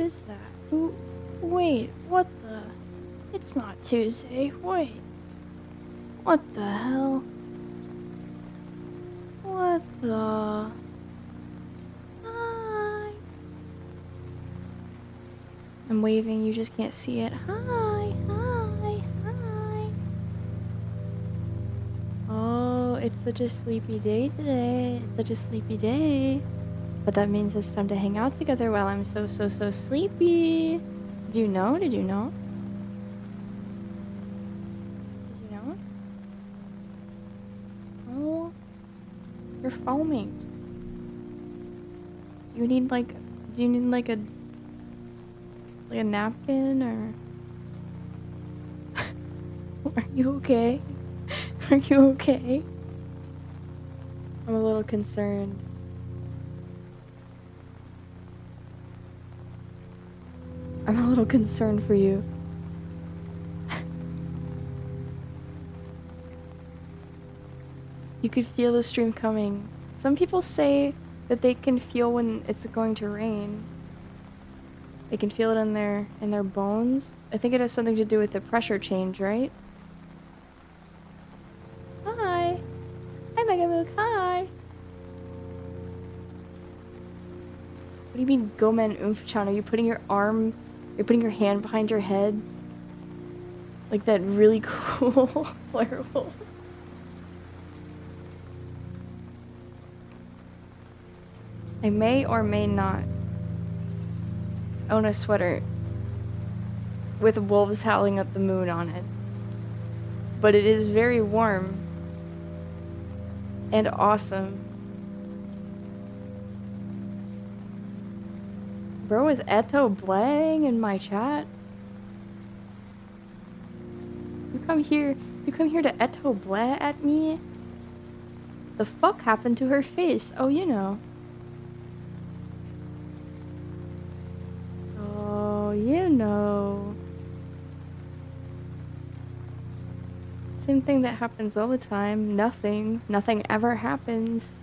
is that? Who? Wait, what the? It's not Tuesday. Wait. What the hell? What the? Hi. I'm waving, you just can't see it. Hi, hi, hi. Oh, it's such a sleepy day today. It's such a sleepy day. But that means it's time to hang out together while I'm so sleepy. Did you know? Did you know? Did you know? Oh, you're foaming. You need like, do you need like a napkin or? Are you okay? Are you okay? I'm a little concerned. I'm a little concerned for you. You could feel the stream coming. Some people say that they can feel when it's going to rain. They can feel it in their bones. I think it has something to do with the pressure change, right? Hi. Hi, Megamook. Hi. What do you mean, Gomen Oomph-chan? Are you putting your hand behind your head? Like that really cool werewolf. I may or may not own a sweater with wolves howling at the moon on it. But it is very warm and awesome. Bro, is Eto Blang in my chat? You come here to Eto Blah at me? The fuck happened to her face? Oh, you know. Oh, you know. Same thing that happens all the time. Nothing ever happens.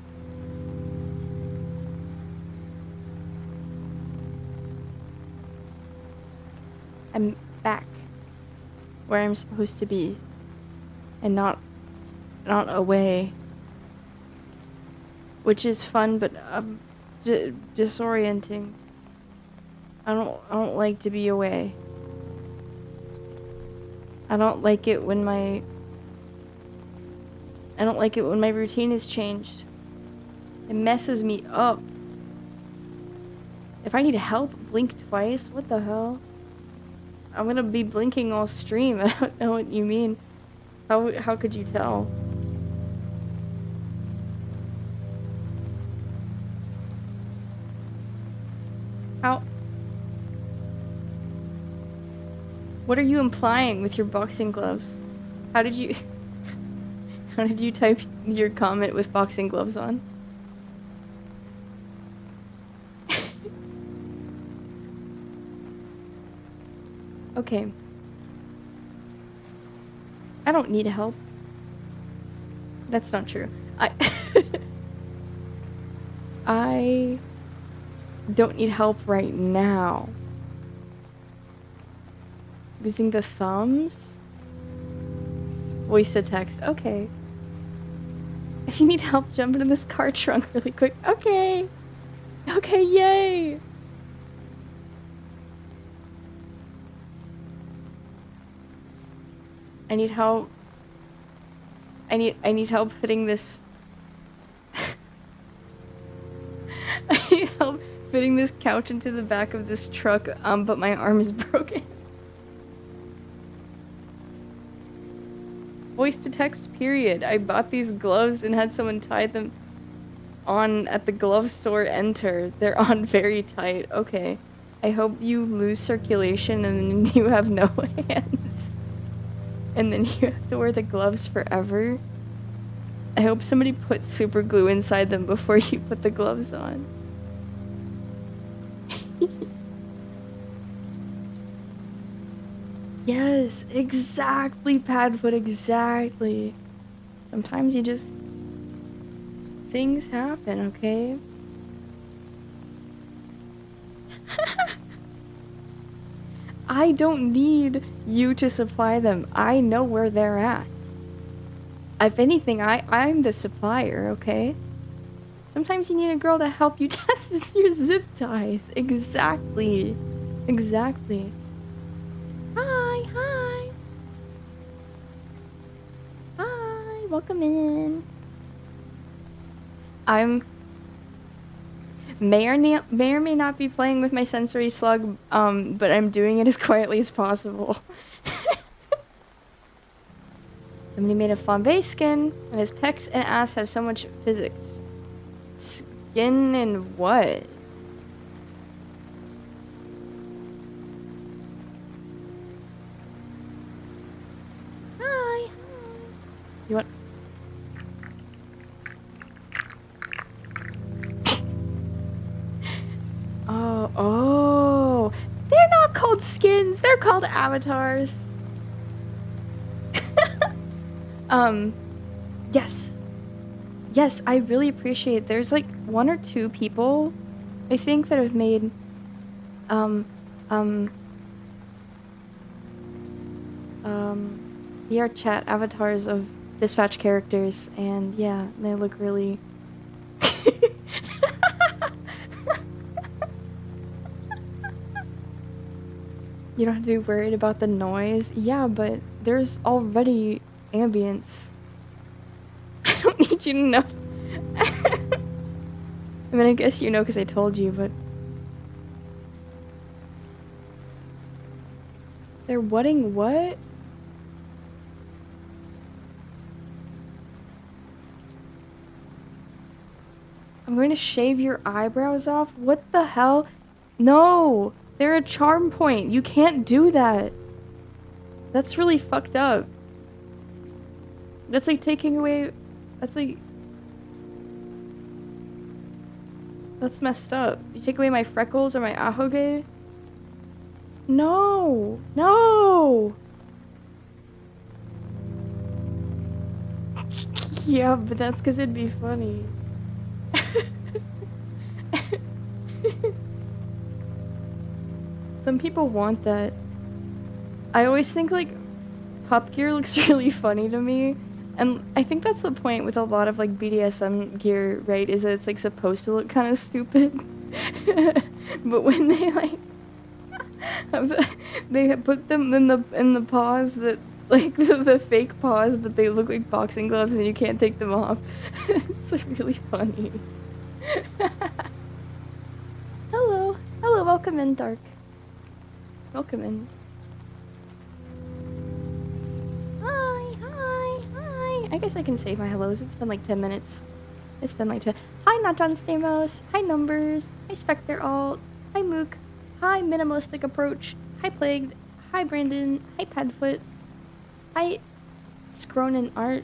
I'm back where I'm supposed to be and not away, which is fun but disorienting. I don't like to be away. I don't like it when my routine is changed. It messes me up. If I need help, blink twice. What the hell? I'm gonna be blinking all stream. I don't know what you mean. How could you tell? How? What are you implying with your boxing gloves? How did you type your comment with boxing gloves on? Okay. I don't need help. That's not true. I don't need help right now. Using the thumbs? Voice to text. Okay. If you need help, jump into this car trunk really quick. Okay. Okay, yay. I need help. I need help fitting this. I need help fitting this couch into the back of this truck, but my arm is broken. Voice to text, period. I bought these gloves and had someone tie them on at the glove store. Enter. They're on very tight. Okay. I hope you lose circulation and then you have no hands. And then you have to wear the gloves forever. I hope somebody put super glue inside them before you put the gloves on. Yes, exactly, Padfoot, exactly. Sometimes you just... things happen, okay? I don't need you to supply them. I know where they're at. If anything, I'm the supplier, okay? Sometimes you need a girl to help you test your zip ties. Exactly. Exactly. Hi, hi. Hi, welcome in. I'm may or may not be playing with my sensory slug, but I'm doing it as quietly as possible. Somebody made a flambe skin, and his pecs and ass have so much physics. Skin and what? Hi, hi. You want? Oh. They're not called skins, they're called avatars. Yes. Yes, I really appreciate there's like 1 or 2 people, I think, that have made, VR chat avatars of dispatch characters, and yeah, they look really... You don't have to be worried about the noise. Yeah, but there's already ambience. I don't need you to know. I mean, I guess you know because I told you, but... They're whatting what? I'm going to shave your eyebrows off? What the hell? No! They're a charm point. You can't do that. That's really fucked up. That's like taking away... That's like... That's messed up. You take away my freckles or my ahoge? No! No! Yeah, but that's because it'd be funny. Some people want that. I always think, like, pup gear looks really funny to me. And I think that's the point with a lot of, like, BDSM gear, right? Is that it's, like, supposed to look kind of stupid. But when they, like... they put them in the paws that... Like, the fake paws, but they look like boxing gloves and you can't take them off. It's, like, really funny. Hello. Hello, welcome in, Dark. Welcome in. Hi, hi, hi. I guess I can save my hellos. It's been like 10 minutes. It's been like 10. Hi, Not John Stamos. Hi, Numbers. Hi, Spectre Alt. Hi, Mook. Hi, Minimalistic Approach. Hi, Plagued. Hi, Brandon. Hi, Padfoot. Hi, Scronin Art.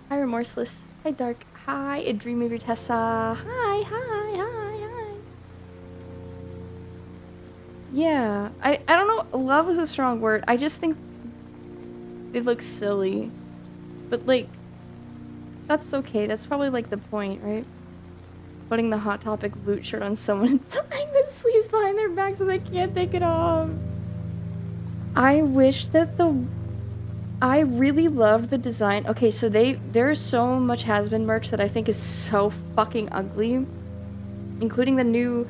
Hi, Remorseless. Hi, Dark. Hi, A Dream of Your Tessa. Hi, hi, hi, hi. Yeah, I don't know, love is a strong word. I just think it looks silly. But, like, that's okay. That's probably, like, the point, right? Putting the Hot Topic loot shirt on someone and tying the sleeves behind their back so they can't take it off. I wish that I really loved the design. Okay, so there's so much has-been merch that I think is so fucking ugly. Including the new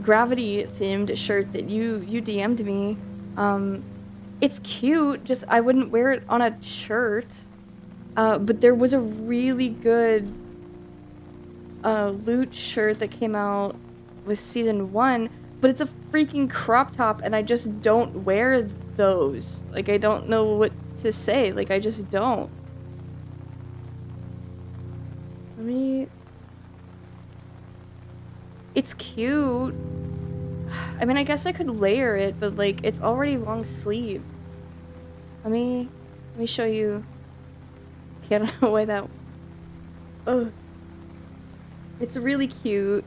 gravity-themed shirt that you DM'd me. It's cute, just I wouldn't wear it on a shirt. But there was a really good loot shirt that came out with season 1, but it's a freaking crop top and I just don't wear those. Like, I don't know what to say. Like, I just don't. Let me... It's cute. I mean, I guess I could layer it, but, like, it's already long sleeve. Let me show you. Okay, I don't know why that... Ugh. It's really cute.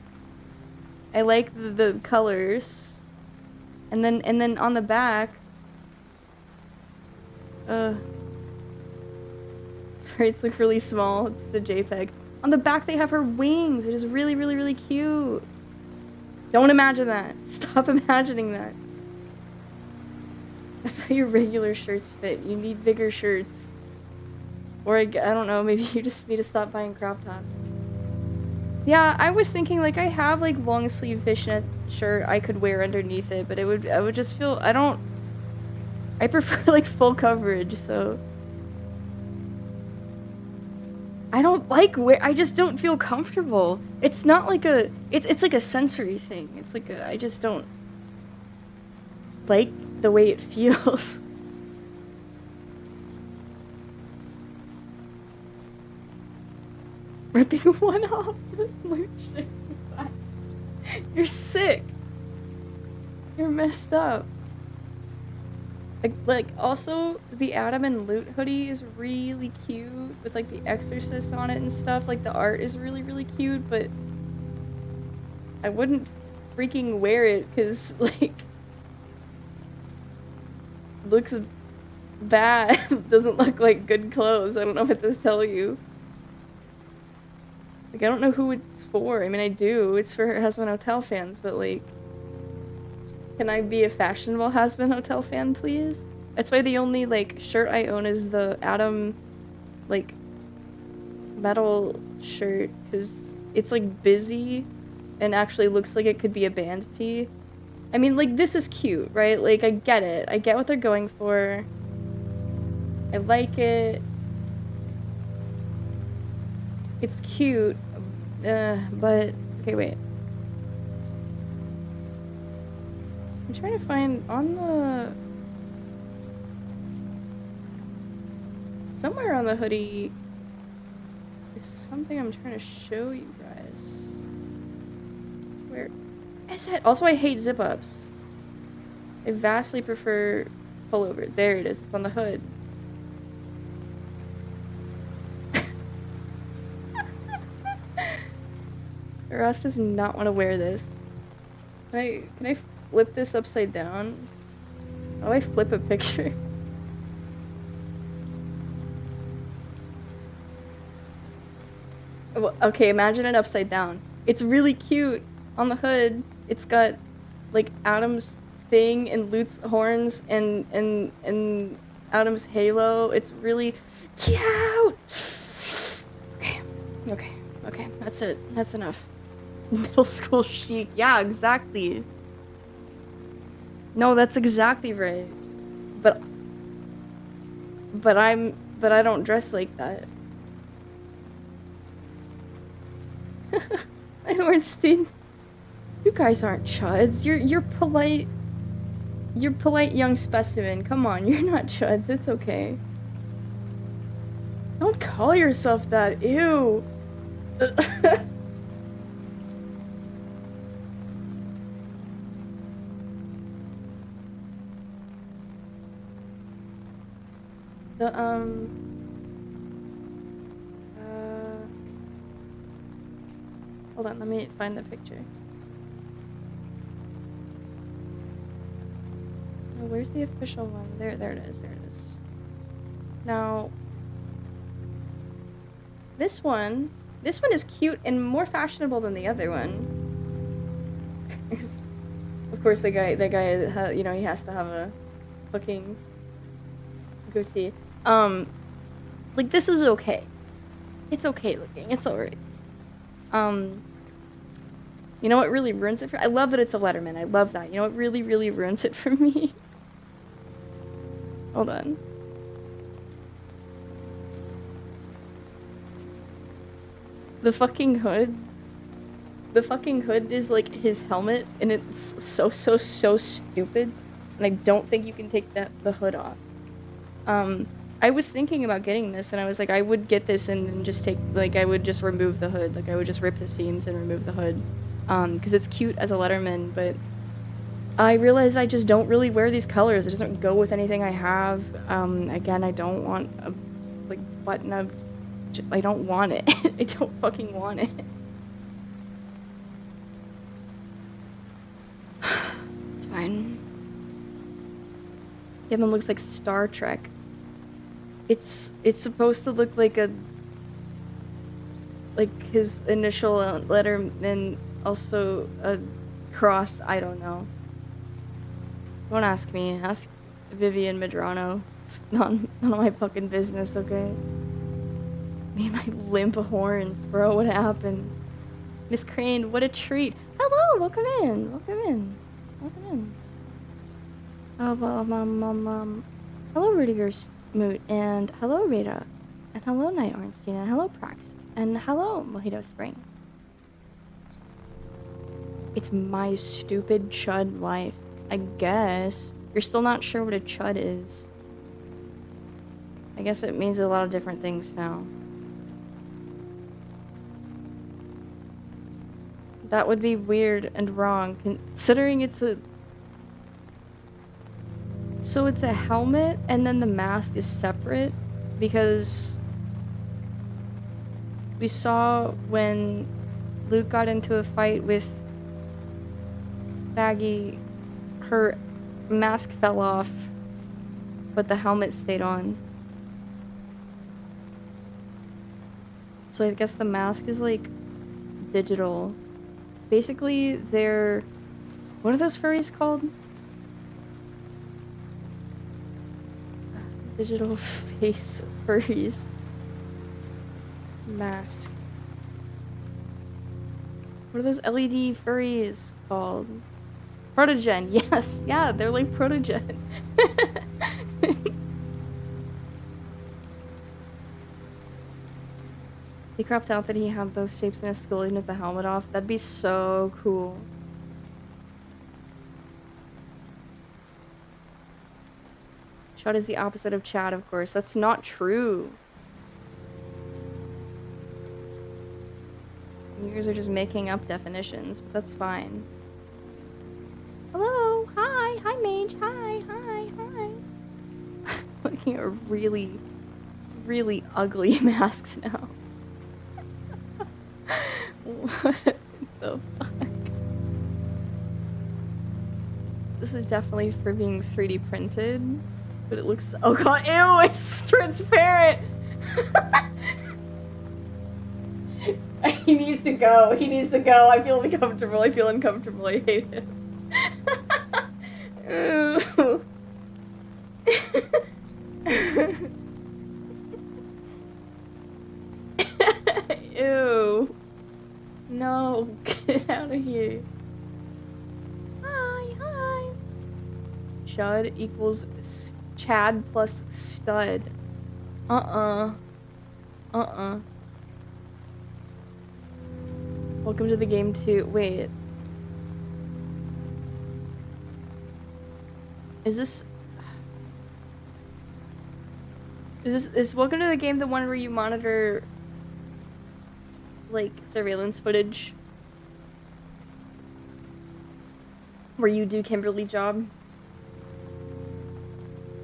I like the colors. And then on the back... Sorry, it's like really small. It's just a JPEG. On the back they have her wings, which is really, really, really cute. Don't imagine that. Stop imagining that. That's how your regular shirts fit. You need bigger shirts. Or I don't know, maybe you just need to stop buying crop tops. Yeah, I was thinking, like, I have, like, long sleeve fishnet shirt I could wear underneath it, but I would just feel, I prefer, like, full coverage, so. I don't like I just don't feel comfortable. It's not like it's like a sensory thing. It's like I just don't like the way it feels. Ripping one off the loot shit design. You're sick. You're messed up. Like, also, the Adam and Loot hoodie is really cute with, like, the Exorcist on it and stuff. Like, the art is really, really cute, but I wouldn't freaking wear it because, like, looks bad. Doesn't look like good clothes. I don't know what to tell you. Like, I don't know who it's for. I mean, I do. It's for Hazbin Hotel fans, but, like, can I be a fashionable Hazbin Hotel fan, please? That's why the only, like, shirt I own is the Adam, like, metal shirt, because it's, like, busy and actually looks like it could be a band tee. I mean, like, this is cute, right? Like, I get it. I get what they're going for. I like it. It's cute, but... Okay, wait. I'm trying to find on the... Somewhere on the hoodie is something I'm trying to show you guys. Where is it? Also, I hate zip-ups. I vastly prefer pullover. There it is. It's on the hood. Ross does not want to wear this. Can I flip this upside down? How do I flip a picture? Well, okay, imagine it upside down. It's really cute on the hood. It's got like Adam's thing and Loot's horns and Adam's halo. It's really cute. Okay. That's it. That's enough. Middle school chic. Yeah, exactly. No, that's exactly right. But I don't dress like that. Ornstein, you guys aren't chuds. You're polite. You're polite young specimen. Come on, you're not chuds. It's okay. Don't call yourself that. Ew. Hold on, let me find the picture. Oh, where's the official one? There it is. Now, this one is cute and more fashionable than the other one. Of course, that guy, you know, he has to have a fucking goatee. Like, this is okay. It's okay looking. It's alright. You know what really ruins it for... I love that it's a Letterman. I love that. You know what really, really ruins it for me? Hold on. The fucking hood. The fucking hood is, like, his helmet, and it's so stupid. And I don't think you can take the hood off. I was thinking about getting this, and I was like, I would get this and just take, like, I would just remove the hood. Like, I would just rip the seams and remove the hood. Because it's cute as a Letterman, but I realized I just don't really wear these colors. It doesn't go with anything I have. Again, I don't want a, like, button-up... I don't want it. I don't fucking want it. It's fine. Yeah, it looks like Star Trek. It's supposed to look like a... like his initial letter and also a cross. I don't know. Don't ask me. Ask Vivian Medrano. It's none of my fucking business, okay? Me and my limp horns, bro. What happened? Miss Crane, what a treat. Hello, welcome in. Welcome in. Welcome in. Hello, Rudiger Smoot, and hello, Rita, and hello, Night Ornstein, and hello, Prax, and hello, Mojito Spring. It's my stupid chud life, I guess. You're still not sure what a chud is. I guess it means a lot of different things now. That would be weird and wrong, considering it's a... So it's a helmet, and then the mask is separate, because we saw when Luke got into a fight with Baggy, her mask fell off, but the helmet stayed on. So I guess the mask is like digital. Basically, they're... What are those furries called? Digital face furries. Mask. What are those LED furries called? Protogen, yes! Yeah, they're like Protogen. They cropped out that he had those shapes in his skull even with the helmet off. That'd be so cool. Chud is the opposite of Chad, of course. That's not true. You guys are just making up definitions, but that's fine. Hello! Hi! Hi, Mage! Hi! Hi! Hi! Looking at really, really ugly masks now. What the fuck? This is definitely for being 3D printed, but it looks... Oh god, ew, it's transparent! He needs to go, he needs to go. I feel uncomfortable, I feel uncomfortable, I hate it. Ew. Ew. No, get out of here. Hi, hi. Chud equals Chad plus stud. Uh-uh. Welcome to the game too. Wait. Is Welcome to the Game the one where you monitor like surveillance footage? Where you do Kimberly job?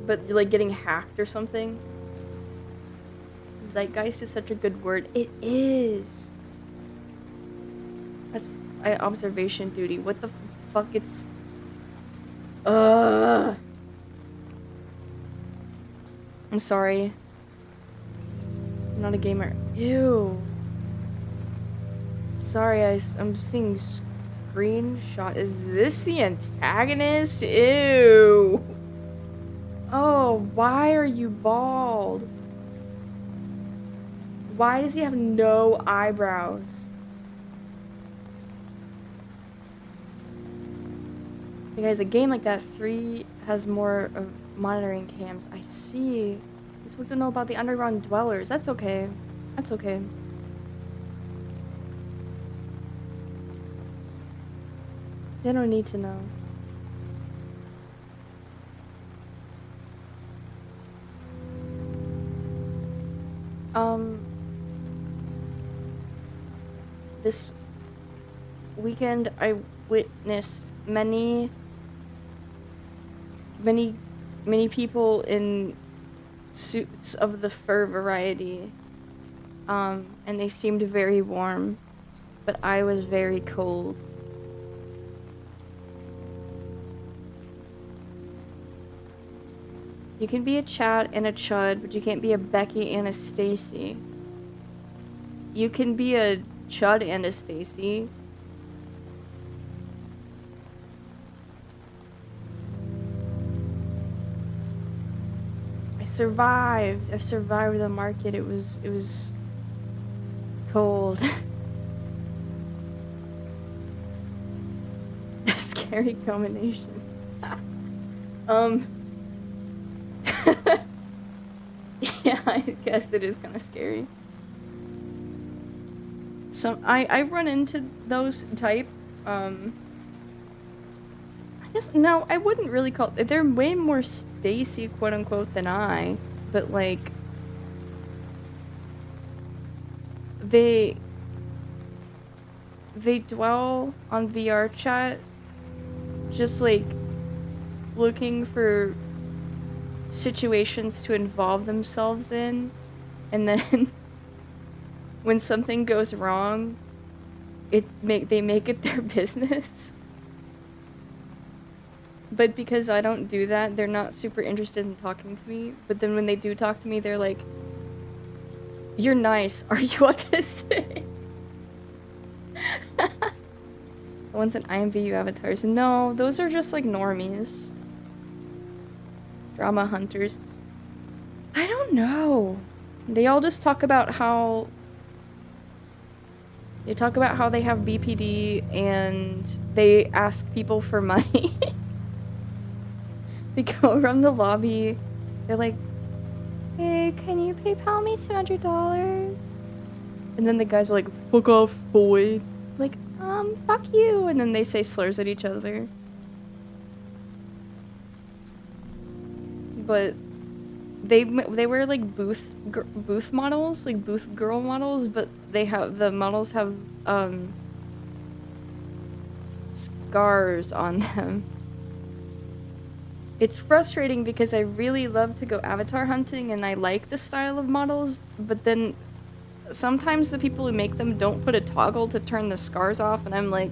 But you're like getting hacked or something? Zeitgeist is such a good word. It is. That's observation duty. What the fuck? It's... I'm sorry. I'm not a gamer. Ew. Sorry, I'm seeing screenshot. Is this the antagonist? Ew. Oh, why are you bald? Why does he have no eyebrows? Hey guys, a game like that 3 has more of monitoring cams. I see. You're supposed to know about the underground dwellers. That's okay. That's okay. They don't need to know. This weekend I witnessed many people in suits of the fur variety. And they seemed very warm, but I was very cold. You can be a Chad and a Chud, but you can't be a Becky and a Stacy. You can be a Chud and a Stacy. survived. I've survived the market. It was cold. A scary combination. Yeah, I guess it is kind of scary. So I run into those type. I guess no, I wouldn't really call. They're way more Stacy, quote unquote, than I. But like, they dwell on VR chat, just like looking for situations to involve themselves in, and then when something goes wrong, they make it their business. But because I don't do that, they're not super interested in talking to me. But then when they do talk to me, they're like, "You're nice. Are you autistic?" The ones in IMVU avatars. No, those are just like normies. Drama hunters. I don't know. They all just talk about how... They talk about how they have BPD and they ask people for money. They go around the lobby. They're like, "Hey, can you PayPal me $200? And then the guys are like, "Fuck off, boy." Like, fuck you. And then they say slurs at each other. But they wear like booth models, like booth girl models, but the models have scars on them. It's frustrating because I really love to go avatar hunting and I like the style of models, but then sometimes the people who make them don't put a toggle to turn the scars off, and I'm like,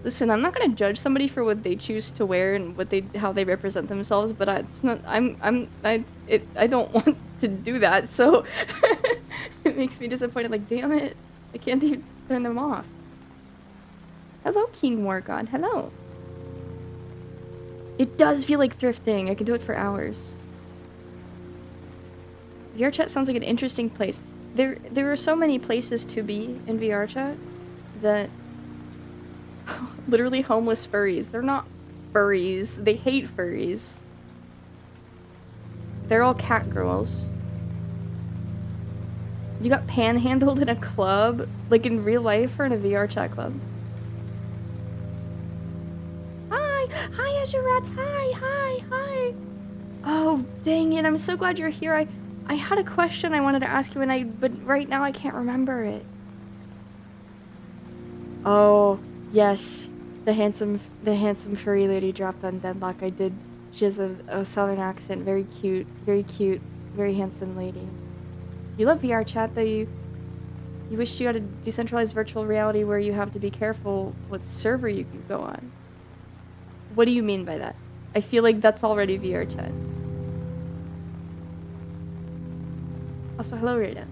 listen, I'm not gonna judge somebody for what they choose to wear and how they represent themselves, but I don't want to do that, so it makes me disappointed. Like, damn it, I can't even turn them off. Hello, King Morgod. Hello. It does feel like thrifting. I can do it for hours. VR chat sounds like an interesting place. There are so many places to be in VR chat that literally homeless furries. They're not furries. They hate furries. They're all cat girls. You got panhandled in a club? Like in real life or in a VR chat club? Hi, Azure Rats. Hi. Oh, dang it. I'm so glad you're here. I had a question I wanted to ask you, but right now I can't remember it. Oh, yes. The handsome furry lady dropped on Deadlock. I did. She has a southern accent. Very cute, very handsome lady. You love VR chat, though. You wish you had a decentralized virtual reality where you have to be careful what server you can go on. What do you mean by that? I feel like that's already VR chat. Also, hello, Rita.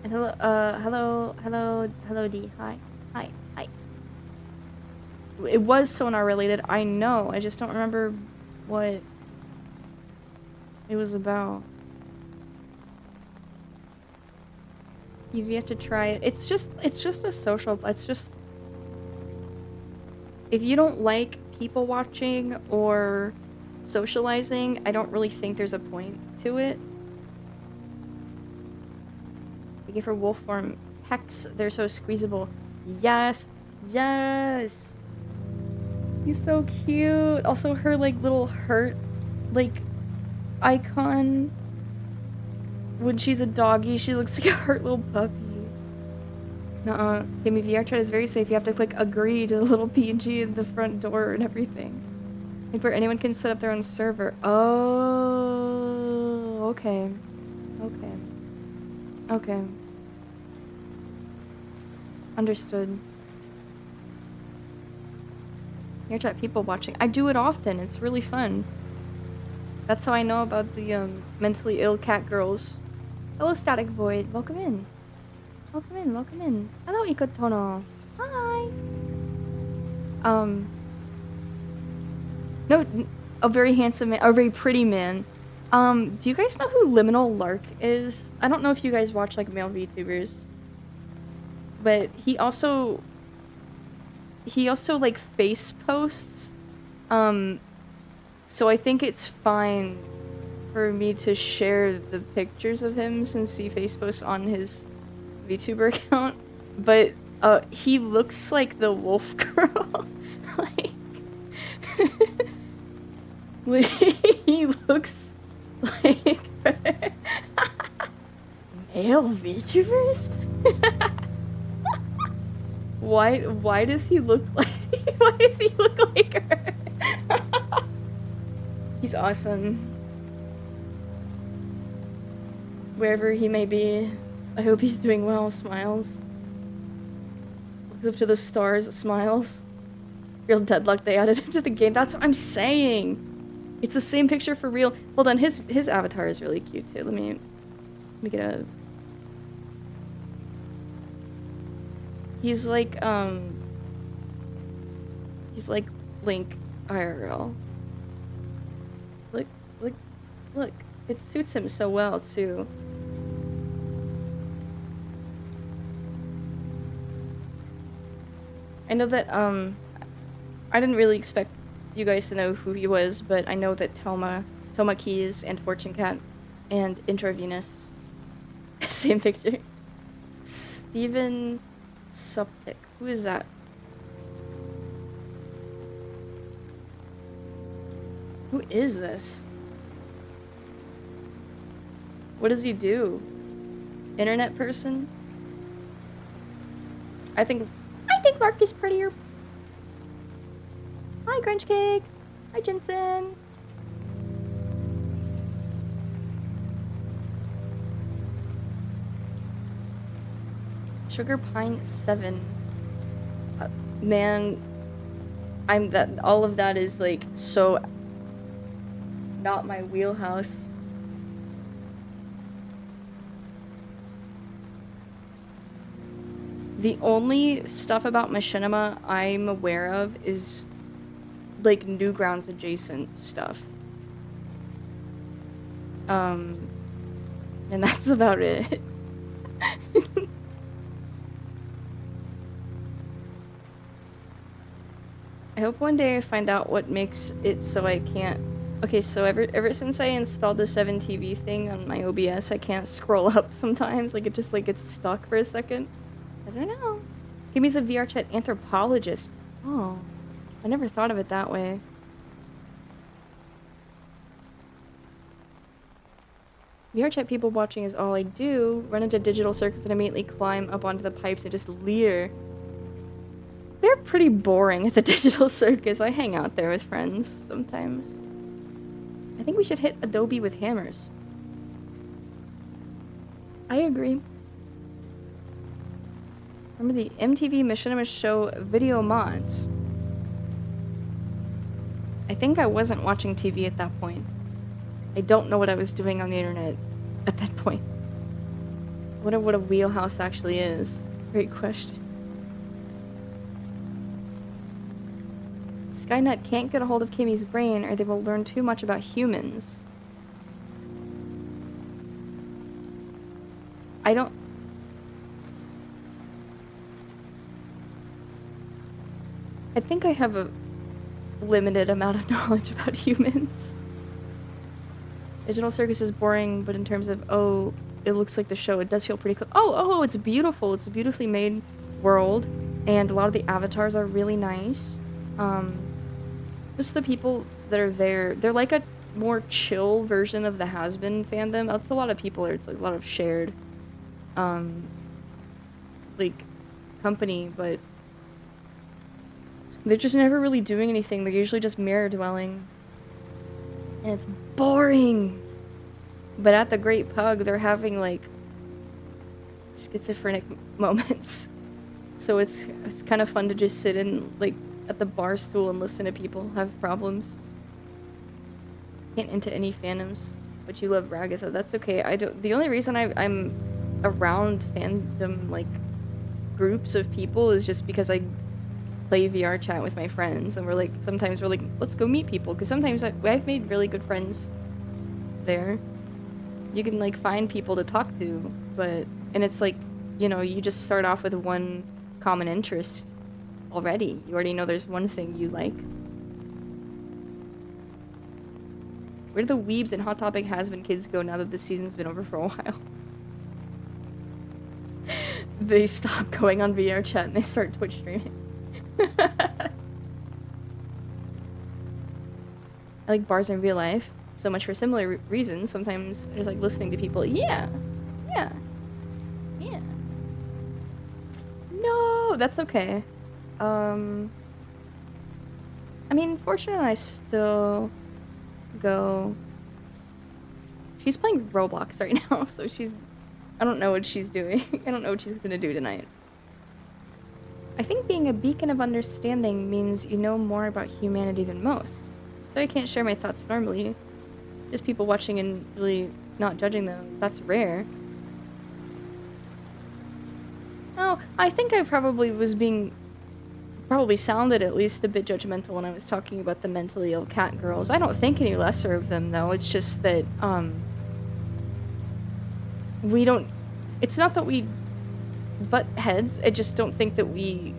And hello, D. Hi. It was Sonar related, I know. I just don't remember what it was about. You've yet to try it. It's just a social... It's just... If you don't like people watching or socializing, I don't really think there's a point to it. I give her wolf form pecs. They're so squeezable. Yes. He's so cute. Also, her like little hurt like icon. When she's a doggy, she looks like a hurt little puppy. Nuh-uh. Gaming VR chat is very safe. You have to click agree to the little PNG in the front door and everything. Like where anyone can set up their own server. Oh, okay. Understood. VR chat people watching. I do it often. It's really fun. That's how I know about the mentally ill cat girls. Hello, Static Void. Welcome in. Hello, Ikotono. Hi. No, a very handsome man, or a very pretty man. Do you guys know who Liminal Lark is? I don't know if you guys watch like male VTubers, but he also like face posts. So I think it's fine for me to share the pictures of him since he face posts on his VTuber account. But he looks like the wolf girl. like he looks like male VTubers? Why does he look like her? He's awesome. Wherever he may be, I hope he's doing well. Smiles. Looks up to the stars, smiles. Real Deadlock, they added him to the game. That's what I'm saying. It's the same picture for real. Hold on, his avatar is really cute too. Let me get a... He's like Link IRL. Look. It suits him so well too. I know that I didn't really expect you guys to know who he was, but I know that Toma Keys and Fortune Cat and Intravenous, same picture. Steven Suptic, who is that? Who is this? What does he do? Internet person? I think Lark is prettier. Hi, Grunch Cake. Hi, Jensen. Sugar Pine 7. Man, all of that is like so not my wheelhouse. The only stuff about Machinima I'm aware of is like Newgrounds adjacent stuff. And that's about it. I hope one day I find out what makes it so I can't... Okay, so ever since I installed the 7TV thing on my OBS, I can't scroll up sometimes. Like, it just, like, gets stuck for a second. I don't know. Kimmy's a VR chat anthropologist. Oh, I never thought of it that way. VR chat people watching is all I do. Run into Digital Circus and immediately climb up onto the pipes and just leer. They're pretty boring at the Digital Circus. I hang out there with friends sometimes. I think we should hit Adobe with hammers. I agree. Remember the MTV Machinima Show video mods? I think I wasn't watching TV at that point. I don't know what I was doing on the internet at that point. I wonder what a wheelhouse actually is. Great question. Skynet can't get a hold of Kimmy's brain or they will learn too much about humans. I think I have a limited amount of knowledge about humans. Digital Circus is boring, but in terms of, oh, it looks like the show, it does feel pretty cool. Oh, it's beautiful. It's a beautifully made world, and a lot of the avatars are really nice. Just the people that are there, they're like a more chill version of the Has-Been fandom. That's a lot of people, it's like a lot of shared, like, company, but they're just never really doing anything. They're usually just mirror dwelling. And it's boring. But at the Great Pug, they're having, like, schizophrenic moments. So it's kind of fun to just sit in, like, at the bar stool and listen to people have problems. Can't into any fandoms, but you love Ragatha. That's okay. The only reason I'm around fandom, like, groups of people is just because I play VR chat with my friends, and sometimes we're like, let's go meet people, because sometimes I've made really good friends there. You can like find people to talk to, and it's like, you know, you just start off with one common interest already. You already know there's one thing you like. Where do the weebs and Hot Topic has-been kids go now that the season's been over for a while? They stop going on VR chat and they start Twitch streaming. I like bars in real life so much for similar reasons. Sometimes I just like listening to people. Yeah. No, that's okay. I mean, fortunately, I still go. She's playing Roblox right now, so I don't know what she's doing. I don't know what she's gonna do tonight. I think being a beacon of understanding means you know more about humanity than most. So I can't share my thoughts normally. Just people watching and really not judging them. That's rare. Oh, I think I probably sounded at least a bit judgmental when I was talking about the mentally ill cat girls. I don't think any lesser of them, though. It's just that, it's not that we butt heads. I just don't think that we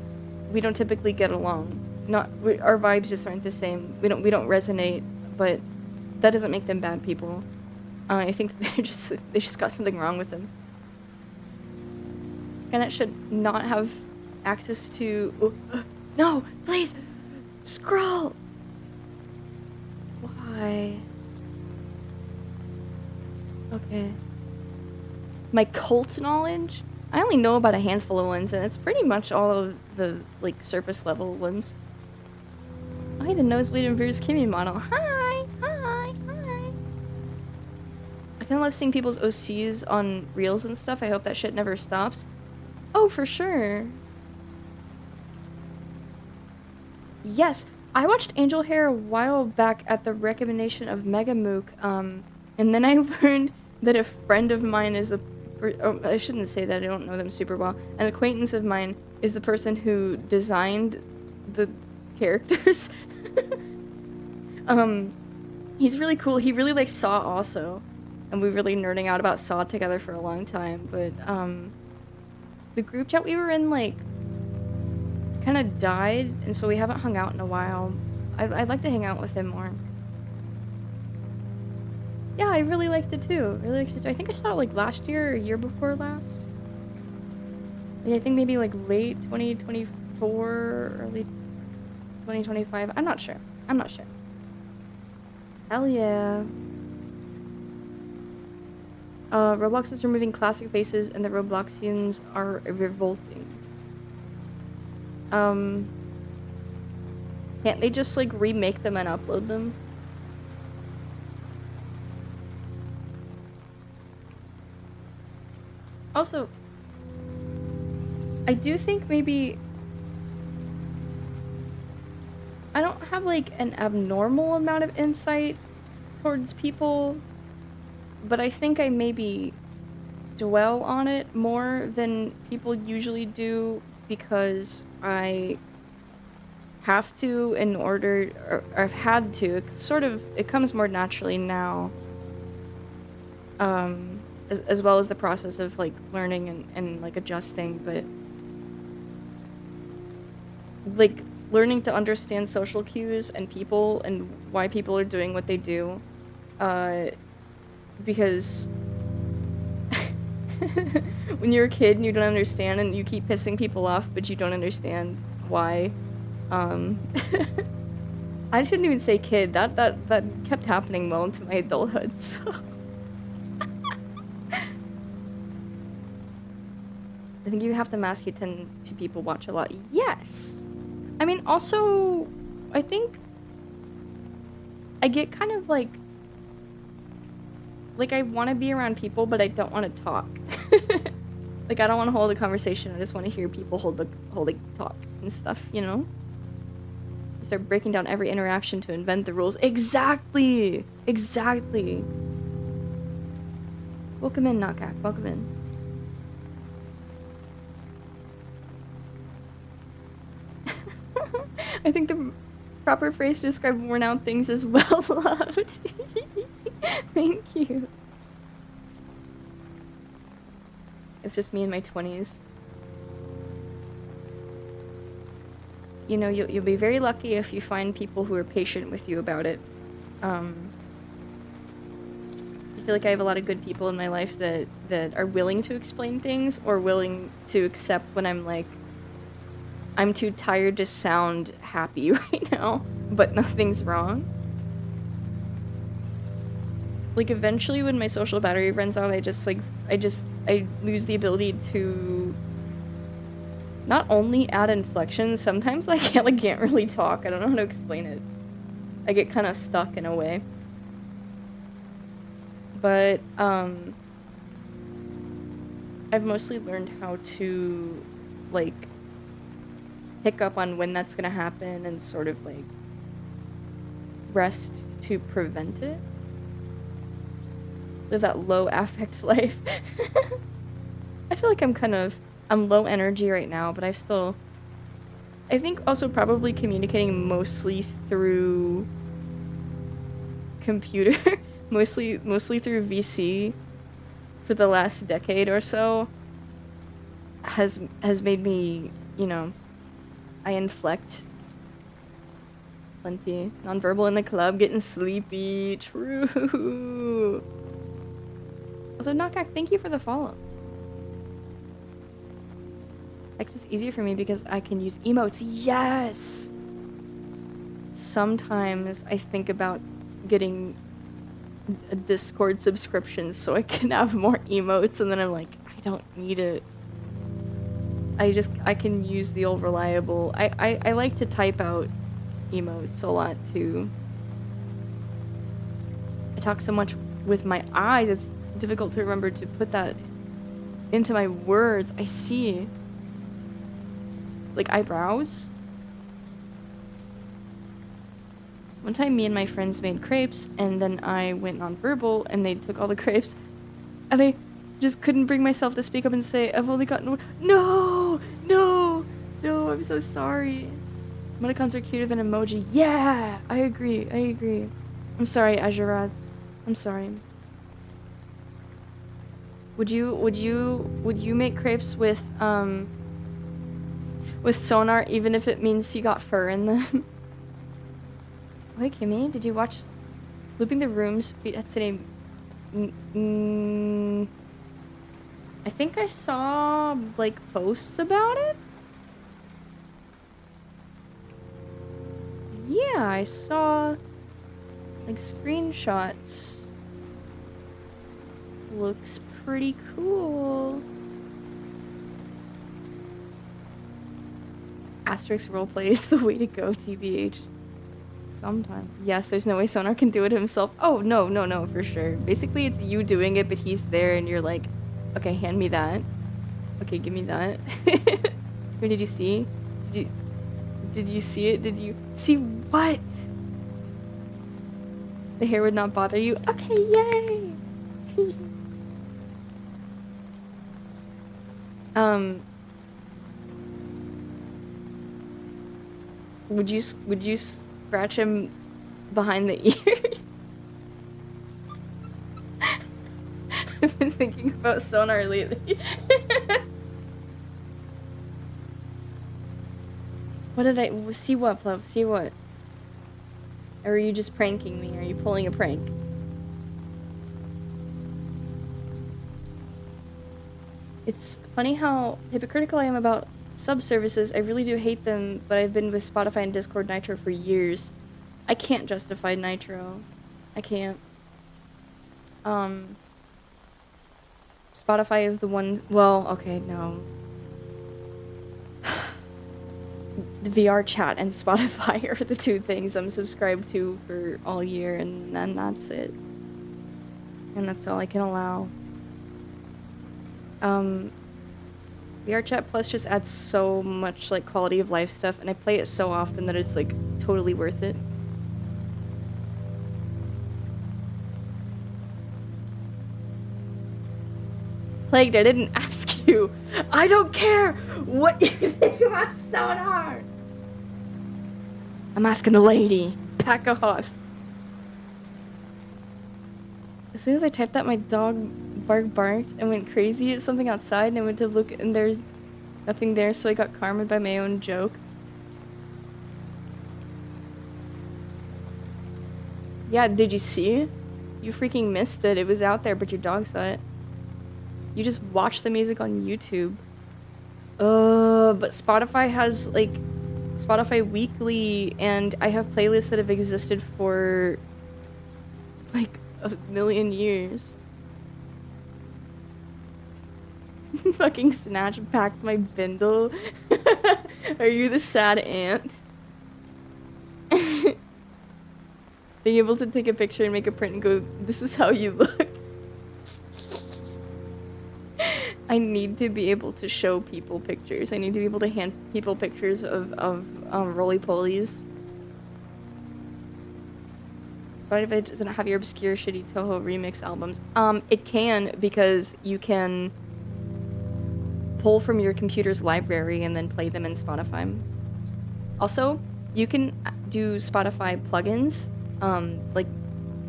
don't typically get along. Our vibes just aren't the same. We don't resonate, but that doesn't make them bad people. I think they just got something wrong with them. Skynet should not have access to... no, please! Scroll! Why? Okay. My cult knowledge? I only know about a handful of ones, and it's pretty much all of the, like, surface level ones. Oh, hey, the nosebleed and Bruce Kimmy model. Hi! I kinda love seeing people's OCs on reels and stuff. I hope that shit never stops. Oh, for sure. Yes, I watched Angel Hair a while back at the recommendation of Megamook, and then I learned that a friend of mine is I shouldn't say that, I don't know them super well. An acquaintance of mine is the person who designed the characters. He's really cool. He really likes Saw also, and we were really nerding out about Saw together for a long time, but, the group chat we were in, like, kind of died, and so we haven't hung out in a while. I'd like to hang out with him more. Yeah, I really liked it too. I think I saw it like last year or year before last. Yeah, I think maybe like late 2024, early 2025. I'm not sure. Hell yeah. Roblox is removing classic faces and the Robloxians are revolting. Can't they just like remake them and upload them? Also, I do think maybe I don't have like an abnormal amount of insight towards people, but I think I maybe dwell on it more than people usually do because I have to in order, or I've had to. It comes more naturally now. As well as the process of like learning and like adjusting, but like learning to understand social cues and people and why people are doing what they do, because when you're a kid and you don't understand and you keep pissing people off but you don't understand why, I shouldn't even say kid, that kept happening well into my adulthood, so I think you have to mask it to people watch a lot. Yes! I mean, also, I think I get kind of like I want to be around people, but I don't want to talk. Like, I don't want to hold a conversation. I just want to hear people hold a talk and stuff, you know? You start breaking down every interaction to invent the rules. Exactly! Exactly! Welcome in, Knockback. Welcome in. I think the proper phrase to describe worn out things is well loved. Thank you. It's just me in my 20s. You know, you'll be very lucky if you find people who are patient with you about it. I feel like I have a lot of good people in my life that are willing to explain things or willing to accept when I'm like, I'm too tired to sound happy right now, but nothing's wrong. Like, eventually when my social battery runs out, I lose the ability to not only add inflections, sometimes I can't really talk. I don't know how to explain it. I get kind of stuck in a way. But, I've mostly learned how to, like, pick up on when that's gonna happen and sort of, like, rest to prevent it. Live that low affect life. I feel like I'm low energy right now, but I think also probably communicating mostly through computer, mostly through VC for the last decade or so has made me, you know, I inflect plenty. Nonverbal in the club, getting sleepy. True. Also, Knockback, thank you for the follow. X is easier for me because I can use emotes. Yes! Sometimes I think about getting a Discord subscription so I can have more emotes, and then I'm like, I don't need it. I can use the old reliable. I like to type out emotes a lot too. I talk so much with my eyes, it's difficult to remember to put that into my words. I see. Like eyebrows. One time me and my friends made crepes and then I went nonverbal and they took all the crepes and I just couldn't bring myself to speak up and say, I've only gotten one. No, I'm so sorry. Emoticons are cuter than emoji. Yeah, I agree. I'm sorry, Azurats. I'm sorry. Would you make crepes with sonar even if it means you got fur in them? Wait, Kimmy, did you watch Looping the Rooms beat Hatsune? I think I saw like posts about it. Yeah, I saw like screenshots. Looks pretty cool. Asterix roleplay is the way to go, TBH. Sometimes. Yes, there's no way Sonar can do it himself. Oh, no, for sure. Basically, it's you doing it, but he's there and you're like, okay, hand me that. Okay, give me that. Or did you see? Did you see it? Did you see what? The hair would not bother you? Okay, yay! Would you scratch him behind the ears? I've been thinking about Sonar lately. What did I see? What, Plov? See what? Or are you just pranking me? Are you pulling a prank? It's funny how hypocritical I am about sub-services. I really do hate them, but I've been with Spotify and Discord Nitro for years. I can't justify Nitro. I can't. Spotify is the one... Well, okay, no. The VR chat and Spotify are the two things I'm subscribed to for all year, and then that's it. And that's all I can allow. VR chat plus just adds so much like quality of life stuff, and I play it so often that it's like totally worth it. Plagued, I didn't ask you. I don't care what you think about Sonar. I'm asking the lady. Back off. As soon as I typed that, my dog barked and went crazy at something outside, and I went to look, and there's nothing there, so I got karma by my own joke. Yeah, did you see? You freaking missed it. It was out there, but your dog saw it. You just watched the music on YouTube. But Spotify has, like, Spotify Weekly, and I have playlists that have existed for, like, a million years. Fucking Snatch packs my bindle. Are you the sad aunt? Being able to take a picture and make a print and go, this is how you look. I need to be able to show people pictures. I need to be able to hand people pictures of roly-polies. But if it doesn't have your obscure shitty Toho remix albums, it can, because you can pull from your computer's library and then play them in Spotify. Also, you can do Spotify plugins, like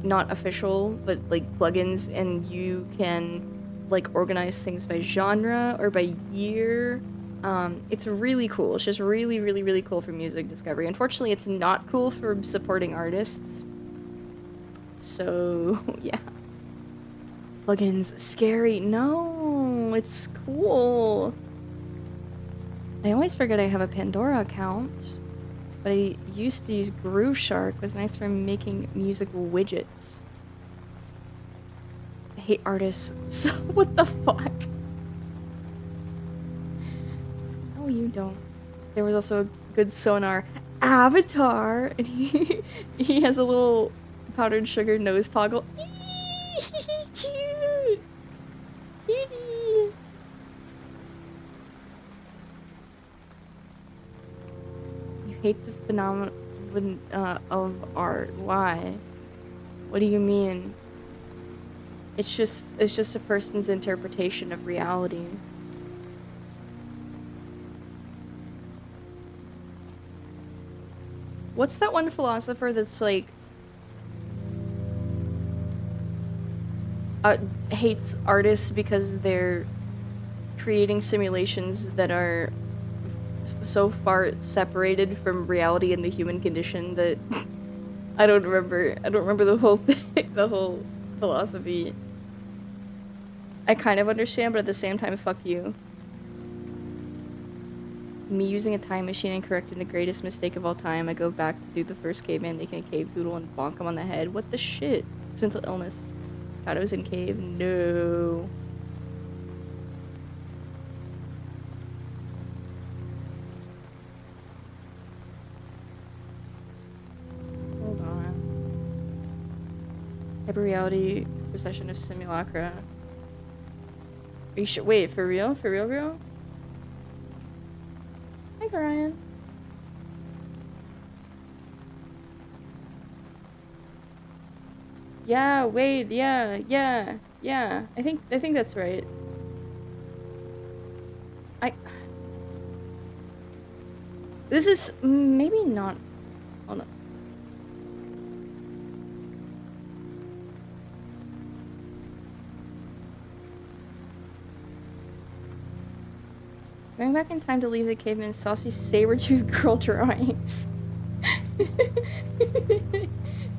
not official, but like plugins, and you can like organize things by genre or by year. It's really cool. It's just really, really, really cool for music discovery. Unfortunately, it's not cool for supporting artists. So, yeah. Plugins, scary. No, it's cool. I always forget I have a Pandora account, but I used to use Grooveshark. It was nice for making music widgets. I hate artists. So, what the fuck? No, you don't. There was also a good Sonar avatar, and he has a little powdered sugar nose toggle. Cute! Cutie! You hate the phenomenon of art. Why? What do you mean? It's just a person's interpretation of reality. What's that one philosopher that's like hates artists because they're creating simulations that are so far separated from reality and the human condition that I don't remember the whole thing, the whole philosophy. I kind of understand, but at the same time, fuck you. Me using a time machine and correcting the greatest mistake of all time, I go back to do the first caveman making a cave doodle and bonk him on the head. What the shit? It's mental illness. Thought I was in cave. No. Hold on. Hyperreality procession of simulacra. Are you sure? Wait, for real? For real, girl? Hi, Brian. Yeah, wait, yeah. I think that's right. This is maybe not. Hold on. Going back in time to leave the caveman's saucy saber-toothed girl drawings.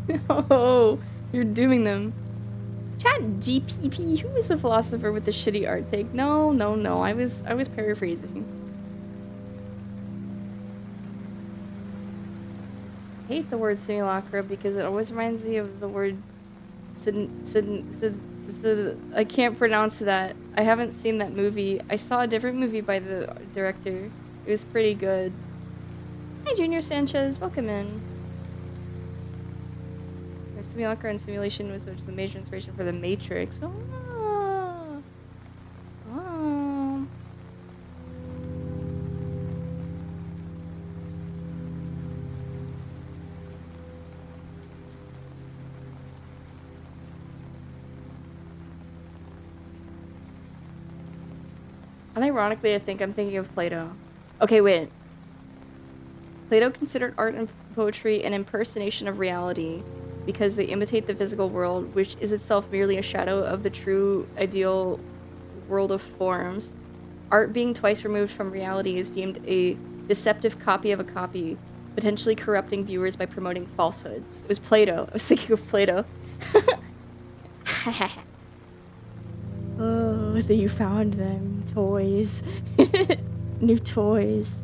No, you're doing them. Chat GPP, who is the philosopher with the shitty art take? No, I was paraphrasing. I hate the word simulacra because it always reminds me of the word I can't pronounce that. I haven't seen that movie. I saw a different movie by the director. It was pretty good. Hi, Junior Sanchez. Welcome in. Simulacra and simulation was a major inspiration for The Matrix. Oh. Unironically, I think I'm thinking of Plato. Okay, wait. Plato considered art and poetry an impersonation of reality, because they imitate the physical world, which is itself merely a shadow of the true ideal world of forms. Art being twice removed from reality is deemed a deceptive copy of a copy, potentially corrupting viewers by promoting falsehoods. It was Plato. I was thinking of Plato. Oh, that you found them. Toys. New toys.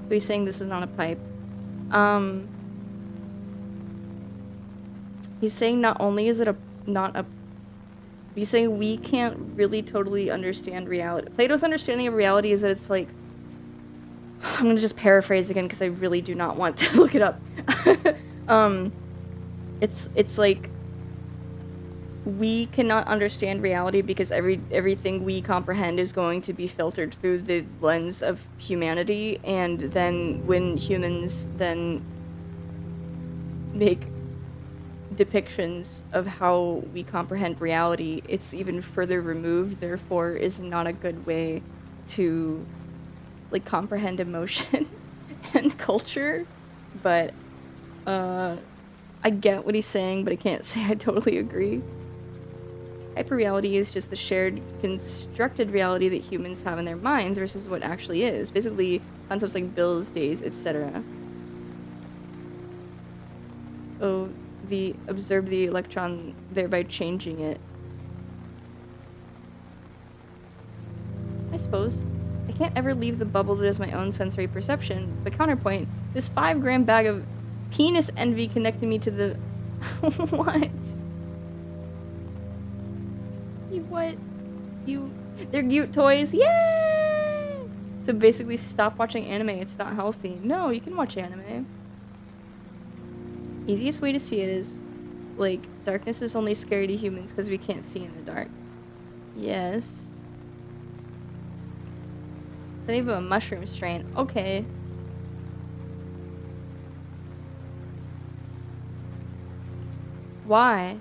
So he's saying this is not a pipe. He's saying not only is it he's saying we can't really totally understand reality. Plato's understanding of reality is that it's like, I'm gonna just paraphrase again because I really do not want to look it up. It's like we cannot understand reality because everything we comprehend is going to be filtered through the lens of humanity, and then when humans then make depictions of how we comprehend reality, it's even further removed, therefore is not a good way to like comprehend emotion and culture. But I get what he's saying, but I can't say I totally agree. Hyperreality is just the shared constructed reality that humans have in their minds versus what actually is. Basically concepts like bills, days, etc. Oh, observe the electron, thereby changing it. I suppose. I can't ever leave the bubble that is my own sensory perception, but counterpoint, this 5-gram bag of penis envy connected me to the... What? What? They're cute toys, yay! So basically stop watching anime, it's not healthy. No, you can watch anime. Easiest way to see it is, like, darkness is only scary to humans because we can't see in the dark. Yes. It's not even a mushroom strain. Okay. Why?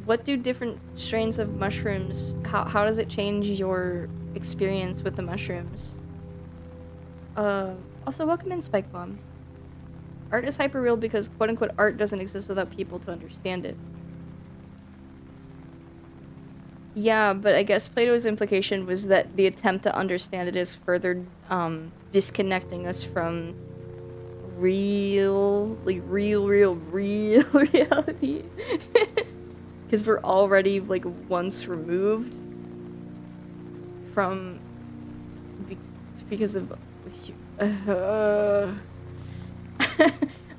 What do different strains of mushrooms, how does it change your experience with the mushrooms? Also welcome in, Spike Bomb. Art is hyper-real because quote-unquote art doesn't exist without people to understand it. Yeah, but I guess Plato's implication was that the attempt to understand it is further disconnecting us from real reality. Because we're already like once removed from because of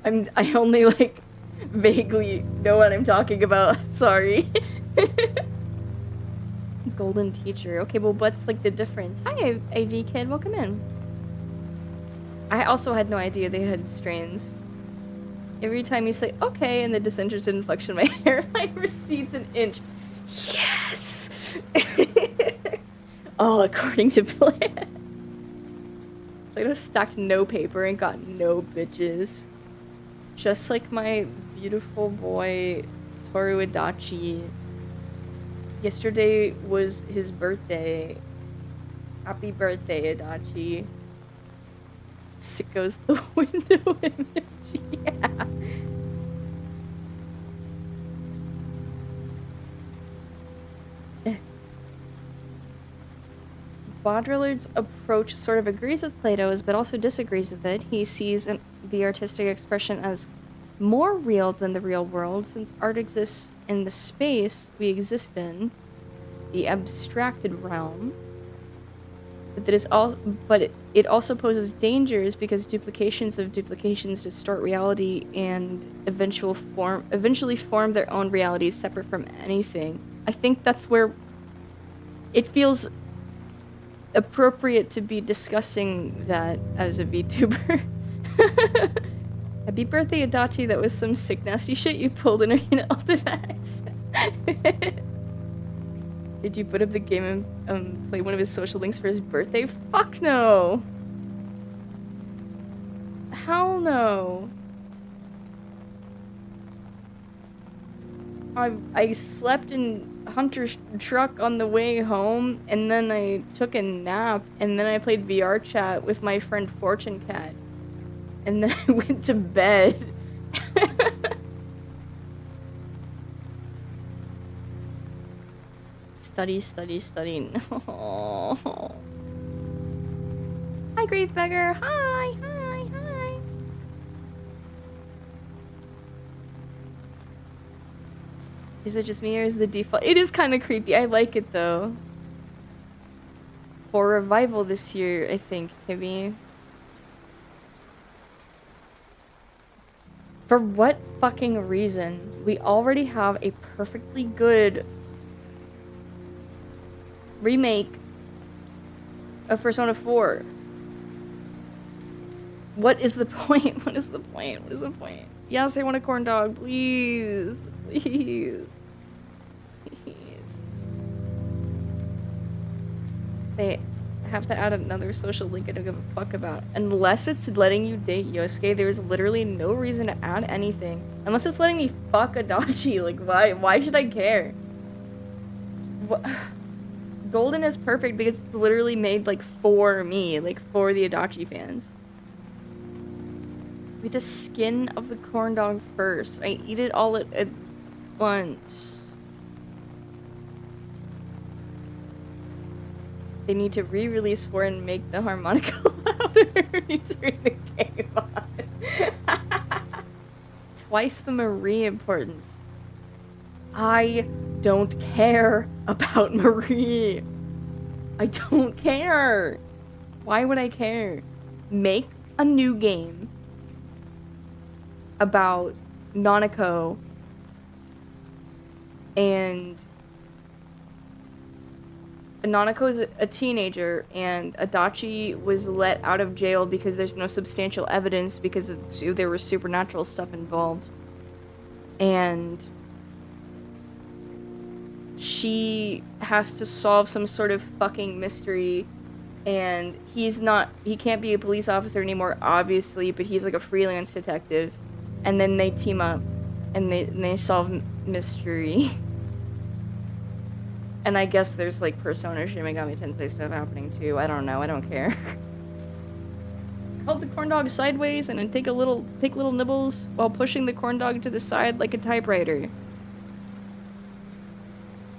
I only like vaguely know what I'm talking about. Sorry. Golden teacher. Okay, well, what's like the difference? Hi, AV kid. Welcome in. I also had no idea they had strains. Every time you say okay in the disinterested inflection, my hairline recedes an inch. Yes. All according to plan. Plato stacked no paper and got no bitches. Just like my beautiful boy, Toru Adachi. Yesterday was his birthday. Happy birthday, Adachi. Sickos the window image. Yeah. Baudrillard's approach sort of agrees with Plato's, but also disagrees with it. He sees the artistic expression as more real than the real world, since art exists in the space we exist in, the abstracted realm. But it also poses dangers because duplications of duplications distort reality and eventually form their own realities separate from anything. I think that's where it feels appropriate to be discussing that as a VTuber. Happy birthday, Adachi. That was some sick nasty shit you pulled in Arena Ultimax. Did you put up the game and play one of his social links for his birthday? Fuck no! Hell no! I slept in Hunter's truck on the way home, and then I took a nap, and then I played VR chat with my friend Fortune Cat, and then I went to bed. Study. No. Hi, Grief Beggar. Hi. Is it just me or is the default? It is kind of creepy. I like it though. For revival this year, I think, Hibby. For what fucking reason? We already have a perfectly good remake of Persona 4. What is the point? What is the point? What is the point? Yes, I want a corn dog. Please. Please. Please. They have to add another social link I don't give a fuck about. Unless it's letting you date Yosuke, there's literally no reason to add anything. Unless it's letting me fuck Adachi. Like, why should I care? What? Golden is perfect because it's literally made, like, for me. Like, for the Adachi fans. With the skin of the corn dog first. I eat it all at once. They need to re-release 4 and make the harmonica louder. Need to read the game on. Twice the Marie importance. I don't care about Marie. I don't care. Why would I care? Make a new game about Nanako and Nanako is a teenager and Adachi was let out of jail because there's no substantial evidence because there was supernatural stuff involved. And she has to solve some sort of fucking mystery, and he can't be a police officer anymore, obviously, but he's like a freelance detective. And then they team up and they solve mystery. And I guess there's like Persona Shin Megami Tensei stuff happening too. I don't know. I don't care. Hold the corn dog sideways and then take little nibbles while pushing the corn dog to the side like a typewriter.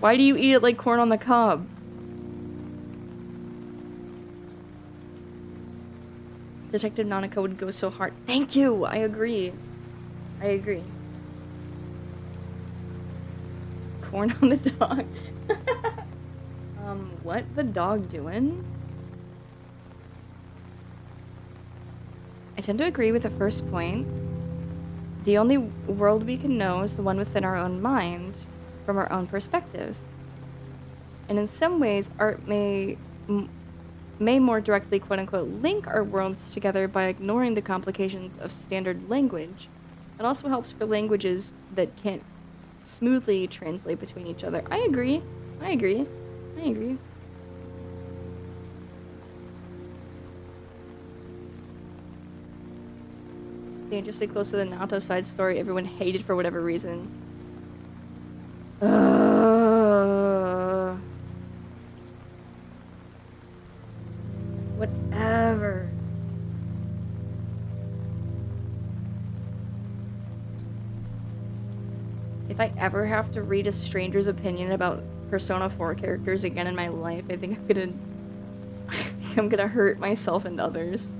Why do you eat it like corn on the cob? Detective Nanako would go so hard. Thank you! I agree. Corn on the dog. What the dog doing? I tend to agree with the first point. The only world we can know is the one within our own mind, from our own perspective. And in some ways, art may more directly, quote-unquote, link our worlds together by ignoring the complications of standard language. It also helps for languages that can't smoothly translate between each other. I agree. Dangerously close to the Naoto side story everyone hated for whatever reason. Whatever. If I ever have to read a stranger's opinion about Persona 4 characters again in my life, I think I'm gonna hurt myself and others.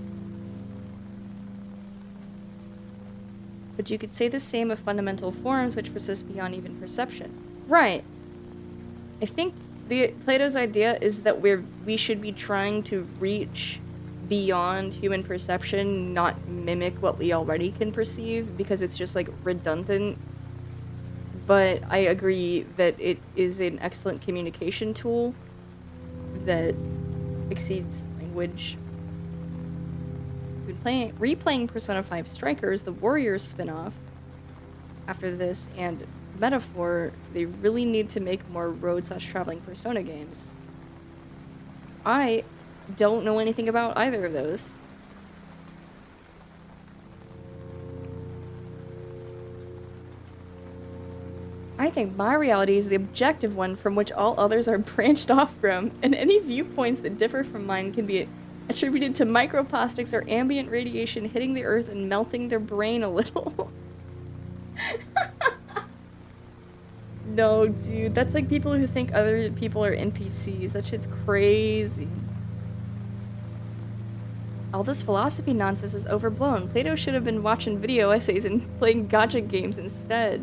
But you could say the same of fundamental forms which persist beyond even perception. Right. I think Plato's idea is that we should be trying to reach beyond human perception, not mimic what we already can perceive, because it's just like redundant. But I agree that it is an excellent communication tool that exceeds language. We've been replaying Persona 5 Strikers, the Warriors spin-off, after this, and Metaphor, they really need to make more road/traveling Persona games. I don't know anything about either of those. I think my reality is the objective one from which all others are branched off from, and any viewpoints that differ from mine can be attributed to microplastics or ambient radiation hitting the earth and melting their brain a little. No, dude, that's like people who think other people are NPCs. That shit's crazy. All this philosophy nonsense is overblown. Plato should have been watching video essays and playing gacha games instead.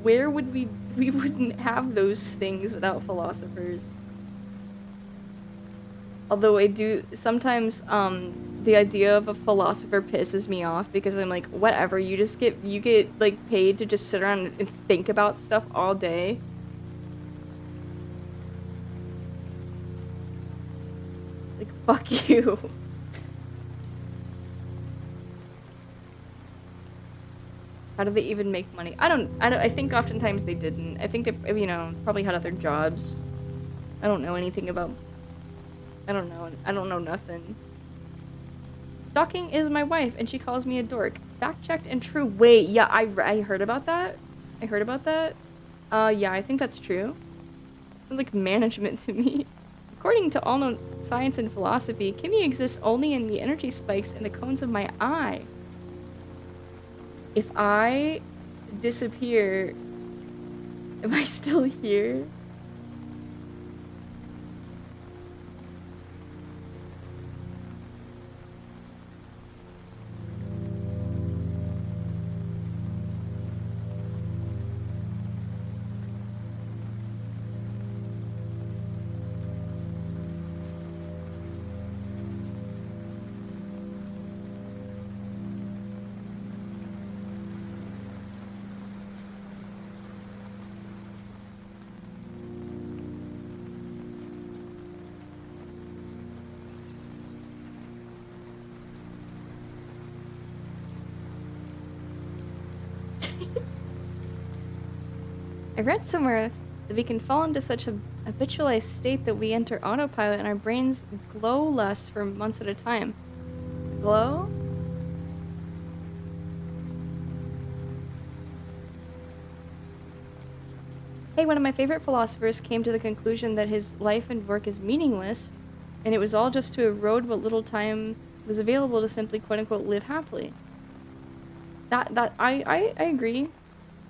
Where would we wouldn't have those things without philosophers. Although I do sometimes the idea of a philosopher pisses me off because I'm like, whatever, you get like paid to just sit around and think about stuff all day. Like, fuck you. How do they even make money? I think oftentimes they didn't. I think they, probably had other jobs. I don't know anything about, I don't know nothing. Stalking is my wife, and she calls me a dork. Fact-checked and true. Wait, yeah, I heard about that. Yeah, I think that's true. Sounds like management to me. According to all known science and philosophy, Kimmy exists only in the energy spikes in the cones of my eye. If I disappear, am I still here? I read somewhere that we can fall into such a habitualized state that we enter autopilot and our brains glow less for months at a time. Glow? Hey, one of my favorite philosophers came to the conclusion that his life and work is meaningless, and it was all just to erode what little time was available to simply quote-unquote live happily. I agree.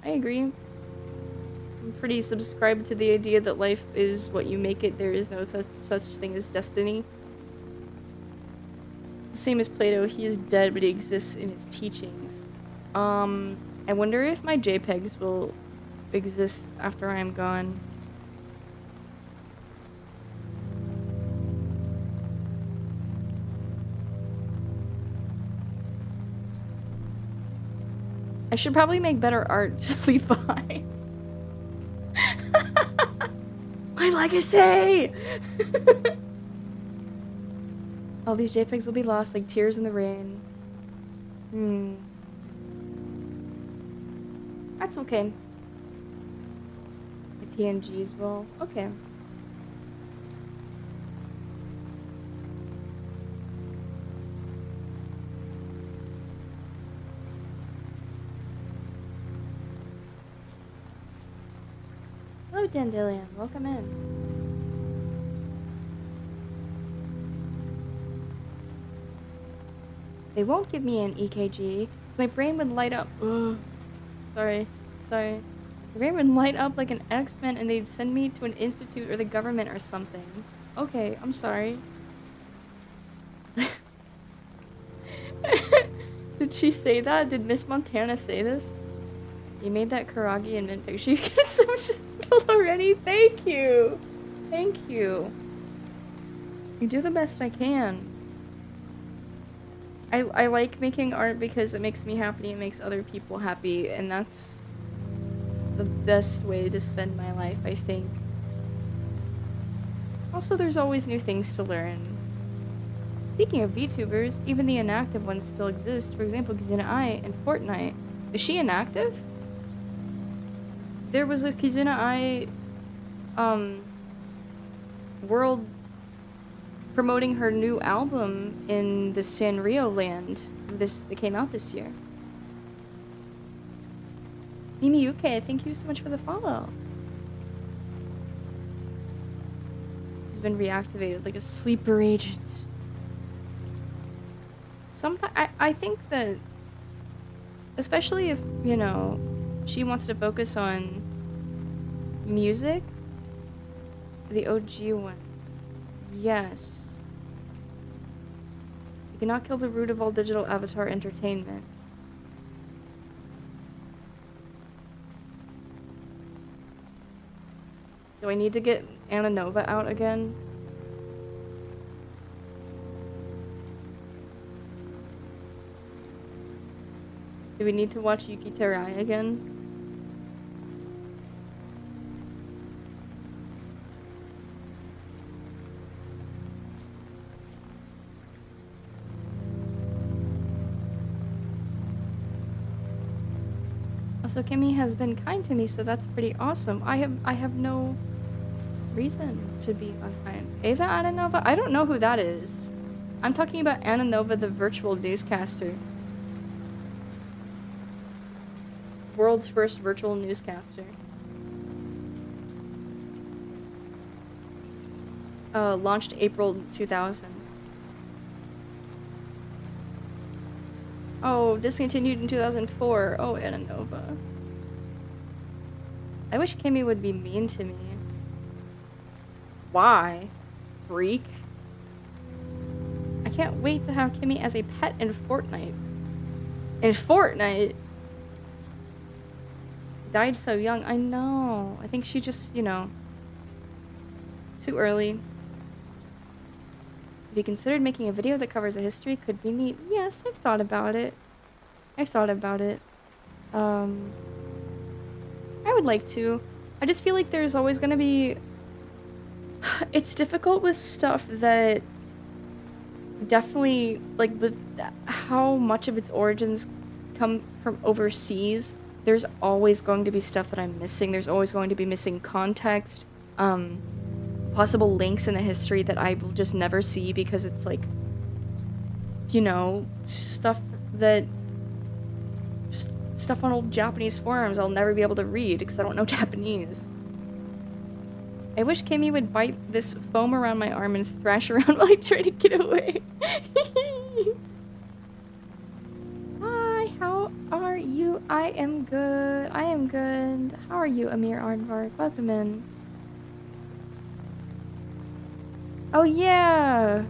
I agree. I'm pretty subscribed to the idea that life is what you make it. There is no such thing as destiny. The same as Plato, he is dead, but he exists in his teachings. I wonder if my JPEGs will exist after I am gone. I should probably make better art to leave behind. My legacy! All these JPEGs will be lost like tears in the rain. That's okay. The PNGs will. Okay. Hello, Dandelion. Welcome in. They won't give me an EKG, so my brain would light up. Ugh. Sorry. My brain would light up like an X-Men and they'd send me to an institute or the government or something. Okay, I'm sorry. Did she say that? Did Miss Montana say this? You made that Karagi and mint picture. You get so much spell already. Thank you. Thank you. I do the best I can. I like making art because it makes me happy, it makes other people happy, and that's the best way to spend my life, I think. Also, there's always new things to learn. Speaking of VTubers, even the inactive ones still exist. For example, Kizuna Ai in Fortnite. Is she inactive? There was a Kizuna Ai world promoting her new album in the Sanrio land that came out this year. Mimi Yuke, thank you so much for the follow. He's been reactivated like a sleeper agent. Sometimes I think that, especially if, you know, she wants to focus on music, the OG one. Yes. You cannot kill the root of all digital avatar entertainment. Do I need to get Anna Nova out again? Do we need to watch Yuki Terai again? Also, Kimmy has been kind to me, so that's pretty awesome. I have no reason to be unkind. Ava Anna Nova? I don't know who that is. I'm talking about Anna Nova, the virtual newscaster. World's first virtual newscaster. Launched April 2000. Oh, discontinued in 2004. Oh, Anna Nova. I wish Kimmy would be mean to me. Why? Freak. I can't wait to have Kimmy as a pet in Fortnite. In Fortnite? Died so young. I know. I think she just, you know, too early. Have you considered making a video that covers a history? Could be neat. Yes, I've thought about it. I would like to. I just feel like there's always gonna be... It's difficult with stuff that definitely, like, with how much of its origins come from overseas. There's always going to be stuff that I'm missing. There's always going to be missing context. Possible links in the history that I will just never see because it's like, you know, stuff on old Japanese forums I'll never be able to read because I don't know Japanese. I wish Kimmy would bite this foam around my arm and thrash around while I try to get away. Hi, how are you? I am good. How are you, Amir Aardvark? Welcome in. Oh yeah.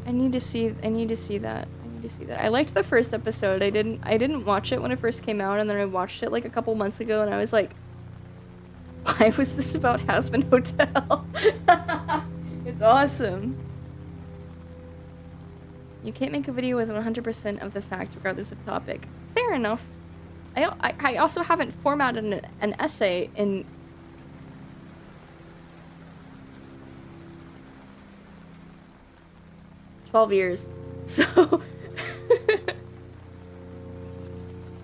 I need to see that. I liked the first episode. I didn't watch it when it first came out, and then I watched it like a couple months ago, and I was like, why was this about Hazbin Hotel? It's awesome. You can't make a video with 100% of the facts regardless of topic. Fair enough. I also haven't formatted an essay in 12 years. So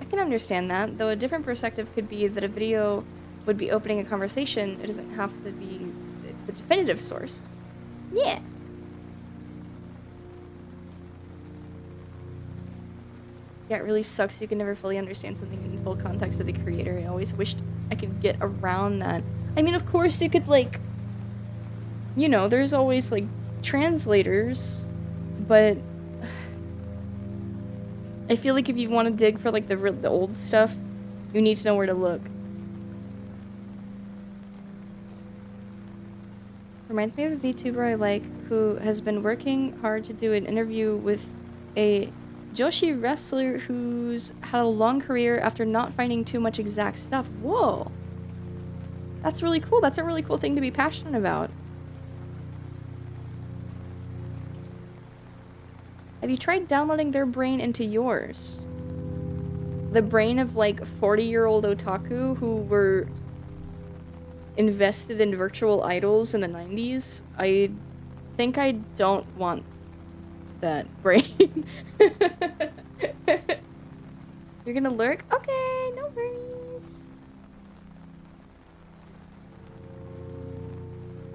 I can understand that, though a different perspective could be that a video would be opening a conversation. It doesn't have to be the definitive source. Yeah. Yeah, it really sucks you can never fully understand something in full context of the creator. I always wished I could get around that. I mean, of course you could, like, you know, there's always, like, translators, but I feel like if you want to dig for, like, the old stuff, you need to know where to look. Reminds me of a VTuber I like who has been working hard to do an interview with a Joshi wrestler who's had a long career after not finding too much exact stuff. Whoa. That's really cool. That's a really cool thing to be passionate about. Have you tried downloading their brain into yours? The brain of, like, 40-year-old otaku who were invested in virtual idols in the 90s? I think I don't want that brain. You're gonna lurk? Okay, no worries.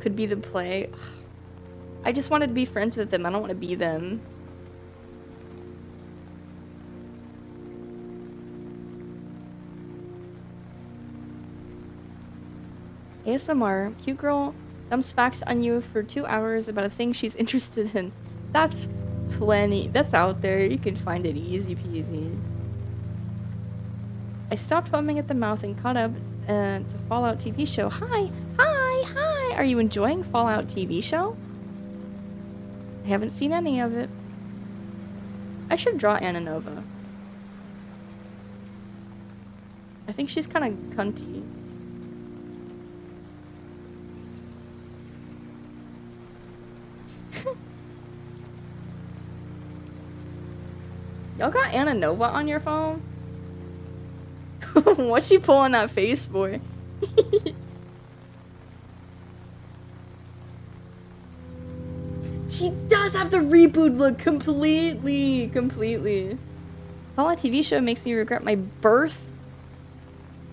Could be the play. I just wanted to be friends with them. I don't want to be them. ASMR. Cute girl dumps facts on you for 2 hours about a thing she's interested in. That's plenty. That's out there. You can find it easy peasy. I stopped foaming at the mouth and caught up to Fallout TV show. Hi! Hi! Hi! Are you enjoying Fallout TV show? I haven't seen any of it. I should draw Anna Nova. I think she's kind of cunty. Y'all got Anna Nova on your phone? What's she pulling that face for? She does have the reboot look completely. Fallout TV show makes me regret my birth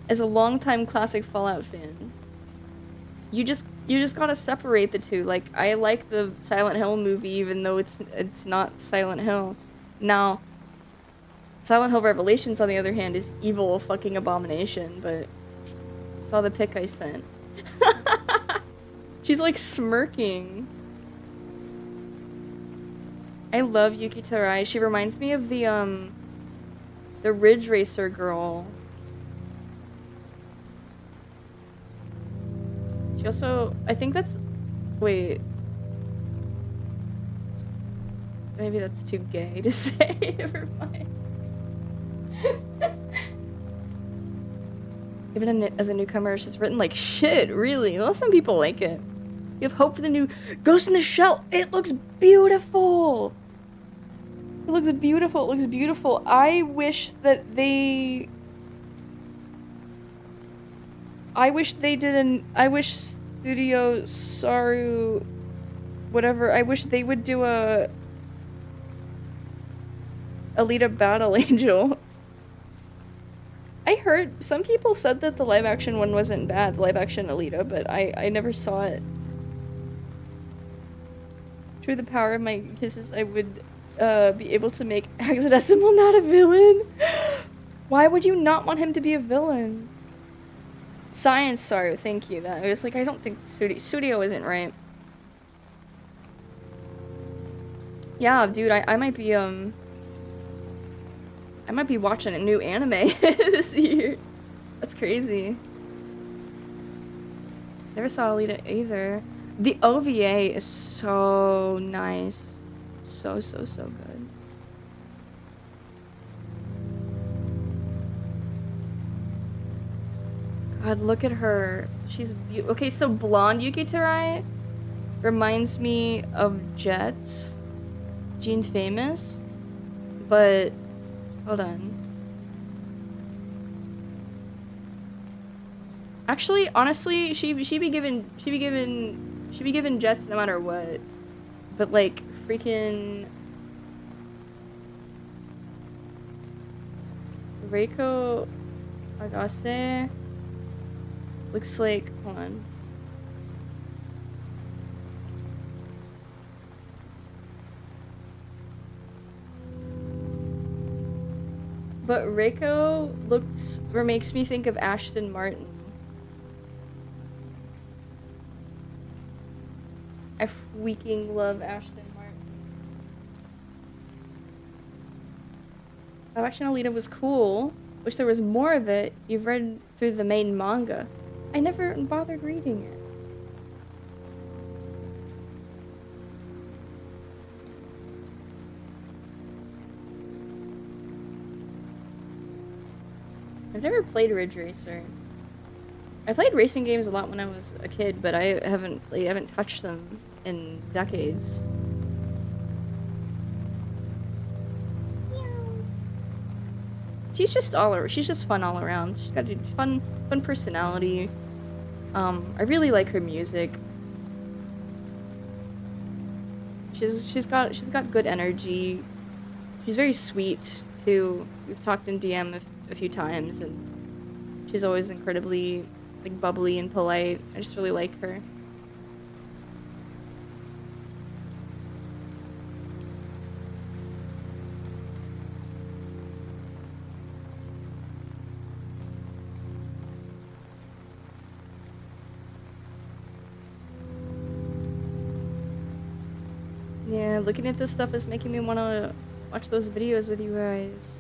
as a longtime classic Fallout fan. You just gotta separate the two. Like, I like the Silent Hill movie even though it's not Silent Hill. Now, Silent Hill Revelations, on the other hand, is evil fucking abomination, but saw the pic I sent. She's like smirking. I love Yuki Tarai. She reminds me of the Ridge Racer girl. She also, I think that's, wait. Maybe that's too gay to say. Never mind. Even as a newcomer, she's written like shit, really. Well, some people like it. You have hope for the new Ghost in the Shell. It looks beautiful. It looks beautiful. It looks beautiful. I wish that they... I wish Studio Saru... whatever, I wish they would do a... Alita Battle Angel. I heard some people said that the live action one wasn't bad, the live action Alita, but I never saw it. Through the power of my kisses, I would be able to make Hexadecimal not a villain. Why would you not want him to be a villain? Science, sorry, thank you. That I was like, I don't think Studio isn't right. Yeah, dude, I might be watching a new anime this year. That's crazy. Never saw Alita either. The OVA is so nice. So good. God, look at her. She's okay, so blonde Yuki Tarai reminds me of Jets. Jean Famous. But hold on. Actually, honestly, she be given Jets no matter what. But like freaking Reiko Agase looks like, hold on. But Reiko looks or makes me think of Ashton Martin. I freaking love Ashton Martin. Live action Alita was cool. Wish there was more of it. You've read through the main manga. I never bothered reading it. I've never played Ridge Racer. I played racing games a lot when I was a kid, but I haven't touched them in decades. She's just fun all around. She's got a fun personality. I really like her music. She's got good energy. She's very sweet too. We've talked in DM a few times, and she's always incredibly like bubbly and polite. I just really like her. Yeah, looking at this stuff is making me want to watch those videos with you guys.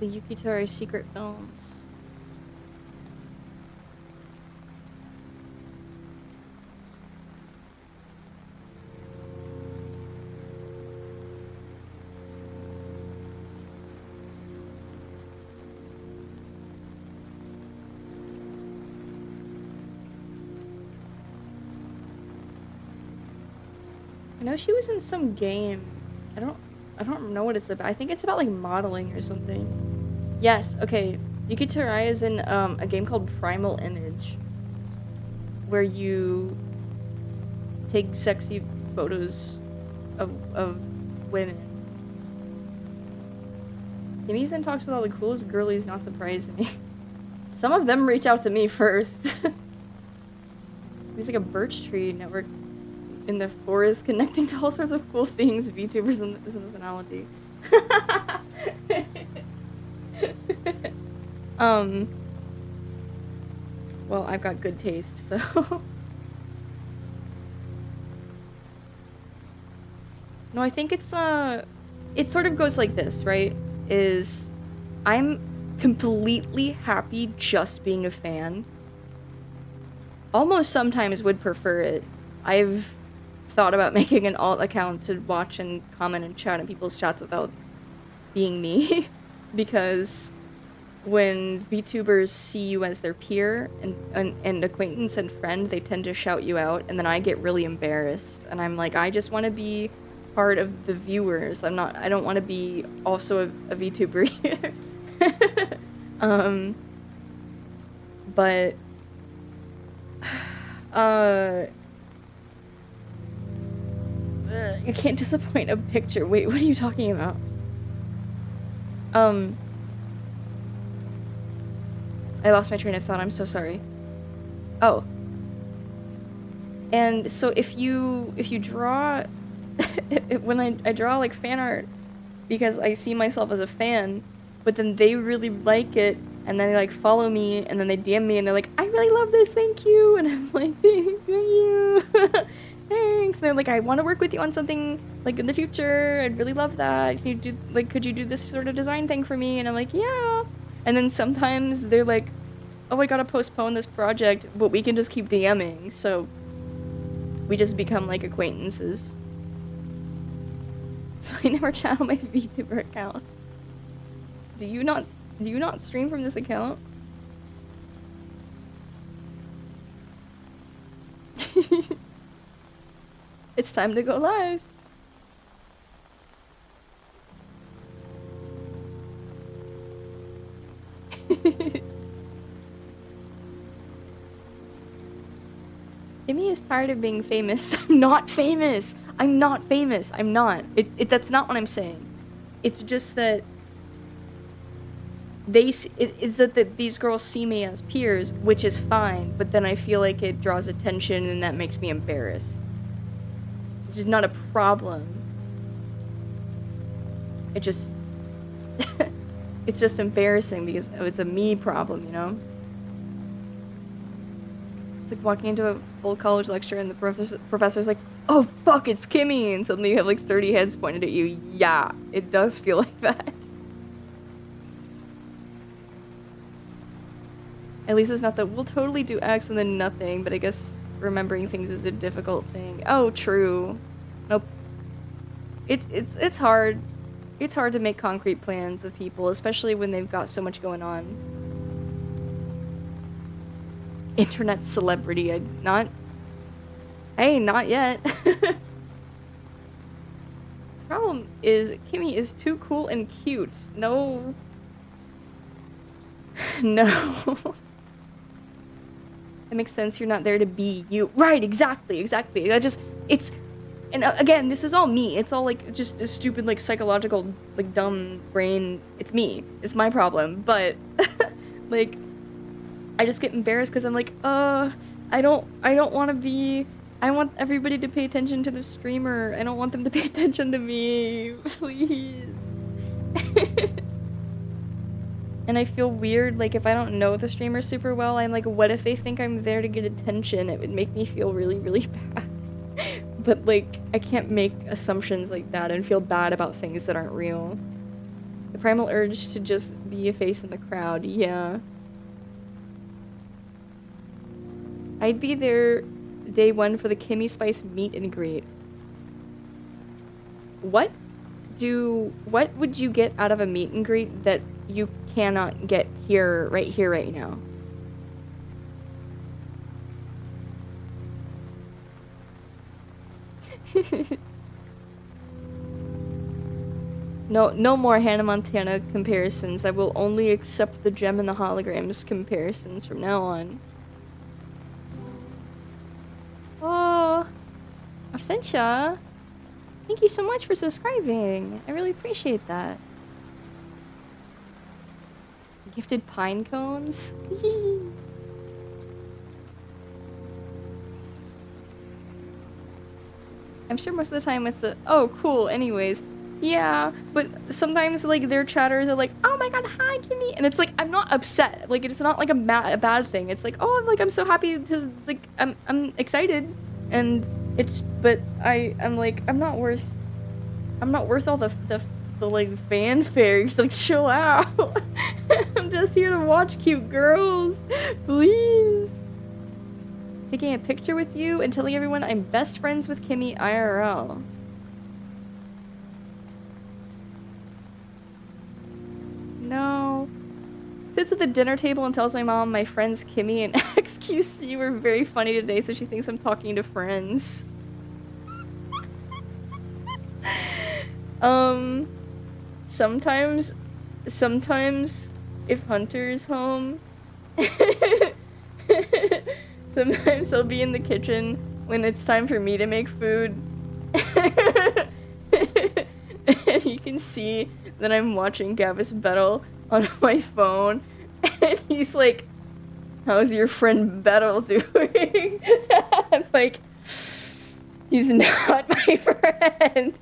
The Yukitari secret films. I know she was in some game. I don't know what it's about. I think it's about like modeling or something. Yes, okay. Yuki Tsurai is in a game called Primal Image, where you take sexy photos of women. Yamizen talks with all the coolest girlies, not surprising. Some of them reach out to me first. He's like a birch tree network in the forest connecting to all sorts of cool things. VTubers in this analogy. Well, I've got good taste, so. No, I think it's it sort of goes like this, right? Is I'm completely happy just being a fan. Almost sometimes would prefer it. I've thought about making an alt account to watch and comment and chat in people's chats without being me. Because when VTubers see you as their peer and acquaintance and friend, they tend to shout you out, and then I get really embarrassed. And I'm like, I just want to be part of the viewers. I don't want to be also a VTuber here. But you can't disappoint a picture. Wait, what are you talking about? I lost my train of thought. I'm so sorry. Oh. And so if you draw when I draw like fan art because I see myself as a fan, but then they really like it and then they like follow me and then they DM me and they're like, I really love this, thank you. And I'm like, thank you. Thanks. And they're like, I want to work with you on something like in the future. I'd really love that. Could you do this sort of design thing for me? And I'm like, yeah. And then sometimes they're like, oh, I gotta postpone this project, but we can just keep DMing. So we just become like acquaintances. So I never chat on my VTuber account. Do you not stream from this account? It's time to go live. Kimmy is tired of being famous. I'm not famous. I'm not famous. I'm not. That's not what I'm saying. It's just that these girls see me as peers, which is fine, but then I feel like it draws attention and that makes me embarrassed. Which is not a problem. It just it's just embarrassing because it's a me problem, you know? It's like walking into a full college lecture and the professor's like, oh fuck, it's Kimmy, and suddenly you have like 30 heads pointed at you. Yeah, it does feel like that. At least it's not that we'll totally do X and then nothing, but I guess remembering things is a difficult thing. Oh, true. Nope. It's hard. It's hard to make concrete plans with people, especially when they've got so much going on. Internet celebrity, not yet. Problem is, Kimmy is too cool and cute. No. No. That makes sense, you're not there to be you. Right, exactly. And again, this is all me. It's all like just a stupid like psychological like dumb brain. It's me. It's my problem. But like I just get embarrassed because I'm like, I don't want to be. I want everybody to pay attention to the streamer. I don't want them to pay attention to me. Please. And I feel weird, like, if I don't know the streamer super well, I'm like, what if they think I'm there to get attention? It would make me feel really, really bad. But, like, I can't make assumptions like that and feel bad about things that aren't real. The primal urge to just be a face in the crowd, yeah. I'd be there day one for the Kimmy Spice meet and greet. What would you get out of a meet and greet that you cannot get here, right now? No more Hannah Montana comparisons. I will only accept the gem and the holograms comparisons from now on. Oh, Absentia. Thank you so much for subscribing. I really appreciate that. Gifted pine cones? I'm sure most of the time it's a, oh, cool, anyways. Yeah, but sometimes, like, their chatters are like, oh my god, hi, Kimmy. And it's like, I'm not upset. Like, it's not like a bad thing. It's like, oh, like, I'm so happy to, like, I'm excited. And it's, but I'm like, I'm not worth all the like, fanfare. Just, like, chill out. I'm just here to watch cute girls. Please. Taking a picture with you and telling everyone I'm best friends with Kimmy IRL. No. Sits at the dinner table and tells my mom my friends Kimmy and XQC were very funny today, so she thinks I'm talking to friends. Sometimes if Hunter's home, sometimes he'll be in the kitchen when it's time for me to make food. And you can see that I'm watching Gavis Battle on my phone. And he's like, how's your friend Battle doing? I'm like, he's not my friend.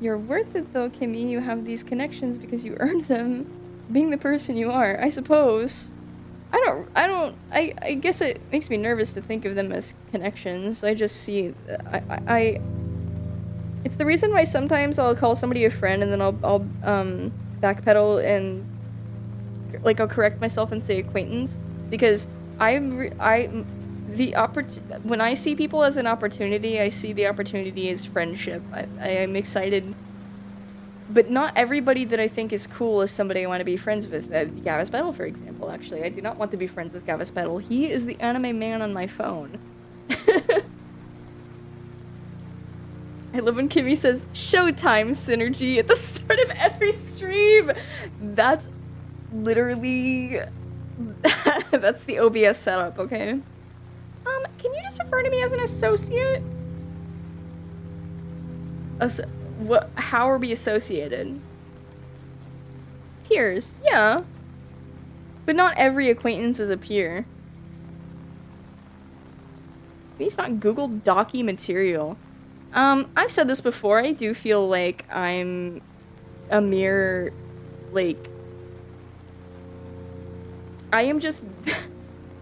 You're worth it though, Kimmy. You have these connections because you earned them being the person you are, I suppose. I guess it makes me nervous to think of them as connections. I just see, it's the reason why sometimes I'll call somebody a friend and then I'll backpedal and, like, I'll correct myself and say acquaintance, because when I see people as an opportunity, I see the opportunity as friendship. I am excited. But not everybody that I think is cool is somebody I want to be friends with. Gavis Battle, for example, actually. I do not want to be friends with Gavis Battle. He is the anime man on my phone. I love when Kimmy says, Showtime Synergy at the start of every stream! That's literally... that's the OBS setup, okay? Can you just refer to me as an associate? How are we associated? Peers, yeah. But not every acquaintance is a peer. Maybe it's not Google Docky material. I've said this before, I do feel like I'm a mere, like... I am just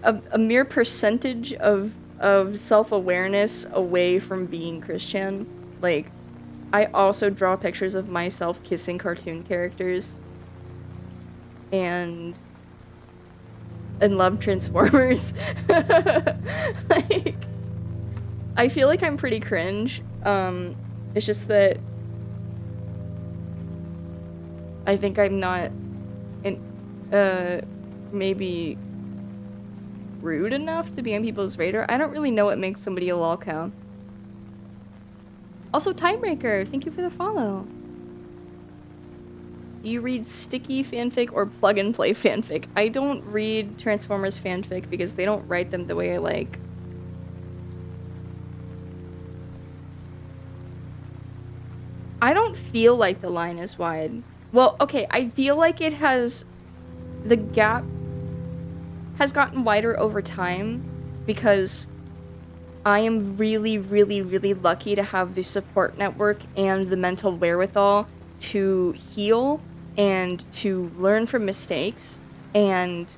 a mere percentage of self-awareness away from being Christian. Like, I also draw pictures of myself kissing cartoon characters. And love Transformers. Like, I feel like I'm pretty cringe. It's just that I think I'm not maybe rude enough to be on people's radar. I don't really know what makes somebody a lolcow. Also, Timebreaker, thank you for the follow. Do you read sticky fanfic or plug-and-play fanfic? I don't read Transformers fanfic because they don't write them the way I like. I don't feel like the line is wide. Well, okay, I feel like it has... The gap has gotten wider over time because I am really, really, really lucky to have the support network and the mental wherewithal to heal and to learn from mistakes. And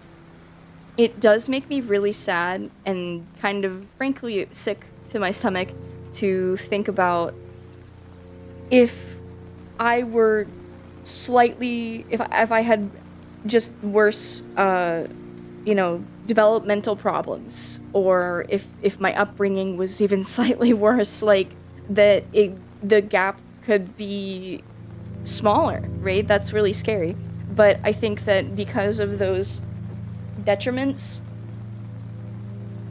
it does make me really sad and kind of, frankly, sick to my stomach to think about if I were slightly, if I had just worse, developmental problems, or if my upbringing was even slightly worse, like the gap could be smaller, right? That's really scary. But I think that because of those detriments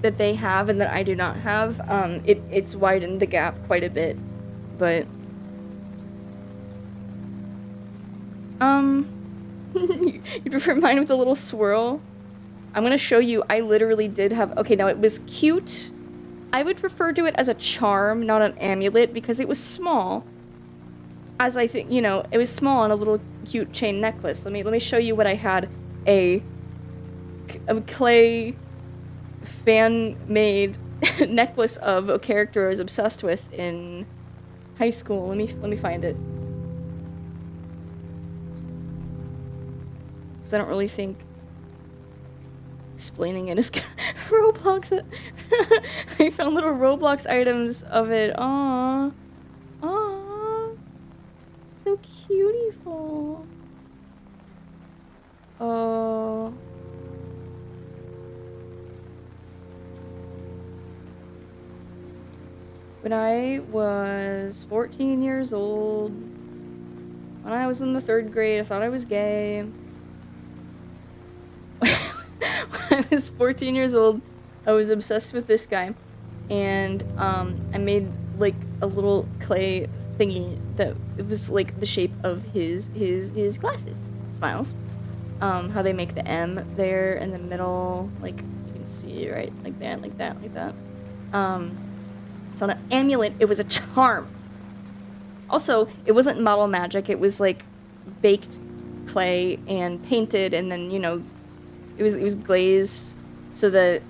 that they have and that I do not have, it's widened the gap quite a bit. But you prefer mine with a little swirl? I'm gonna show you. I literally did have. Okay, now it was cute. I would refer to it as a charm, not an amulet, because it was small. As I think, it was small on a little cute chain necklace. Let me show you what I had. A clay fan-made necklace of a character I was obsessed with in high school. Let me find it. Because I don't really think explaining it is Roblox. I found little Roblox items of it. Aww. Aww. So cutiful. Oh. When I was 14 years old, when I was in the 3rd grade, I thought I was gay. When I was 14 years old, I was obsessed with this guy, and I made like a little clay thingy that it was like the shape of his glasses, smiles. How they make the M there in the middle, like you can see, right, like that, like that, like that. It's not an amulet; it was a charm. Also, it wasn't model magic; it was like baked clay and painted, and then it was glazed so that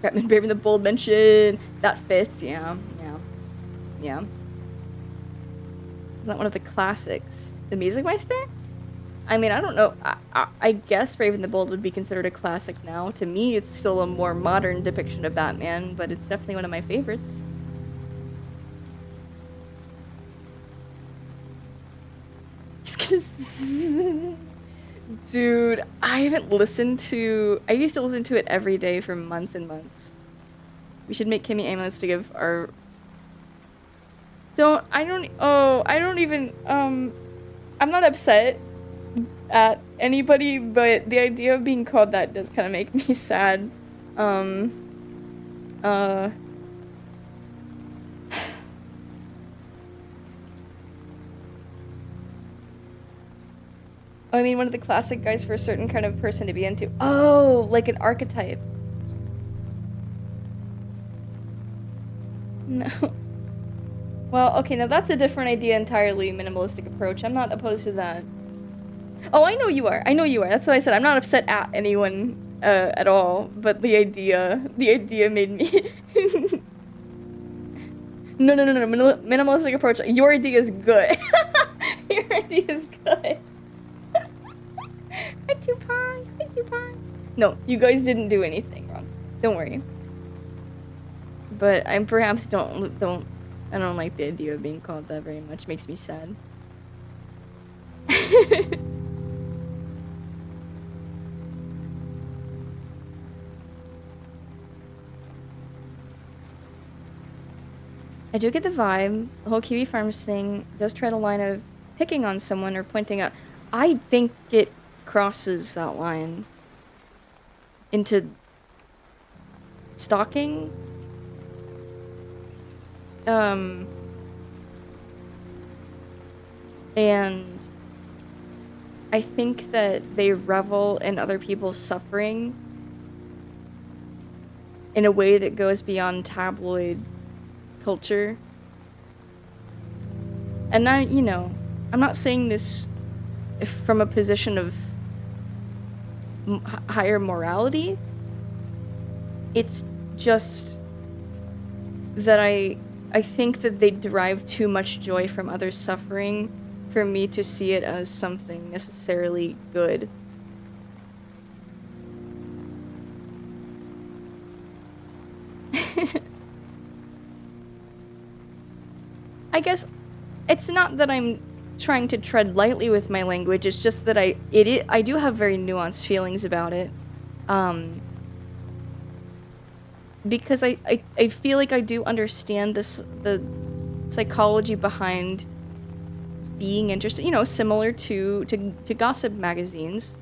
Batman Brave and the Bold mention that fits. Yeah. Isn't that one of the classics? The Music Meister? I mean, I don't know. I guess Brave and the Bold would be considered a classic now. To me, it's still a more modern depiction of Batman, but it's definitely one of my favorites. Dude, I haven't listened to... I used to listen to it every day for months and months. We should make Kimmy amulets to give our... I don't even... I'm not upset at anybody, but the idea of being called that does kind of make me sad. I mean, one of the classic guys for a certain kind of person to be into. Oh, like an archetype. No. Well, okay, now that's a different idea entirely, minimalistic approach. I'm not opposed to that. Oh, I know you are. I know you are. That's what I said. I'm not upset at anyone at all, but the idea made me... No. Minimalistic approach. Your idea is good. Your idea is good. Hi, Tupai. No, you guys didn't do anything wrong. Don't worry. But I perhaps don't like the idea of being called that very much. Makes me sad. I do get the vibe. The whole Kiwi Farms thing does tread a line of picking on someone or pointing out. I think it crosses that line into stalking. And I think that they revel in other people's suffering in a way that goes beyond tabloid culture. And I'm not saying this from a position of higher morality. It's just that I think that they derive too much joy from others' suffering for me to see it as something necessarily good. I guess it's not that I'm trying to tread lightly with my language, it's just that I do have very nuanced feelings about it. Because I feel like I do understand the psychology behind being interested, similar to gossip magazines.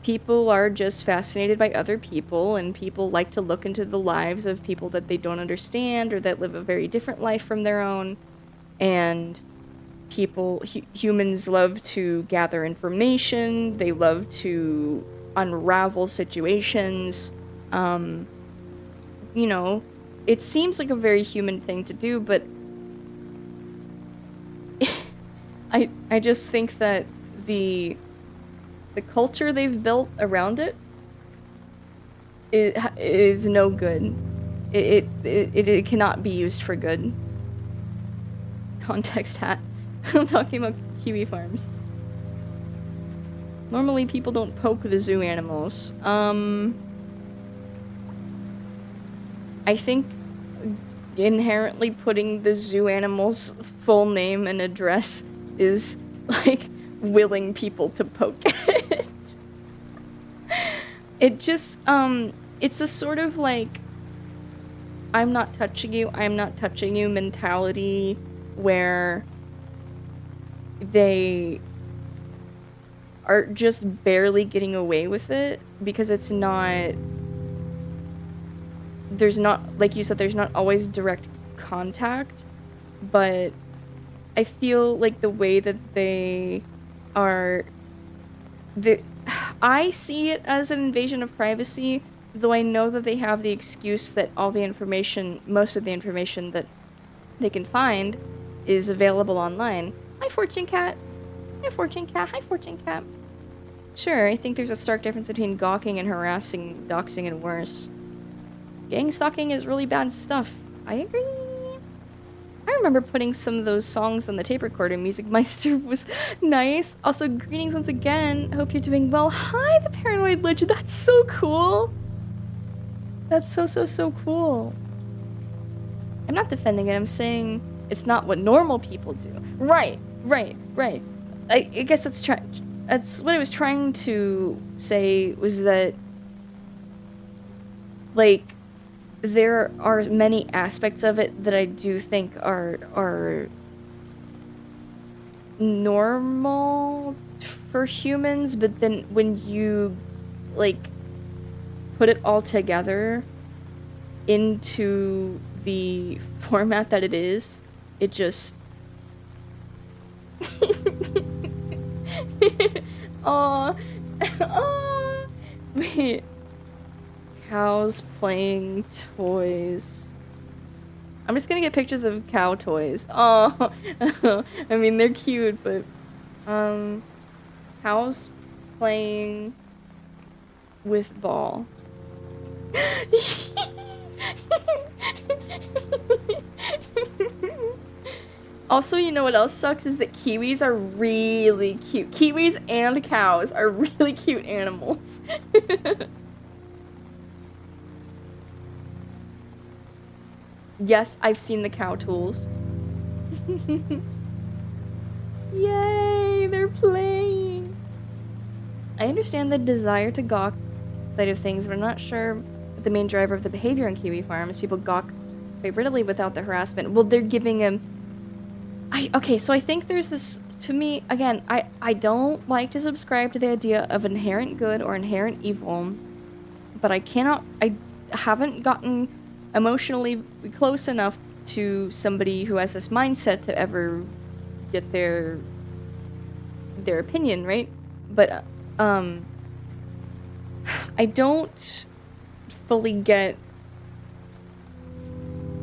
People are just fascinated by other people, and people like to look into the lives of people that they don't understand or that live a very different life from their own. And humans love to gather information, they love to unravel situations. It seems like a very human thing to do, but I just think that the culture they've built around it is no good. It cannot be used for good. Context hat. I'm talking about Kiwi Farms. Normally people don't poke the zoo animals. I think inherently putting the zoo animal's full name and address is, like, willing people to poke it. It just, it's a sort of, like, I'm not touching you mentality where they are just barely getting away with it because it's not, there's not, like you said, there's not always direct contact, but I feel like the way that they are, I see it as an invasion of privacy, though I know that they have the excuse that most of the information that they can find is available online. Hi, Fortune Cat. Hi, Fortune Cat. Hi, Fortune Cat. Sure, I think there's a stark difference between gawking and harassing, doxing, and worse. Gang stalking is really bad stuff. I agree. I remember putting some of those songs on the tape recorder. Music Meister was nice. Also, greetings once again. Hope you're doing well. Hi, the Paranoid Lich. That's so cool. That's so cool. I'm not defending it. I'm saying it's not what normal people do. Right. I guess that's what I was trying to say was that, like, there are many aspects of it that I do think are normal for humans, but then when you, like, put it all together into the format that it is, it just Aw. Aw. Wait. Cows playing toys. I'm just gonna get pictures of cow toys. Oh, I mean, they're cute, but, cows playing with ball. Also, you know what else sucks is that kiwis are really cute. Kiwis and cows are really cute animals. Yes, I've seen the cow tools. Yay, they're playing. I understand the desire to gawk side of things, but I'm not sure what the main driver of the behavior on Kiwi Farms. People gawk quite readily without the harassment. Well, they're giving him... Okay, so I think there's this... To me, again, I don't like to subscribe to the idea of inherent good or inherent evil, but I haven't gotten emotionally close enough to somebody who has this mindset to ever get their opinion, right? But I don't fully get...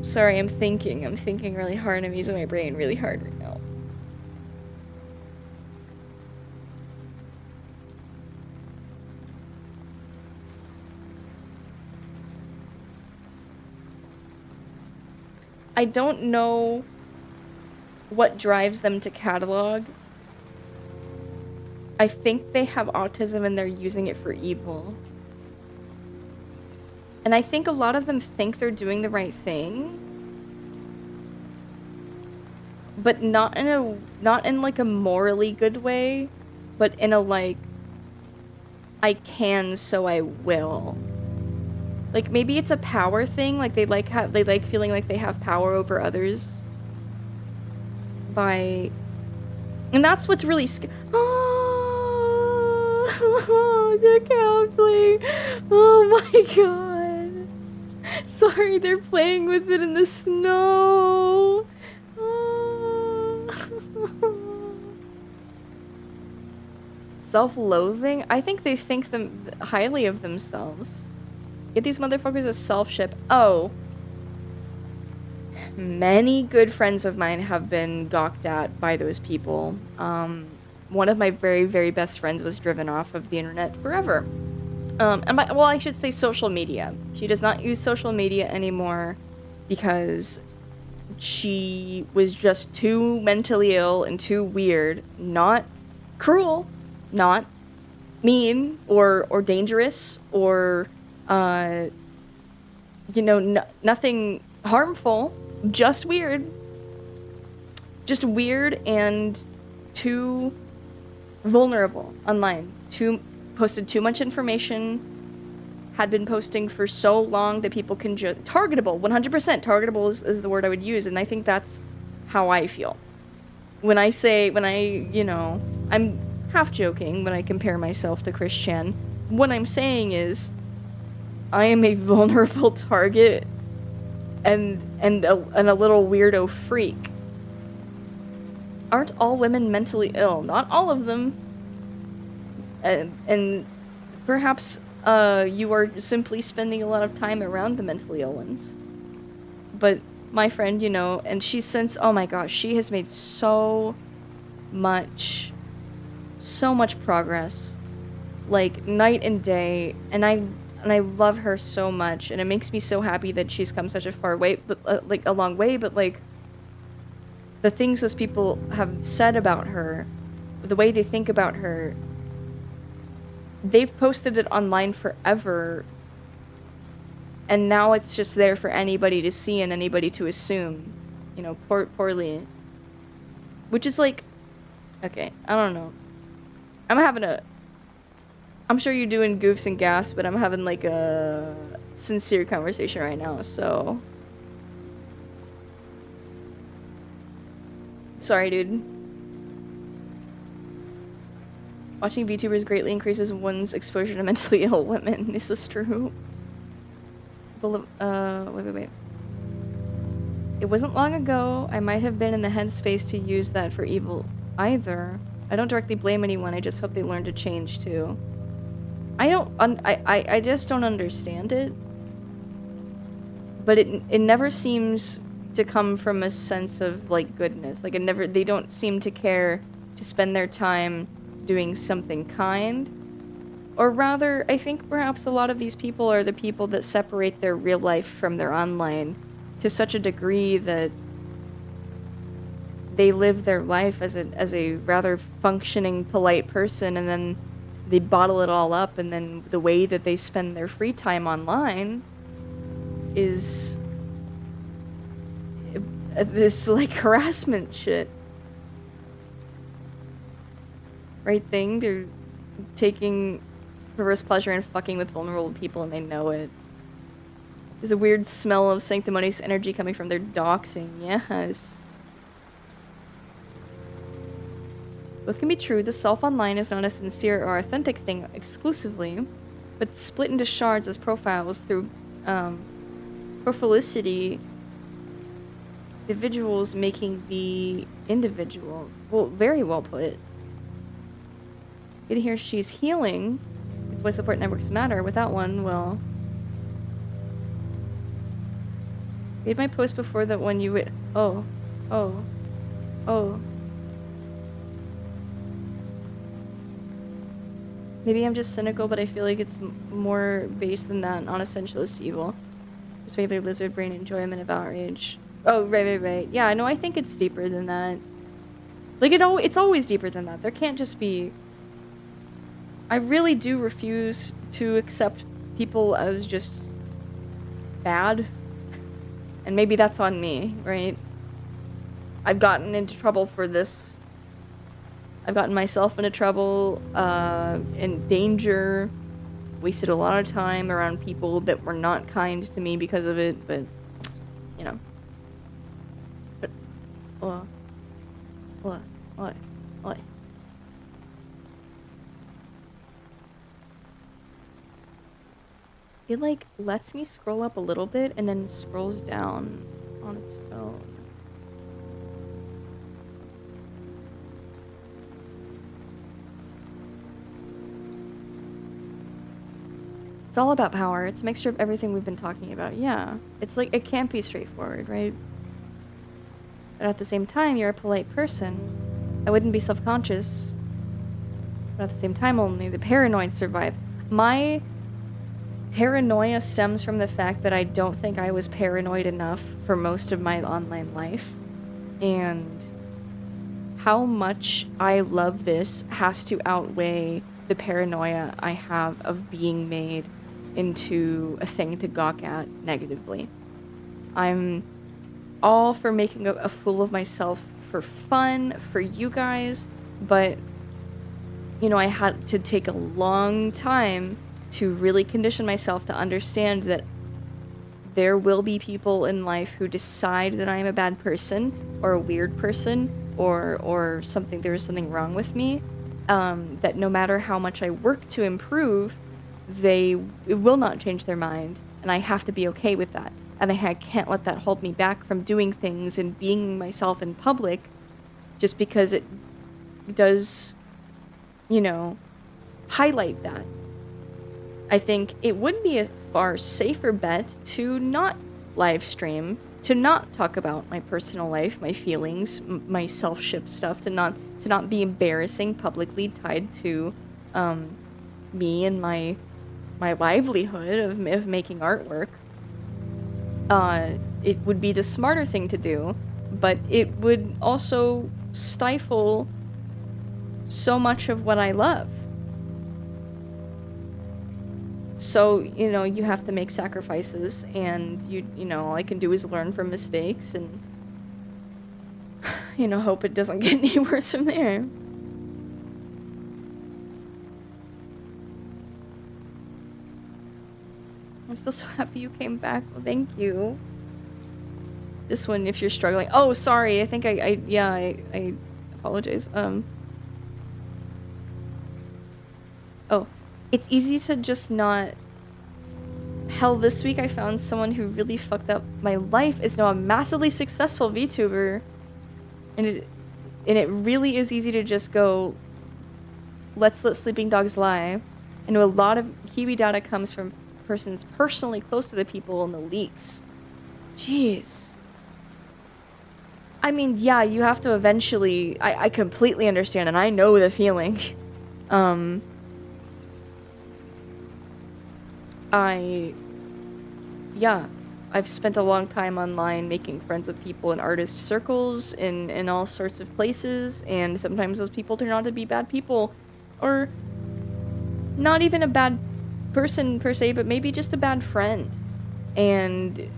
Sorry, I'm thinking really hard. I'm using my brain really hard right now. I don't know what drives them to catalog. I think they have autism and they're using it for evil. And I think a lot of them think they're doing the right thing, but not in like a morally good way, but in a like, I can so I will. Like maybe it's a power thing, like they like feeling like they have power over others by, and that's what's really oh, the counseling. Oh my god. Sorry, they're playing with it in the snow. Self-loathing? I think they think them highly of themselves. Get these motherfuckers a self-ship. Oh. Many good friends of mine have been gawked at by those people. One of my very, very best friends was driven off of the internet forever. Well, I should say social media. She does not use social media anymore because she was just too mentally ill and too weird. Not cruel, not mean or dangerous or, nothing harmful. Just weird. Just weird and too vulnerable online. Posted too much information, had been posting for so long that people can just... Targetable, 100%. Targetable is the word I would use, and I think that's how I feel. I'm half joking when I compare myself to Chris Chan. What I'm saying is, I am a vulnerable target and a little weirdo freak. Aren't all women mentally ill? Not all of them. And perhaps you are simply spending a lot of time around the mentally ill ones. But my friend, and she's since, oh my gosh, she has made so much progress, like night and day, and I love her so much, and it makes me so happy that she's come such a a long way, but like the things those people have said about her, the way they think about her, they've posted it online forever, and now it's just there for anybody to see and anybody to assume, poorly. Which is like, okay, I don't know. I'm sure you're doing goofs and gasps, but I'm having like a sincere conversation right now, so. Sorry, dude. Watching VTubers greatly increases one's exposure to mentally ill women. This is true. Wait. It wasn't long ago. I might have been in the headspace to use that for evil either. I don't directly blame anyone. I just hope they learn to change too. I just don't understand it. But it never seems to come from a sense of like goodness. Like they don't seem to care to spend their time doing something kind. Or rather, I think perhaps a lot of these people are the people that separate their real life from their online to such a degree that they live their life as a rather functioning, polite person, and then they bottle it all up, and then the way that they spend their free time online is this like harassment shit. Right thing? They're taking perverse pleasure in fucking with vulnerable people and they know it. There's a weird smell of sanctimonious energy coming from their doxing. Yes. Both can be true. The self online is not a sincere or authentic thing exclusively, but split into shards as profiles through profilicity, individuals making the individual. Well, very well put. You can hear she's healing. It's why support networks matter. Without one, well... Read my post before that one you would... Oh. Maybe I'm just cynical, but I feel like it's more based than that on essentialist evil. Just regular lizard brain enjoyment of outrage. Oh, right. Yeah, no, I think it's deeper than that. Like, it's always deeper than that. There can't just be... I really do refuse to accept people as just bad. And maybe that's on me, right? I've gotten into trouble for this. I've gotten myself into trouble, in danger, wasted a lot of time around people that were not kind to me because of it, but, you know. But, what? It, like, lets me scroll up a little bit and then scrolls down on its own. It's all about power. It's a mixture of everything we've been talking about. Yeah. It's like, it can't be straightforward, right? But at the same time, you're a polite person. I wouldn't be self-conscious. But at the same time, only the paranoid survive. My paranoia stems from the fact that I don't think I was paranoid enough for most of my online life. And how much I love this has to outweigh the paranoia I have of being made into a thing to gawk at negatively. I'm all for making a fool of myself for fun, for you guys, but, you know, I had to take a long time to really condition myself to understand that there will be people in life who decide that I'm a bad person, or a weird person, or something, there is something wrong with me, that no matter how much I work to improve, it will not change their mind, and I have to be okay with that. And I can't let that hold me back from doing things and being myself in public, just because it does, you know, highlight that. I think it would be a far safer bet to not live stream, to not talk about my personal life, my feelings, my self-ship stuff, to not be embarrassing publicly tied to me and my livelihood of making artwork. It would be the smarter thing to do, but it would also stifle so much of what I love. So, you know, you have to make sacrifices, and you know, all I can do is learn from mistakes and, you know, hope it doesn't get any worse from there. I'm still so happy you came back. Well, thank you. This one, if you're struggling. Oh, sorry. I think I apologize. Oh, it's easy to just not... Hell, this week I found someone who really fucked up my life, is now a massively successful VTuber. And it really is easy to just go, let's let sleeping dogs lie. I know a lot of Kiwi data comes from persons personally close to the people in the leaks. Jeez. I mean, yeah, you have to eventually... I completely understand, and I know the feeling. I've spent a long time online making friends with people in artist circles in all sorts of places, and sometimes those people turn out to be bad people, or not even a bad person per se, but maybe just a bad friend. And,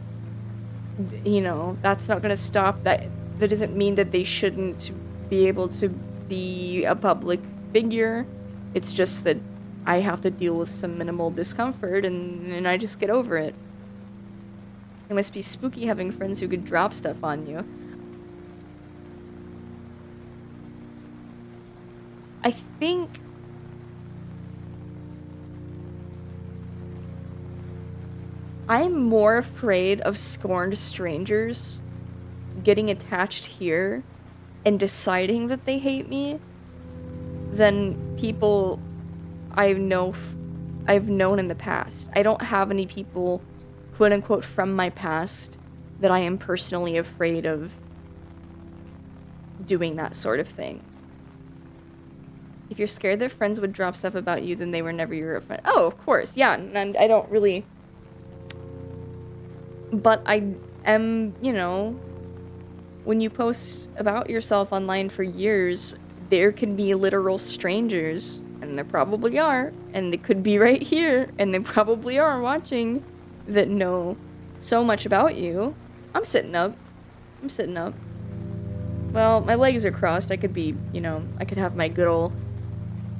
you know, that's not gonna stop that. That doesn't mean that they shouldn't be able to be a public figure. It's just that I have to deal with some minimal discomfort, and I just get over it. It must be spooky having friends who could drop stuff on you. I think... I'm more afraid of scorned strangers getting attached here and deciding that they hate me than people I've known in the past. I don't have any people, quote unquote, from my past that I am personally afraid of doing that sort of thing. If you're scared that friends would drop stuff about you, then they were never your friend. Oh, of course, yeah, and I don't really... But I am, you know, when you post about yourself online for years, there can be literal strangers, and there probably are, and they could be right here, and they probably are watching, that know so much about you. I'm sitting up. Well, my legs are crossed. I could be, I could have my good old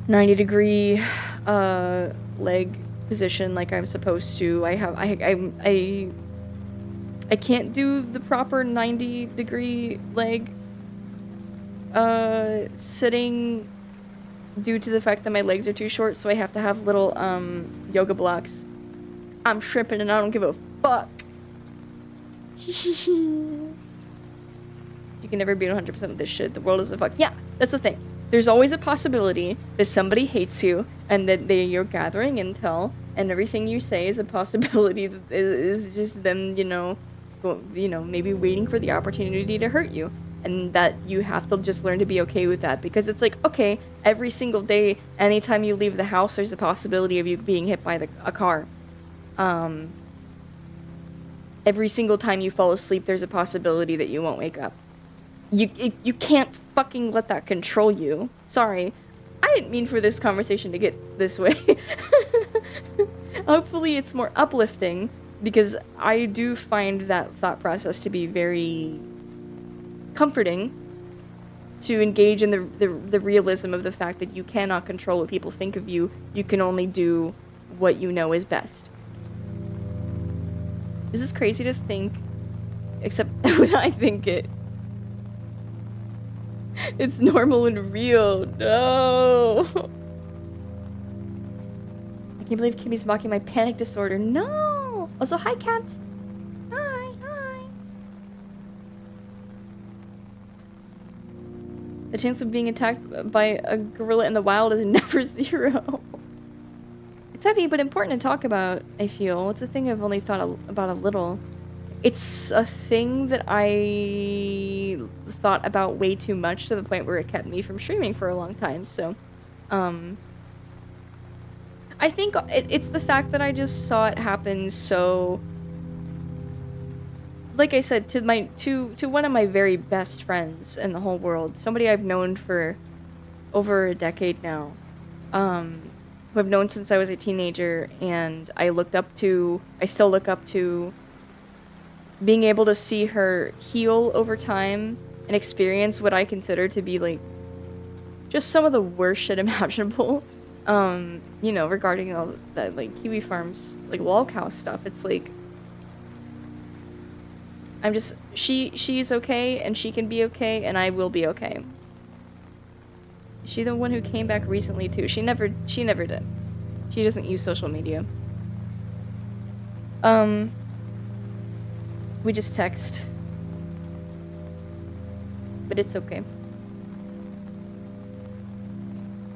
90-degree leg position like I'm supposed to. I can't do the proper 90-degree leg sitting due to the fact that my legs are too short, so I have to have little yoga blocks. I'm shrimping and I don't give a fuck. You can never be 100% with this shit. The world is a fuck. Yeah, that's the thing. There's always a possibility that somebody hates you and that you're gathering intel, and everything you say is a possibility that is just them, maybe waiting for the opportunity to hurt you. And that you have to just learn to be okay with that, because it's like, okay, every single day, anytime you leave the house, there's a possibility of you being hit by a car. Every single time you fall asleep, there's a possibility that you won't wake up. You can't fucking let that control you. Sorry. I didn't mean for this conversation to get this way. Hopefully it's more uplifting, because I do find that thought process to be very comforting, to engage in the realism of the fact that you cannot control what people think of you. You can only do what you know is best. This is crazy to think, except when I think it. It's normal and real. No. I can't believe Kimmy's mocking my panic disorder. No. Also, hi, Kat. Hi. The chance of being attacked by a gorilla in the wild is never zero. It's heavy but important to talk about, I feel. It's a thing I've only thought about a little. It's a thing that I thought about way too much, to the point where it kept me from streaming for a long time. So, I think it's the fact that I just saw it happen so... Like I said, to one of my very best friends in the whole world, somebody I've known for over a decade now, who I've known since I was a teenager, and I still look up to, being able to see her heal over time and experience what I consider to be, like, just some of the worst shit imaginable, regarding all that, like, Kiwi Farms, like, lol cow stuff. It's like, she's okay, and she can be okay, and I will be okay. She the one who came back recently too. She never did. She doesn't use social media. We just text. But it's okay.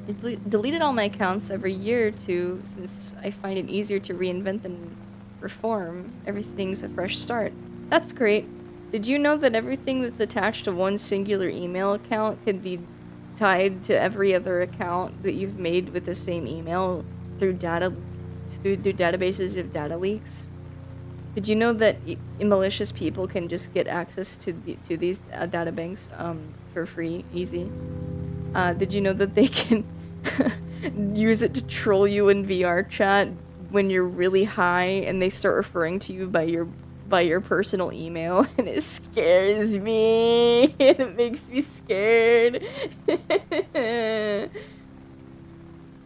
I deleted all my accounts every year or two, since I find it easier to reinvent than reform. Everything's a fresh start. That's great. Did you know that everything that's attached to one singular email account can be tied to every other account that you've made with the same email through databases of data leaks? Did you know that malicious people can just get access to these data banks for free, easy? Did you know that they can use it to troll you in VR chat when you're really high, and they start referring to you by your personal email, and it scares me. It makes me scared.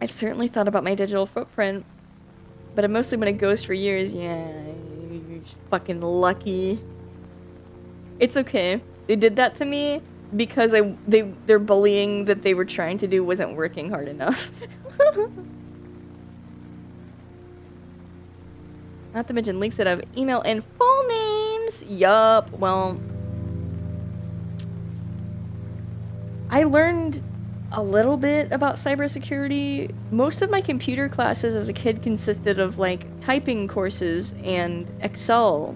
I've certainly thought about my digital footprint, but I've mostly been a ghost for years. Yeah, you're fucking lucky. It's okay. They did that to me because their bullying that they were trying to do wasn't working hard enough. Not to mention links that have email and full names. Yup. Well, I learned a little bit about cybersecurity. Most of my computer classes as a kid consisted of, like, typing courses and Excel,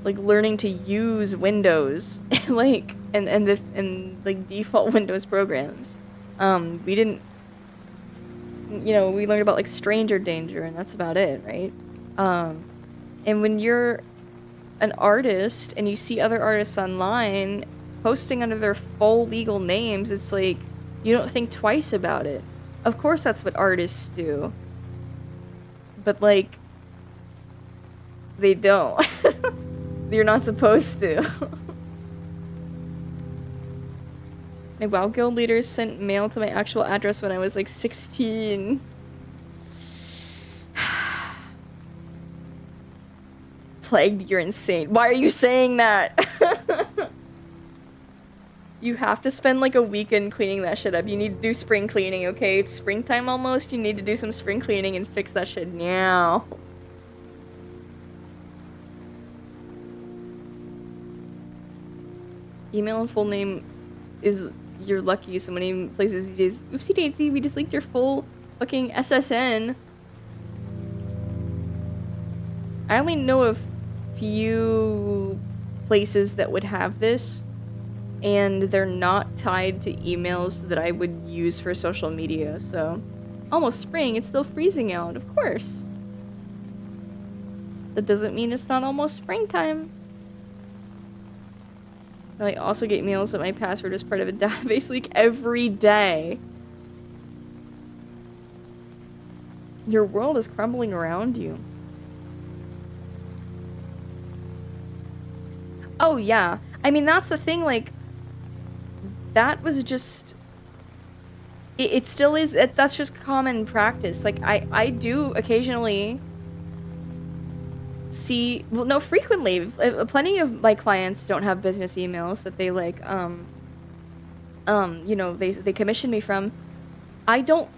like learning to use Windows, like and default Windows programs. We didn't, we learned about, like, stranger danger, and that's about it, right? And when you're an artist and you see other artists online, posting under their full legal names, it's like, you don't think twice about it. Of course that's what artists do. But, like, they don't. You're not supposed to. My WoW guild leaders sent mail to my actual address when I was, like, 16. Plagued, you're insane. Why are you saying that? You have to spend like a weekend cleaning that shit up. You need to do spring cleaning, okay? It's springtime almost. You need to do some spring cleaning and fix that shit now. Email and full name is you're lucky. So many places these days. Oopsie daisy, we just leaked your full fucking SSN. I only know a few places that would have this, and they're not tied to emails that I would use for social media, so... Almost spring, it's still freezing out, of course. That doesn't mean it's not almost springtime. I also get mails that my password is part of a database leak every day. Your world is crumbling around you. Oh, yeah. I mean, that's the thing, like... That was just... It still is... That's just common practice. Like, I do occasionally... see... Well, no, frequently. Plenty of my clients don't have business emails that they, like, you know, they commission me from. I don't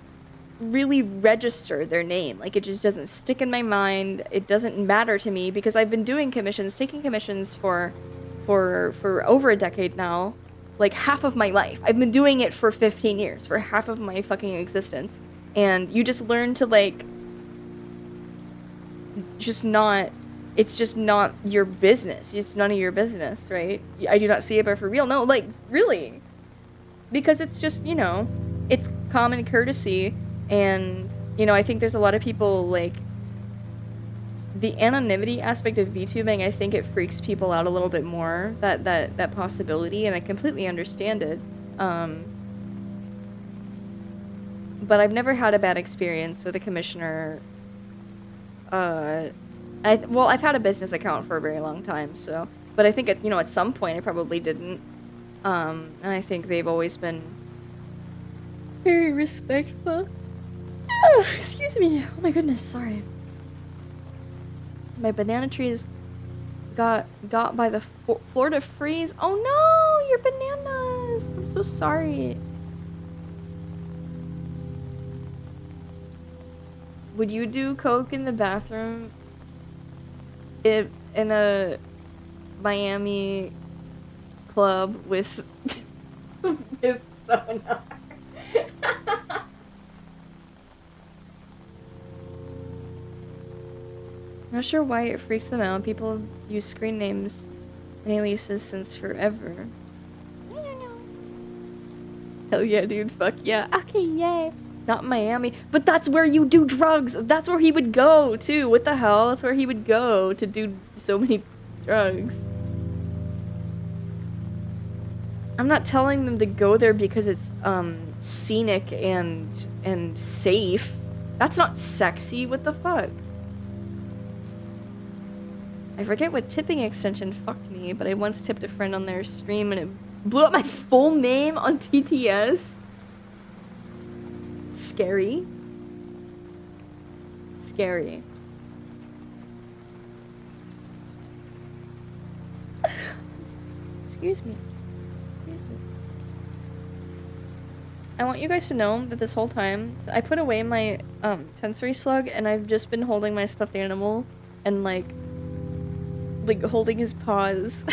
really register their name. Like, it just doesn't stick in my mind. It doesn't matter to me because I've been doing commissions, taking commissions for over a decade now. Like, half of my life. I've been doing it for 15 years, for half of my fucking existence. And you just learn to, like, just not... It's just not your business. It's none of your business, right? I do not see it, but for real. No, like, really. Because it's just, you know, it's common courtesy. And, you know, I think there's a lot of people, like... The anonymity aspect of VTubing, I think it freaks people out a little bit more, that possibility, and I completely understand it. But I've never had a bad experience with a commissioner. Well, I've had a business account for a very long time, so... But I think, at some point I probably didn't. And I think they've always been very respectful. Oh, excuse me. Oh my goodness, sorry. My banana trees got by the Florida freeze. Oh no, your bananas. I'm so sorry. Would you do coke in the bathroom in a Miami club with with sonar? Not sure why it freaks them out. People use screen names and aliases since forever. I don't know. Hell yeah, dude. Fuck yeah. Okay, yay. Not Miami. But that's where you do drugs. That's where he would go, too. What the hell? That's where he would go to do so many drugs. I'm not telling them to go there because it's, scenic and safe. That's not sexy. What the fuck? I forget what tipping extension fucked me, but I once tipped a friend on their stream and it blew up my full name on TTS. Scary. Scary. Excuse me. Excuse me. I want you guys to know that this whole time, I put away my, sensory slug and I've just been holding my stuffed animal and, like holding his paws.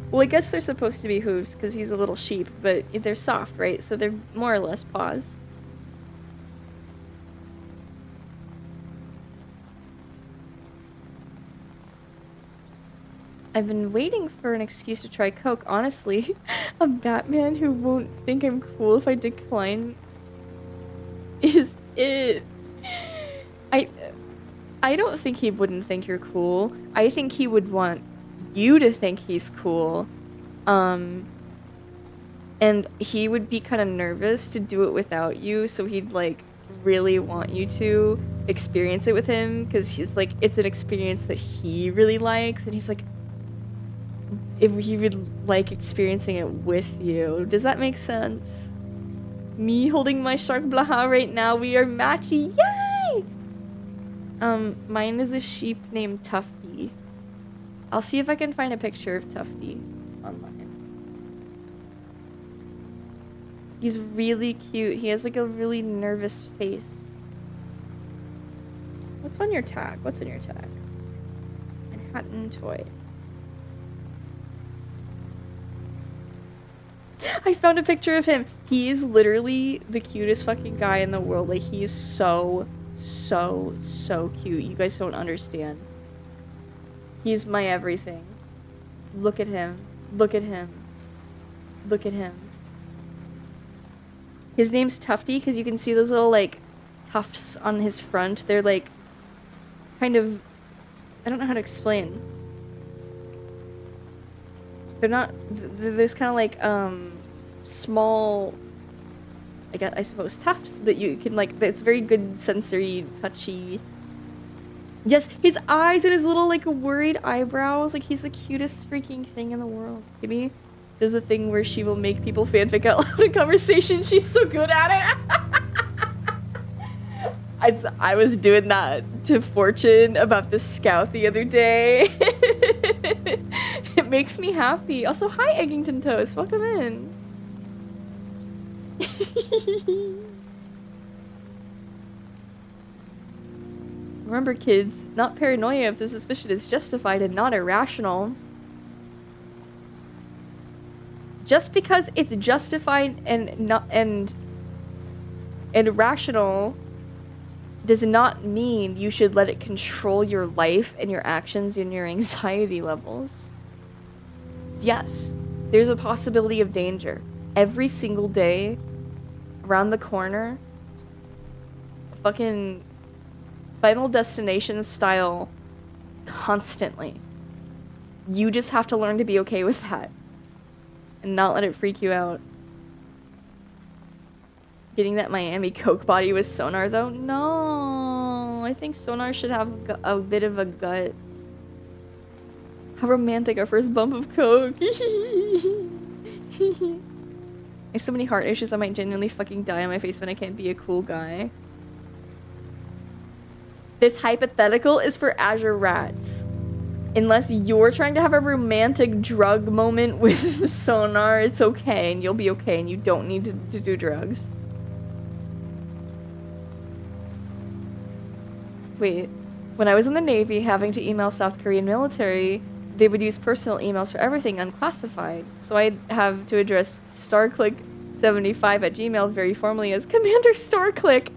Well, I guess they're supposed to be hooves because he's a little sheep, but they're soft, right? So they're more or less paws. I've been waiting for an excuse to try coke. Honestly, a Batman who won't think I'm cool if I decline is it. I don't think he wouldn't think you're cool. I think he would want you to think he's cool. And he would be kind of nervous to do it without you, so he'd like really want you to experience it with him because he's like it's an experience that he really likes, and he's like if he would like experiencing it with you. Does that make sense? Me holding my shark blaha right now, we are matchy. Yay! Mine is a sheep named Tufty. I'll see if I can find a picture of Tufty online. He's really cute. He has like a really nervous face. What's on your tag? What's in your tag? Manhattan toy. I found a picture of him. He is literally the cutest fucking guy in the world. Like, he is so cute. You guys don't understand. He's my everything. Look at him. Look at him. Look at him. His name's Tufty because you can see those little, like, tufts on his front. They're, like, kind of... I don't know how to explain. They're not... There's kind of, like, small... I suppose tufts, but you can, like... It's very good sensory, touchy... Yes, his eyes and his little, like, worried eyebrows. Like, he's the cutest freaking thing in the world. Kimmy does the thing where she will make people fanfic out loud in conversation. She's so good at it. I was doing that to Fortune about the scout the other day. It makes me happy. Also, hi, Eggington Toast. Welcome in. Remember, kids, not paranoia if the suspicion is justified and not irrational. Just because it's justified and rational does not mean you should let it control your life and your actions and your anxiety levels. Yes, there's a possibility of danger. Every single day, around the corner, fucking Final Destination style, constantly. You just have to learn to be okay with that. And not let it freak you out. Getting that Miami Coke body with Sonar, though? No. I think Sonar should have a bit of a gut. How romantic, our first bump of Coke. I have so many heart issues I might genuinely fucking die on my face when I can't be a cool guy. This hypothetical is for Azure Rats. Unless you're trying to have a romantic drug moment with Sonar, it's okay, and you'll be okay, and you don't need to do drugs. Wait, when I was in the Navy, having to email South Korean military, they would use personal emails for everything unclassified. So I'd have to address starclick75@gmail very formally as Commander Starclick.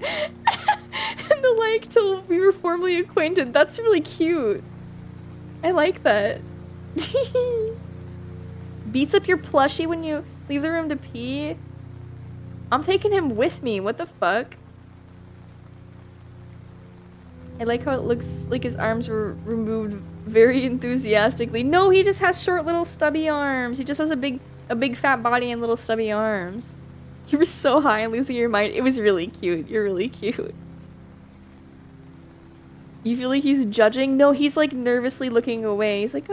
And the like till we were formally acquainted. That's really cute. I like that. Beats up your plushie when you leave the room to pee. I'm taking him with me. What the fuck? I like how it looks like his arms were removed very enthusiastically. No, he just has short little stubby arms. He just has a big fat body and little stubby arms. You were so high and losing your mind. It was really cute. You're really cute. You feel like he's judging? No, he's like nervously looking away. He's like,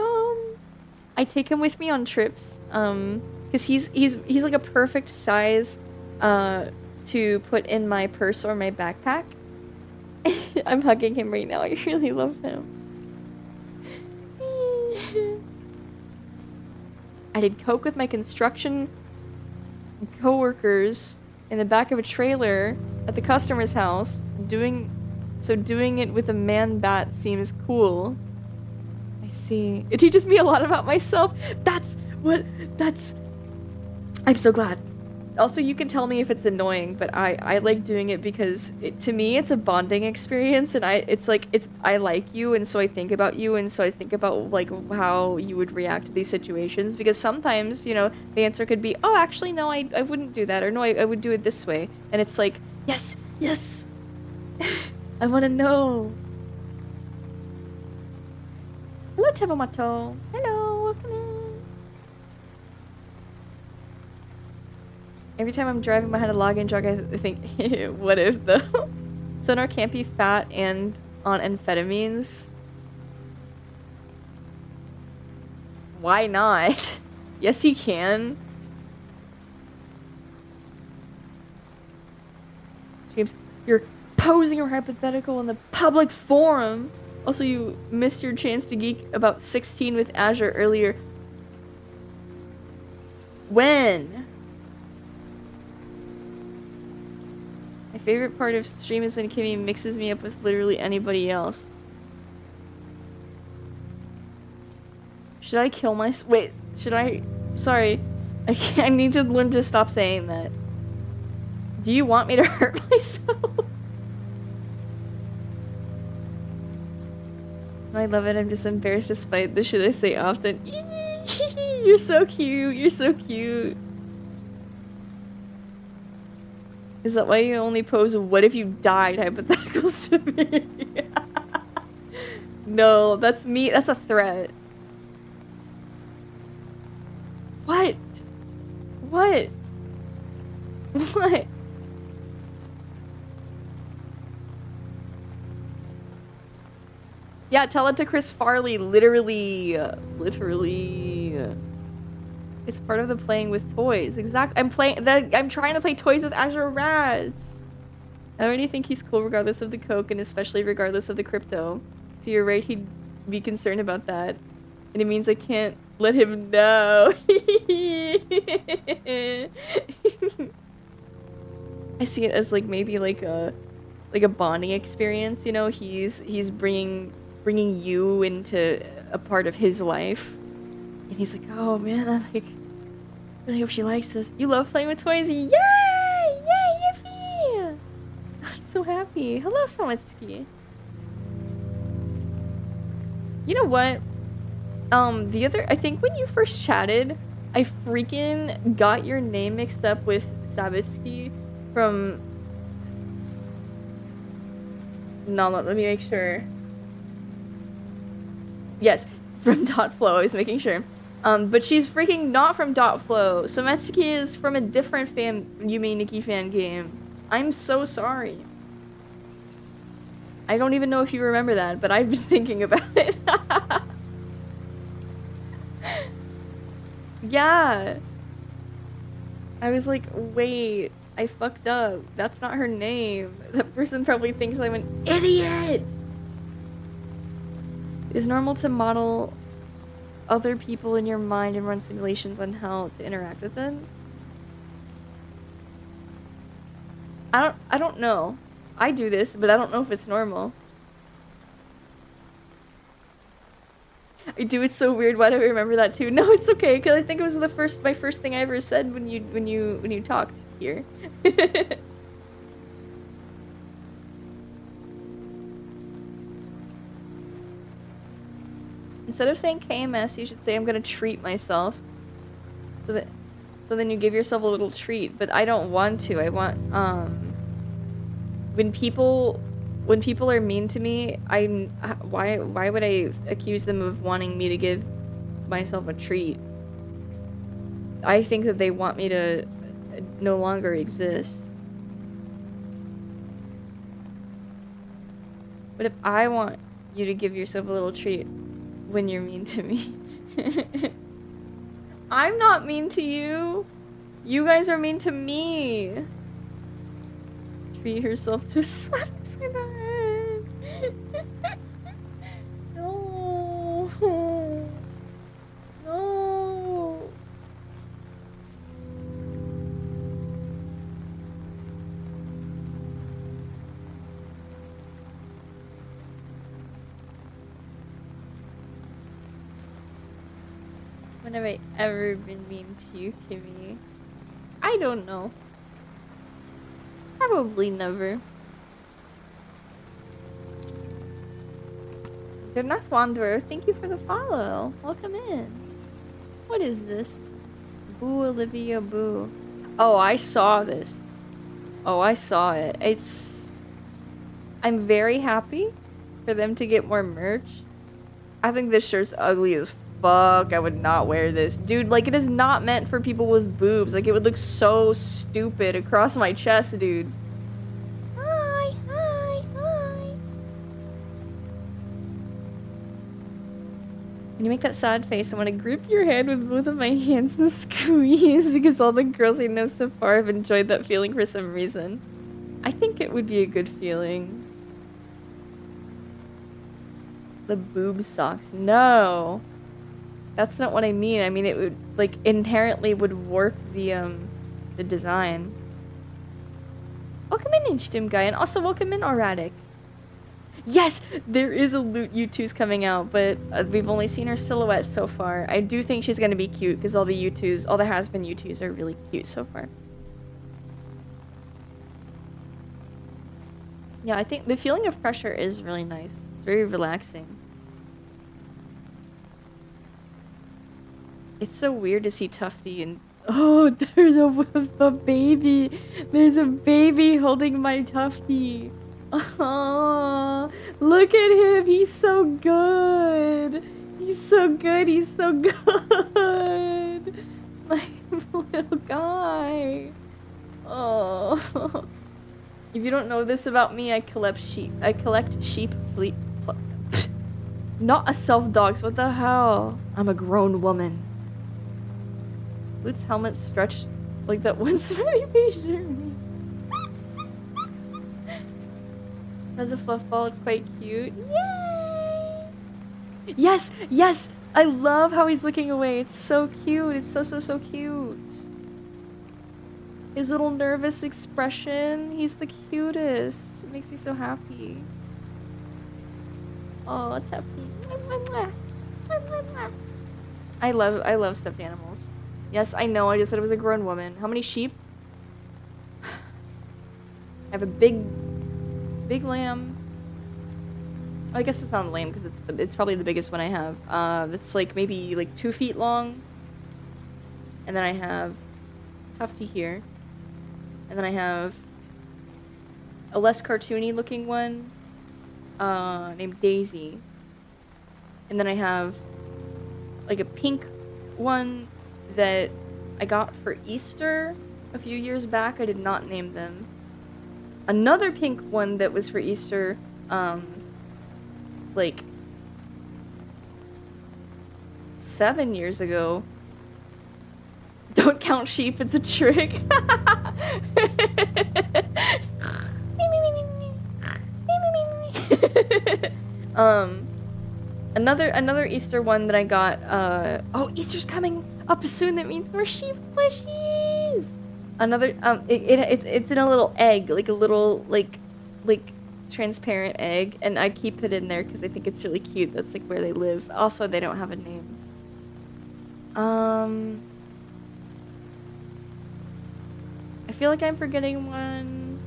I take him with me on trips. Because he's like a perfect size to put in my purse or my backpack. I'm hugging him right now. I really love him. I did coke with my construction coworkers in the back of a trailer at the customer's house, doing it with a man bat seems cool. I see. It teaches me a lot about myself. I'm so glad. Also, you can tell me if it's annoying, but I like doing it because to me it's a bonding experience, and I like you, and so I think about you, and so I think about like how you would react to these situations, because sometimes, you know, the answer could be, oh, actually no, I wouldn't do that, or no, I would do it this way, and it's like, yes I want to know. Hello, Tebomato. Hello, welcome in. Every time I'm driving behind a login truck, I think, what if though? Sonar can't be fat and on amphetamines. Why not? Yes, he can. James, you're posing a hypothetical in the public forum. Also, you missed your chance to geek about 16 with Azure earlier. When? My favorite part of stream is when Kimmy mixes me up with literally anybody else. Should I kill myself? Wait, should I? Sorry. I need to learn to stop saying that. Do you want me to hurt myself? I love it. I'm just embarrassed despite the shit I say often. You're so cute. You're so cute. Is that why you only pose what if you died hypotheticals to me? No, that's me. That's a threat. What? What? What? Yeah, tell it to Chris Farley. Literally. It's part of the playing with toys. Exactly. I'm trying to play toys with Azure Rats. I already think he's cool regardless of the coke and especially regardless of the crypto. So you're right, he'd be concerned about that. And it means I can't let him know. I see it as like maybe like a bonding experience, you know? He's bringing you into a part of his life. And he's like, oh man, I really hope she likes this. You love playing with toys? Yay! Yay, yippee! I'm so happy. Hello, Sametsky. You know what? I think when you first chatted, I freaking got your name mixed up with Savitsky from... No, let me make sure. Yes, from Dotflow, I was making sure. But she's freaking not from Dotflow. Sametsky is from a different Yume Nikki fan game. I'm so sorry. I don't even know if you remember that, but I've been thinking about it. Yeah. I was like, wait, I fucked up. That's not her name. That person probably thinks I'm an idiot. It's normal to model other people in your mind and run simulations on how to interact with them. I don't know. I do this, but I don't know if it's normal. I do it so weird. Why do I remember that too? No, it's okay, because I think it was my first thing I ever said when you talked here. Instead of saying KMS, you should say I'm gonna treat myself. So then you give yourself a little treat. But I don't want to. I want when people are mean to me, why would I accuse them of wanting me to give myself a treat? I think that they want me to no longer exist. But if I want you to give yourself a little treat when you're mean to me. I'm not mean to you. You guys are mean to me. Treat yourself to a slap beside the head. No. No. When have I ever been mean to you, Kimmy? I don't know. Probably never. The North Wanderer, thank you for the follow. Welcome in. What is this? Boo, Olivia, boo. Oh, I saw this. Oh, I saw it. I'm very happy for them to get more merch. I think this shirt's ugly as fuck? I would not wear this. Dude, like, it is not meant for people with boobs. Like, it would look so stupid across my chest, dude. Hi, hi, hi. When you make that sad face, I want to grip your hand with both of my hands and squeeze because all the girls I know so far have enjoyed that feeling for some reason. I think it would be a good feeling. The boob socks. No. That's not what I mean. I mean, it would, like, inherently would work the design. Welcome in, H-Dim Guy, and also welcome in, Erratic. Yes! There is a Loot U2's coming out, but we've only seen her silhouette so far. I do think she's gonna be cute, because all the U2's, all the has-been U2's are really cute so far. Yeah, I think the feeling of pressure is really nice. It's very relaxing. It's so weird to see Tufty and... Oh, there's a baby! There's a baby holding my Tufty! Oh, look at him! He's so good! He's so good! He's so good! My little guy! Oh... If you don't know this about me, I collect sheep. Not a self-dogs, what the hell? I'm a grown woman. Lute's helmet stretched like that one smelly picture of me. That's a fluff ball, it's quite cute. Yay! Yes! Yes! I love how he's looking away. It's so cute. It's so cute. His little nervous expression. He's the cutest. It makes me so happy. Oh, Tuffy. I love stuffed animals. Yes, I know. I just said it was a grown woman. How many sheep? I have a big lamb. Oh, I guess it's not a lamb because it's probably the biggest one I have. It's like maybe like 2 feet long. And then I have Tufty here. And then I have a less cartoony looking one named Daisy. And then I have like a pink one that I got for Easter a few years back. I did not name them. Another pink one that was for Easter like 7 years ago. Don't count sheep, it's a trick. Another Easter one that I got, oh, Easter's coming up soon, that means more sheep plushies! Another, it's in a little egg, like a little, like transparent egg, and I keep it in there because I think it's really cute. That's like where they live. Also, they don't have a name. I feel like I'm forgetting one,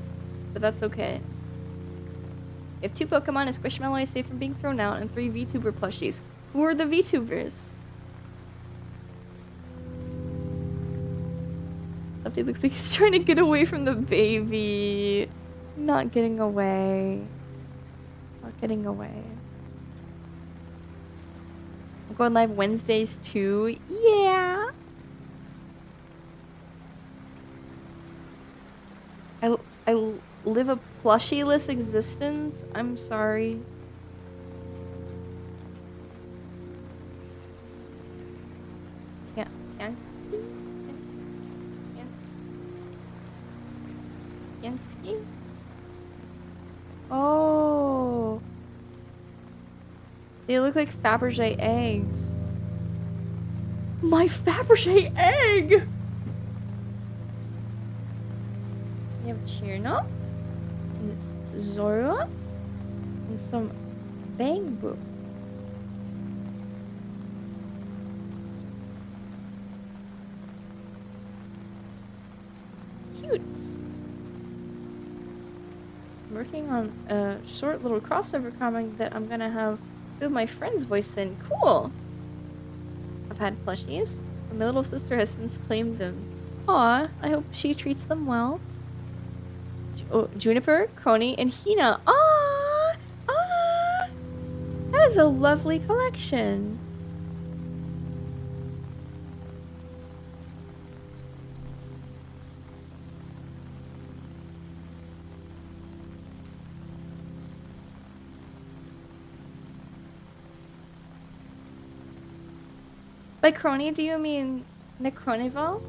but that's okay. We have 2 Pokemon, a Squishmallow is safe from being thrown out, and 3 VTuber plushies. Who are the VTubers? Lefty looks like he's trying to get away from the baby. Not getting away. Not getting away. I'm going live Wednesdays too. Yeah. I live a plushie-less existence. I'm sorry. Yansky? Oh. They look like Fabergé eggs. My Fabergé egg! We have Cheerno, Zorua, and some Bangbu. Cute. I'm working on a short little crossover comic that I'm gonna have two of my friends voice in. Cool! I've had plushies, and my little sister has since claimed them. Aw, I hope she treats them well. Juniper, Crony, and Hina. Ah, that is a lovely collection. By crony, do you mean Necronival?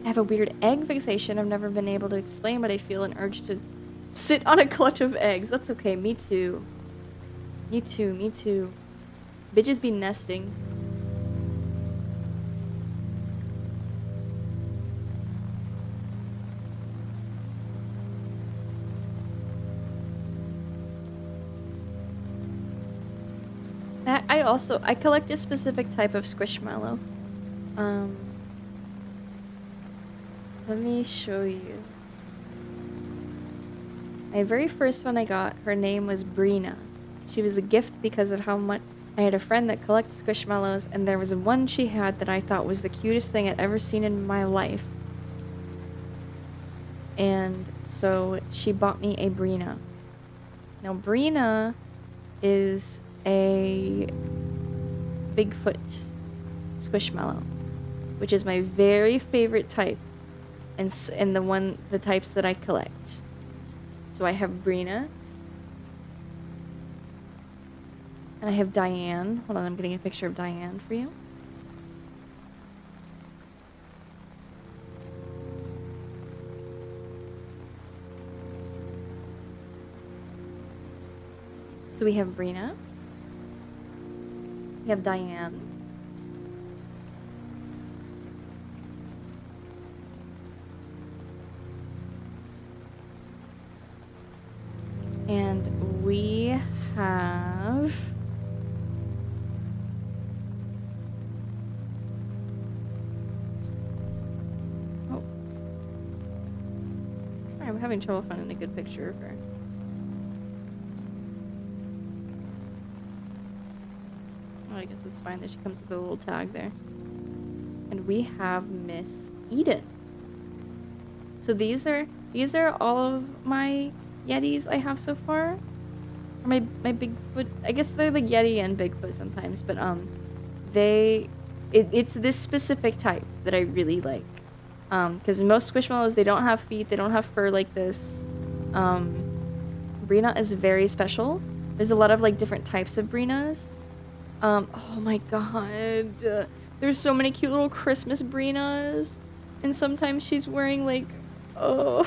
I have a weird egg fixation I've never been able to explain, but I feel an urge to sit on a clutch of eggs. That's okay, me too. Me too, me too. Bitches be nesting. I collect a specific type of squishmallow. Let me show you. My very first one I got, her name was Brina. She was a gift because of how much I had a friend that collected squishmallows, and there was one she had that I thought was the cutest thing I'd ever seen in my life. And so she bought me a Brina. Now Brina is a Bigfoot squishmallow, which is my very favorite type, and the types that I collect. So I have Brina, and I have Diane. Hold on, I'm getting a picture of Diane for you. So we have Brina. We have Diane. And we have... Oh. Sorry, I'm having trouble finding a good picture of her. Oh, I guess it's fine that she comes with a little tag there. And we have Miss Eden. So these are all of my Yetis I have so far. Or my Bigfoot. I guess they're the Yeti and Bigfoot sometimes, but it's this specific type that I really like. Because most squishmallows, they don't have feet, they don't have fur like this. Brina is very special. There's a lot of like different types of Brinas. Oh my god. There's so many cute little Christmas Brinas. And sometimes she's wearing like... Oh.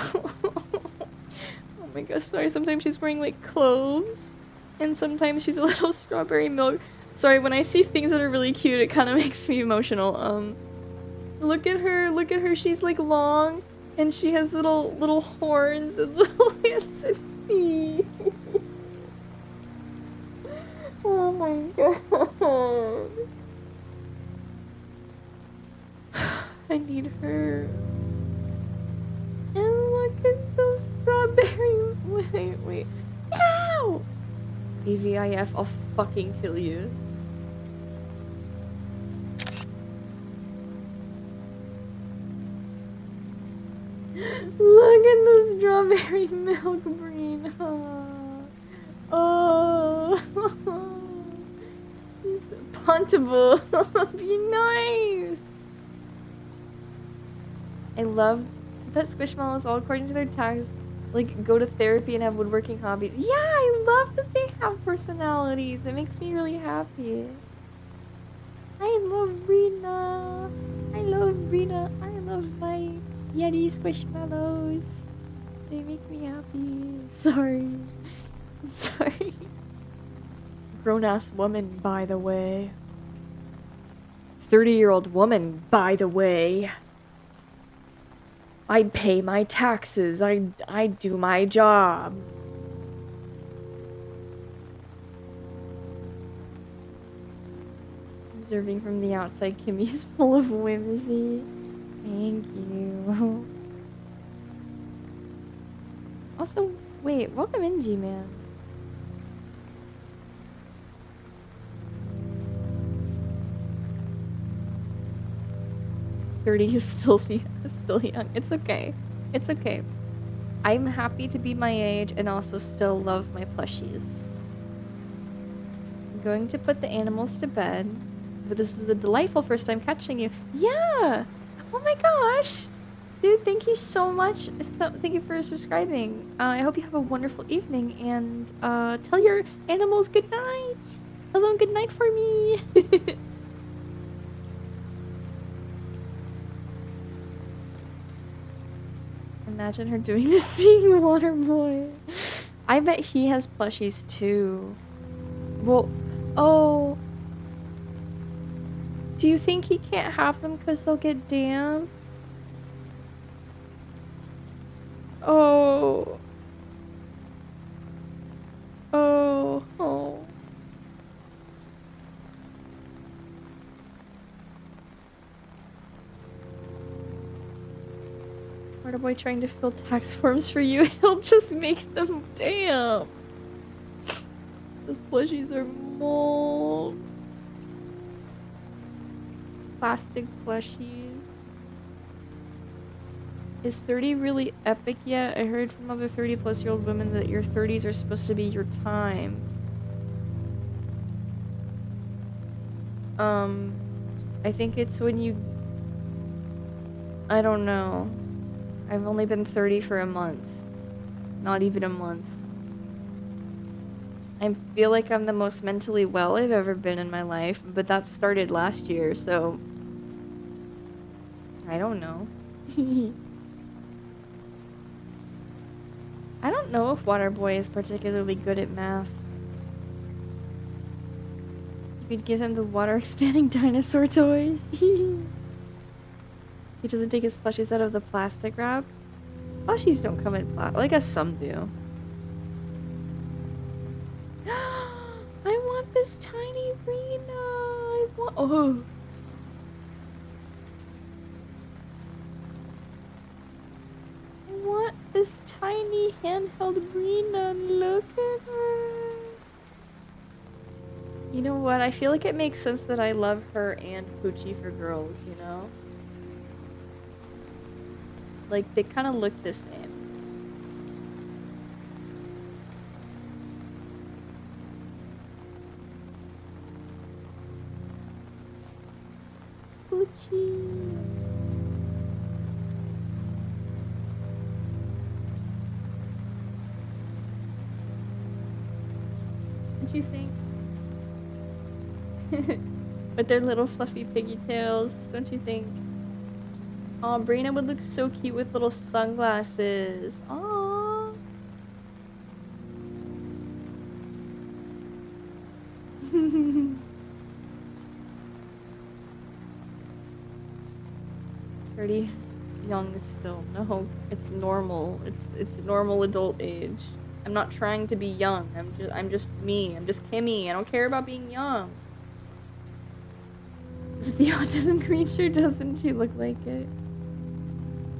Oh my gosh, sorry. Sometimes she's wearing like clothes. And sometimes she's a little strawberry milk. Sorry, when I see things that are really cute, it kind of makes me emotional. Look at her. She's like long. And she has little horns and little hands and feet. Oh my god. I need her. And look at those strawberry. Wait. Ow! AVIF, I'll fucking kill you. Look at the strawberry milk, Brina. Oh. He's puntable. Be nice. I love that squishmallows, all according to their tags, like go to therapy and have woodworking hobbies. Yeah, I love that they have personalities. It makes me really happy. I love Brina. I love my Yeti squishmallows. They make me happy. Sorry. I'm sorry. Grown-ass woman, by the way. 30-year-old woman, by the way. I pay my taxes. I do my job. Observing from the outside, Kimmy's full of whimsy. Thank you. Also, wait, welcome in, G-Man. Is still young. It's okay. It's okay. I'm happy to be my age and also still love my plushies. I'm going to put the animals to bed, but this is a delightful first time catching you. Yeah! Oh my gosh! Dude, thank you so much. Thank you for subscribing. I hope you have a wonderful evening and tell your animals good night. Tell them good night for me. Imagine her doing the Seeing Water Boy. I bet he has plushies too. Well, oh. Do you think he can't have them because they'll get damp? Oh. Oh. Oh. Water Boy trying to fill tax forms for you. He'll just make them damp. Those plushies are mold. Plastic plushies. Is 30 really epic yet? I heard from other 30-plus-year-old women that your 30s are supposed to be your time. I think it's when you... I don't know. I've only been 30 for a month. Not even a month. I feel like I'm the most mentally well I've ever been in my life, but that started last year, so... I don't know. I don't know if Waterboy is particularly good at math. You could give him the water-expanding dinosaur toys. He doesn't take his plushies out of the plastic wrap. Plushies don't come in plastic. Well, I guess some do. I want this tiny Rena. I want... Oh. I want this tiny handheld Rena. Look at her. You know what? I feel like it makes sense that I love her and Poochie for girls, you know? Like, they kind of look the same. Poochie. What do you think? With their little fluffy piggy tails, don't you think? Aw, Brina would look so cute with little sunglasses. Aw. Thirty's young still. No, it's normal. It's normal adult age. I'm not trying to be young. I'm just me. I'm just Kimmy. I don't care about being young. Is it the autism creature? Doesn't she look like it?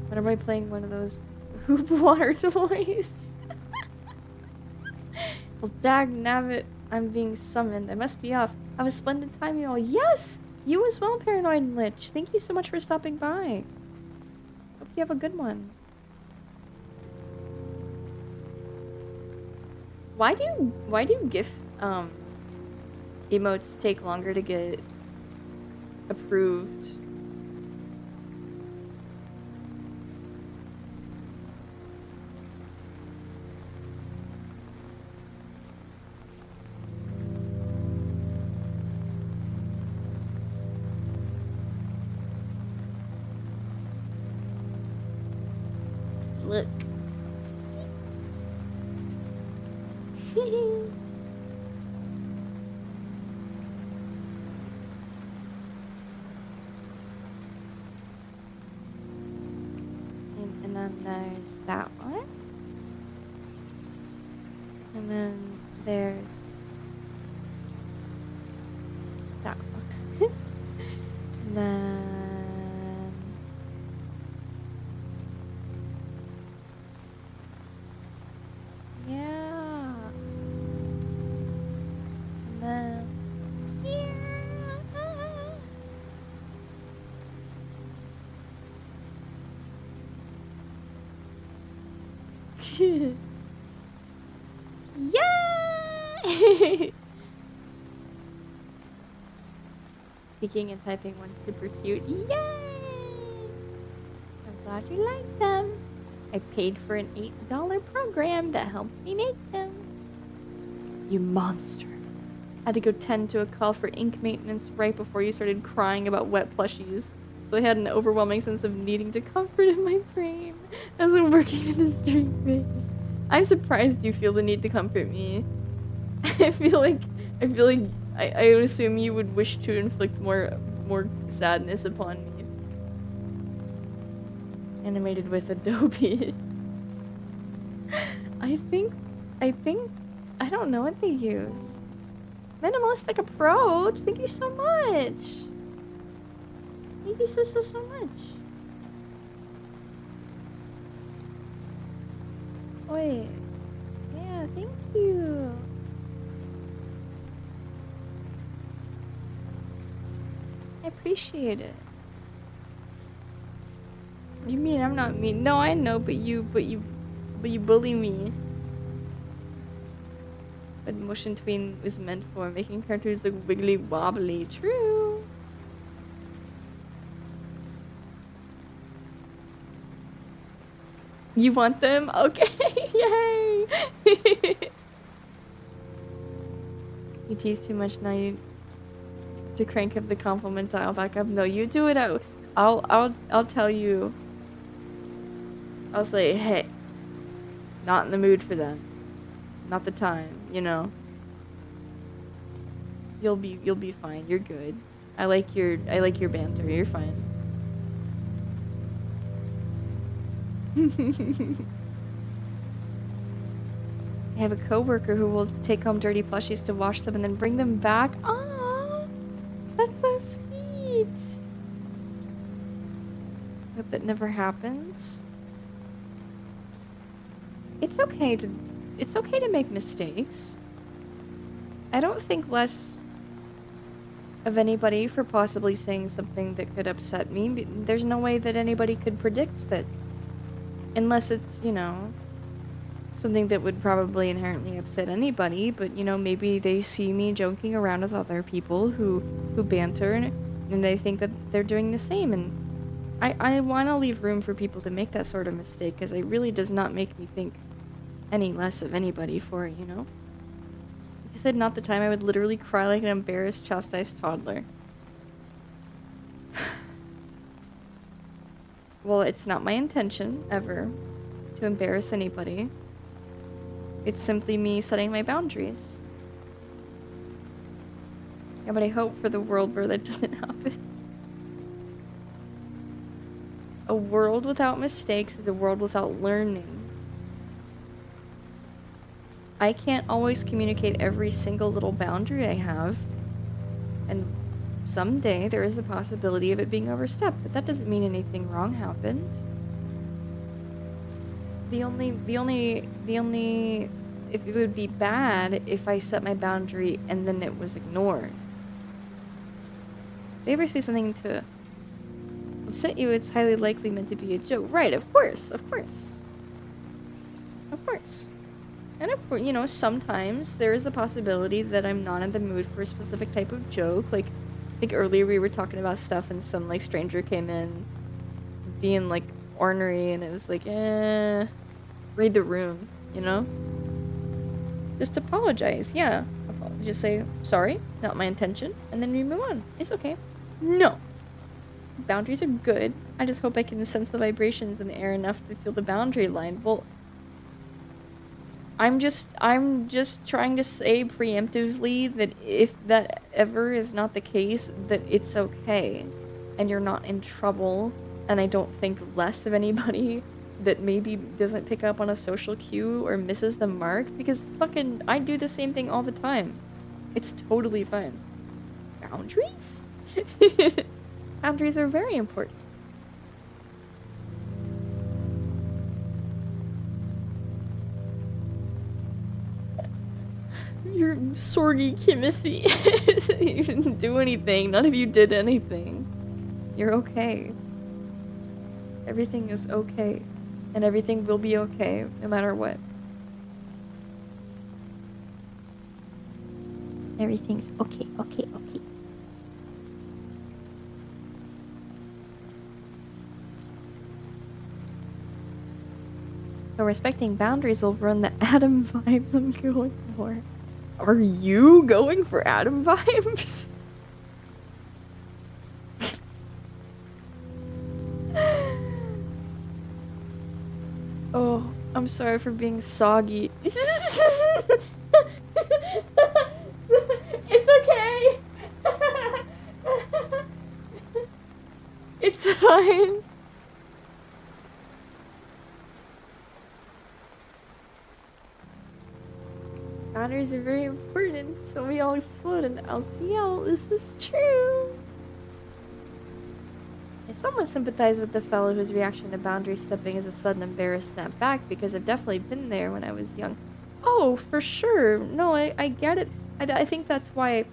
What am I playing? One of those hoop water toys? Well, dag nabbit, I'm being summoned. I must be off. Have a splendid time, you all. Yes! You as well, Paranoid Lich. Thank you so much for stopping by. Hope you have a good one. Why do GIF emotes take longer to get approved? Look. And then there's that one. And then there's that one. And then yeah. And then Yay! Speaking and typing one's super cute. Yay! I'm glad you like them. I paid for an $8 program that helped me make them. You monster. Had to go tend to a call for ink maintenance right before you started crying about wet plushies. So I had an overwhelming sense of needing to comfort in my brain as I'm working in this drink phase. I'm surprised you feel the need to comfort me. I feel like I would assume you would wish to inflict more sadness upon me. Animated with Adobe. I think I don't know what they use. Minimalistic approach. Thank you so much. Thank you so much. Wait. Yeah, thank you. I appreciate it. You mean I'm not mean? No, I know, but you bully me. What motion tween is meant for, making cartoons look wiggly wobbly. True. You want them? Okay. Yay. You tease too much now. You to crank up the compliment dial back up. No, you do it out. I'll tell you. I'll say, hey, not in the mood for that. Not the time, you know. You'll be fine. You're good. I like your banter. You're fine. I have a coworker who will take home dirty plushies to wash them and then bring them back. Aww, that's so sweet. Hope that never happens. It's okay to make mistakes. I don't think less of anybody for possibly saying something that could upset me. There's no way that anybody could predict that. Unless it's, you know, something that would probably inherently upset anybody, but, you know, maybe they see me joking around with other people who banter and they think that they're doing the same, and I want to leave room for people to make that sort of mistake, because it really does not make me think any less of anybody for it, you know? If you said not the time, I would literally cry like an embarrassed, chastised toddler. Well, it's not my intention, ever, to embarrass anybody. It's simply me setting my boundaries. Yeah, but I hope for the world where that doesn't happen. A world without mistakes is a world without learning. I can't always communicate every single little boundary I have, and someday there is a possibility of it being overstepped, but that doesn't mean anything wrong happened. The only if it would be bad if I set my boundary and then it was ignored. If they ever say something to upset you, it's highly likely meant to be a joke. Right, of course. And of course, you know, sometimes there is the possibility that I'm not in the mood for a specific type of joke. Like, I think earlier we were talking about stuff and some, like, stranger came in being, like, ornery, and it was like, read the room, you know? Just apologize, yeah. Just say, sorry, not my intention, and then we move on. It's okay. No. Boundaries are good. I just hope I can sense the vibrations in the air enough to feel the boundary line. Well, I'm just trying to say preemptively that if that ever is not the case, that it's okay. And you're not in trouble, and I don't think less of anybody that maybe doesn't pick up on a social cue or misses the mark, because fucking I do the same thing all the time. It's totally fine. Boundaries? Boundaries are very important. You're Sorgy Kimothy. You didn't do anything. None of you did anything. You're okay. Everything is okay. And everything will be okay, no matter what. Everything's okay. So respecting boundaries will ruin the Adam vibes I'm going for. Are you going for Adam vibes? Oh, I'm sorry for being soggy. It's okay. It's fine. Boundaries are very important, so we all explode in LCL. This is true. I somewhat sympathize with the fellow whose reaction to boundary stepping is a sudden embarrassed snap back, because I've definitely been there when I was young. Oh, for sure. No, I get it. I think that's why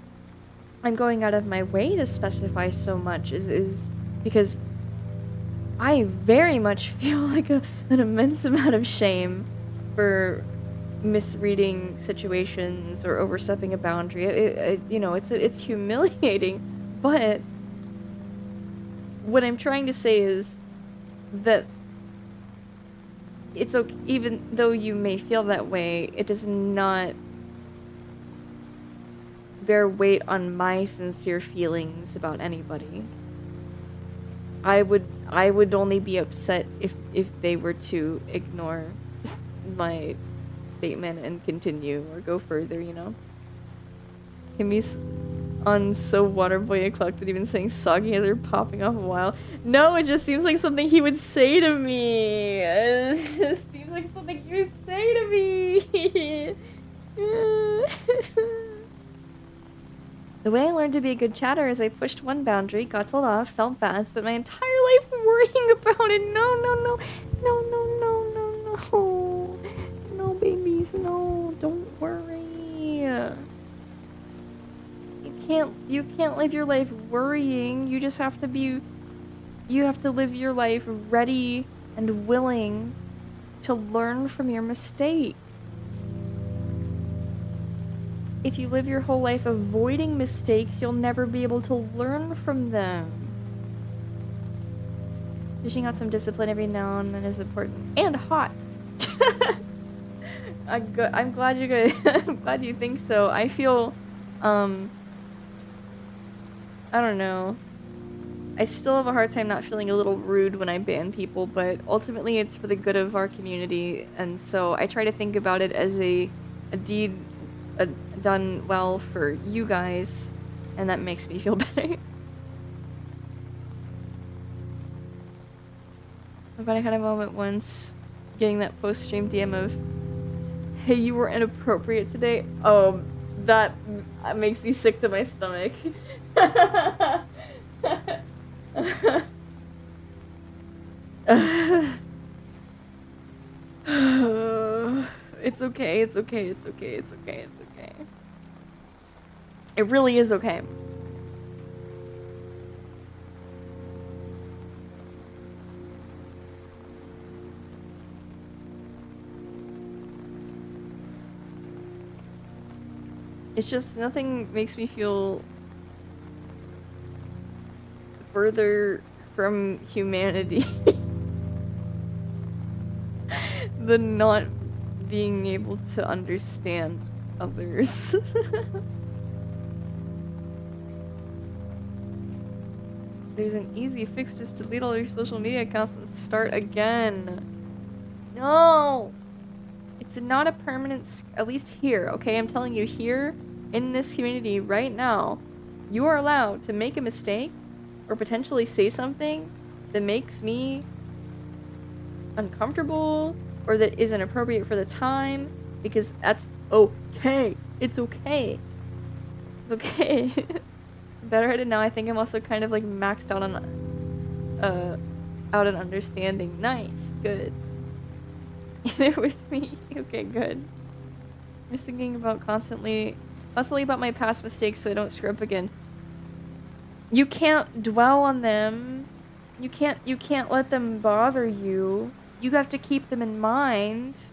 I'm going out of my way to specify so much, is because I very much feel like an immense amount of shame for misreading situations or overstepping a boundary. You know, it's humiliating, but what I'm trying to say is that it's okay, even though you may feel that way, it does not bear weight on my sincere feelings about anybody. I would only be upset if they were to ignore my statement and continue or go further, you know? Kimmy's on So Waterboy Eclectic even saying soggy as they're popping off a while. No, it just seems like something he would say to me. It just seems like something he would say to me. The way I learned to be a good chatter is I pushed one boundary, got told off, felt bad, spent my entire life worrying about it. No, no, no. No, no, no, no, no. No, babies, no. Don't worry. You can't live your life worrying. You just have to live your life ready and willing to learn from your mistake. If you live your whole life avoiding mistakes, you'll never be able to learn from them. Dishing out some discipline every now and then is important. And hot. I'm glad you guys I'm glad you think so. I feel I don't know. I still have a hard time not feeling a little rude when I ban people, but ultimately it's for the good of our community, and so I try to think about it as a deed done well for you guys, and that makes me feel better. But I had a moment once getting that post-stream DM of, hey, you were inappropriate today. Oh, that makes me sick to my stomach. It's okay, it's okay, it's okay, it's okay, it's okay. It really is okay. It's just nothing makes me feel further from humanity than not being able to understand others. There's an easy fix, just delete all your social media accounts and start again. No! It's not a permanent, at least here, okay? I'm telling you, here, in this community, right now, you are allowed to make a mistake or potentially say something that makes me uncomfortable or that isn't appropriate for the time, because that's okay. It's okay. It's okay. Better-headed now. I think I'm also kind of like maxed out on understanding. Nice. Good. You're there with me. Okay, good. I'm just thinking about constantly about my past mistakes so I don't screw up again. You can't dwell on them. You can't let them bother you. You have to keep them in mind.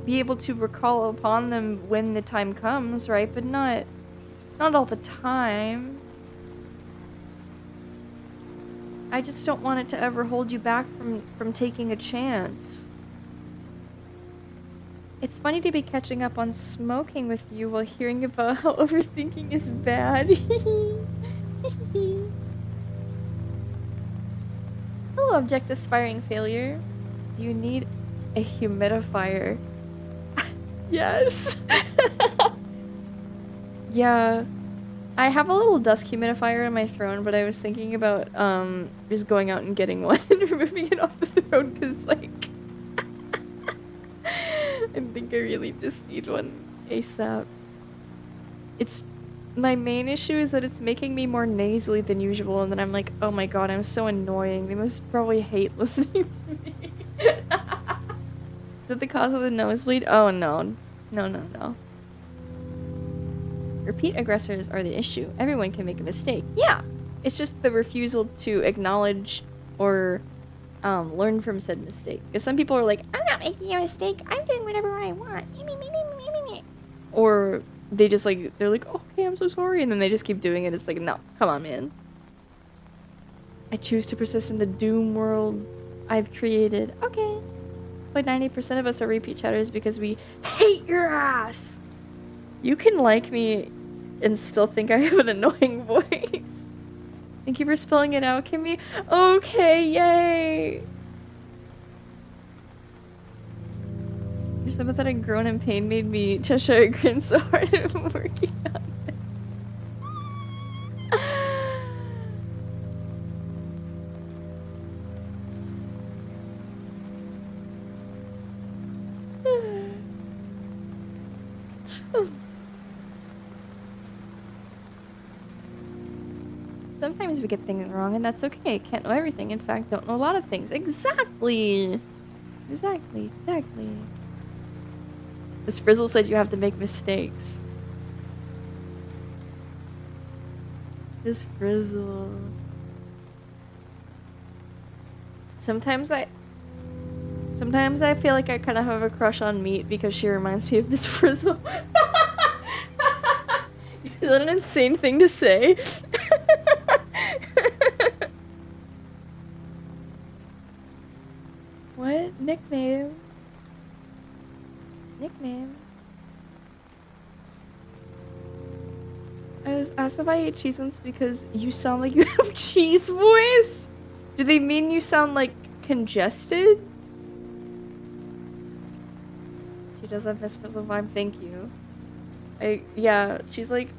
Be able to recall upon them when the time comes, right? But not all the time. I just don't want it to ever hold you back from taking a chance. It's funny to be catching up on smoking with you while hearing about how overthinking is bad. Hello, object aspiring failure. Do you need a humidifier? Yes. Yeah. I have a little dust humidifier on my throne, but I was thinking about just going out and getting one and removing it off the throne because, like, I think I really just need one ASAP. It's my main issue is that it's making me more nasally than usual, and then I'm like, oh my god, I'm so annoying. They must probably hate listening to me. Is that the cause of the nosebleed? Oh no. No. Repeat aggressors are the issue. Everyone can make a mistake. Yeah! It's just the refusal to acknowledge or learn from said mistake. Because some people are like, I'm not making a mistake. I'm doing whatever I want. Or they just like, they're like, okay, I'm so sorry. And then they just keep doing it. It's like, no, come on, man. I choose to persist in the doom world I've created. Okay. But 90% of us are repeat chatters because we hate your ass. You can like me and still think I have an annoying voice. Thank you for spelling it out, Kimmy. Okay, yay! Your sympathetic groan and pain made me Cheshire grin so hard I'm working on this. Sometimes we get things wrong, and that's okay. Can't know everything. In fact, don't know a lot of things. Exactly! Exactly. This Frizzle said you have to make mistakes. This Frizzle. Sometimes I feel like I kind of have a crush on Meat because she reminds me of Miss Frizzle. Is that an insane thing to say? What? Nickname? I was asked if I ate cheese once because you sound like you have cheese voice? Do they mean you sound like congested? She does have Miss Frizzle vibe, thank you. Yeah, she's like,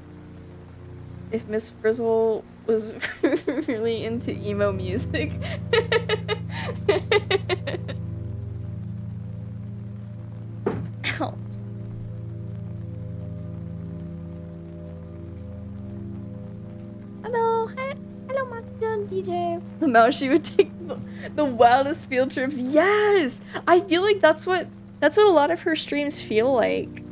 if Miss Frizzle was really into emo music. Ow. Hello, Matsujan DJ. The mouse, she would take the wildest field trips. Yes, I feel like that's what a lot of her streams feel like.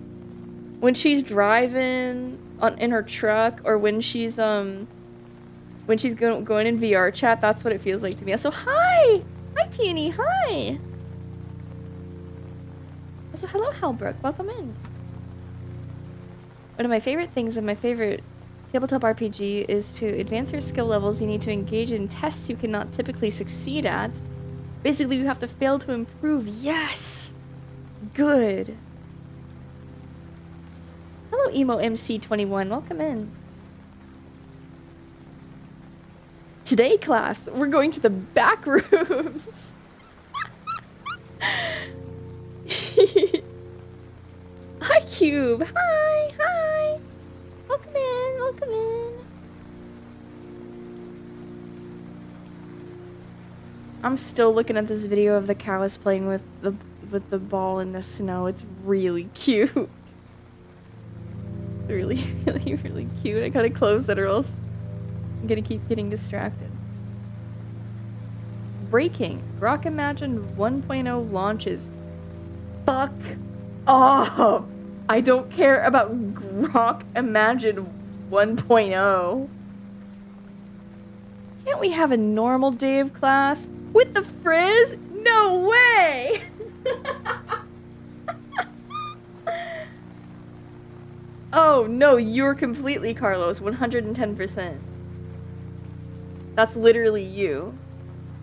When she's driving in her truck, or when she's going in VR chat, that's what it feels like to me. So hi Peony, hi. Also hello Halbrook, welcome in. One of my favorite things in my favorite tabletop RPG is to advance your skill levels. You need to engage in tests you cannot typically succeed at. Basically, you have to fail to improve. Yes, good. Hello, Emo MC21. Welcome in. Today, class, we're going to the back rooms. Hi, Cube. Hi. Welcome in. I'm still looking at this video of the cows playing with the ball in the snow. It's really cute. It's really cute. I gotta close it or else I'm gonna keep getting distracted. Breaking. Grok Imagine 1.0 launches. Fuck off! I don't care about Grok Imagine 1.0. Can't we have a normal day of class? With the frizz? No way! Oh, no, you're completely Carlos, 110%. That's literally you.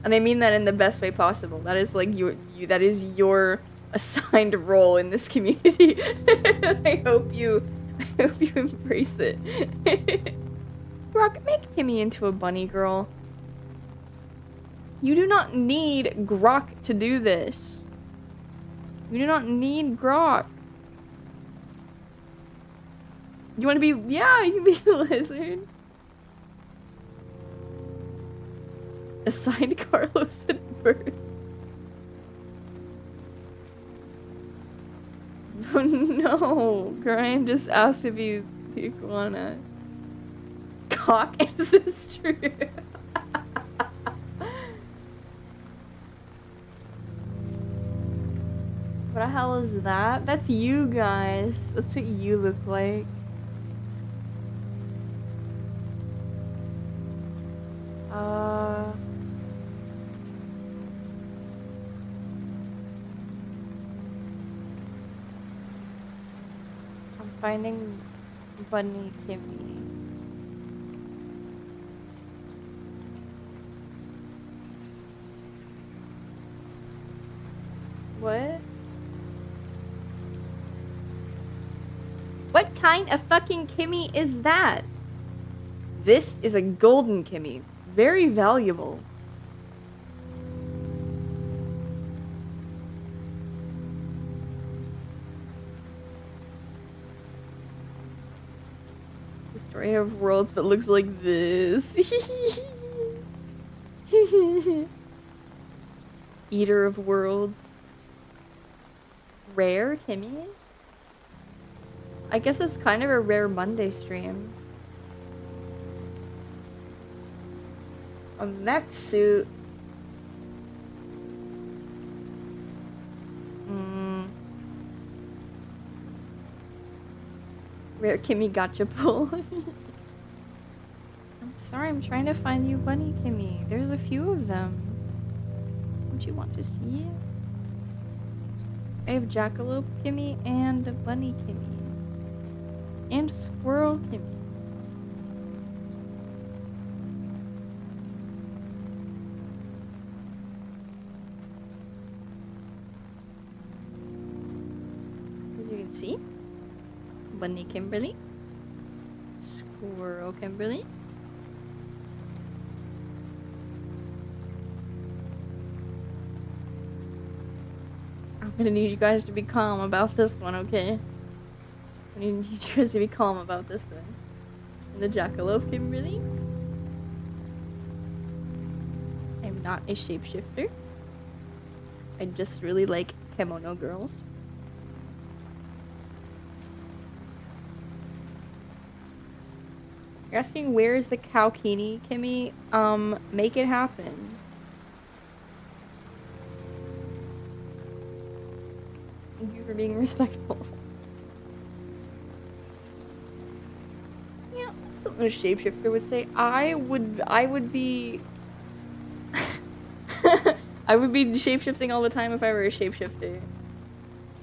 And I mean that in the best way possible. That is like that is your assigned role in this community. I hope you embrace it. Grok, make Kimmy into a bunny girl. You do not need Grok to do this. You do not need Grok. You want to be... Yeah, you can be the lizard. Assigned Carlos at birth. Oh no, Brian just asked to be the iguana. Cock, is this true? What the hell is that? That's you guys. That's what you look like. I'm finding Bunny Kimmy. What? What kind of fucking Kimmy is that? This is a golden Kimmy. Very valuable. Destroyer of worlds, but looks like this. Eater of worlds. Rare Kimmy? I guess it's kind of a rare Monday stream. A mech suit. Rare Kimmy gotcha pull. I'm sorry, I'm trying to find you Bunny Kimmy. There's a few of them. Don't you want to see? I have Jackalope Kimmy and Bunny Kimmy. And Squirrel Kimmy. As you can see, Bunny Kimberly, Squirrel Kimberly, I'm gonna need you guys to be calm about this one, okay? I need you guys to be calm about this one. And the Jackalope Kimberly. I'm not a shapeshifter. I just really like kimono girls. You're asking where's the Cowkini, Kimmy? Make it happen. Thank you for being respectful. Yeah, something a shapeshifter would say. I would be I would be shapeshifting all the time if I were a shapeshifter.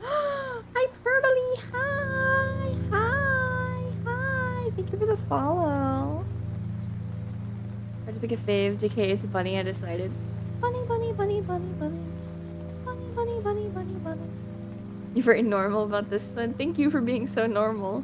Hyperbole, hi. Thank you for the follow. Hard to pick a fave. JK, it's Bunny, I decided. Bunny. You're very normal about this one. Thank you for being so normal.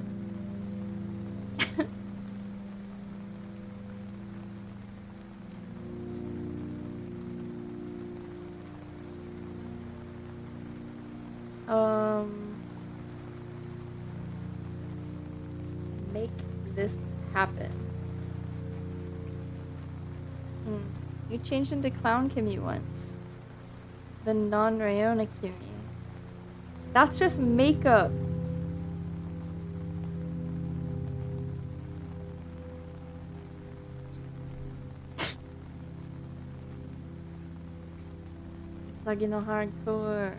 Make this happen. You changed into Clown Kimmy once. The non-Rayona Kimmy. That's just makeup. Sagino hardcore.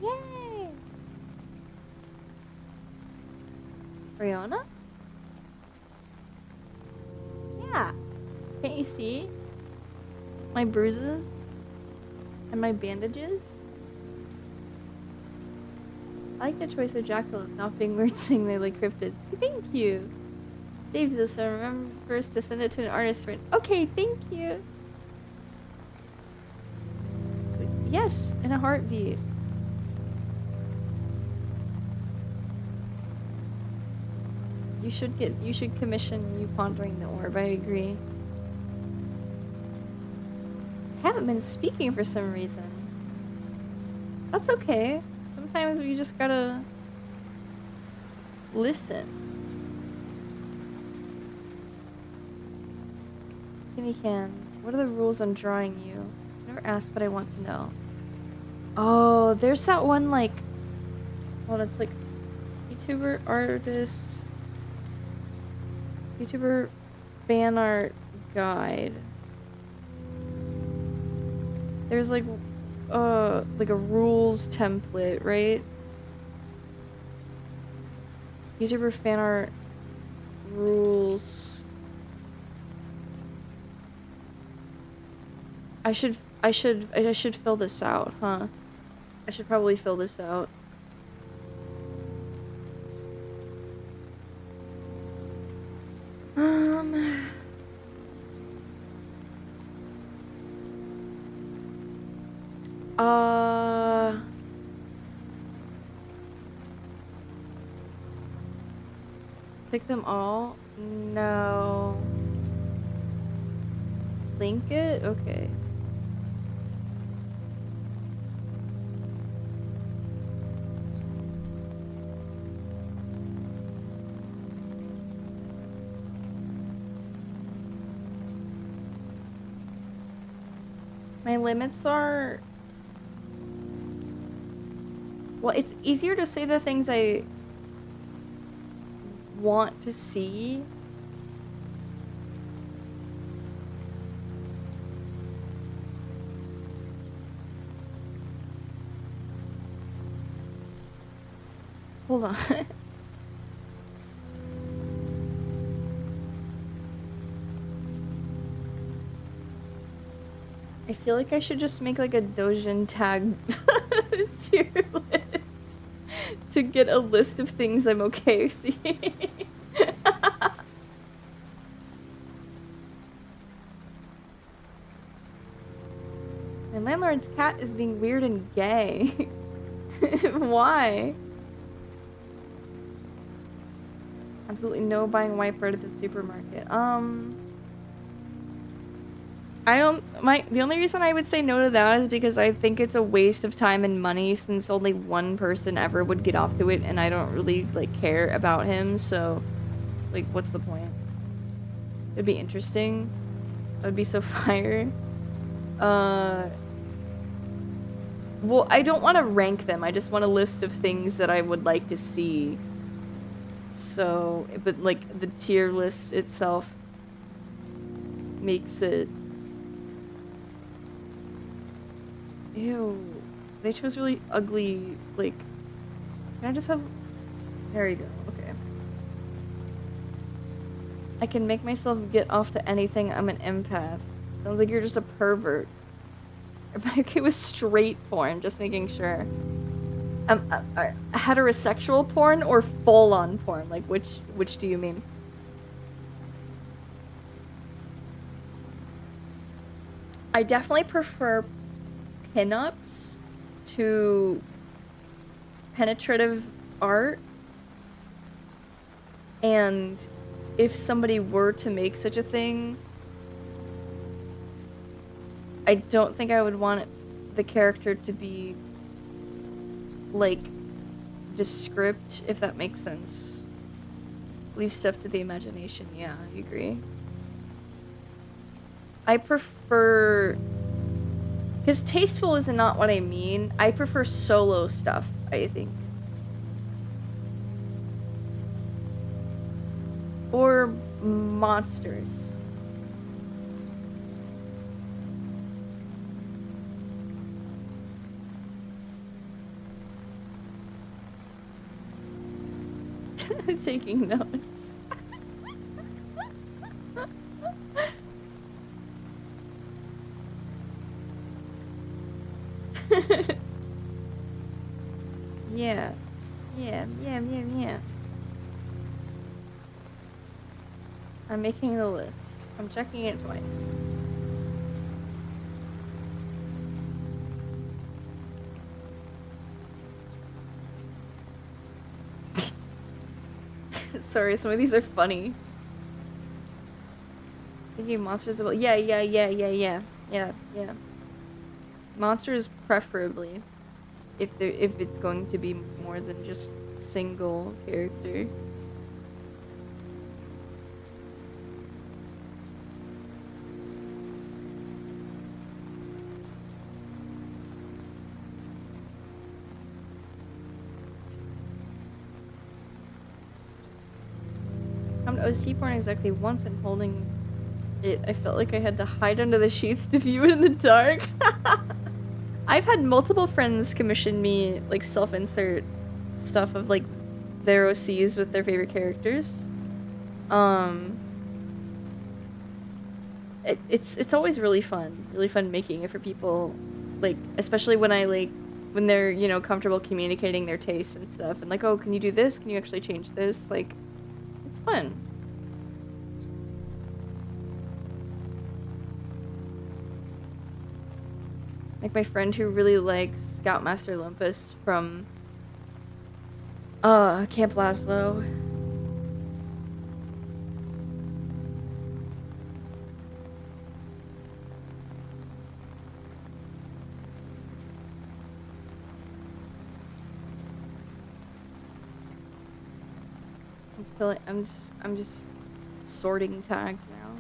Yay! Rihanna? Yeah. Can't you see my bruises and my bandages? I like the choice of Jackalope not being weird saying they like cryptids. Thank you. Save this and remembers to send it to an artist friend. Okay, thank you. Yes, in a heartbeat. You should commission you pondering the orb, I agree. I haven't been speaking for some reason. That's okay. Sometimes we just gotta listen. Gimme can. What are the rules on drawing you? Never asked, but I want to know. Oh, there's that one like, well, it's like YouTuber artist, YouTuber fan art guide. There's like a rules template, right? YouTuber fan art rules. I should fill this out, huh? I should probably fill this out. Take them all? No. Link it? Okay. My limits are... Well, it's easier to say the things I want to see. Hold on. I feel like I should just make like a Dojin tag tier list to get a list of things I'm okay seeing. My landlord's cat is being weird and gay. Why? Absolutely no buying white bread at the supermarket. The only reason I would say no to that is because I think it's a waste of time and money since only one person ever would get off to it and I don't really, like, care about him, so, like, what's the point? It'd be interesting. It would be so fire. Well, I don't want to rank them, I just want a list of things that I would like to see. So, but, like, the tier list itself makes it... Ew. They chose really ugly, like... Can I just have... There you go, okay. I can make myself get off to anything, I'm an empath. Sounds like you're just a pervert. Am I okay with straight porn? Just making sure. Heterosexual porn or full-on porn? Like, which do you mean? I definitely prefer pinups to penetrative art. And if somebody were to make such a thing, I don't think I would want the character to be, like, descript, if that makes sense. Leave stuff to the imagination. Yeah, I agree. I prefer... Because tasteful is not what I mean. I prefer solo stuff, I think. Or monsters. Taking notes. Yeah. Yeah. I'm making the list. I'm checking it twice. Sorry, some of these are funny. Thinking monsters about yeah. Monsters preferably, if it's going to be more than just single character. Come to OC porn exactly once and holding it, I felt like I had to hide under the sheets to view it in the dark. I've had multiple friends commission me like self-insert stuff of like their OCs with their favorite characters. It's always really fun making it for people, like especially when they're, you know, comfortable communicating their taste and stuff, and like, oh, can you do this? Can you actually change this? Like, it's fun. Like my friend who really likes Scoutmaster Olympus from Camp Laszlo. I'm just sorting tags now.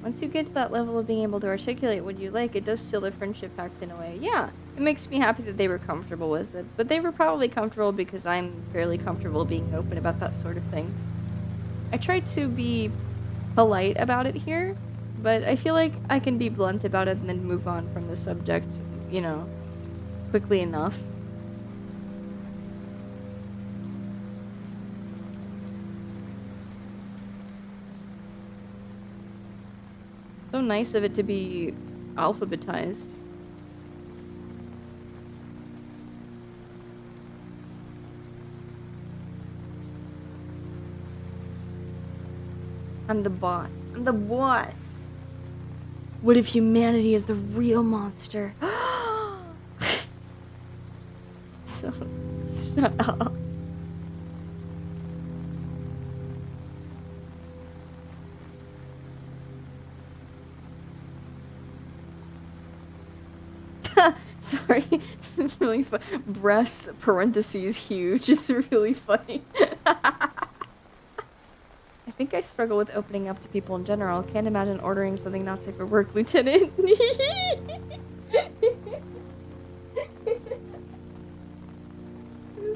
Once you get to that level of being able to articulate what you like, it does seal the friendship pact in a way. Yeah, it makes me happy that they were comfortable with it, but they were probably comfortable because I'm fairly comfortable being open about that sort of thing. I try to be polite about it here, but I feel like I can be blunt about it and then move on from the subject, you know, quickly enough. So nice of it to be alphabetized. I'm the boss. I'm the boss. What if humanity is the real monster? So, shut up. Sorry, it's really fun. Breasts, parentheses, huge. It's really funny. I think I struggle with opening up to people in general. Can't imagine ordering something not safe for work, Lieutenant.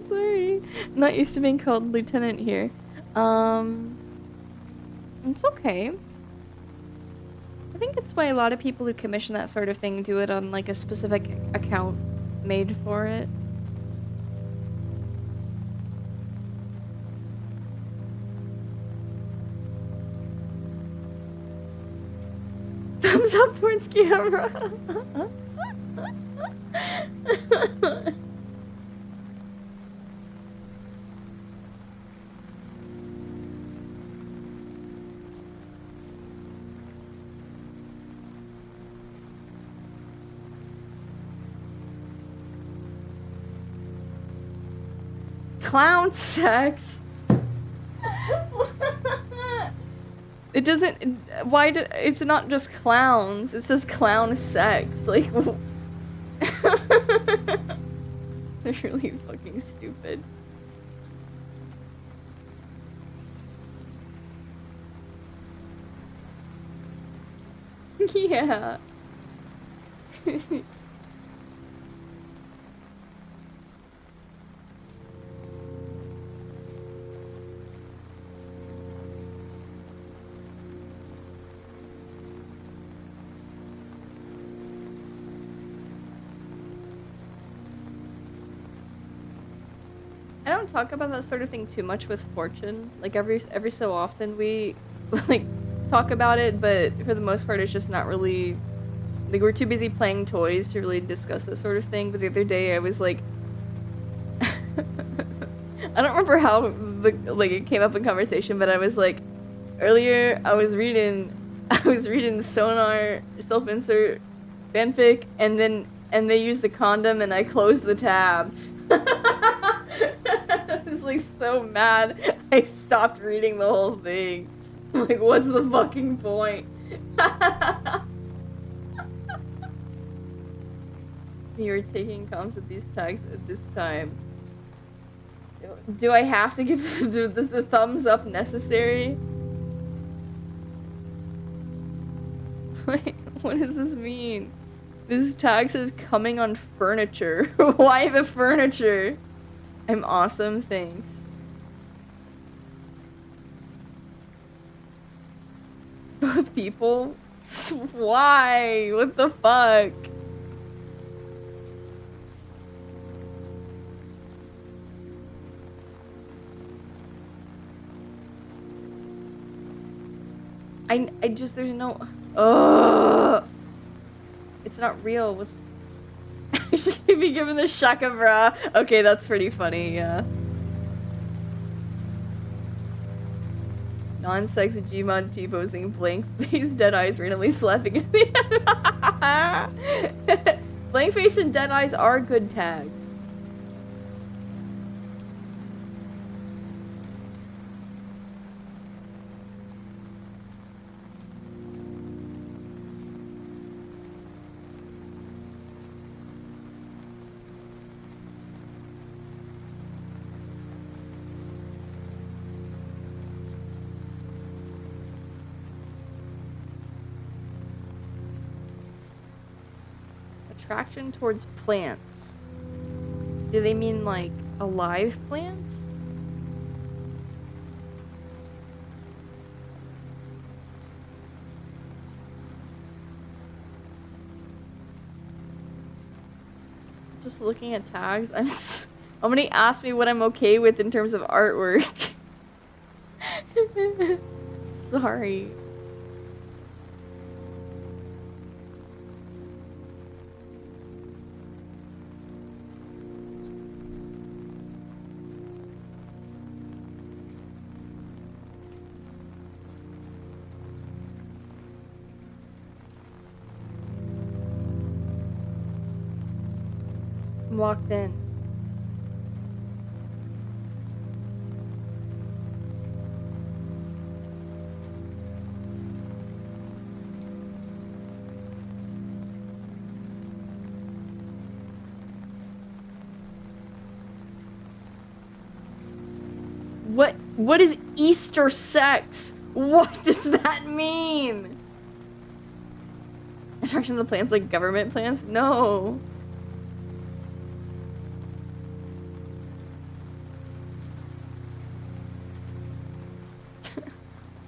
Sorry. Not used to being called Lieutenant here. It's okay. I think it's why a lot of people who commission that sort of thing do it on like a specific account made for it. Thumbs up towards camera. Clown sex. It doesn't. It's not just clowns. It says clown sex. Like, it's really fucking stupid. Yeah. I don't talk about that sort of thing too much with Fortune. Like every so often we like talk about it, but for the most part it's just not really, like, we're too busy playing toys to really discuss this sort of thing. But the other day I was like I don't remember how it came up in conversation, but I was like, Earlier, I was reading Sonar self-insert fanfic, and they used a condom, and I closed the tab. I was like so mad. I stopped reading the whole thing. I'm like, what's the fucking point? You're taking comms at these tags at this time. Do I have to give the thumbs up necessary? Wait, what does this mean? This tag says coming on furniture. Why the furniture? I'm awesome, thanks. Both people? Why? What the fuck? I just, there's no... It's not real. What's... I should be given the shaka bra. Okay, that's pretty funny, yeah. Non-sex Gmod T-posing, blank face, dead eyes, randomly slapping into the blank face and dead eyes are good tags. Attraction towards plants. Do they mean like alive plants? Just looking at tags, somebody asked me what I'm okay with in terms of artwork. Sorry. Walked in. What is Easter sex? What does that mean? Attraction to plants like government plants? No.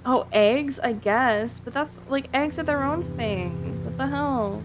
Oh, eggs, I guess. But that's, like, eggs are their own thing. What the hell?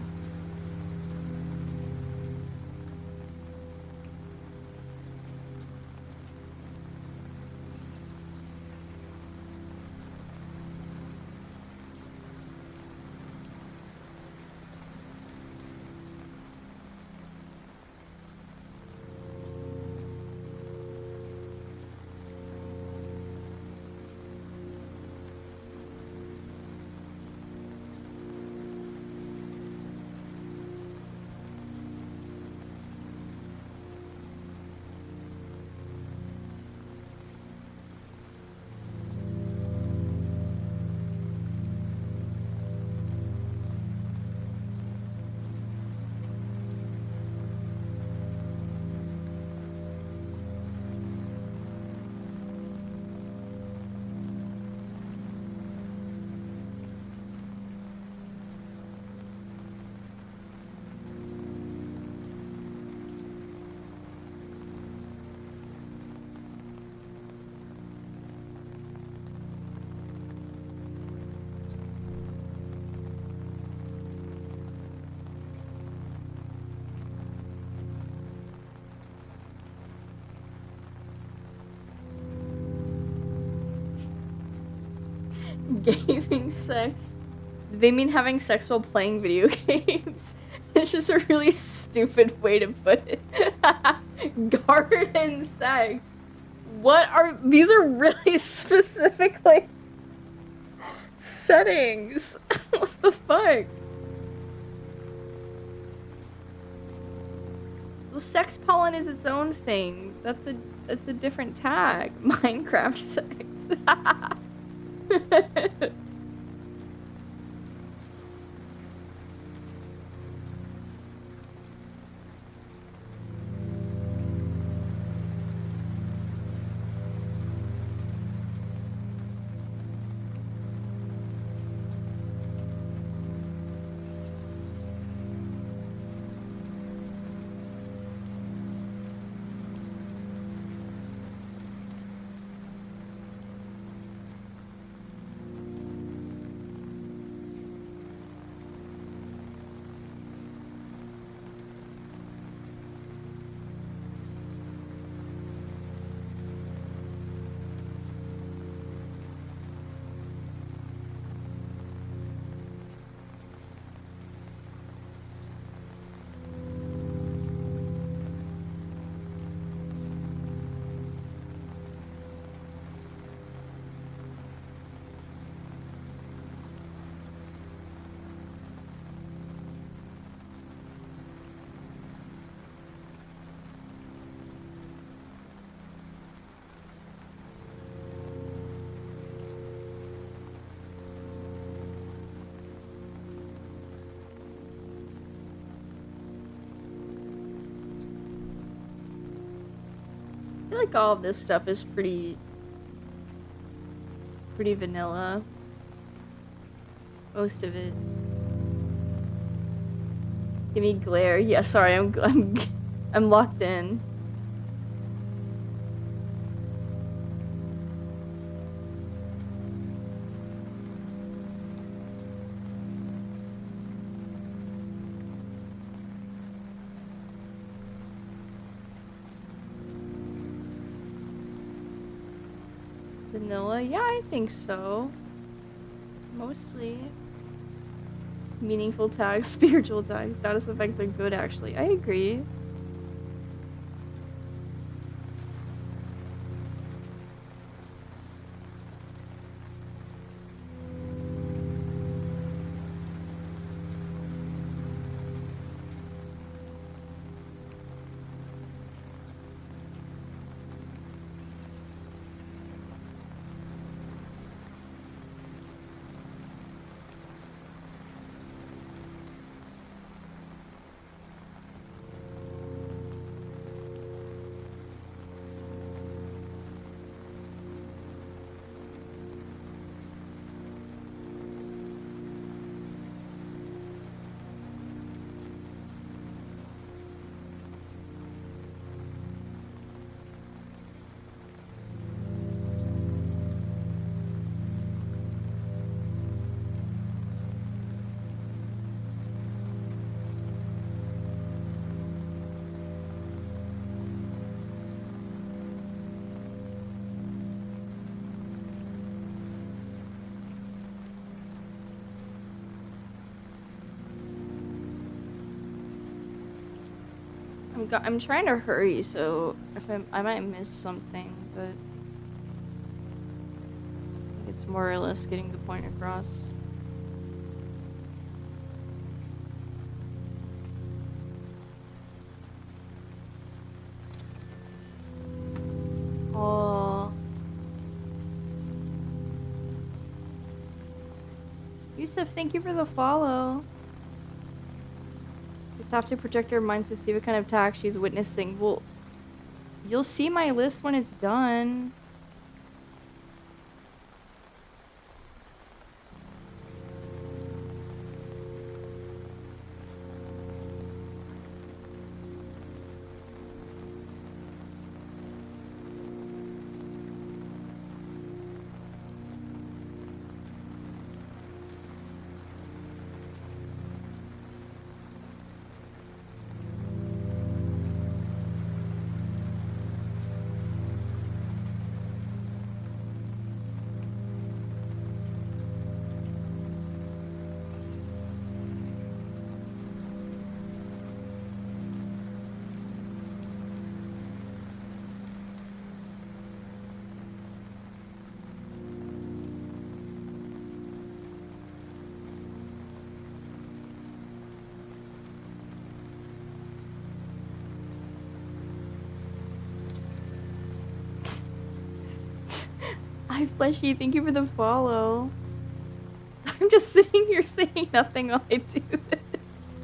Gaming sex? Do they mean having sex while playing video games? It's just a really stupid way to put it. Garden sex. What are these? Are really specific, like Settings. What the fuck? Well, sex pollen is its own thing. That's a different tag. Minecraft sex. I feel like all of this stuff is pretty vanilla. Most of it. Give me glare. Yeah, sorry, I'm locked in. Vanilla? Yeah, I think so. Mostly. Meaningful tags, spiritual tags, status effects are good actually. I agree. I'm trying to hurry, so if I might miss something, but it's more or less getting the point across. Oh, Yusuf, thank you for the follow. Just have to project her mind to see what kind of attack she's witnessing. Well, you'll see my list when it's done. Hi, Fleshy. Thank you for the follow. I'm just sitting here saying nothing while I do this.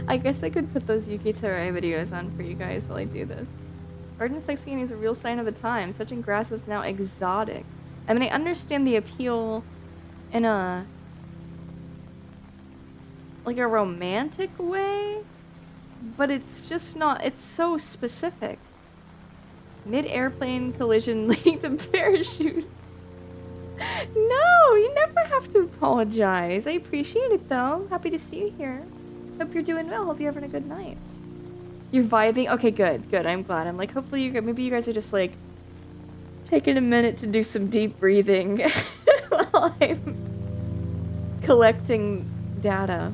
I guess I could put those Yuki Terai videos on for you guys while I do this. Garden sexing is a real sign of the times. Touching grass is now exotic. I mean, I understand the appeal in a... like a romantic way, but it's just not... it's so specific. Mid-airplane collision leading to parachutes. No, you never have to apologize. I appreciate it though. Happy to see you here. Hope you're doing well. Hope you're having a good night. You're vibing? Okay, good, good. I'm glad. I'm like, hopefully maybe you guys are just like taking a minute to do some deep breathing while I'm collecting data.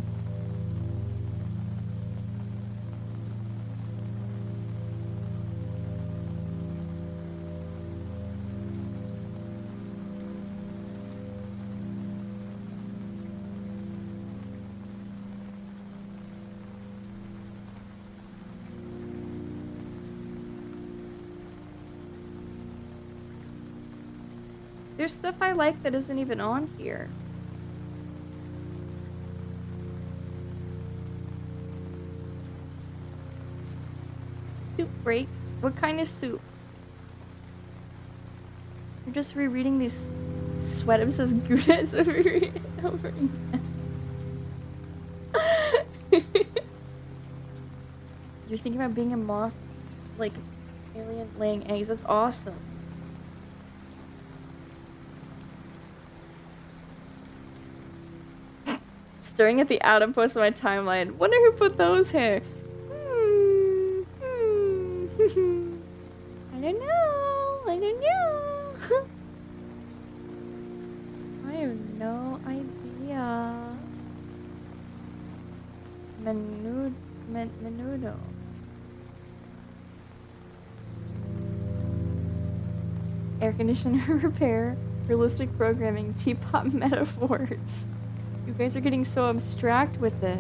There's stuff I like that isn't even on here. Soup break? What kind of soup? You're just rereading these sweat obsessed Goudettes over again. You're thinking about being a moth, like alien laying eggs. That's awesome. Staring at the Adam post on my timeline. Wonder who put those here. I don't know. I don't know. I have no idea. Menudo. Air conditioner repair. Realistic programming. Teapot metaphors. You guys are getting so abstract with it.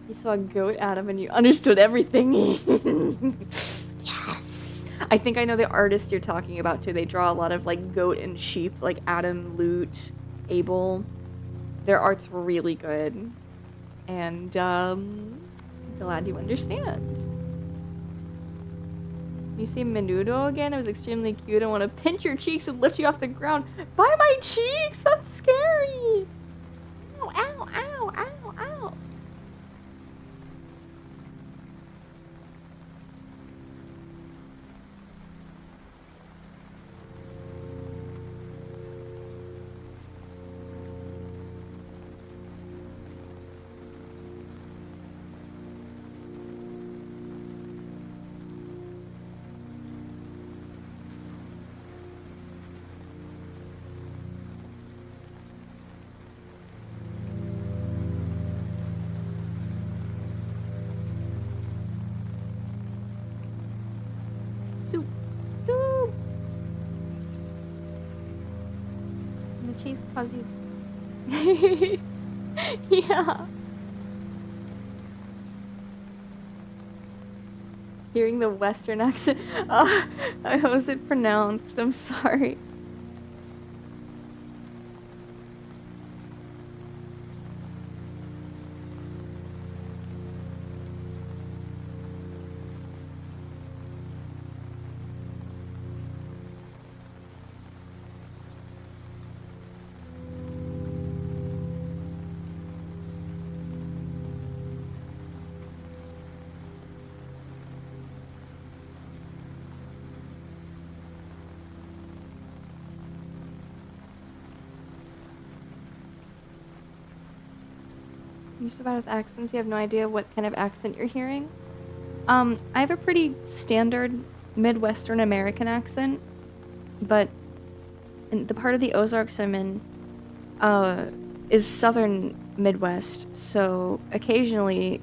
You saw a goat, Adam, and you understood everything. Yes! I think I know the artist you're talking about, too. They draw a lot of, like, goat and sheep, like Adam, Lute, Abel. Their art's really good. And, glad you understand. You see Menudo again? It was extremely cute. I want to pinch your cheeks and lift you off the ground. By my cheeks! That's scary! Ow, ow, ow, ow, ow. Soup. Soup! And the cheese cause you... Yeah. Hearing the Western accent. How was it pronounced? I'm sorry. You're so bad with accents, you have no idea what kind of accent you're hearing. I have a pretty standard Midwestern American accent, but in the part of the Ozarks I'm in, is southern Midwest, so occasionally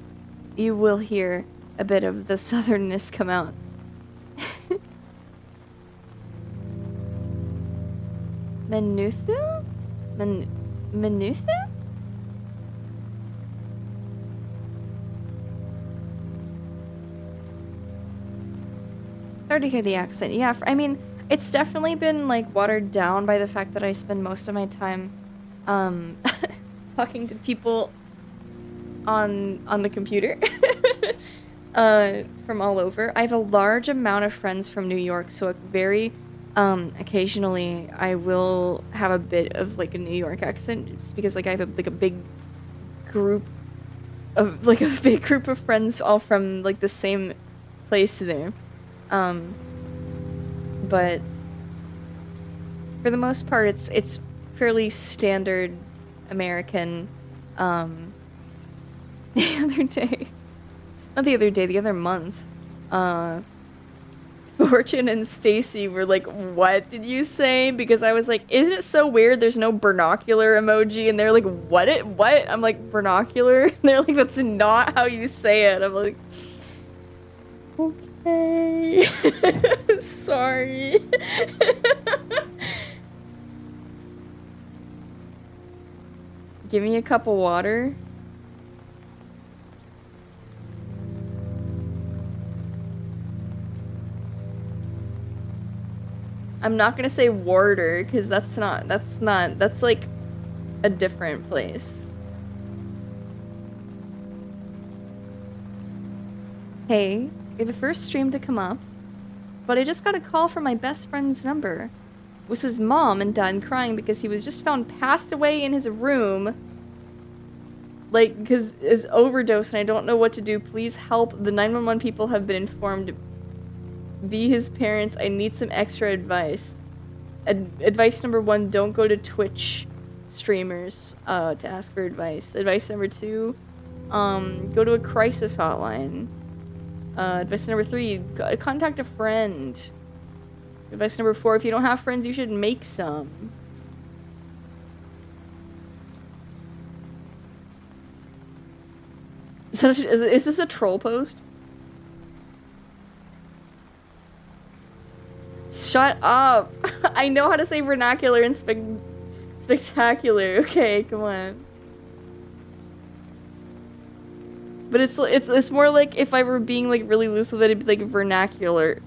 you will hear a bit of the southernness come out. Menuthu? Menuthu? Sorry to hear the accent. Yeah, I mean, it's definitely been like watered down by the fact that I spend most of my time talking to people on the computer from all over. I have a large amount of friends from New York, so very occasionally I will have a bit of like a New York accent just because like I have a big group of friends all from like the same place there. But for the most part it's fairly standard American. The other month, Fortune and Stacy were like, "What did you say?" Because I was like, "Isn't it so weird there's no vernacular emoji?" And they're like, "What? I'm like, "Vernacular?" And they're like, "That's not how you say it." I'm like, okay. Sorry. Give me a cup of water. I'm not gonna say warder, because that's like a different place. Hey, you're the first stream to come up, but I just got a call from my best friend's number. It was his mom and dad crying because he was just found passed away in his room. Like, because his overdose and I don't know what to do. Please help. The 911 people have been informed. Be his parents. I need some extra advice. Advice number 1, don't go to Twitch streamers to ask for advice. Advice number 2, go to a crisis hotline. Advice number 3, contact a friend. Advice number 4, if you don't have friends, you should make some. Is this a troll post? Shut up! I know how to say vernacular and spectacular. Okay, come on. But it's more like if I were being like really loose with it, it'd be like vernacular.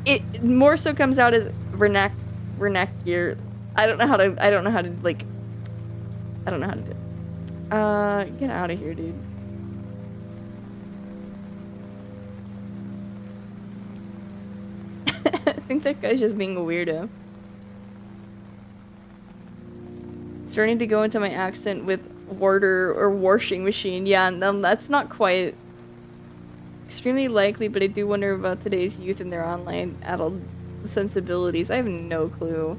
It more so comes out as vernacular. I don't know how to do it. Get out of here, dude. I think that guy's just being a weirdo. Starting to go into my accent with warder or washing machine. Yeah, that's not quite extremely likely, but I do wonder about today's youth and their online adult sensibilities. I have no clue.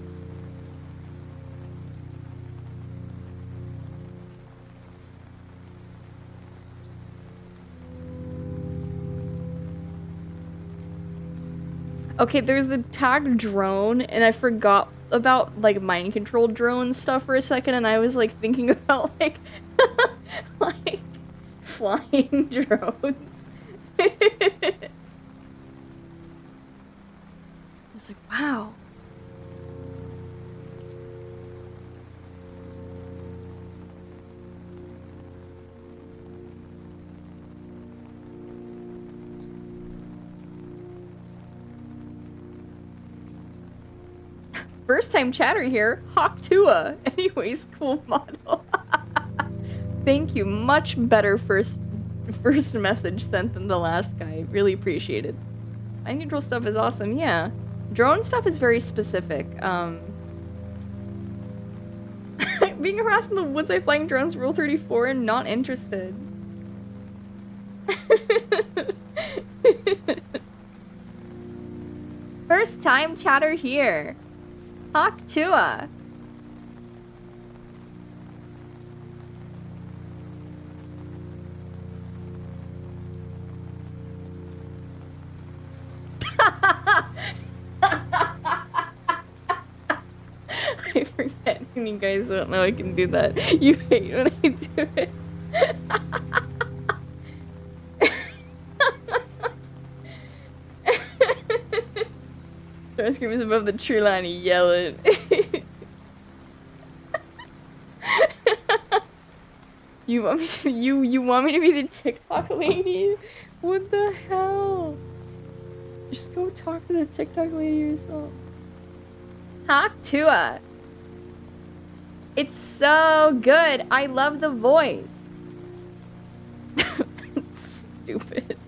Okay, there's the tag drone, and I forgot about, like, mind control drone stuff for a second, and I was, like, thinking about, like, like, flying drones. I was like, wow. First time chatter here, Hawk Tua. Anyways, cool model. Thank you. Much better first message sent than the last guy. Really appreciate it. Mind control stuff is awesome. Yeah, drone stuff is very specific. Being harassed in the woods by flying drones, rule 34, and not interested. First time chatter here. Hawk Tua. I forget, and you guys don't know I can do that. You hate when I do it. Ice cream is above the tree line, yell it. You want me to you want me to be the TikTok lady? What the hell? Just go talk to the TikTok lady yourself. Talk to her. It's so good. I love the voice. Stupid.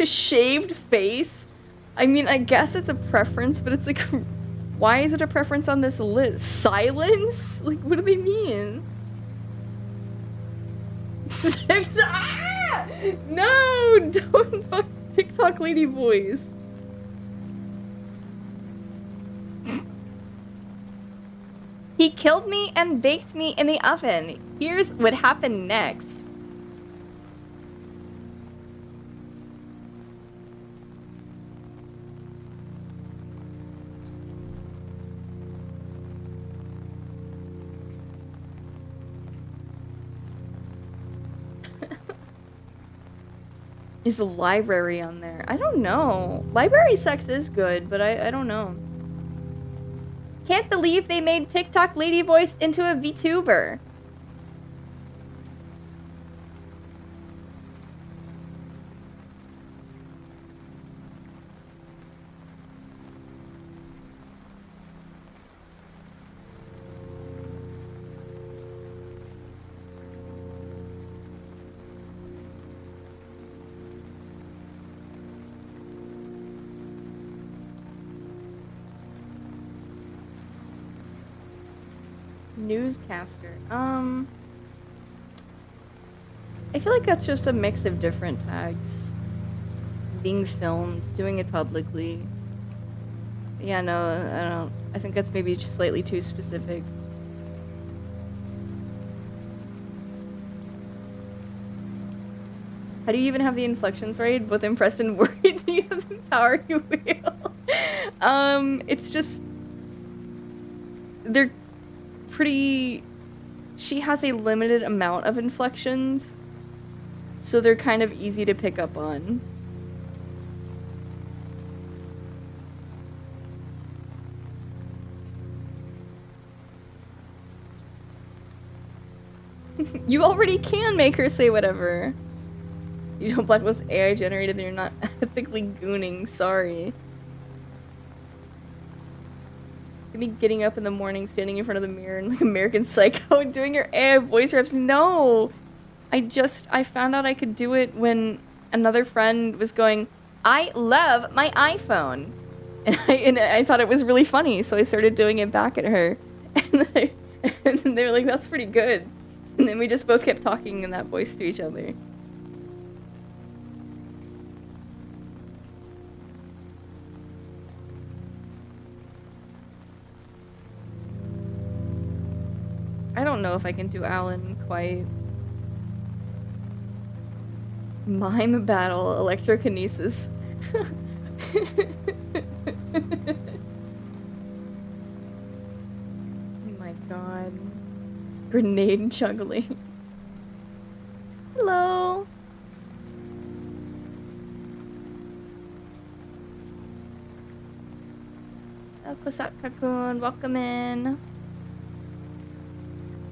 Shaved face? I mean, I guess it's a preference, but it's like, why is it a preference on this list? Silence? Like, what do they mean? Ah! No! Don't fuck TikTok lady voice. He killed me and baked me in the oven. Here's what happened next. Is a library on there? I don't know. Library sex is good, but I don't know. Can't believe they made TikTok lady voice into a VTuber. Newscaster. I feel like that's just a mix of different tags. Being filmed, doing it publicly. Yeah, no, I don't. I think that's maybe just slightly too specific. How do you even have the inflections right? Both impressed and worried that you have the power you wield. It's just... They're pretty... She has a limited amount of inflections, so they're kind of easy to pick up on. You already can make her say whatever. You don't blacklist AI generated, then you're not ethically gooning, sorry. Me getting up in the morning, standing in front of the mirror and like American Psycho and doing your AI voice reps. No! I found out I could do it when another friend was going, I love my iPhone. And I thought it was really funny, so I started doing it back at her. And they were like, that's pretty good. And then we just both kept talking in that voice to each other. I don't know if I can do Alan quite. Mime battle, electrokinesis. Oh my god. Grenade juggling. Hello. Kosaka-kun, welcome in.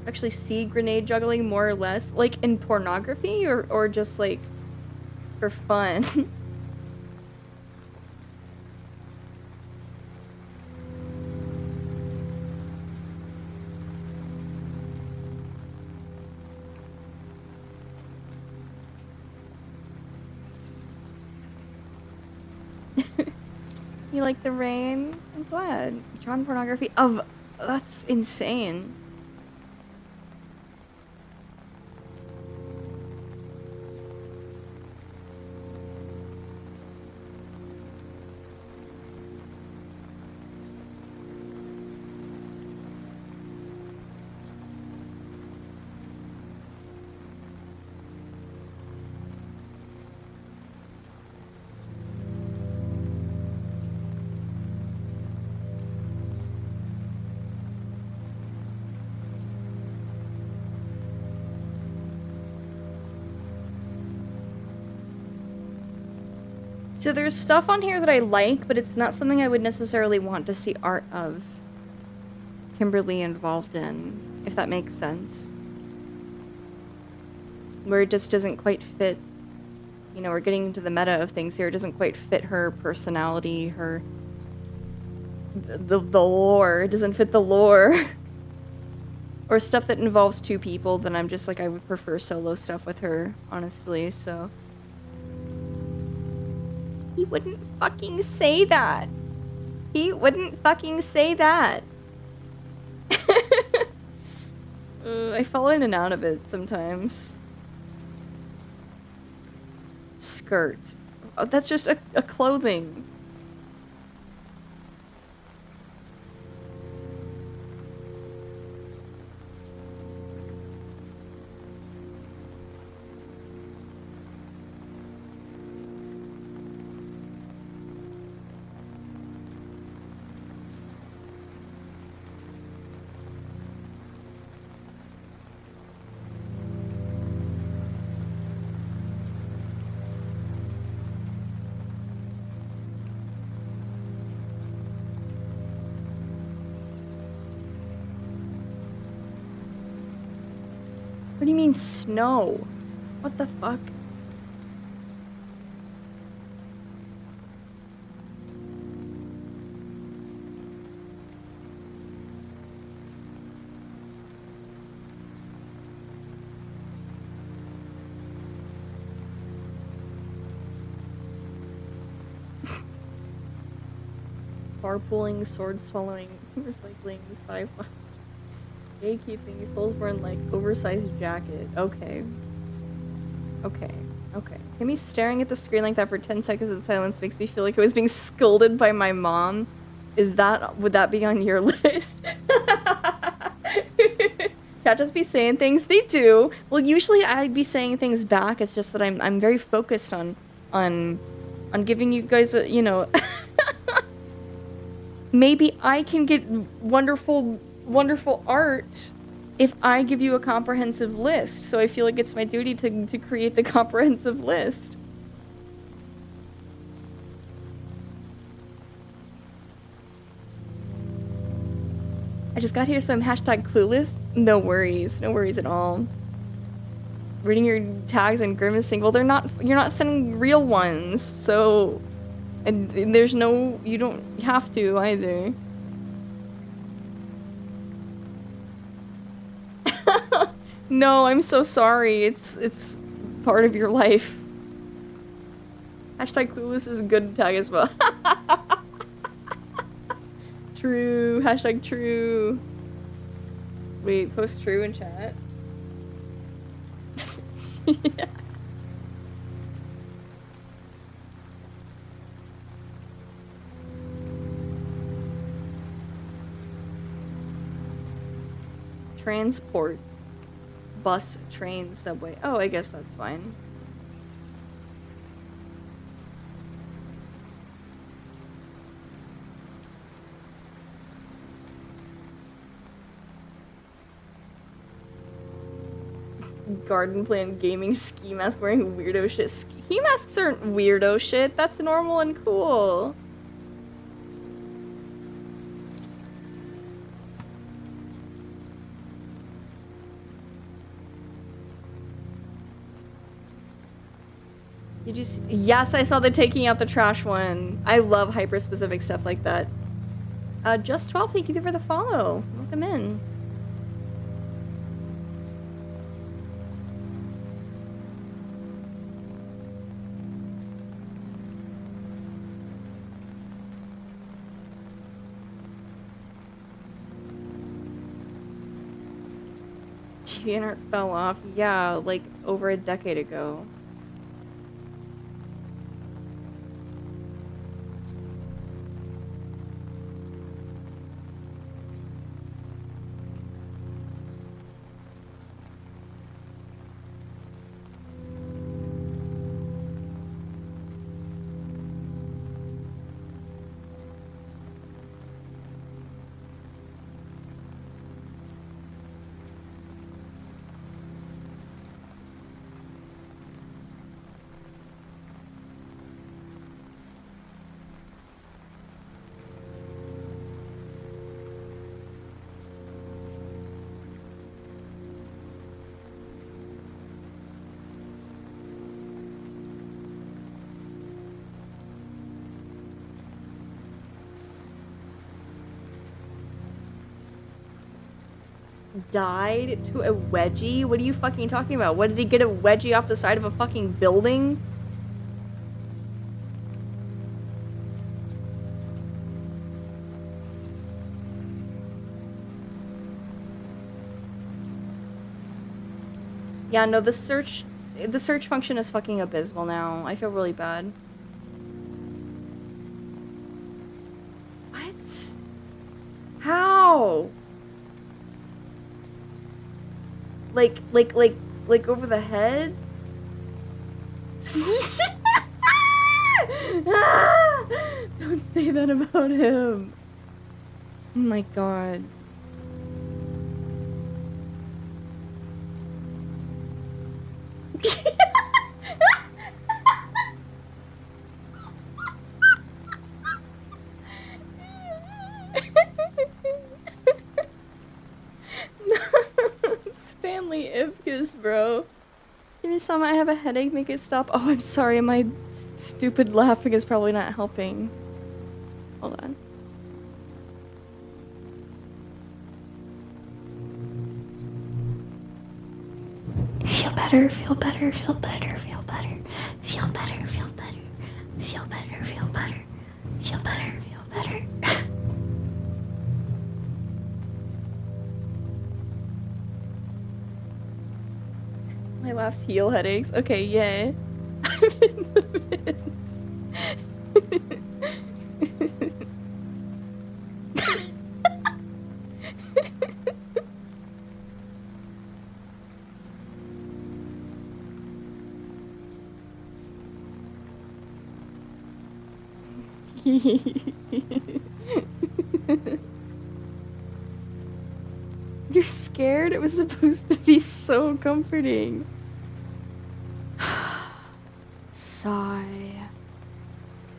Actually see grenade juggling more or less, like in pornography or just like for fun. You like the rain? I'm glad. Drawn pornography of... That's insane. So there's stuff on here that I like, but it's not something I would necessarily want to see art of Kimberly involved in, if that makes sense. Where it just doesn't quite fit, you know, we're getting into the meta of things here, it doesn't quite fit her personality, her... the lore, it doesn't fit the lore. Or stuff that involves two people, then I'm just like, I would prefer solo stuff with her, honestly, so... He wouldn't fucking say that. He wouldn't fucking say that. I fall in and out of it sometimes. Skirt. Oh, that's just a clothing. What do you mean snow? What the fuck? Carpooling, sword swallowing, recycling, sci-fi. Gatekeeping, Soulsborne like oversized jacket. Okay. Okay. Okay. Me staring at the screen like that for 10 seconds in silence makes me feel like I was being scolded by my mom. Would that be on your list? Can't just be saying things. They do. Well, usually I'd be saying things back. It's just that I'm very focused on giving you guys a, you know, maybe I can get wonderful art if I give you a comprehensive list. So I feel like it's my duty to create the comprehensive list. I just got here, so I'm hashtag clueless. No worries. No worries at all. Reading your tags and grimacing. Well, you're not sending real ones, so... And there's no... You don't have to, either. No, I'm so sorry. It's part of your life. Hashtag clueless is a good tag as well. True. Hashtag true. Wait, post true in chat. Yeah. Transport. Bus, train, subway. Oh, I guess that's fine. Garden plant gaming ski mask wearing weirdo shit. Ski masks aren't weirdo shit. That's normal and cool. Did you see? Yes, I saw the taking out the trash one. I love hyper-specific stuff like that. Just 12, thank you for the follow. Welcome in. DeviantArt fell off. Yeah, like over a decade ago. died to a wedgie? What are you fucking talking about? What, did he get a wedgie off the side of a fucking building? Yeah, no, the search function is fucking abysmal now. I feel really bad. What? How? Like over the head? Don't say that about him. Oh my god. Stanley Ipkiss, bro. Give me some, I have a headache, make it stop. Oh, I'm sorry, my stupid laughing is probably not helping. Hold on. Feel better, feel better, feel better, feel better, feel better, feel better, feel better, feel better, feel better, feel better. My laughs heal headaches. Okay, yay. I'm in the bits. You're scared? It was supposed to be so comforting. Sigh.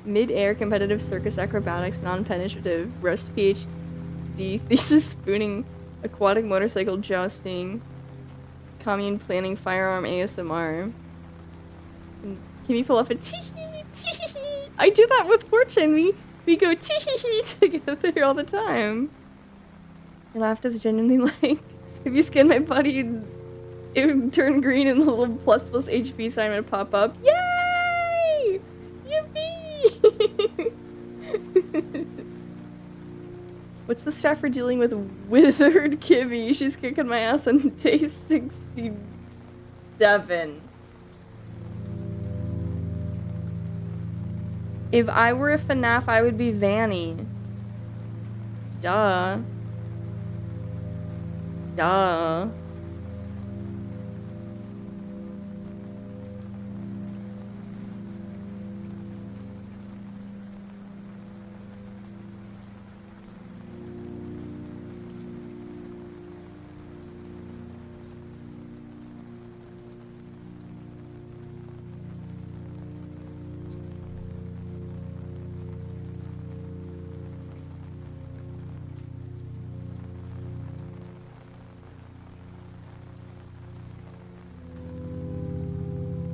Mid-air competitive circus acrobatics, non-penetrative, Rust PhD, thesis spooning, aquatic motorcycle jousting, commune planning, firearm ASMR. Can you pull off a tee-hee, tee-hee? I do that with Fortune. We go tee-hee together all the time. Your laugh is genuinely like, if you scan my body, it would turn green and the little plus HP sign would pop up. Yay! Yippee! What's the stat for dealing with withered Kibby? She's kicking my ass on day 67. If I were a FNAF, I would be Vanny. Duh. Duh.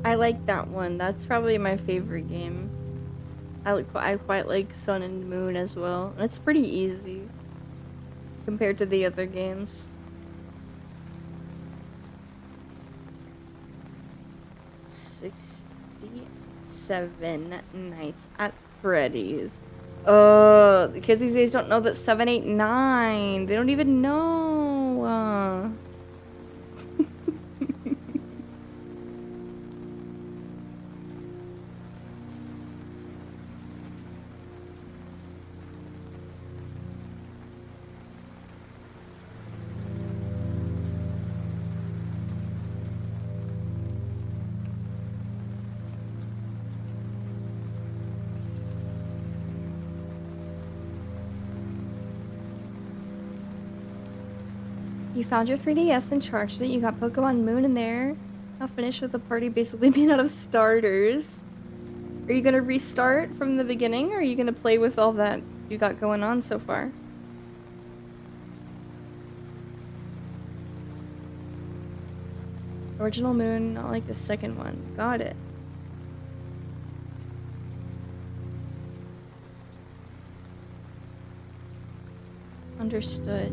I like that one. That's probably my favorite game. I quite like Sun and Moon as well. And it's pretty easy compared to the other games. 67 Nights at Freddy's. The kids these days don't know that 7, 8, 9. They don't even know. You found your 3DS and charged it. You got Pokemon Moon in there. Now finished with the party basically made out of starters. Are you gonna restart from the beginning, or are you gonna play with all that you got going on so far? Original Moon, not like the second one. Got it. Understood.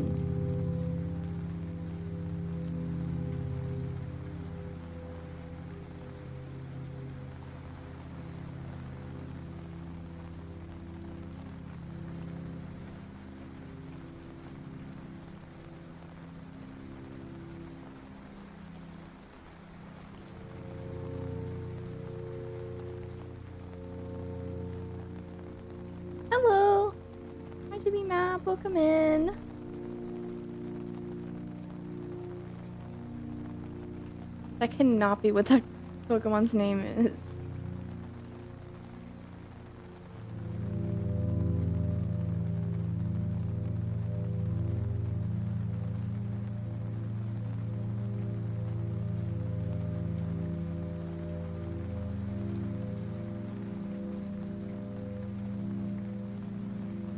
B2B map, welcome in. That cannot be what that Pokemon's name is.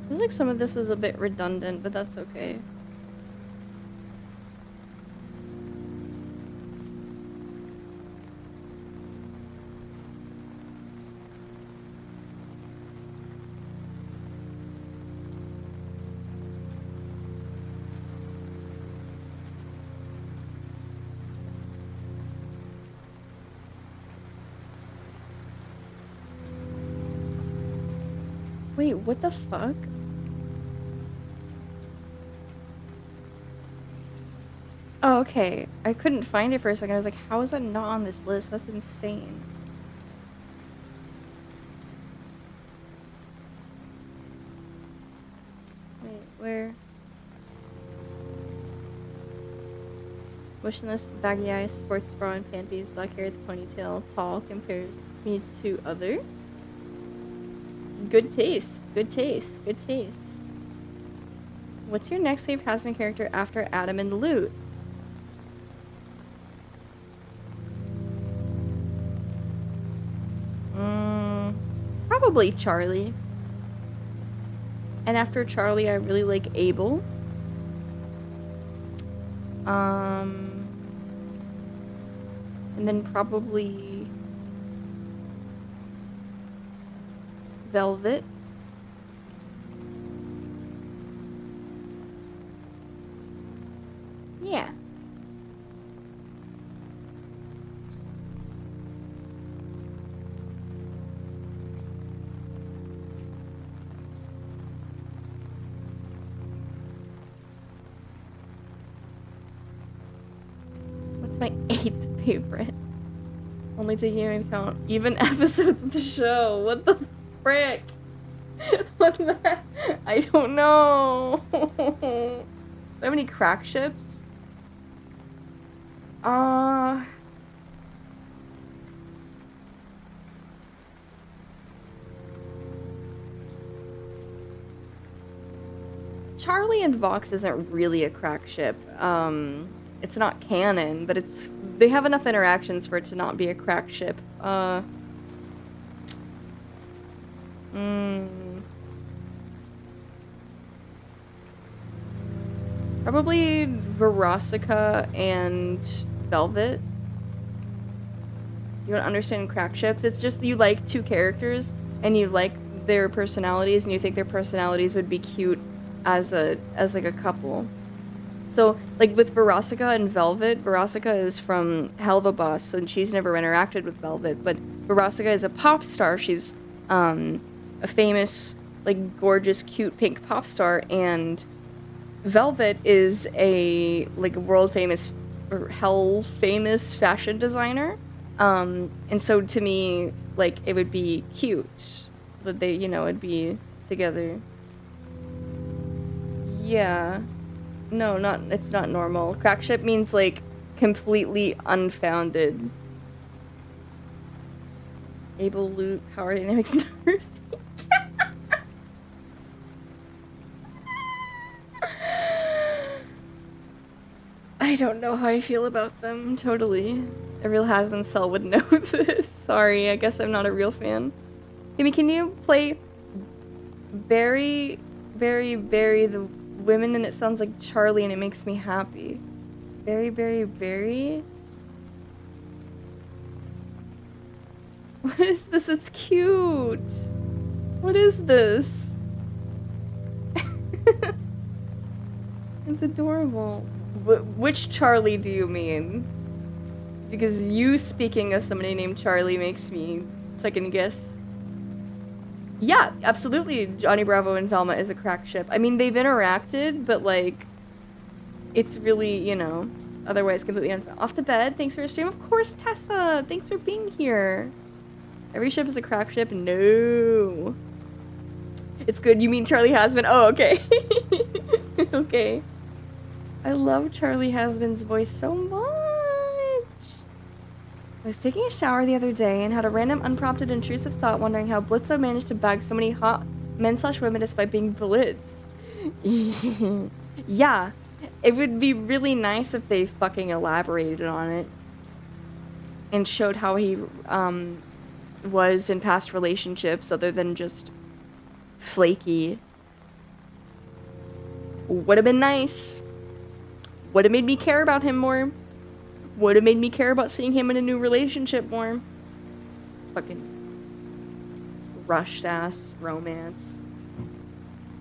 Feels like some of this is a bit redundant, but that's okay. Wait, what the fuck? Oh, okay. I couldn't find it for a second. I was like, how is that not on this list? That's insane. Wait, where? Motionless, baggy eyes, sports bra and panties, black hair with ponytail, tall, compares me to other. Good taste. Good taste. Good taste. What's your next favorite Hasbin character after Adam and Lute? Probably Charlie. And after Charlie, I really like Abel. And then probably Velvet. Yeah. What's my 8th favorite? Only taking into account even episodes of the show. What the frick? What the? I don't know. Do I have any crack ships? Charlie and Vox isn't really a crack ship. It's not canon, but they have enough interactions for it to not be a crack ship. Probably Verosica and Velvet. You don't understand crack ships? It's just you like two characters and you like their personalities and you think their personalities would be cute as like a couple. So, like, with Verosica and Velvet, Verosica is from Helva Boss, and she's never interacted with Velvet, but Verosica is a pop star. She's, a famous, like, gorgeous, cute pink pop star, and Velvet is a, like, world-famous, or hell-famous fashion designer, and so to me, like, it would be cute that they, would be together. Yeah. No, it's not normal. Crack ship means, like, completely unfounded. Able loot, power dynamics, nursing. I don't know how I feel about them, totally. A real Hasbin cell would know this. Sorry, I guess I'm not a real fan. Amy, can you play Barry the women and it sounds like Charlie and it makes me happy. Berry. What is this? It's cute. What is this? It's adorable. Which Charlie do you mean? Because you speaking of somebody named Charlie makes me second guess. Yeah, absolutely. Johnny Bravo and Velma is a crack ship. I mean, they've interacted, but, like, it's really, otherwise completely unfair. Off to bed. Thanks for your stream. Of course, Tessa. Thanks for being here. Every ship is a crack ship. No. It's good. You mean Charlie Hasman? Oh, okay. Okay. I love Charlie Hasman's voice so much. I was taking a shower the other day and had a random, unprompted, intrusive thought wondering how Blitzo managed to bag so many hot men/women despite being Blitz. Yeah. It would be really nice if they fucking elaborated on it. And showed how he, was in past relationships other than just flaky. Would have been nice. Would have made me care about him more. Would have made me care about seeing him in a new relationship more. Fucking rushed ass romance.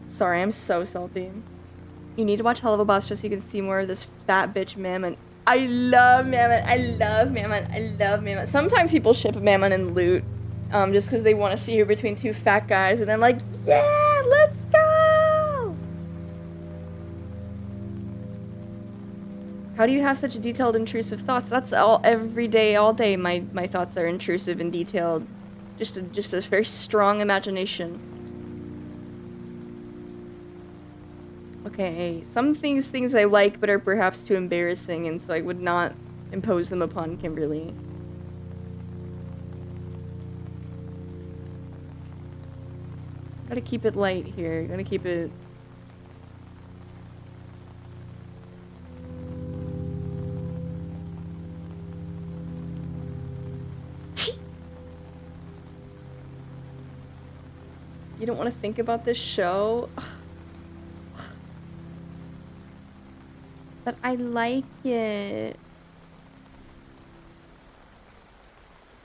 Sorry, I'm so salty. You need to watch Hell of a Boss just so you can see more of this fat bitch Mammon. I love Mammon. I love Mammon. I love Mammon. Sometimes people ship Mammon and Loot, just because they want to see her between two fat guys, and I'm like, yeah, let's go! How do you have such detailed, intrusive thoughts? That's all, every day, all day, my thoughts are intrusive and detailed. Just a very strong imagination. Okay, some things I like but are perhaps too embarrassing, and so I would not impose them upon Kimberly. Gotta keep it light here. Gotta keep it... You don't want to think about this show? But I like it.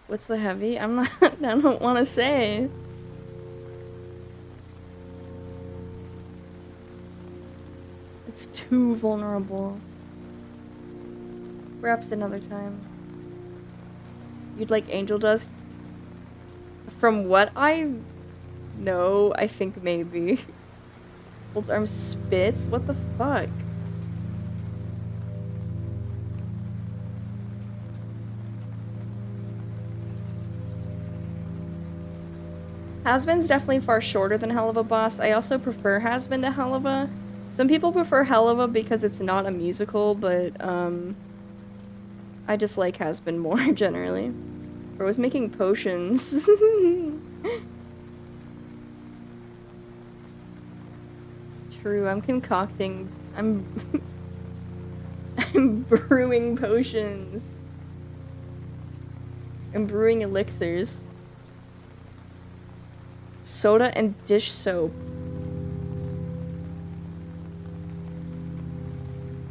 What's the heavy? I'm not... I don't want to say. It's too vulnerable. Perhaps another time. You'd like angel dust? From what I know, I think maybe. Holds arm spits? What the fuck? Hasbin's definitely far shorter than Hell of a Boss. I also prefer Hasbin to Hell of a. Some people prefer Hell of a because it's not a musical, but I just like Hasbin more generally. I was making potions. True, I'm concocting. I'm brewing potions. I'm brewing elixirs. Soda and dish soap.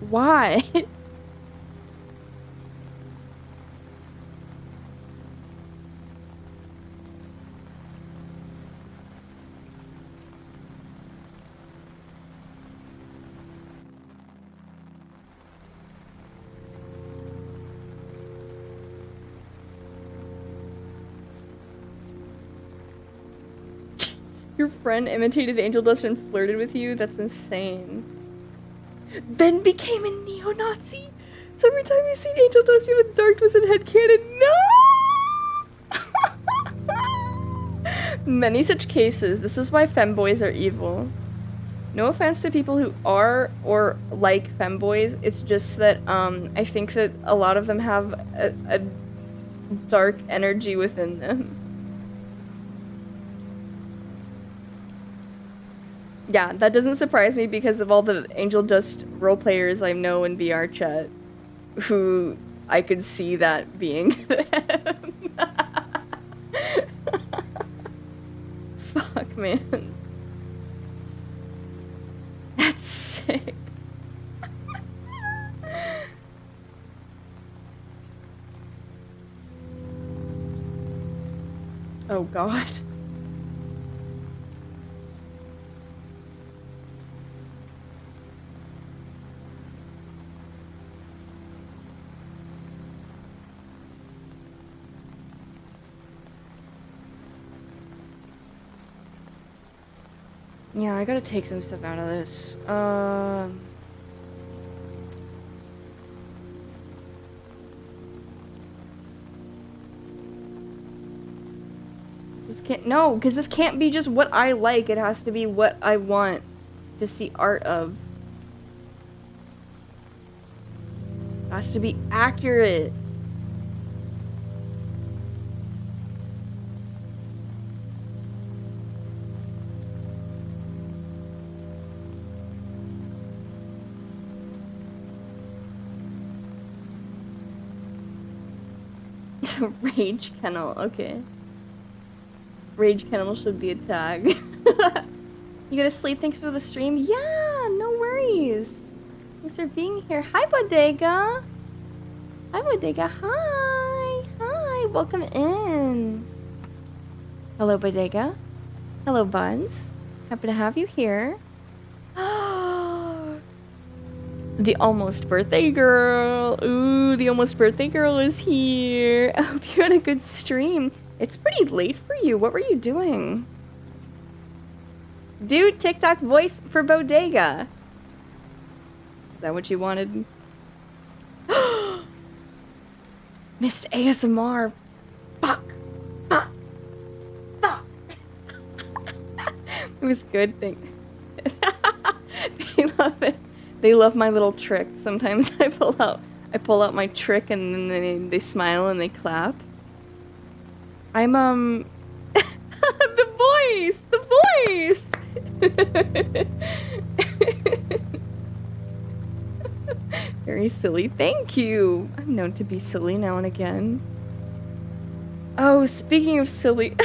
Why? Your friend imitated Angel Dust and flirted with you? That's insane. Then became a neo-Nazi? So every time you see Angel Dust, you have a Dark Twisted headcanon? No! Many such cases. This is why femboys are evil. No offense to people who are or like femboys. It's just that I think that a lot of them have a dark energy within them. Yeah, that doesn't surprise me because of all the Angel Dust roleplayers I know in VR chat who I could see that being them. Fuck, man. That's sick. Oh god. Yeah, I gotta take some stuff out of this. This This can't, no, because this can't be just what I like. It has to be what I want to see art of. It has to be accurate. Rage Kennel, okay. Rage Kennel should be a tag. You gotta sleep, thanks for the stream? Yeah, no worries. Thanks for being here. Hi, Bodega. Hi, Bodega. Hi. Hi, welcome in. Hello, Bodega. Hello, Buns. Happy to have you here. The almost birthday girl. Ooh, the almost birthday girl is here. I hope you had a good stream. It's pretty late for you. What were you doing? Do TikTok voice for Bodega. Is that what you wanted? Missed ASMR. Fuck. Fuck. Fuck. It was good thing. They love it. They love my little trick. Sometimes I pull out my trick and then they smile and they clap. I'm the voice. Very silly. Thank you. I'm known to be silly now and again. Oh, speaking of silly,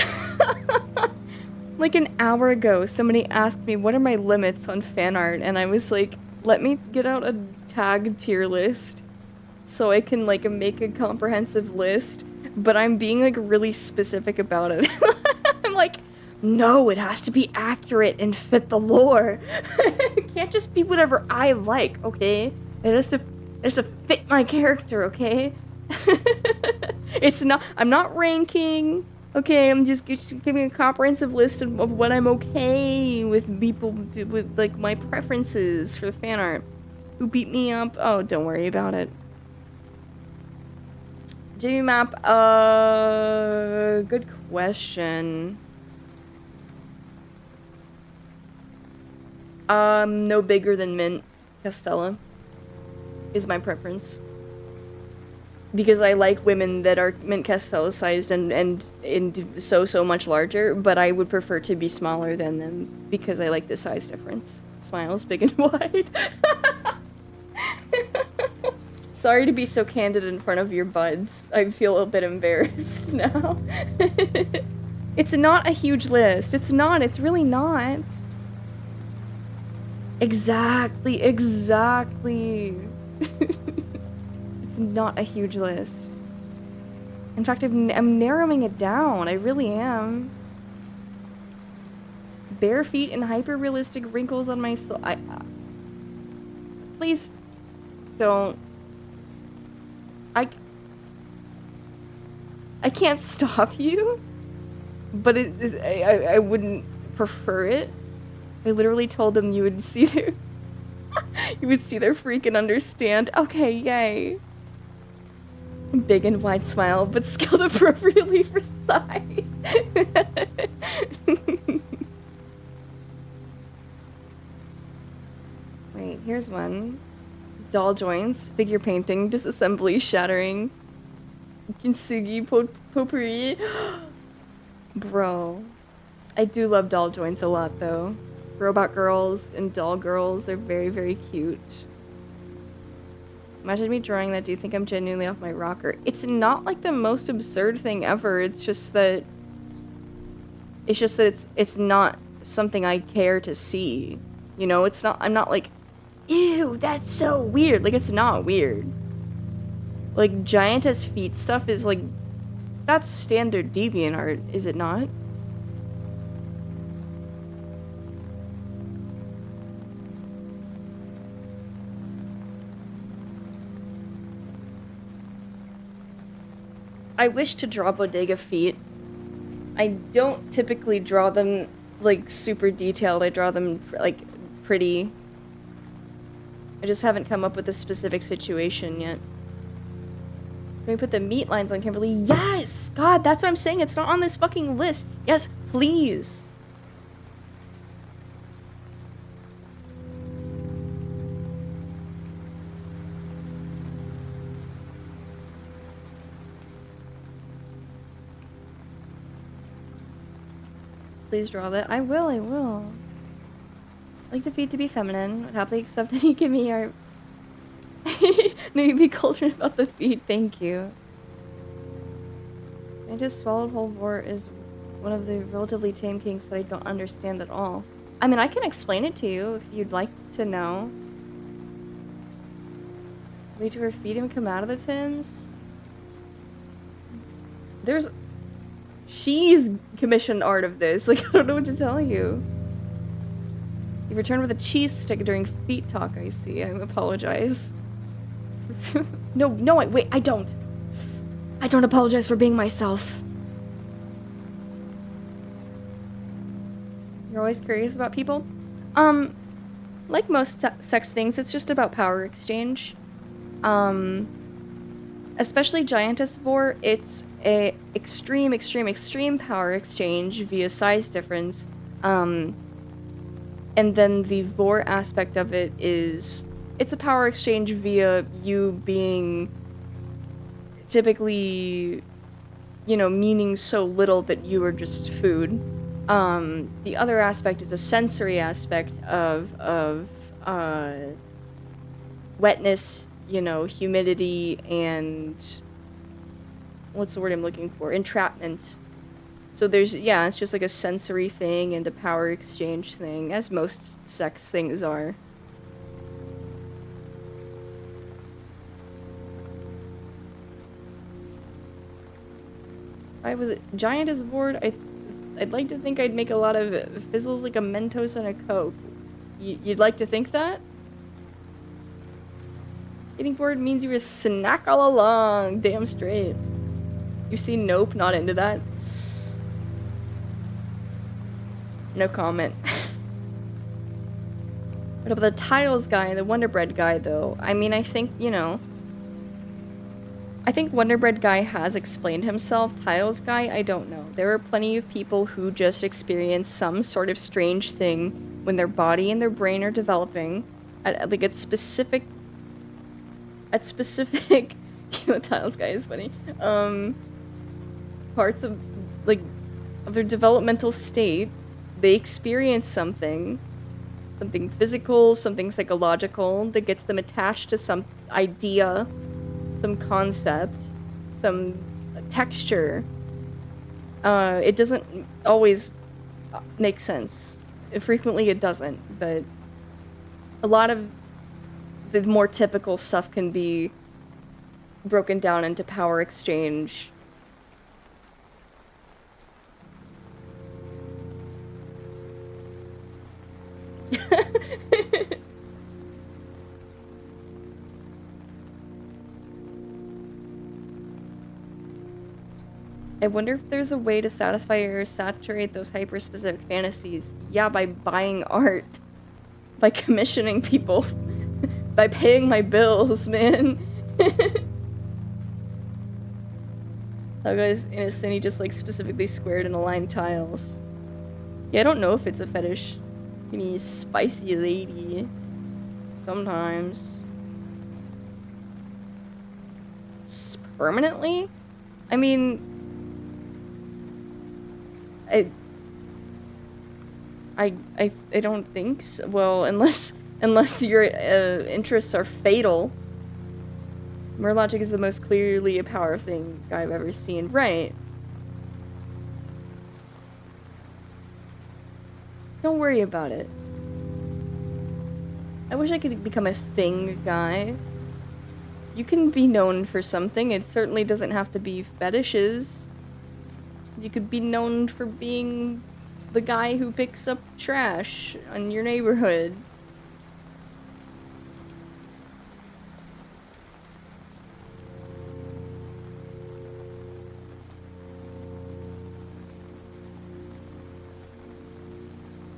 like an hour ago, somebody asked me what are my limits on fan art, and I was like, let me get out a tag tier list so I can like make a comprehensive list, but I'm being like really specific about it. I'm like, no, it has to be accurate and fit the lore. It can't just be whatever I like, okay? It has to fit my character, okay? It's not, I'm not ranking, okay? I'm just giving a comprehensive list of what I'm okay with people, with like my preferences for fan art. Who beat me up? Oh, don't worry about it. Jimmy Map, good question. No bigger than Mint Castella is my preference. Because I like women that are Mint Castella sized and so much larger, but I would prefer to be smaller than them because I like the size difference. Smiles big and wide. Sorry to be so candid in front of your buds. I feel a bit embarrassed now. It's not a huge list. It's not. It's really not. Exactly. It's not a huge list. In fact, I'm narrowing it down. I really am. Bare feet and hyper-realistic wrinkles on my soul. Please don't. I can't stop you, but I wouldn't prefer it. I literally told them you would see their you would see their freak and understand. Okay, yay. Big and wide smile, but scaled appropriately for size. Wait, here's one. Doll joints, figure painting, disassembly, shattering. Kintsugi potpourri. Bro. I do love doll joints a lot, though. Robot girls and doll girls, they're very, very cute. Imagine me drawing that. Do you think I'm genuinely off my rocker? It's not like the most absurd thing ever. It's just that it's not something I care to see. You know, it's not, I'm not like, ew, that's so weird. Like, it's not weird. Like, giantess feet stuff is like, that's standard DeviantArt, is it not? I wish to draw Bodega feet. I don't typically draw them, like, super detailed. I draw them, like, pretty. I just haven't come up with a specific situation yet. Can we put the meat lines on Kimberly? Yes! God, that's what I'm saying. It's not on this fucking list. Yes, please. Please draw that. I will, I will. I like the feet to be feminine. Would happily accept any give me art. No, you'd be colder about the feet. Thank you. I just swallowed whole vor is one of the relatively tame kinks that I don't understand at all. I mean, I can explain it to you if you'd like to know. Wait to her feet and come out of the Tims. She's commissioned art of this. Like, I don't know what to tell you. You returned with a cheese stick during feet talk, I see. I apologize. No, wait, I don't. I don't apologize for being myself. You're always curious about people? Like most sex things, it's just about power exchange. Especially Giantess Vor, it's a extreme power exchange via size difference. And then the Vor aspect of it is, it's a power exchange via you being typically, you know, meaning so little that you are just food. The other aspect is a sensory aspect of wetness, you know, humidity, and what's the word I'm looking for? Entrapment. So there's, yeah, it's just like a sensory thing and a power exchange thing, as most sex things are. I was Giantess bored. I'd like to think I'd make a lot of fizzles like a Mentos and a Coke. You'd like to think that? Getting bored means you were a snack all along. Damn straight. You see Nope, not into that? No comment. What about the Tiles guy, the Wonder Bread guy, though? I mean, I think, you know... I think Wonder Bread guy has explained himself. Tiles guy, I don't know. There are plenty of people who just experience some sort of strange thing when their body and their brain are developing. At specific... the Tiles guy is funny. Parts of, like, of their developmental state, they experience something physical, something psychological that gets them attached to some idea, some concept, some texture. It doesn't always make sense. Frequently it doesn't, but a lot of the more typical stuff can be broken down into power exchange. I wonder if there's a way to satisfy or saturate those hyper-specific fantasies. Yeah, by buying art. By commissioning people. By paying my bills, man. That guy's innocent, he just like specifically squared and aligned tiles. Yeah, I don't know if it's a fetish. Give me spicy lady. Sometimes. Permanently? I mean... I don't think so. Well, unless your interests are fatal. Murlogic is the most clearly a power thing I've ever seen. Right. Don't worry about it. I wish I could become a thing guy. You can be known for something. It certainly doesn't have to be fetishes. You could be known for being the guy who picks up trash in your neighborhood.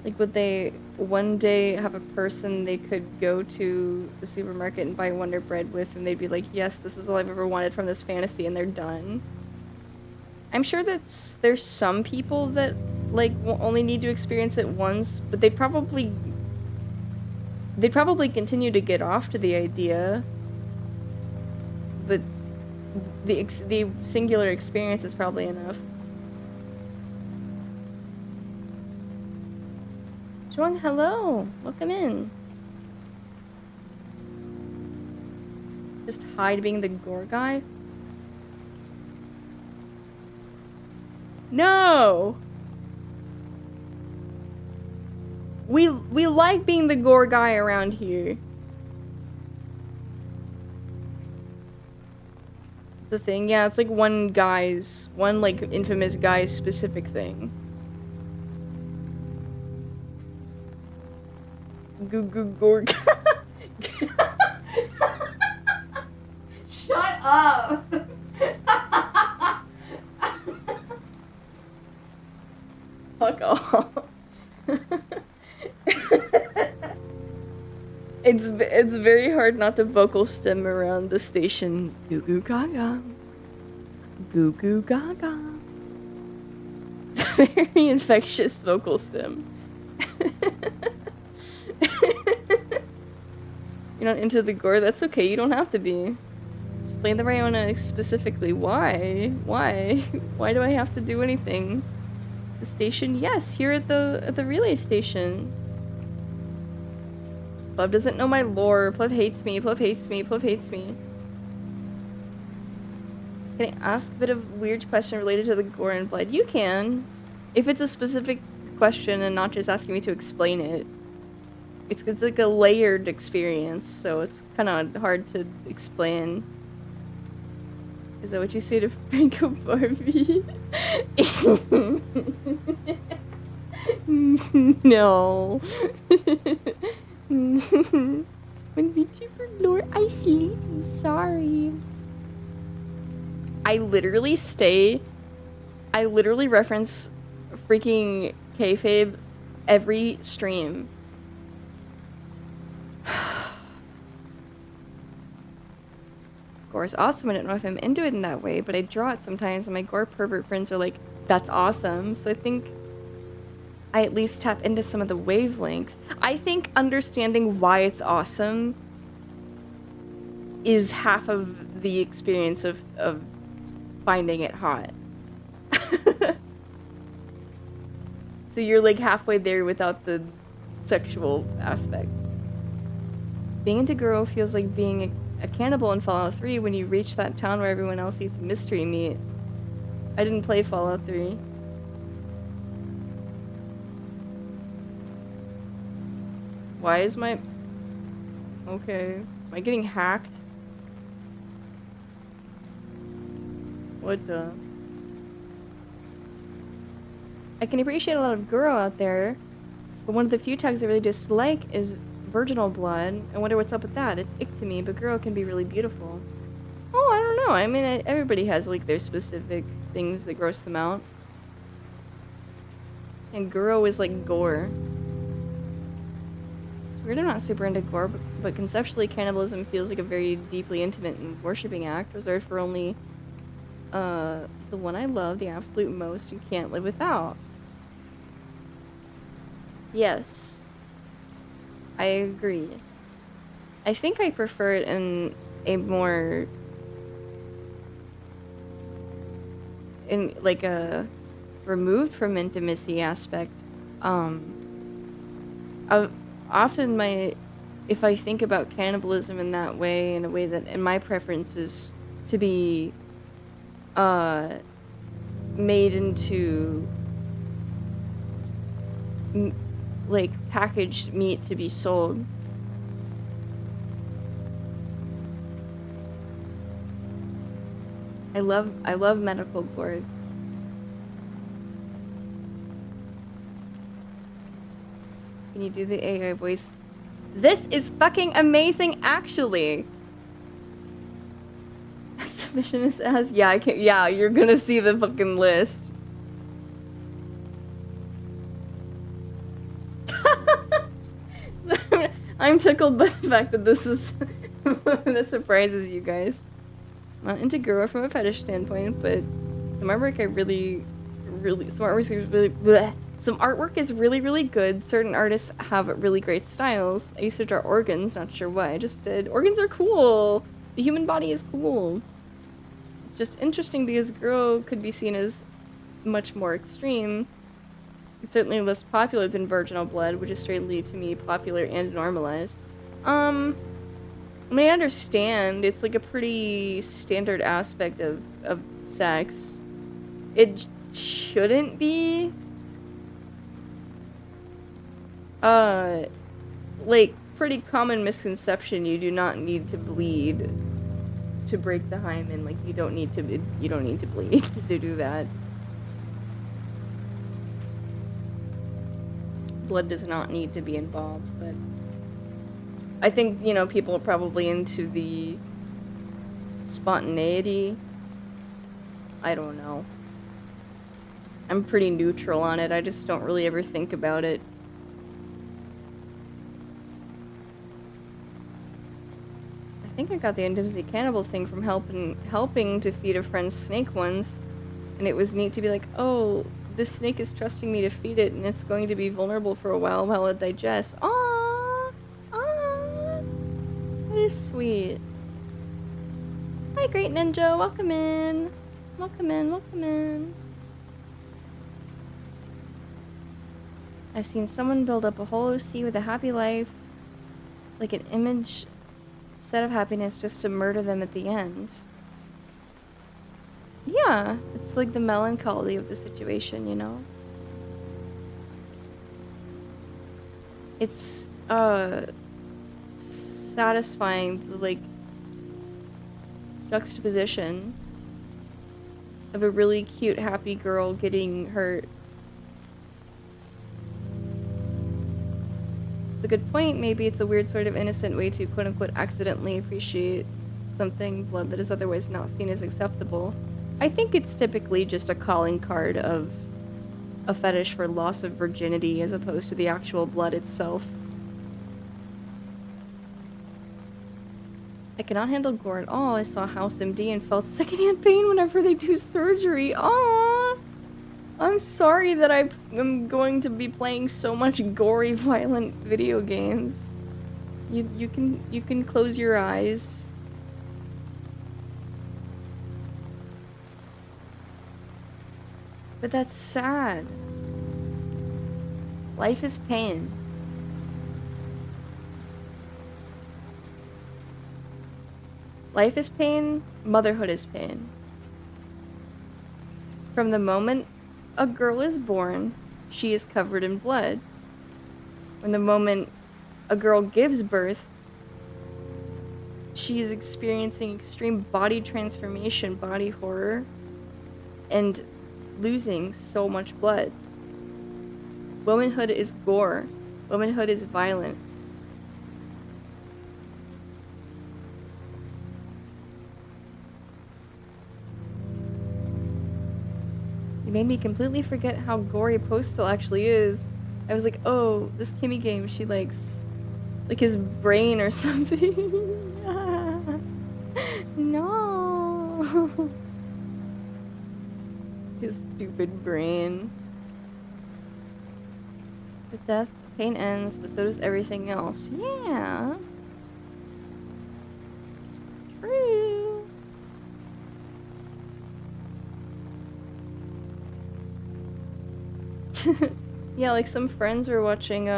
Like, would they one day have a person they could go to the supermarket and buy Wonder Bread with, and they'd be like, yes, this is all I've ever wanted from this fantasy, and they're done? I'm sure there's some people that, like, will only need to experience it once, but they'd probably continue to get off to the idea. But the singular experience is probably enough. Zhuang, hello! Welcome in. Just hide being the gore guy? No! We like being the gore guy around here. It's the thing, yeah, it's like one like infamous guy's specific thing. Gore. Shut up! Fuck off. It's very hard not to vocal stem around the station. Goo goo gaga. Goo goo gaga. It's a very infectious vocal stem. You're not into the gore? That's okay, you don't have to be. Explain the Riona specifically. Why? Why? Why do I have to do anything? The station? Yes, here at the relay station. Pleb doesn't know my lore. Pleb hates me. Pleb hates me. Pleb hates me. Can I ask a bit of weird question related to the gore and blood? You can. If it's a specific question and not just asking me to explain it. It's like a layered experience, so it's kind of hard to explain. Is that what you say to Franco Barbie? No. When VTuber lore, I sleepy, sorry. I literally reference freaking kayfabe every stream. Gore's awesome. I don't know if I'm into it in that way, but I draw it sometimes, and my gore pervert friends are like, that's awesome. So I think I at least tap into some of the wavelength. I think understanding why it's awesome is half of the experience of finding it hot. So you're like halfway there without the sexual aspect. Being into Guro feels like being a cannibal in Fallout 3 when you reach that town where everyone else eats mystery meat. I didn't play Fallout 3. Why is my... Okay. Am I getting hacked? What the... I can appreciate a lot of Guro out there, but one of the few tags I really dislike is virginal blood. I wonder what's up with that. It's ick to me, but Guro can be really beautiful. Oh, I don't know. I mean, everybody has like their specific things that gross them out. And Guro is like gore. It's weird I'm not super into gore, but conceptually cannibalism feels like a very deeply intimate and worshipping act reserved for only the one I love, the absolute most, and can't live without. Yes. I agree. I think I prefer it in a more... in like a removed from intimacy aspect. Often if I think about cannibalism in that way, in a way that, and my preference is to be made into like packaged meat to be sold. I love medical gore. Can you do the AI voice? This is fucking amazing, actually. Submission is as yeah, I can't. Yeah, you're gonna see the fucking list. I'm tickled by the fact that this is this surprises you guys. I'm not into Guro from a fetish standpoint, but some artwork some artwork is really good. Certain artists have really great styles. I used to draw organs, not sure why I just did. Organs are cool. The human body is cool. It's just interesting because Guro could be seen as much more extreme. It's certainly less popular than Virginal Blood, which is strangely to me popular and normalized. I mean, I understand. It's like a pretty standard aspect of sex. It shouldn't be. Like, pretty common misconception, you do not need to bleed to break the hymen. Like, you don't need to bleed to do that. Blood does not need to be involved, but I think, you know, people are probably into the spontaneity. I don't know. I'm pretty neutral on it. I just don't really ever think about it. I think I got the Indemsy Cannibal thing from helping to feed a friend's snake once, and it was neat to be like, oh, this snake is trusting me to feed it, and it's going to be vulnerable for a while it digests. Aww! Aww! That is sweet. Hi, Great Ninja! Welcome in! Welcome in, welcome in. I've seen someone build up a whole OC with a happy life, like an image set of happiness, just to murder them at the end. Yeah, it's like the melancholy of the situation, you know? It's, satisfying, the, like, juxtaposition of a really cute, happy girl getting hurt. It's a good point. Maybe it's a weird sort of innocent way to quote-unquote accidentally appreciate something blood that is otherwise not seen as acceptable. I think it's typically just a calling card of a fetish for loss of virginity as opposed to the actual blood itself. I cannot handle gore at all. I saw House MD and felt secondhand pain whenever they do surgery. Aww! I'm sorry that I'm going to be playing so much gory, violent video games. You can close your eyes. But that's sad. Life is pain. Life is pain, motherhood is pain. From the moment a girl is born, she is covered in blood. From the moment a girl gives birth, she is experiencing extreme body transformation, body horror, and losing so much blood. Womanhood is gore. Womanhood is violent. It made me completely forget how gory Postal actually is. I was like, oh, this Kimmy game, she likes like his brain or something. No. His stupid brain. With death, pain ends, but so does everything else. Yeah. True. Yeah, like some friends were watching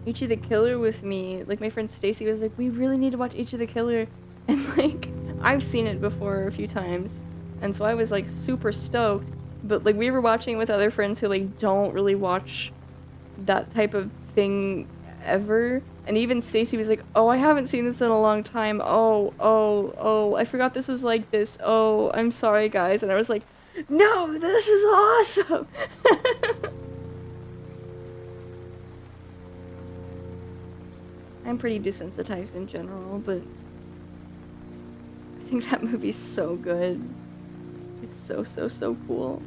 Ichi the Killer with me. Like my friend Stacy was like, we really need to watch Ichi the Killer. And like I've seen it before a few times. And so I was like super stoked. But like we were watching it with other friends who like don't really watch that type of thing ever. And even Stacy was like, oh, I haven't seen this in a long time. Oh, I forgot this was like this. Oh, I'm sorry guys. And I was like, no, this is awesome. I'm pretty desensitized in general, but I think that movie's so good. It's so cool.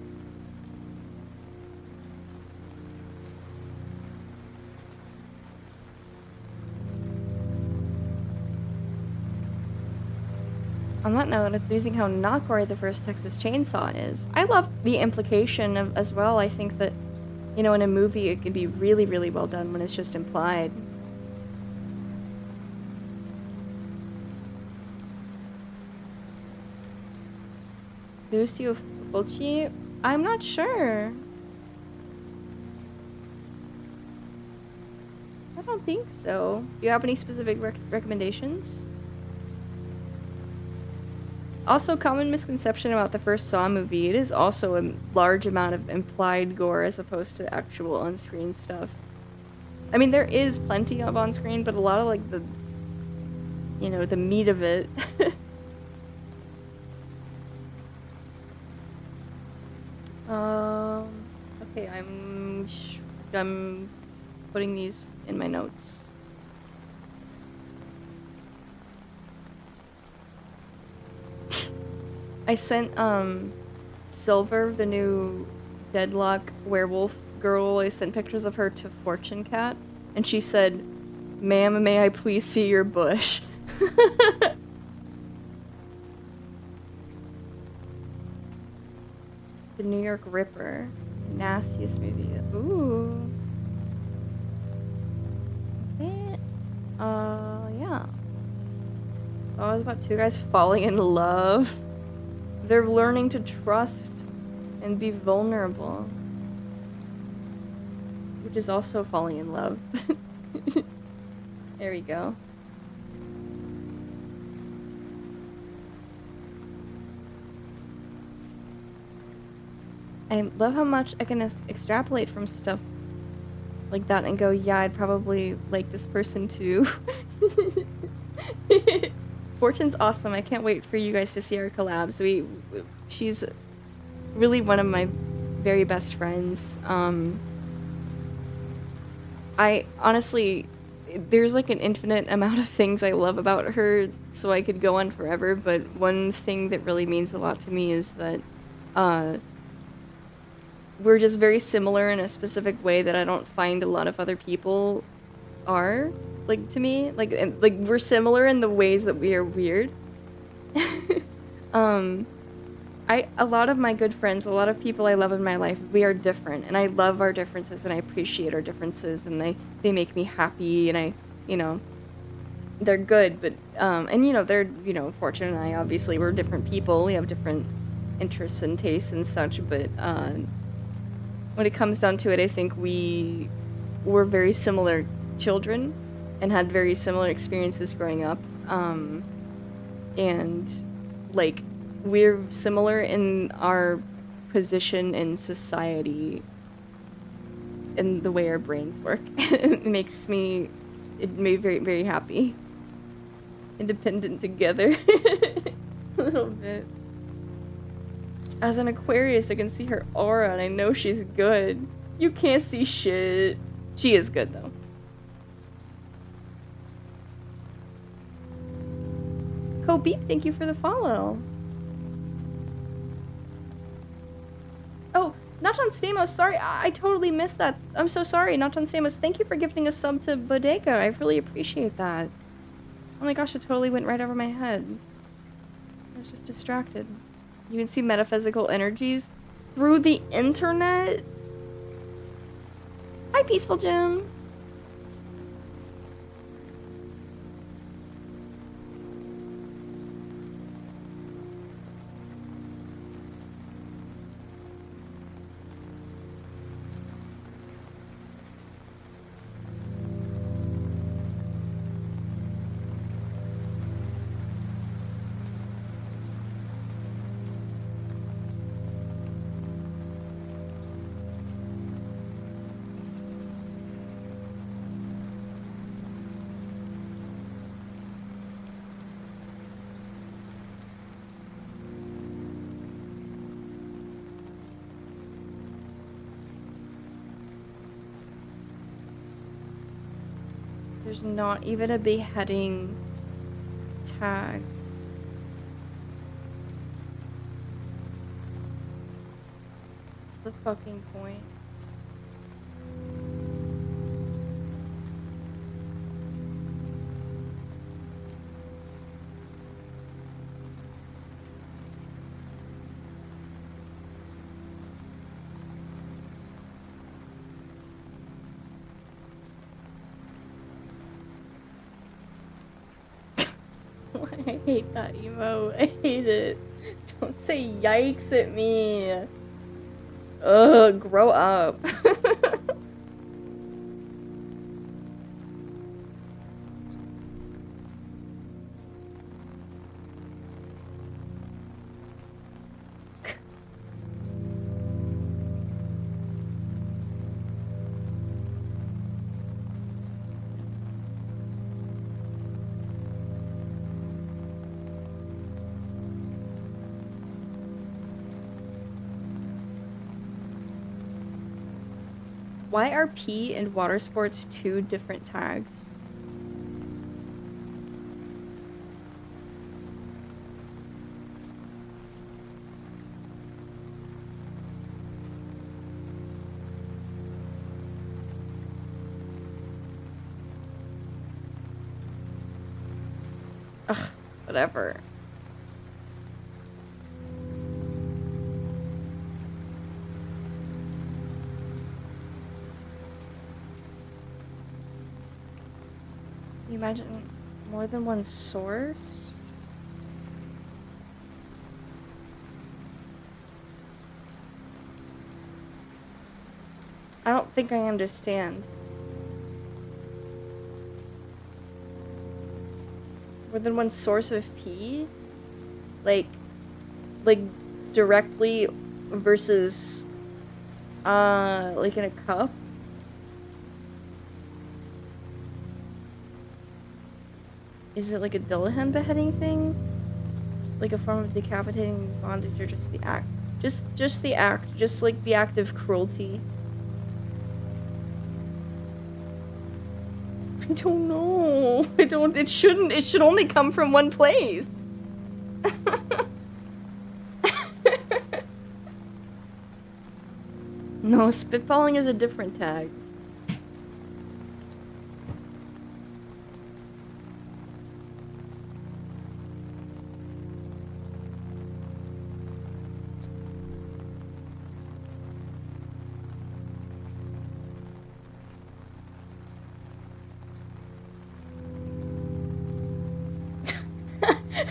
On that note, it's amusing how not gory the first Texas Chainsaw is. I love the implication of as well. I think that, you know, in a movie it can be really, really well done when it's just implied. Lucio Fulci? I'm not sure. I don't think so. Do you have any specific recommendations? Also, common misconception about the first Saw movie, it is also a large amount of implied gore as opposed to actual on-screen stuff. I mean, there is plenty of on-screen, but a lot of, like, the, you know, the meat of it. Okay, I'm putting these in my notes. I sent, Silver, the new Deadlock werewolf girl, I sent pictures of her to Fortune Cat, and she said, "Ma'am, may I please see your bush?" The New York Ripper. Nastiest movie. Ooh. Okay. Yeah. Oh, it was about two guys falling in love. They're learning to trust and be vulnerable. Which is also falling in love. There we go. I love how much I can extrapolate from stuff like that and go, yeah, I'd probably like this person too. Fortune's awesome. I can't wait for you guys to see our collabs. She's really one of my very best friends. I honestly, there's like an infinite amount of things I love about her, so I could go on forever, but one thing that really means a lot to me is that, we're just very similar in a specific way that I don't find a lot of other people are, like, to me. Like, and, like, we're similar in the ways that we are weird. A lot of my good friends, a lot of people I love in my life, we are different, and I love our differences, and I appreciate our differences, and they make me happy, and you know, they're good, but, and, you know, they're, you know, Fortune and I, obviously, we're different people, we have different interests and tastes and such, but, when it comes down to it, I think we were very similar children and had very similar experiences growing up. And, like, we're similar in our position in society and the way our brains work. It makes me very, very happy. Independent together. A little bit. As an Aquarius, I can see her aura and I know she's good. You can't see shit. She is good, though. Kobeep, thank you for the follow. Oh, Nachon Stamos, sorry, I totally missed that. I'm so sorry, Nachon Stamos. Thank you for gifting a sub to Bodega. I really appreciate that. Oh my gosh, it totally went right over my head. I was just distracted. You can see metaphysical energies through the internet? Hi, Peaceful Jim. There's not even a beheading tag. What's the fucking point? I hate that emote. I hate it. Don't say yikes at me. Ugh, grow up. Why are P and water sports two different tags? Ugh, whatever. Can you imagine more than one source? I don't think I understand. More than one source of P? Like directly versus, like in a cup? Is it like a Dullahan beheading thing? Like a form of decapitating bondage, or just the act? Just the act, just like the act of cruelty. I don't know. It should only come from one place. No, spitballing is a different tag.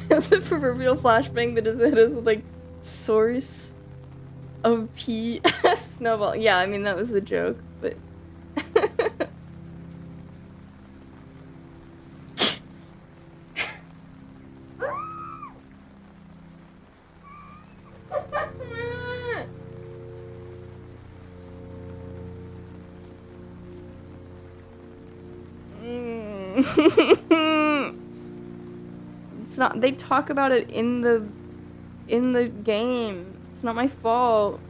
The proverbial flashbang that is it is like source of P snowball. Yeah, I mean that was the joke, but it's not. They talk about it in the game. It's not my fault.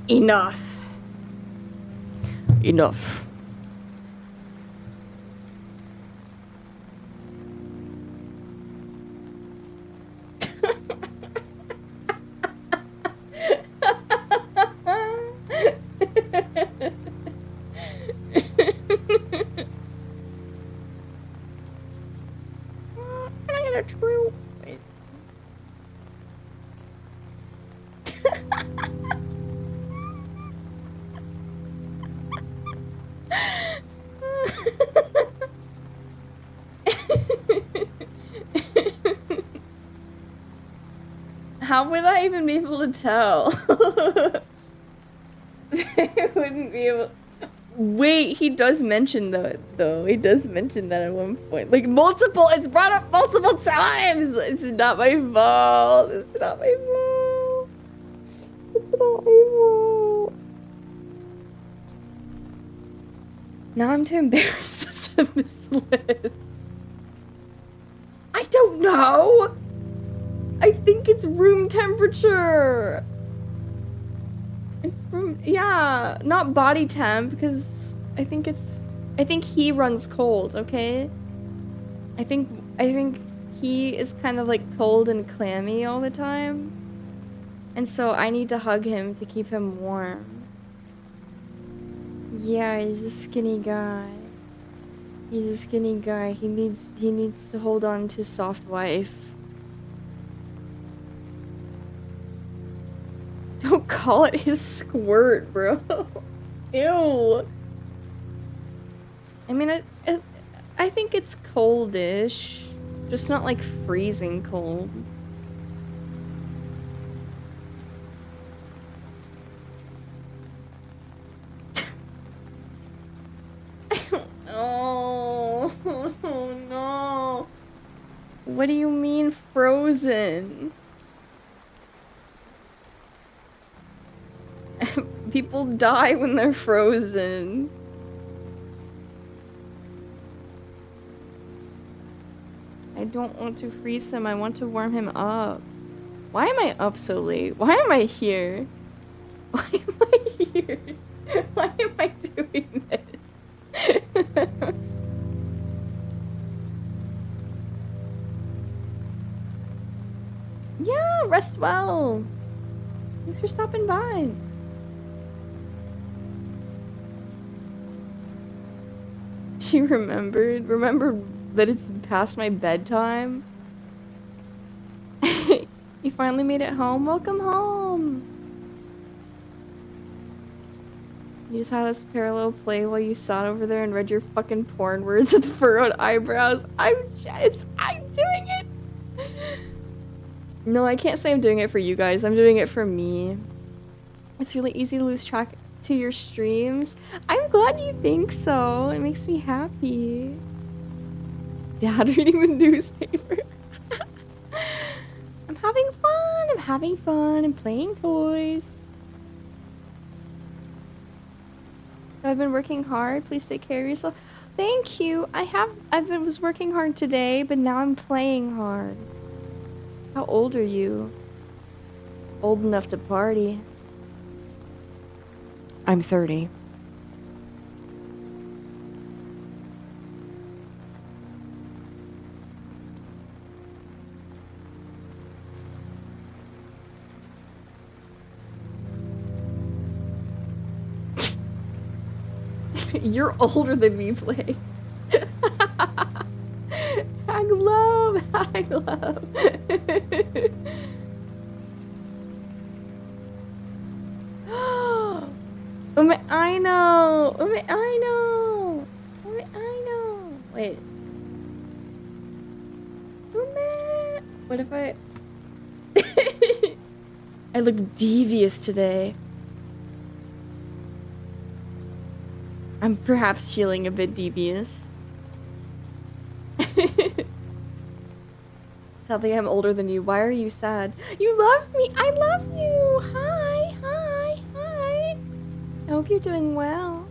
Enough. Enough. Can I get a true? Wait. How would I even be able to tell? They wouldn't be able. Wait, he does mention that though. He does mention that at one point. Like multiple, it's brought up multiple times. It's not my fault. It's not my fault. It's not my fault. Now I'm too embarrassed to send this list. I don't know. I think it's room temperature. It's room, yeah, not body temp, because I think he runs cold, okay? I think he is kind of like cold and clammy all the time. And so I need to hug him to keep him warm. Yeah, he's a skinny guy. He's a skinny guy. He needs to hold on to soft wife. Don't call it his squirt, bro. Ew. I mean, I think it's coldish. Just not like freezing cold. Oh, oh no. What do you mean frozen? People die when they're frozen. I don't want to freeze him. I want to warm him up. Why am I up so late? Why am I here? Why am I here? Why am I doing this? Yeah, rest well. Thanks for stopping by. She remembered that it's past my bedtime. You finally made it home. Welcome home. You just had us parallel play while you sat over there and read your fucking porn words with furrowed eyebrows. I'm doing it. No, I can't say I'm doing it for you guys. I'm doing it for me. It's really easy to lose track to your streams. I'm glad you think so. It makes me happy. Dad reading the newspaper. I'm having fun. I'm having fun. I'm playing toys. I've been working hard. Please take care of yourself. Thank you. was working hard today, but now I'm playing hard. How old are you? Old enough to party. I'm 30. You're older than me, Blake. Hag love, hag love. I know. I know. I know. Wait. What if I... I look devious today. I'm perhaps feeling a bit devious. Sadly, I'm older than you. Why are you sad? You love me! I love you! Hi! Hi! Hi! I hope you're doing well.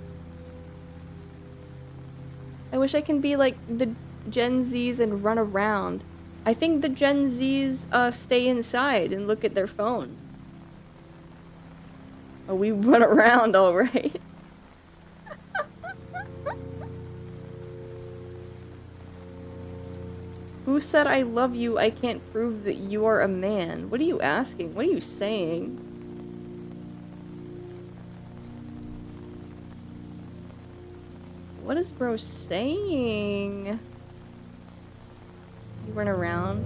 I wish I can be like the Gen Zs and run around. I think the Gen Zs stay inside and look at their phone. Oh, we run around all right. Who said I love you? I can't prove that you are a man. What are you asking? What are you saying? What is bro saying? You run around.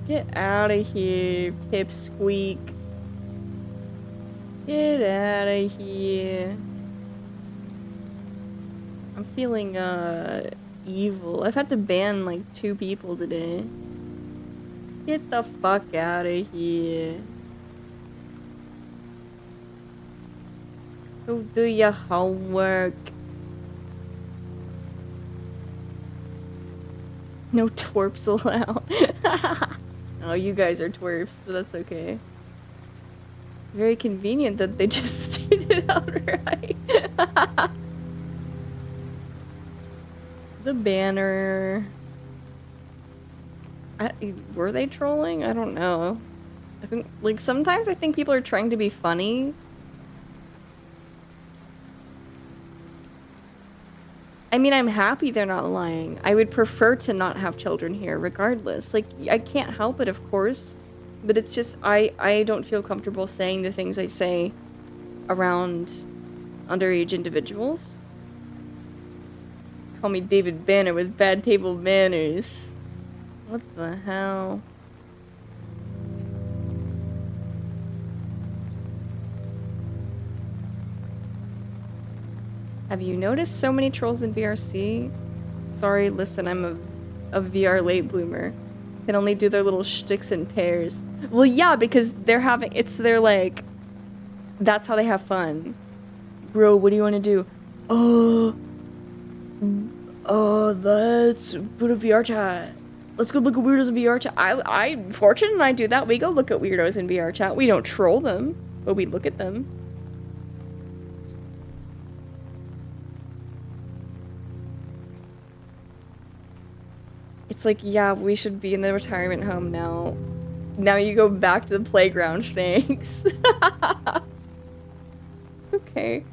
Get out of here, pipsqueak. Get out of here. I'm feeling, evil. I've had to ban, like, 2 people today. Get the fuck out of here. Go do your homework. No twerps allowed. Oh, you guys are twerps, but that's okay. Very convenient that they just stated it outright. The banner. Were they trolling? I don't know. I think, like, sometimes I think people are trying to be funny. I mean, I'm happy they're not lying. I would prefer to not have children here, regardless. Like, I can't help it, of course. But it's just, I don't feel comfortable saying the things I say around underage individuals. Call me David Banner with bad table manners. What the hell? Have you noticed so many trolls in VRC? Sorry, listen, I'm a VR late bloomer. Can only do their little shticks in pairs. Well, yeah, because they're having, it's their like, that's how they have fun. Bro, what do you want to do? Let's put a VR chat. Let's go look at weirdos in VR chat. Fortune and I do that. We go look at weirdos in VR chat. We don't troll them, but we look at them. It's like, yeah, we should be in the retirement home now. Now you go back to the playground, thanks. It's okay.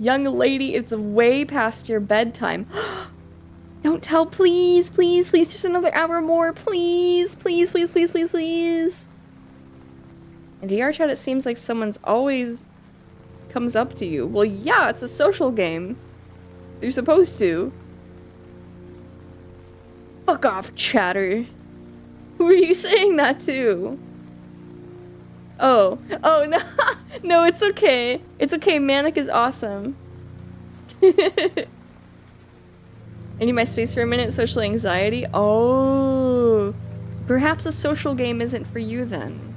Young lady, it's way past your bedtime. Don't tell, please, please, please, just another hour more, please, please, please, please, please, please. In VR chat, it seems like someone's always comes up to you. Well, yeah, it's a social game. You're supposed to. Fuck off, chatter. Who are you saying that to? Oh, no, no, it's okay. It's okay, Manic is awesome. I need my space for a minute, social anxiety. Oh, perhaps a social game isn't for you then.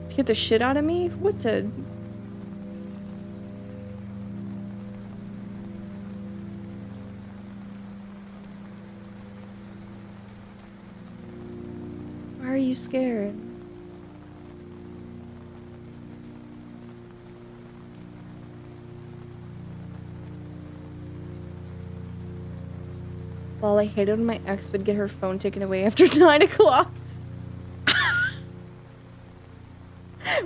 Scared the shit out of me? What to... Why are you scared? Well, I hated when my ex would get her phone taken away after 9 o'clock.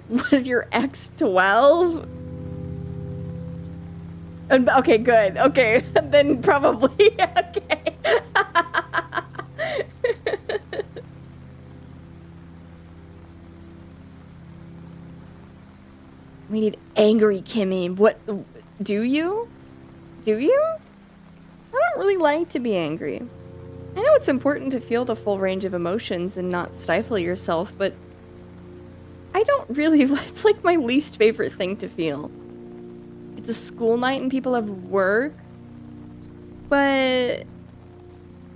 Was your ex 12? Okay, good. Okay, then probably. Okay. We need angry Kimmy. What? Do you? Do you? I don't really like to be angry. I know it's important to feel the full range of emotions and not stifle yourself, but I don't really, it's like my least favorite thing to feel. It's a school night and people have work, but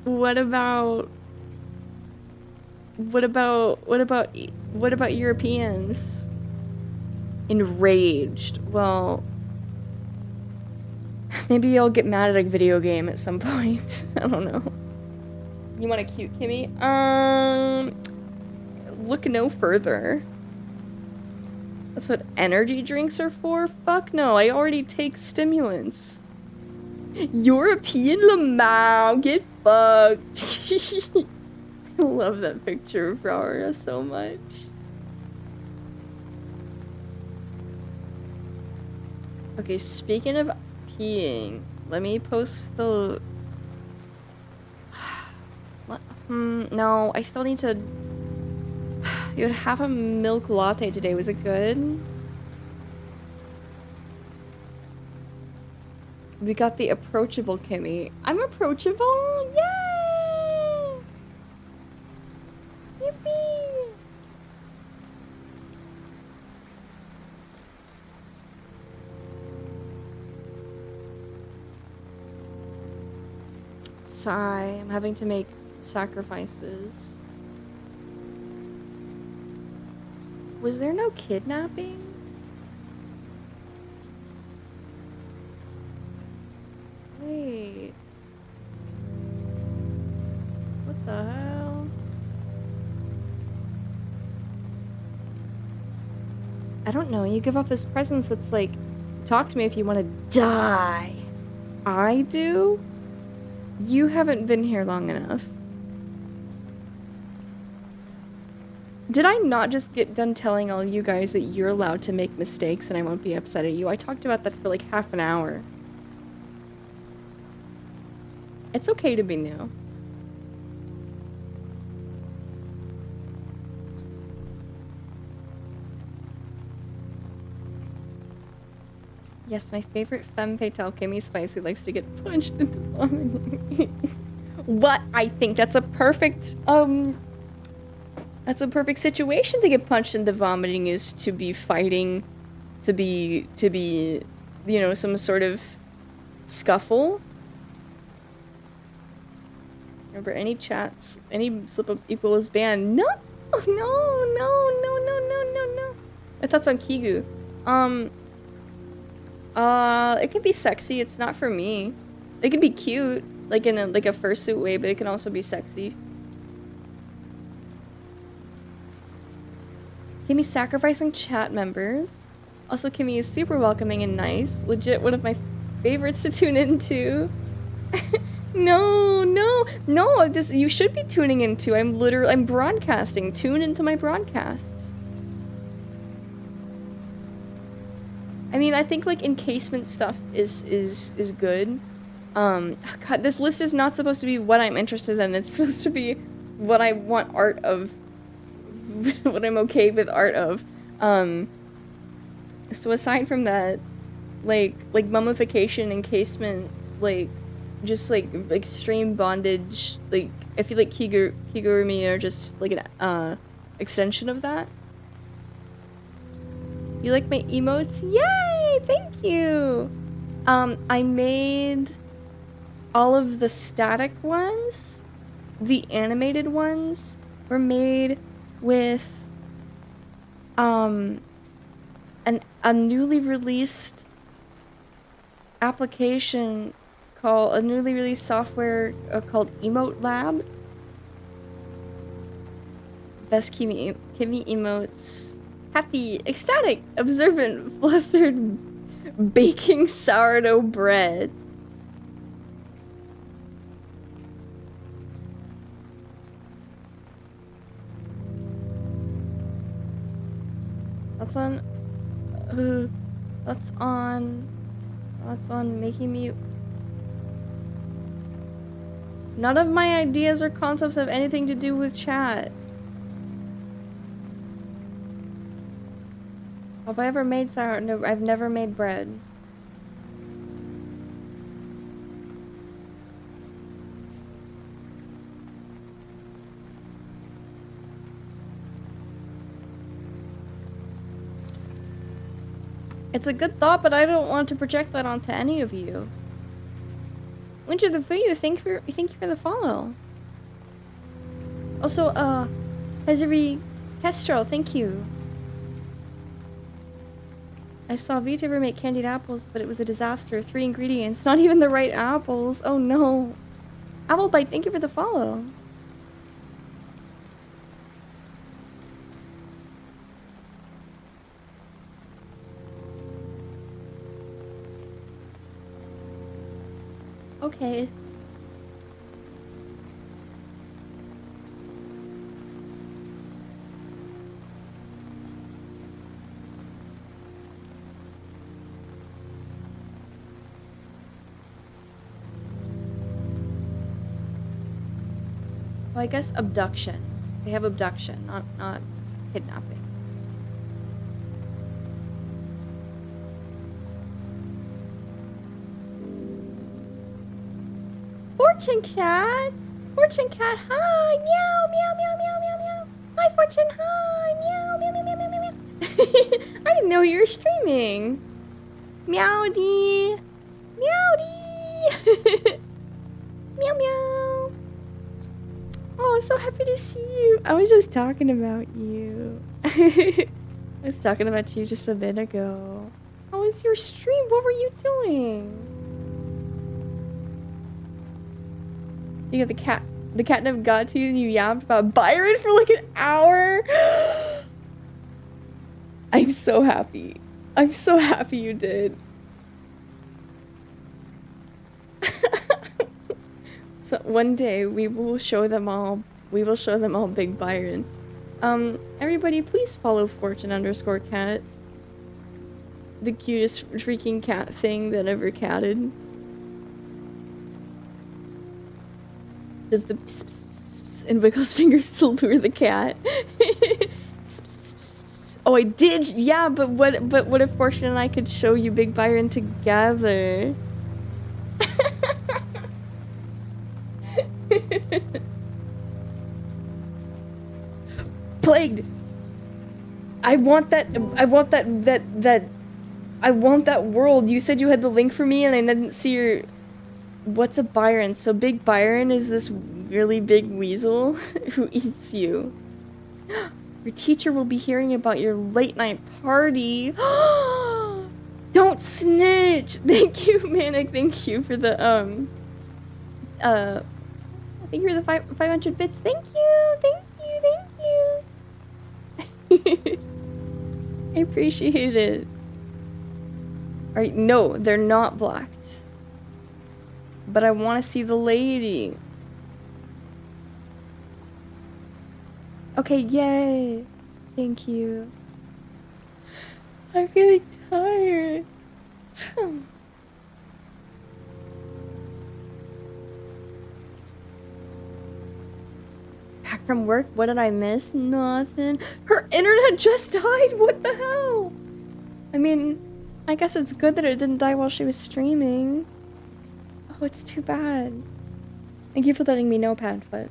what about Europeans? Enraged. Well, maybe I'll get mad at a video game at some point. I don't know. You want a cute Kimmy? Look no further. That's what energy drinks are for? Fuck no, I already take stimulants. European Lamau, get fucked. I love that picture of Aura so much. Okay, speaking of peeing, let me post the... no, I still need to... You would have a milk latte today, was it good? We got the approachable Kimmy. I'm approachable? Yay! Yippee! Sigh, I'm having to make sacrifices. Was there no kidnapping? Wait. What the hell? I don't know. You give off this presence that's like, talk to me if you want to die. I do? You haven't been here long enough. Did I not just get done telling all of you guys that you're allowed to make mistakes and I won't be upset at you? I talked about that for like half an hour. It's okay to be new. Yes, my favorite femme fatale, Kimmy Spice, who likes to get punched in the vomit. What? I think that's a perfect, that's a perfect situation to get punched into vomiting, is to be fighting, to be, you know, some sort of scuffle. Remember, any chats, any slip up equals banned. No! No, no, no, no, no, no, no. My thoughts on Kigu. It can be sexy, it's not for me. It can be cute, like in a fursuit way, but it can also be sexy. Kimmy sacrificing chat members. Also, Kimmy is super welcoming and nice. Legit one of my favorites to tune into. No, no, no, this, you should be tuning into. I'm broadcasting. Tune into my broadcasts. I mean, I think like encasement stuff is good. God, this list is not supposed to be what I'm interested in. It's supposed to be what I want art of. What I'm okay with art of. So aside from that, like mummification, encasement, like just like extreme bondage, like I feel like Kigurumi are just like an extension of that. You like my emotes? Yay! Thank you! I made all of the static ones. The animated ones were made with a newly released application called, a newly released software called Emote Lab. Best Kimmy emotes. Happy, ecstatic, observant, flustered, baking sourdough bread. That's on making me. None of my ideas or concepts have anything to do with chat. Have I ever made sourdough? No, I've never made bread. It's a good thought, but I don't want to project that onto any of you. Winter the Foo, thank you for the follow. Also, Hezuri Kestrel, thank you. I saw VTuber make candied apples, but it was a disaster. 3 ingredients, not even the right apples. Oh no. Applebite, thank you for the follow. Okay. Well, I guess abduction. They have abduction, not kidnapping. Fortune cat! Fortune cat, hi! Meow, meow, meow, meow, meow, meow! Hi, Fortune, hi! Meow, meow, meow, meow, meow, meow, meow! I didn't know you were streaming! Meowdy! Meowdy! Meow, meow! Oh, so happy to see you! I was just talking about you. I was talking about you just a bit ago. How was your stream? What were you doing? You got the catnip got to you and you yapped about Byron for like an hour? I'm so happy. I'm so happy you did. So one day we will show them all Big Byron. Everybody please follow Fortune_cat. The cutest freaking cat thing that ever catted. Does the pss, pss, pss, pss, and wiggles fingers to lure the cat. Pss, pss, pss, pss, pss, pss. Oh, I did. Yeah, but what if Fortune and I could show you Big Byron together? Plagued. I want that I want that world. You said you had the link for me and I didn't see your... What's a Byron? So Big Byron is this really big weasel who eats you. Your teacher will be hearing about your late night party. Don't snitch! Thank you, Manic. Thank you for the, thank you for the 500 bits. Thank you! Thank you! Thank you! I appreciate it. Alright, no, they're not blacked. But I want to see the lady. Okay, yay. Thank you. I'm getting tired. Back from work? What did I miss? Nothing. Her internet just died? What the hell? I mean, I guess it's good that it didn't die while she was streaming. Oh, it's too bad. Thank you for letting me know, Padfoot.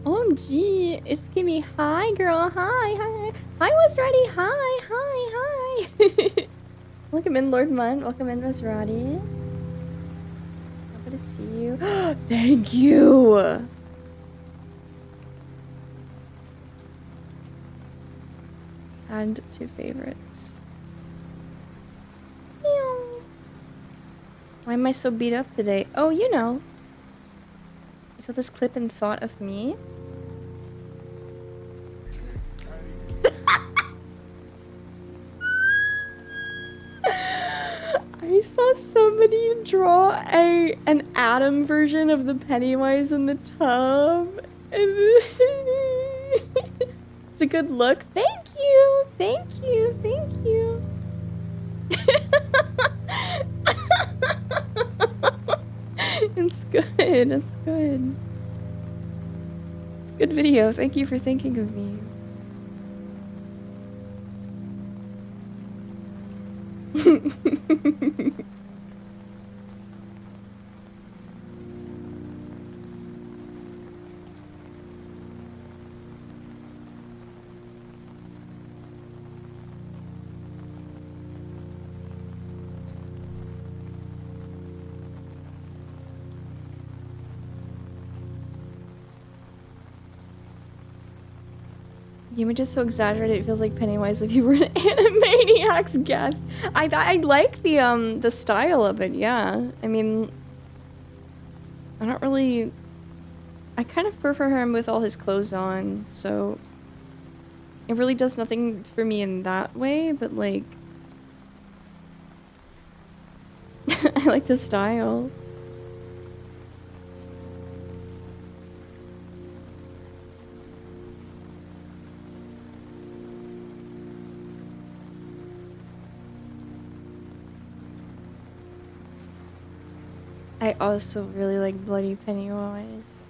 OMG, it's Kimmy. Hi, girl. Hi. I was ready. Hi. Welcome in, Lord Munt. Welcome in, Maserati. Happy to see you. Thank you. Add to favorites. Why am I so beat up today? Oh, you know. You saw this clip and thought of me? I saw somebody draw an Adam version of the Pennywise in the tub. It's a good look. Thank you. It's good. It's good. It's a good video. Thank you for thinking of me. The image is so exaggerated, it feels like Pennywise if you were an Animaniacs guest. I like the style of it, yeah. I mean, I don't really... I kind of prefer him with all his clothes on, so... It really does nothing for me in that way, but like... I like the style. I also really like Bloody Pennywise.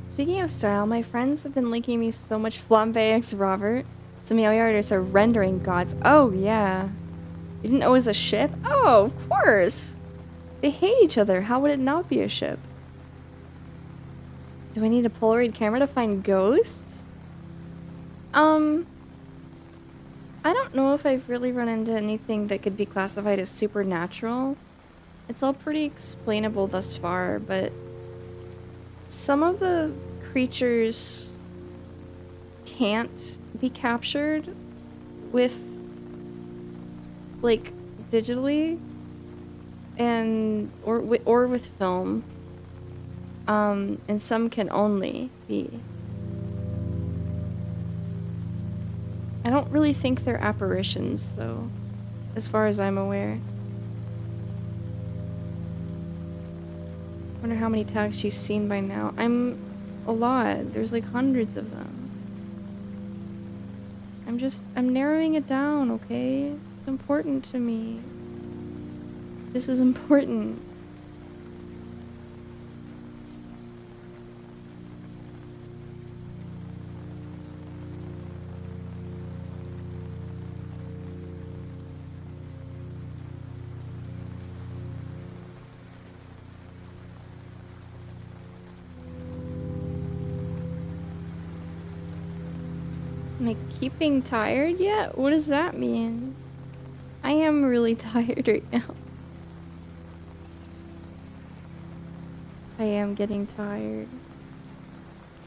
Speaking of style, my friends have been linking me so much Flambe X Robert. Some Meow artists are rendering gods. Oh, yeah. You didn't know it was a ship? Oh, of course! They hate each other. How would it not be a ship? Do I need a Polaroid camera to find ghosts? I don't know if I've really run into anything that could be classified as supernatural. It's all pretty explainable thus far, but some of the creatures can't be captured with, like, digitally and or with film. And some can only be. I don't really think they're apparitions, though, as far as I'm aware. Wonder how many tags she's seen by now. I'm a lot. There's like hundreds of them. I'm narrowing it down, okay? It's important to me. This is important. Am I keeping tired yet? What does that mean? I am really tired right now. I am getting tired.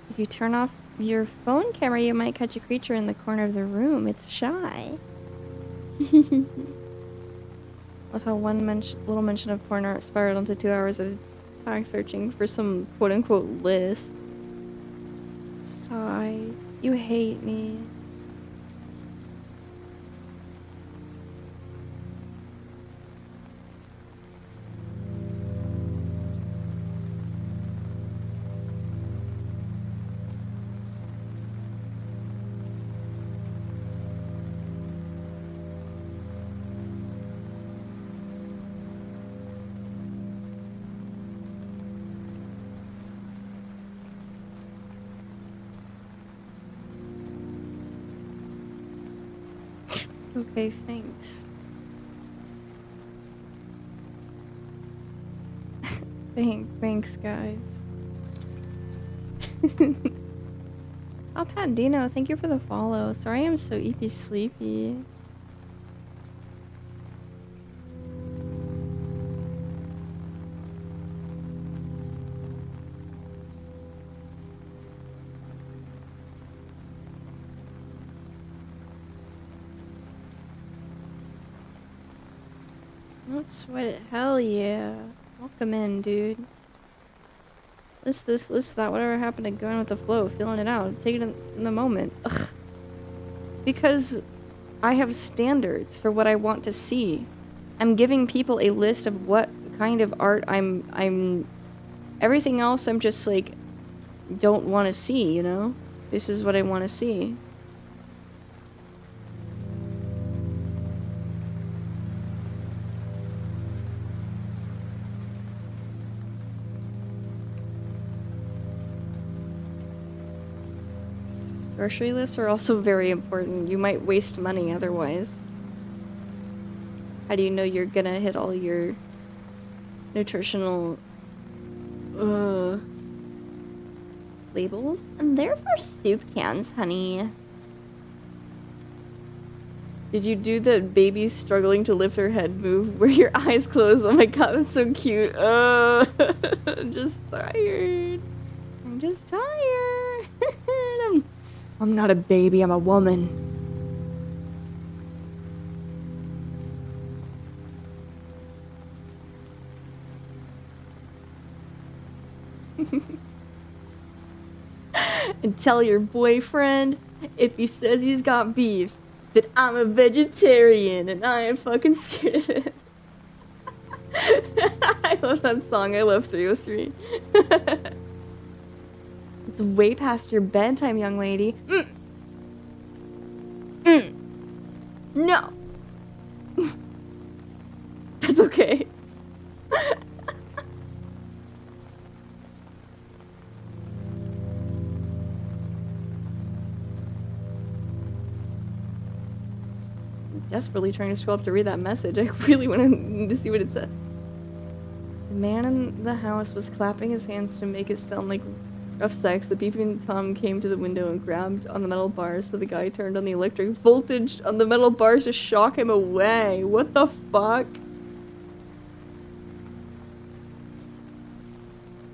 If you turn off your phone camera, you might catch a creature in the corner of the room. It's shy. Love how one little mention of porn art spiraled into 2 hours of tag searching for some quote-unquote list. Sigh. You hate me. Okay, thanks. Thanks, guys. Oh, Pandino, thank you for the follow. Sorry I'm so sleepy. Don't sweat it. Hell yeah. Welcome in, dude. List this, list that, whatever happened to going with the flow, feeling it out, take it in the moment. Ugh. Because I have standards for what I want to see. I'm giving people a list of what kind of art I'm everything else I'm just like don't want to see, you know? This is what I want to see. Grocery lists are also very important. You might waste money otherwise. How do you know you're gonna hit all your nutritional labels? And they're for soup cans, honey. Did you do the baby struggling to lift her head move where your eyes close? Oh my god, that's so cute. I'm just tired. I'm just tired. I'm not a baby, I'm a woman. And tell your boyfriend, if he says he's got beef, that I'm a vegetarian and I am fucking scared of it. I love that song. I love 303. It's way past your bedtime, young lady. No. That's okay. desperately trying to scroll up to read that message. I really wanted to see what it said. The man in the house was clapping his hands to make it sound like rough sex. The peeping Tom came to the window and grabbed on the metal bars, so the guy turned on the electric voltage on the metal bars to shock him away. What the fuck?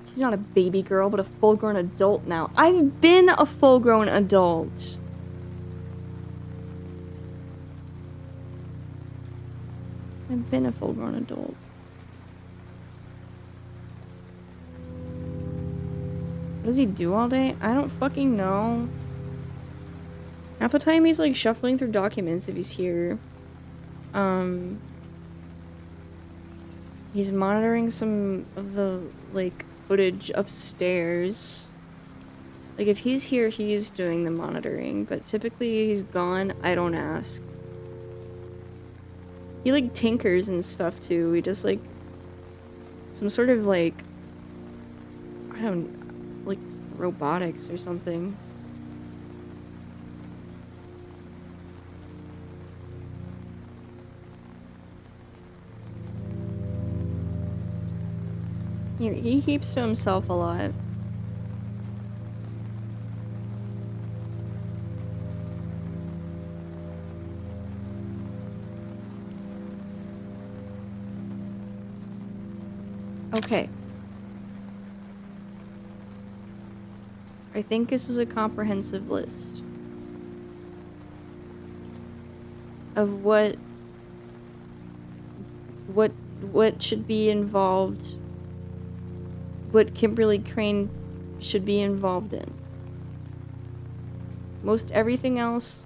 She's not a baby girl, but a full-grown adult now. I've been a full-grown adult. I've been a full-grown adult. What does he do all day? I don't fucking know. Half the time he's like shuffling through documents if he's here. He's monitoring some of the like footage upstairs. Like if he's here, he's doing the monitoring, but typically he's gone. I don't ask. He like tinkers and stuff too. He does like some sort of like, I don't, like robotics or something. He keeps to himself a lot. Okay. I think this is a comprehensive list of what should be involved, what Kimberly Crane should be involved in. Most everything else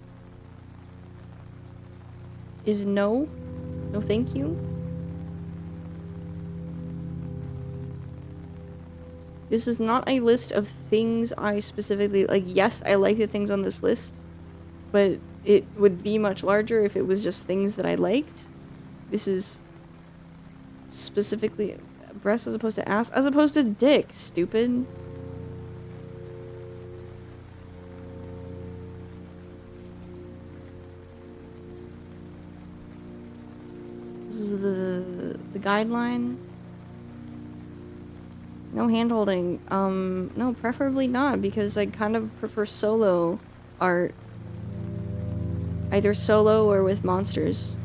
is no. No thank you. This is not a list of things I specifically like. Yes, I like the things on this list, but it would be much larger if it was just things that I liked. This is specifically breast as opposed to ass, as opposed to dick, stupid. This is the guideline. No hand-holding. No, preferably not, because I kind of prefer solo art. Either solo or with monsters.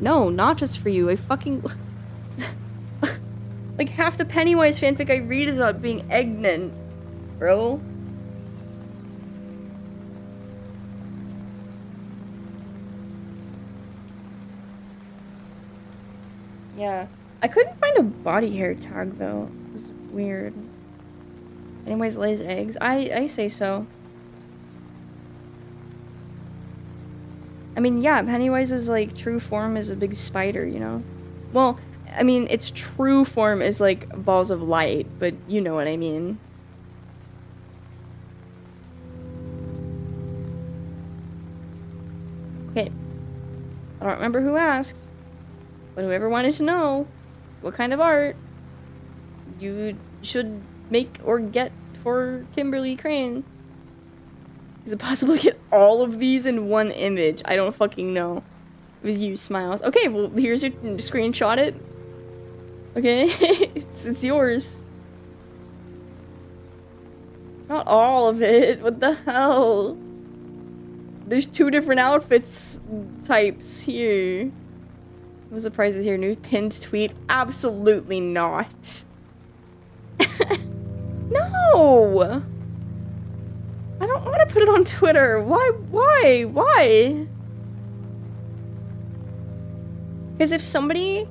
No, not just for you. I fucking... like, half the Pennywise fanfic I read is about being Eggman, bro. Yeah. I couldn't find a body hair tag, though. It was weird. Anyways, lays eggs. I say so. I mean, yeah, Pennywise's, like, true form is a big spider, you know? Well, I mean, its true form is, like, balls of light, but you know what I mean. Okay. I don't remember who asked, but whoever wanted to know what kind of art you should make or get for Kimberly Crane. Is it possible to get all of these in one image? I don't fucking know. It was you, Smiles. Okay, well, here's your screenshot it. Okay, it's yours. Not all of it. What the hell? There's 2 different outfits types here. What was the prices here? New pinned tweet? Absolutely not. No! I don't want to put it on Twitter. Why? Because if somebody...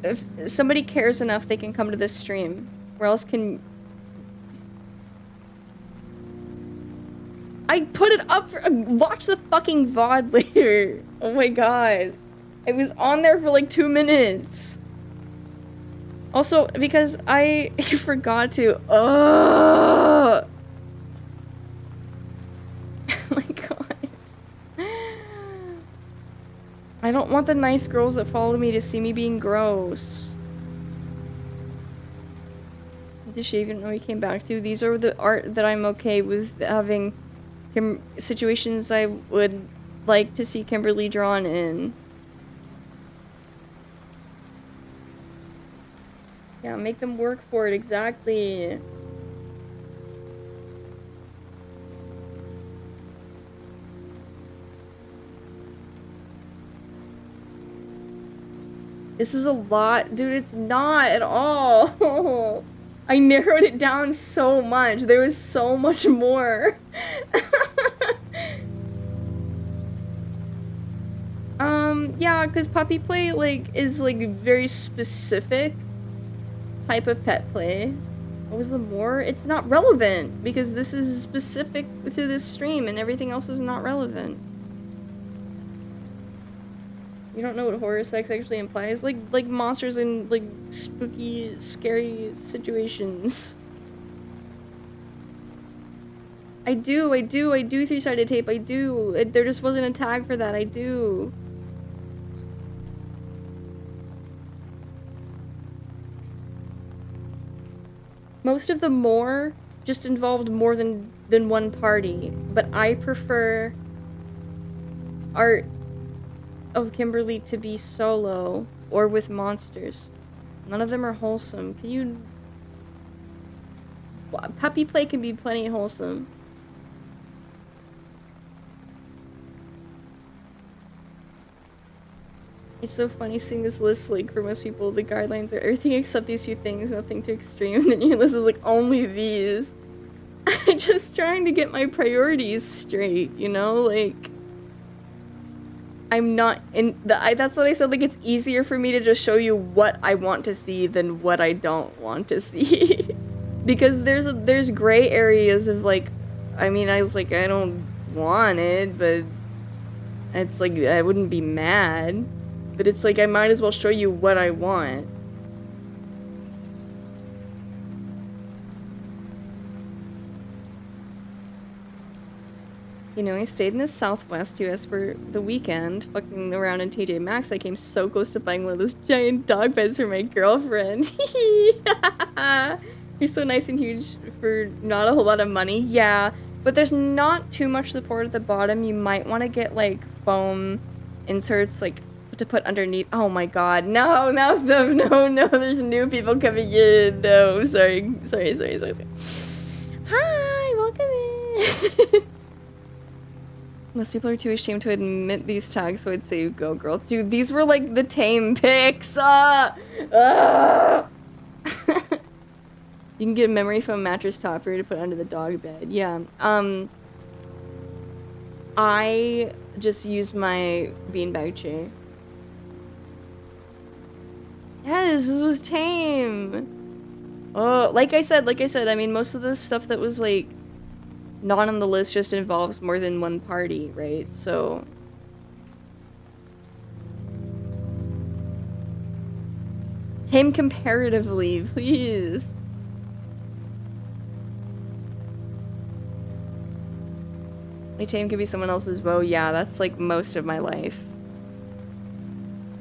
if somebody cares enough, they can come to this stream. Where else can... I put it up for... watch the fucking VOD later. Oh my god. I was on there for like 2 minutes. Also, because I forgot to... oh my god. I don't want the nice girls that follow me to see me being gross. The shave you know you came back to. These are the art that I'm okay with having situations I would like to see Kimberly drawn in. Yeah, make them work for it, exactly. This is a lot. Dude, it's not at all. I narrowed it down so much. There was so much more. Yeah, because puppy play, like, is, like, very specific type of pet play. What was the more? It's not relevant, because this is specific to this stream, and everything else is not relevant. You don't know what horror sex actually implies? Like monsters in, like, spooky, scary situations. I do three-sided tape, I do. There just wasn't a tag for that, I do. Most of the more just involved more than one party, but I prefer art of Kimberly to be solo or with monsters. None of them are wholesome. Can you... Puppy play can be plenty wholesome. It's so funny seeing this list, like, for most people, the guidelines are everything except these few things, nothing too extreme, and then your list is like, only these. I'm just trying to get my priorities straight, you know? Like, I'm not in the... that's what I said, like, it's easier for me to just show you what I want to see than what I don't want to see. Because there's gray areas of, like, I mean, I was like, I don't want it, but it's like, I wouldn't be mad. But it's like, I might as well show you what I want. You know, I stayed in the Southwest US for the weekend, fucking around in TJ Maxx. I came so close to buying one of those giant dog beds for my girlfriend. You're so nice and huge for not a whole lot of money. Yeah, but there's not too much support at the bottom. You might want to get, like, foam inserts, like, to put underneath. Oh my god, no, there's new people coming in. No, sorry. Hi, welcome in. Most people are too ashamed to admit these tags, so I'd say go girl. Dude, these were like the tame pics. You can get a memory foam mattress topper to put under the dog bed. Yeah. I just used my beanbag chair. Yes, this was tame. Oh, like I said, I mean, most of the stuff that was, like, not on the list just involves more than one party, right? So... tame comparatively, please. My tame could be someone else's bow. Yeah, that's, like, most of my life.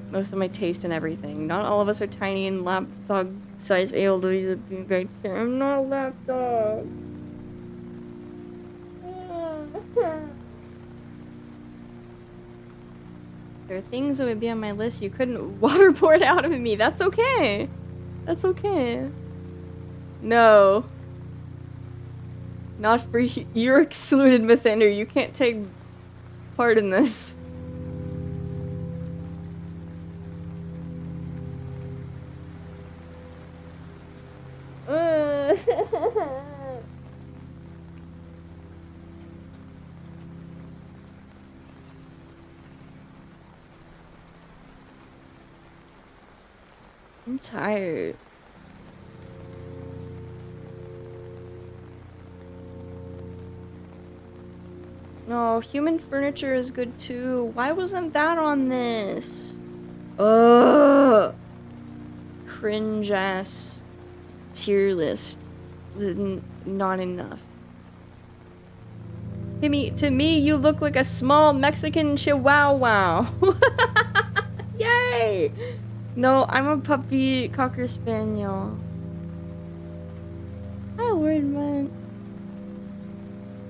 Most of my taste and everything. Not all of us are tiny and lapdog size able to use a beanbag chair. I'm not a lapdog. There are things that would be on my list you couldn't waterboard out of me. That's okay. That's okay. No. Not for you. You're excluded, Mythinder. You can't take part in this. I'm tired. No, human furniture is good too. Why wasn't that on this? Ugh. Cringe ass tier list. Not enough. To me, you look like a small Mexican chihuahua. Yay! No, I'm a puppy cocker spaniel. Hi, Lord Man.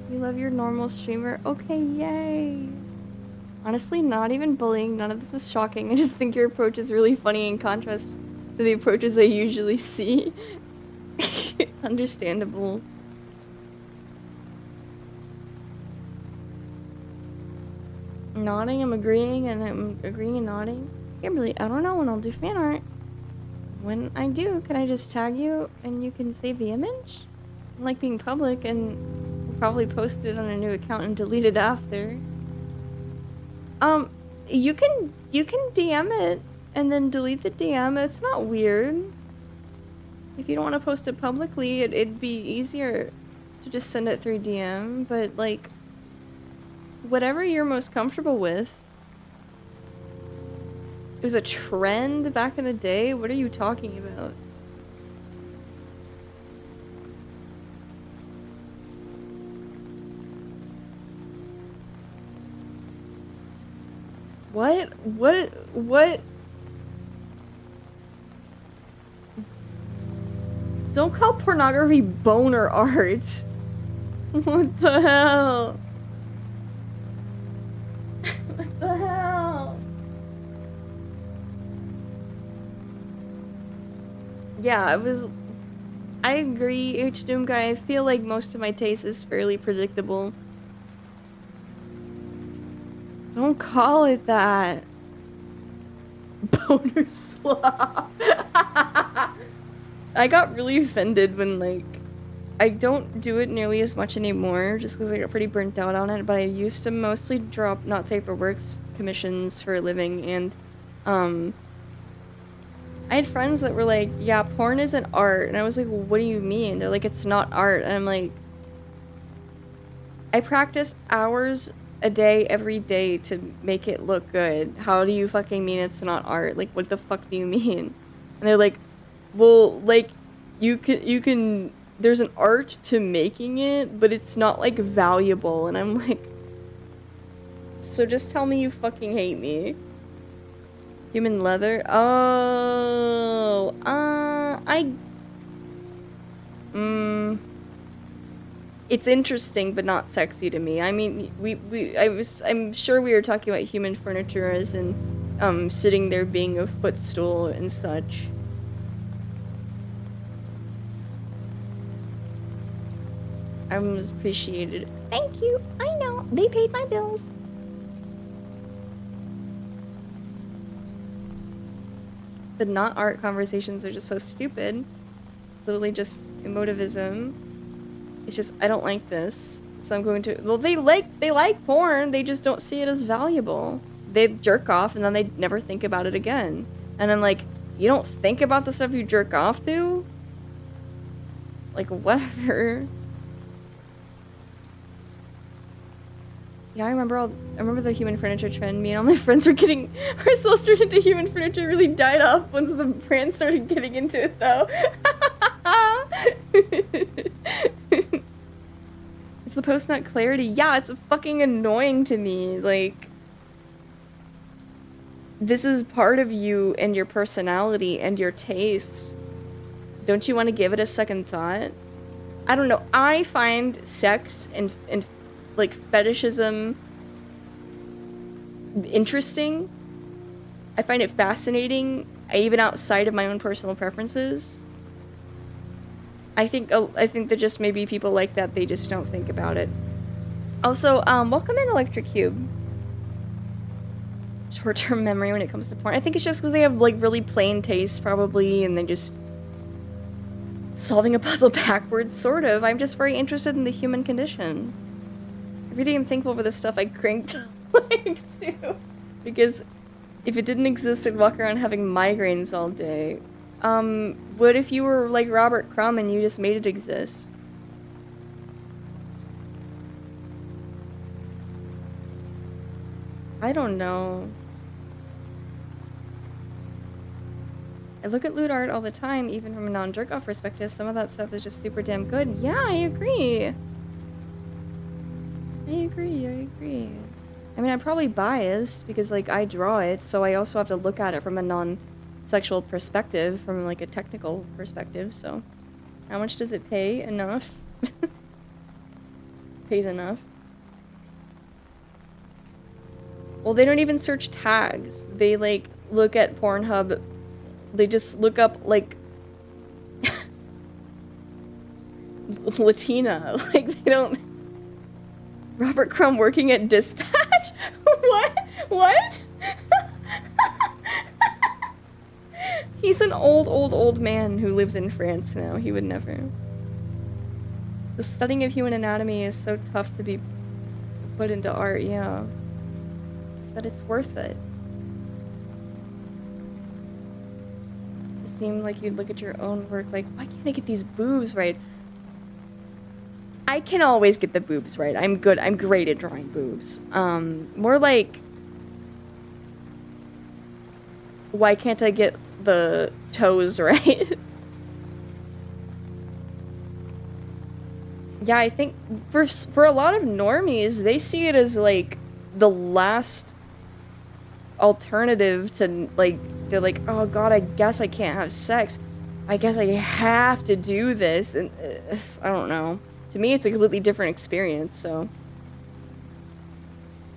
You love your normal streamer? Okay, yay. Honestly, not even bullying. None of this is shocking. I just think your approach is really funny in contrast to the approaches I usually see. Understandable. Nodding, I'm agreeing, and I'm agreeing and nodding. Kimberly, I don't know when I'll do fan art. When I do, can I just tag you and you can save the image? I like being public and we'll probably post it on a new account and delete it after. You can DM it and then delete the DM. It's not weird. If you don't want to post it publicly, it'd be easier to just send it through DM, but like whatever you're most comfortable with. It was a trend back in the day? What are you talking about? What? What? Don't call pornography boner art. What the hell? What the hell? Yeah, I agree, H-Doom guy. I feel like most of my taste is fairly predictable. Don't call it that. Boner slop. I got really offended when, like, I don't do it nearly as much anymore just because I got pretty burnt out on it, but I used to mostly drop not safe for works commissions for a living, and I had friends that were like, yeah, porn isn't art, and I was like, well, what do you mean? They're like, it's not art, and I'm like, I practice hours a day every day to make it look good. How do you fucking mean it's not art? Like, what the fuck do you mean? And they're like, well, like, you can there's an art to making it, but it's not like valuable. And I'm like, so just tell me you fucking hate me. Human leather? Oh, it's interesting, but not sexy to me. I mean, I'm sure we were talking about human furniture as in, sitting there being a footstool and such. I was appreciated. Thank you. I know. They paid my bills. The not art conversations are just so stupid. It's literally just emotivism. It's just, I don't like this, so I'm going to, well, they like porn, they just don't see it as valuable. They jerk off and then they never think about it again. And I'm like, you don't think about the stuff you jerk off to? Like, whatever. Yeah, I remember the human furniture trend. Me and all my friends were getting ourselves turned into human furniture. Really died off once the brand started getting into it, though. It's the post-nut clarity. Yeah, it's fucking annoying to me. Like, this is part of you and your personality and your taste. Don't you want to give it a second thought? I don't know. I find sex and like fetishism interesting. I find it fascinating, even outside of my own personal preferences. I think that just maybe people like that, they just don't think about it. Also, welcome in Electric Cube. Short-term memory when it comes to porn. I think it's just because they have like really plain taste probably, and they just solving a puzzle backwards, sort of. I'm just very interested in the human condition. Every day I'm thankful for the stuff I cranked like to. Because if it didn't exist, I'd walk around having migraines all day. What if you were like Robert Crumb and you just made it exist? I don't know. I look at lewd art all the time, even from a non-jerk-off perspective. Some of that stuff is just super damn good. Yeah, I agree. I agree. I mean, I'm probably biased because, like, I draw it, so I also have to look at it from a non-sexual perspective, from, like, a technical perspective, so... How much does it pay? Enough? pays enough. Well, they don't even search tags. They, like, look at Pornhub. They just look up, like, Latina. Like, they don't... Robert Crumb working at Dispatch? What? What? He's an old man who lives in France now. He would never. The studying of human anatomy is so tough to be put into art, yeah. But it's worth it. You seem like you'd look at your own work like, why can't I get these boobs right? I can always get the boobs right. I'm great at drawing boobs. More like, why can't I get the toes right? Yeah, I think for a lot of normies, they see it as like the last alternative to, like, they're like, oh god, I guess I can't have sex. I guess I have to do this, and I don't know. To me, it's a completely different experience, so.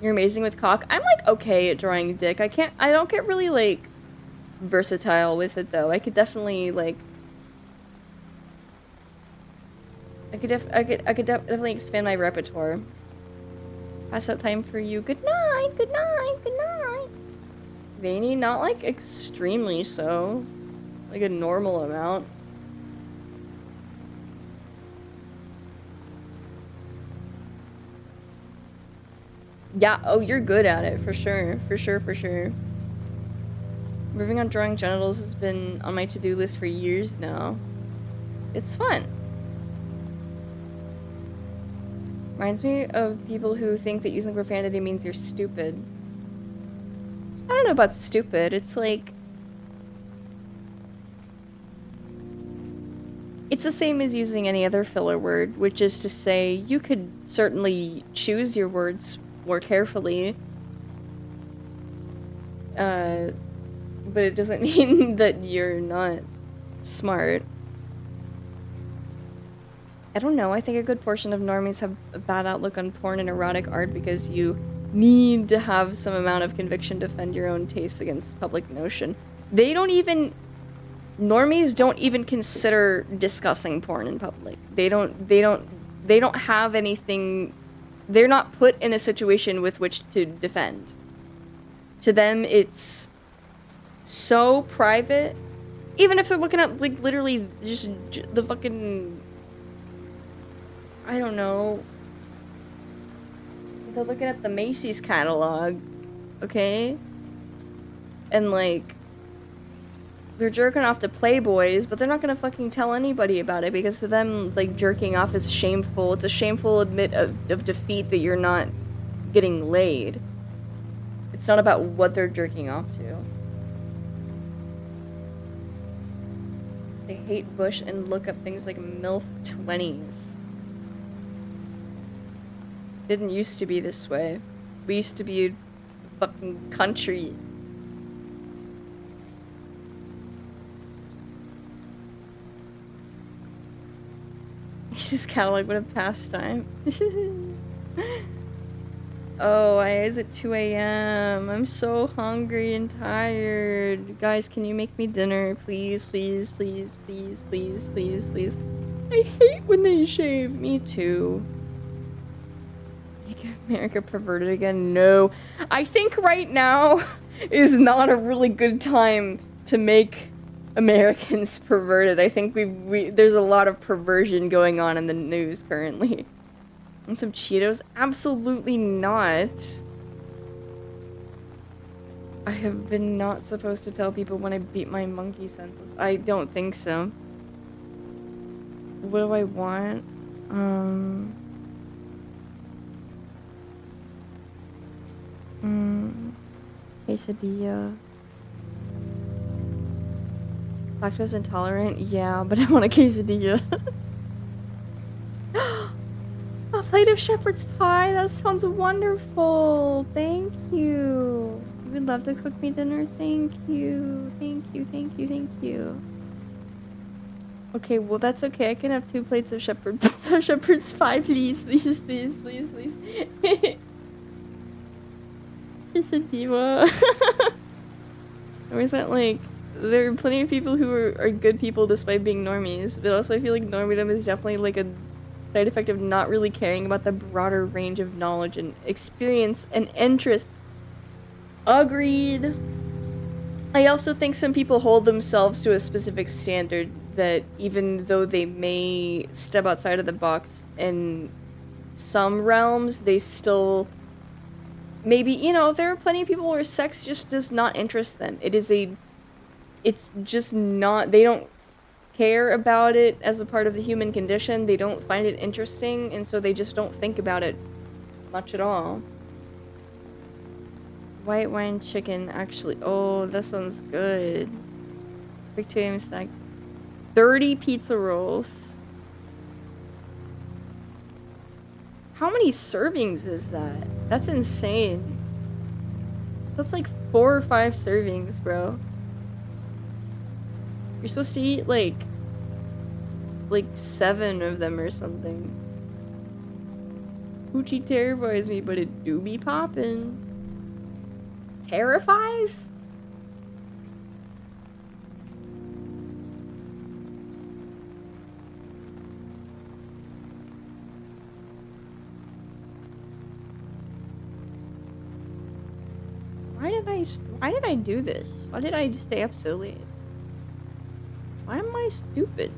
You're amazing with cock. I'm, like, okay at drawing dick. I don't get really, like, versatile with it, though. I could definitely, like... I could definitely expand my repertoire. Pass out time for you. Good night, good night, good night. Veiny, not, like, extremely so. Like, a normal amount. Yeah, oh, you're good at it, for sure. For sure, for sure. Moving on drawing genitals has been on my to-do list for years now. It's fun. Reminds me of people who think that using profanity means you're stupid. I don't know about stupid, it's like... It's the same as using any other filler word, which is to say, you could certainly choose your words more carefully. But it doesn't mean that you're not smart. I don't know, I think a good portion of normies have a bad outlook on porn and erotic art because you need to have some amount of conviction to defend your own tastes against public notion. They don't even... Normies don't even consider discussing porn in public. They don't have anything... They're not put in a situation with which to defend. To them, it's so private. Even if they're looking at, like, literally just the fucking... I don't know. They're looking at the Macy's catalog, okay? And, like, they're jerking off to Playboys, but they're not gonna fucking tell anybody about it because to them, like, jerking off is shameful. It's a shameful admit of defeat that you're not getting laid. It's not about what they're jerking off to. They hate Bush and look up things like MILF 20s. Didn't used to be this way. We used to be a fucking country. This catalog would have pastime. Oh, why is it 2 a.m.? I'm so hungry and tired. Guys, can you make me dinner? Please, please, please, please, please, please, please. I hate when they shave. Me too. Make America perverted again? No. I think right now is not a really good time to make Americans perverted. I think there's a lot of perversion going on in the news currently. And some Cheetos? Absolutely not. I have been not supposed to tell people when I beat my monkey senseless. I don't think so. What do I want? Quesadilla. Lactose intolerant? Yeah, but I want a quesadilla. A plate of shepherd's pie? That sounds wonderful. Thank you. You would love to cook me dinner? Thank you. Thank you, thank you, thank you. Okay, well that's okay. I can have 2 plates of shepherd's pie, please, please, please, please, please. Just a diva. Or is that like there are plenty of people who are good people despite being normies, but also I feel like normidom is definitely like a side effect of not really caring about the broader range of knowledge and experience and interest. Agreed. I also think some people hold themselves to a specific standard that even though they may step outside of the box in some realms, they still maybe, you know, there are plenty of people where sex just does not interest them. It's just not, they don't care about it as a part of the human condition. They don't find it interesting, and so they just don't think about it much at all. White wine chicken, actually. Oh, that sounds good. Victoria snack. 30 pizza rolls. How many servings is that? That's insane. That's like 4 or 5 servings, bro. You're supposed to eat like 7 of them or something. Poochie terrifies me, but it do be poppin'. Terrifies? Why did I do this? Why did I stay up so late? Why am I stupid?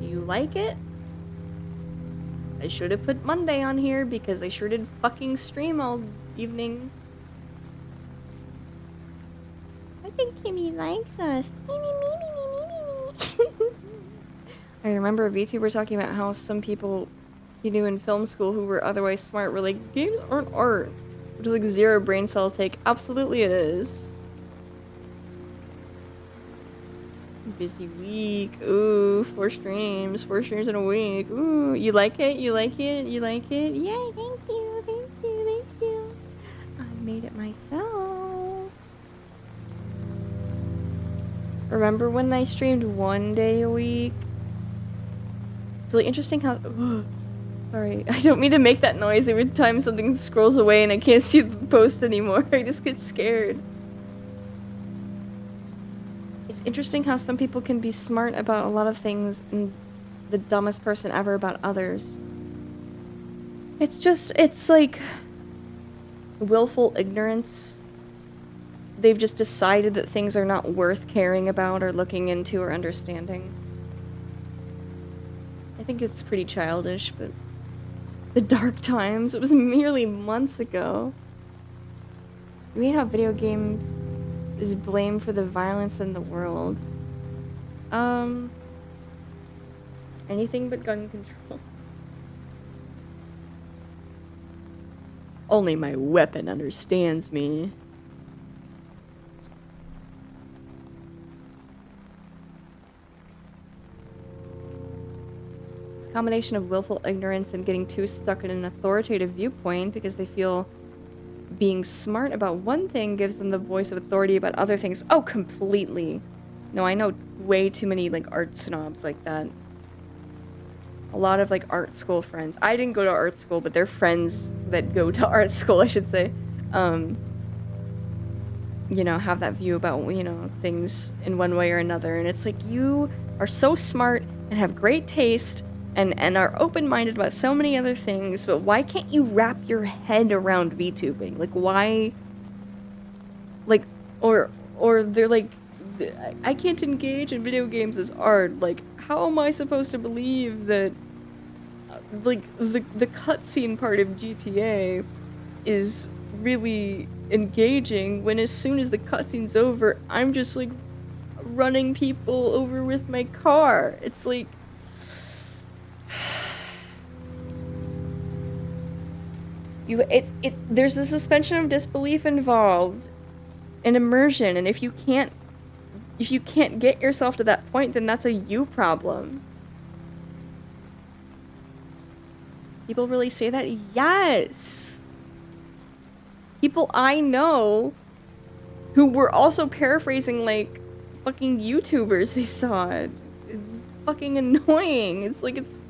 Do you like it? I should have put Monday on here because I sure did fucking stream all evening. I think Kimmy likes us. I remember VTuber talking about how some people he knew in film school who were otherwise smart were like, games aren't art. Which is like 0 brain cell take. Absolutely it is. Busy week. Ooh, 4 streams. 4 streams in a week. Ooh, you like it? You like it? You like it? Yay, thank you, thank you, thank you. I made it myself. Remember when I streamed 1 day a week? It's really interesting how... Sorry, I don't mean to make that noise every time something scrolls away and I can't see the post anymore. I just get scared. It's interesting how some people can be smart about a lot of things and the dumbest person ever about others. It's like willful ignorance. They've just decided that things are not worth caring about or looking into or understanding. I think it's pretty childish, but the dark times, it was merely months ago. You mean how video game is blamed for the violence in the world? Anything but gun control. Only my weapon understands me. It's a combination of willful ignorance and getting too stuck in an authoritative viewpoint because they feel being smart about one thing gives them the voice of authority about other things. Oh, completely. No, I know way too many, like, art snobs like that. A lot of, like, art school friends. I didn't go to art school, but they're friends that go to art school, I should say. You know, have that view about, you know, things in one way or another. And it's like, you are so smart and have great taste and are open-minded about so many other things, but why can't you wrap your head around VTubing? Like, why... Like, or they're like, I can't engage in video games as art. Like, how am I supposed to believe that, like, the cutscene part of GTA is really engaging when as soon as the cutscene's over, I'm just, like, running people over with my car? It's like... There's a suspension of disbelief involved, an immersion, and if you can't get yourself to that point, then that's a you problem. People really say that? Yes! People I know who were also paraphrasing like fucking YouTubers they saw. It's fucking annoying. It's like it's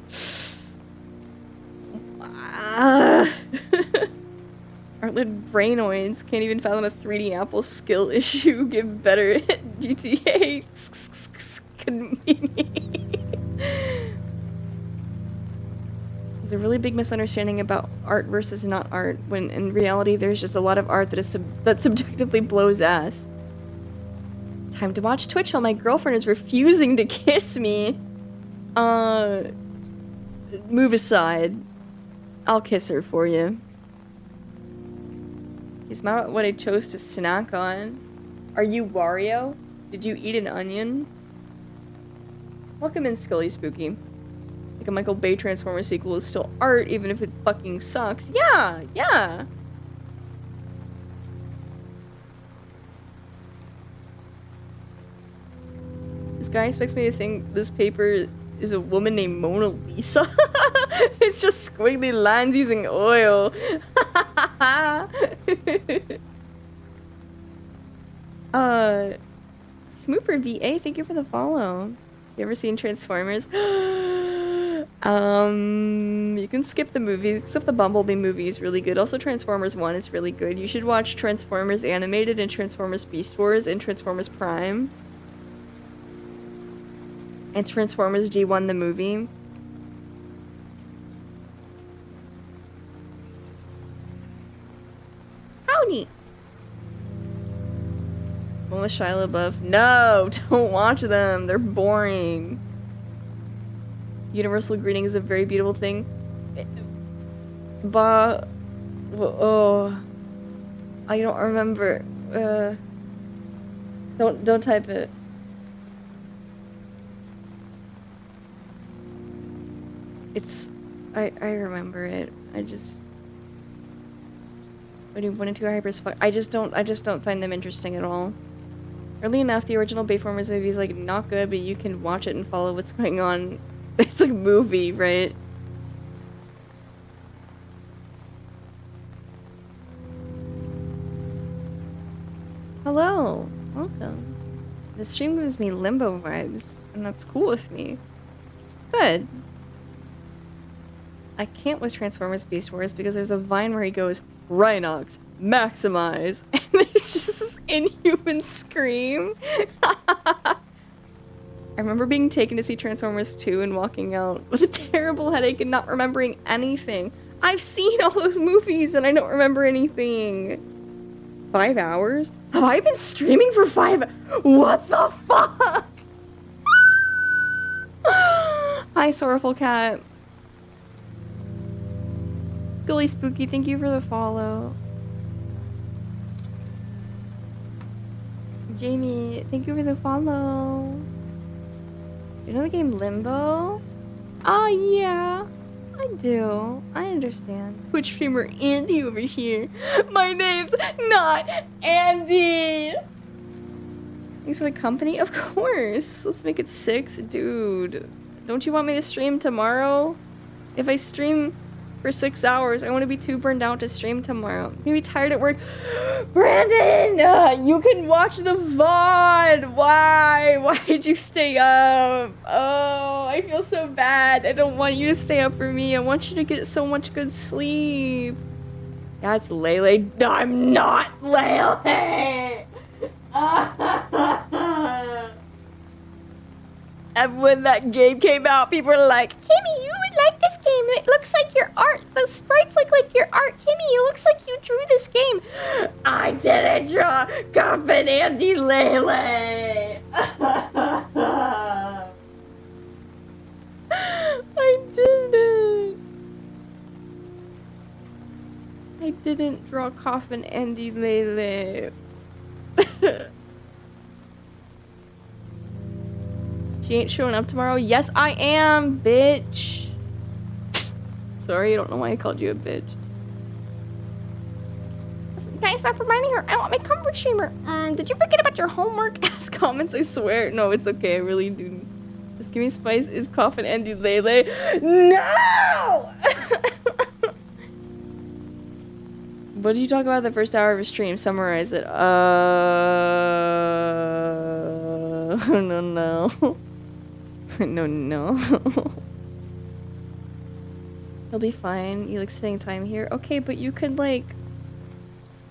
Artlet Brainoids can't even fathom a 3D Apple skill issue. Give better GTA. There's a really big misunderstanding about art versus not art, when in reality there's just a lot of art that is that subjectively blows ass. Time to watch Twitch while my girlfriend is refusing to kiss me. Move aside. I'll kiss her for you. Is not what I chose to snack on. Are you Wario? Did you eat an onion? Welcome in, Scully Spooky. Like a Michael Bay Transformers sequel is still art, even if it fucking sucks. Yeah, yeah. This guy expects me to think this paper is a woman named Mona Lisa. It's just squiggly lines using oil. Smooper VA, thank you for the follow. You ever seen Transformers? You can skip the movies, except the Bumblebee movie is really good. Also, Transformers 1 is really good. You should watch Transformers Animated and Transformers Beast Wars and Transformers Prime. And Transformers G1 the movie. Howdy! One with Shia LaBeouf. No! Don't watch them! They're boring. Universal greeting is a very beautiful thing. But... oh... I don't remember. Don't type it. It's... I remember it. I just... When you went into a hyper... I just don't find them interesting at all. Early enough, the original Bayformers movie is like not good, but you can watch it and follow what's going on. It's like a movie, right? Hello, welcome. The stream gives me Limbo vibes, and that's cool with me. Good. I can't with Transformers Beast Wars because there's a vine where he goes, Rhinox, maximize, and there's just this inhuman scream. I remember being taken to see Transformers 2 and walking out with a terrible headache and not remembering anything. I've seen all those movies and I don't remember anything. 5 hours? Have I been streaming for 5? What the fuck? Hi, Sorrowful Cat. Scully Spooky, thank you for the follow. Jamie, thank you for the follow. You know the game Limbo? Oh yeah, I do. I understand. Twitch streamer Andy over here. My name's not Andy! Thanks for the company? Of course. Let's make it 6. Dude, don't you want me to stream tomorrow? If I stream for 6 hours, I want to be too burned out to stream tomorrow. I'm gonna be tired at work. Brandon! You can watch the VOD! Why? Why did you stay up? Oh, I feel so bad. I don't want you to stay up for me. I want you to get so much good sleep. Yeah, it's Lele. No, I'm not Lele! And when that game came out, people were like, Kimmy, you would like this game. It looks like your art. The sprites look like your art. Kimmy, it looks like you drew this game. I didn't draw Coffin Andy Lele. I didn't. I didn't draw Coffin Andy Lele. She ain't showing up tomorrow? Yes, I am, bitch. Sorry, I don't know why I called you a bitch. Guys, stop reminding her I want my comfort streamer. Did you forget about your homework? Ask comments, I swear. No, it's okay, I really do. Just give me spice. Is Coffin Andy Lele? No! What did you talk about the first hour of a stream? Summarize it. No, no. No, no. He'll be fine. You like spending time here? Okay, but you could, like,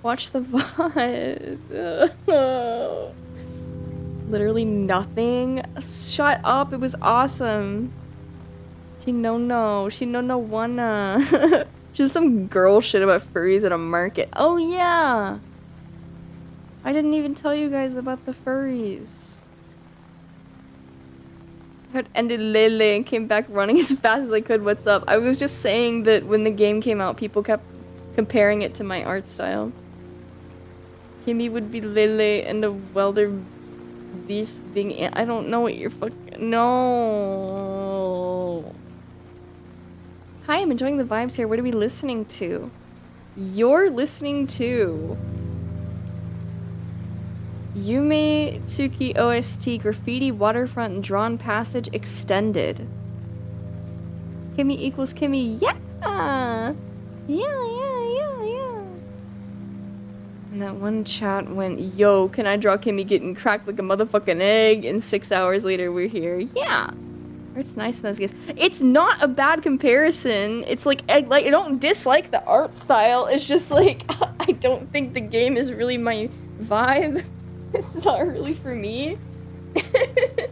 watch the VOD. Literally nothing. Shut up. It was awesome. She no wanna. She did some girl shit about furries at a market. Oh yeah. I didn't even tell you guys about the furries. I had ended Lele and came back running as fast as I could. What's up? I was just saying that when the game came out, people kept comparing it to my art style. Kimmy would be Lele and the welder beast being I don't know what you're fucking no. Hi, I'm enjoying the vibes here. What are we listening to? You're listening to Yume Tsuki OST Graffiti Waterfront Drawn Passage Extended. Kimmy equals Kimmy. Yeah! Yeah. And that one chat went, yo, can I draw Kimmy getting cracked like a motherfucking egg? And 6 hours later, we're here. Yeah! It's nice in those games. It's not a bad comparison. It's like I don't dislike the art style. It's just like I don't think the game is really my vibe. It's not really for me. Hey,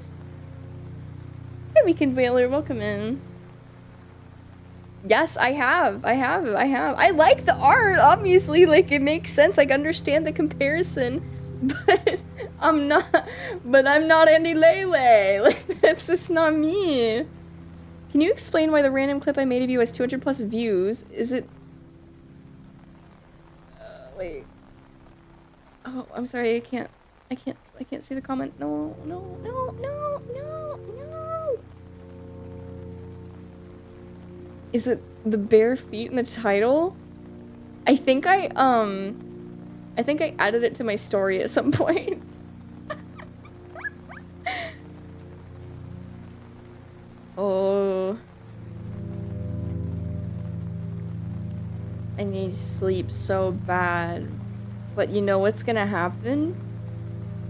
Weekend Whaler, welcome in. Yes, I have. I like the art, obviously. Like, it makes sense. I understand the comparison. But I'm not Andy Lele. Like, that's just not me. Can you explain why the random clip I made of you has 200 plus views? Is it... wait. Oh, I'm sorry, I can't see the comment. No. Is it the bare feet in the title? I think I added it to my story at some point. Oh. I need sleep so bad. But you know what's gonna happen?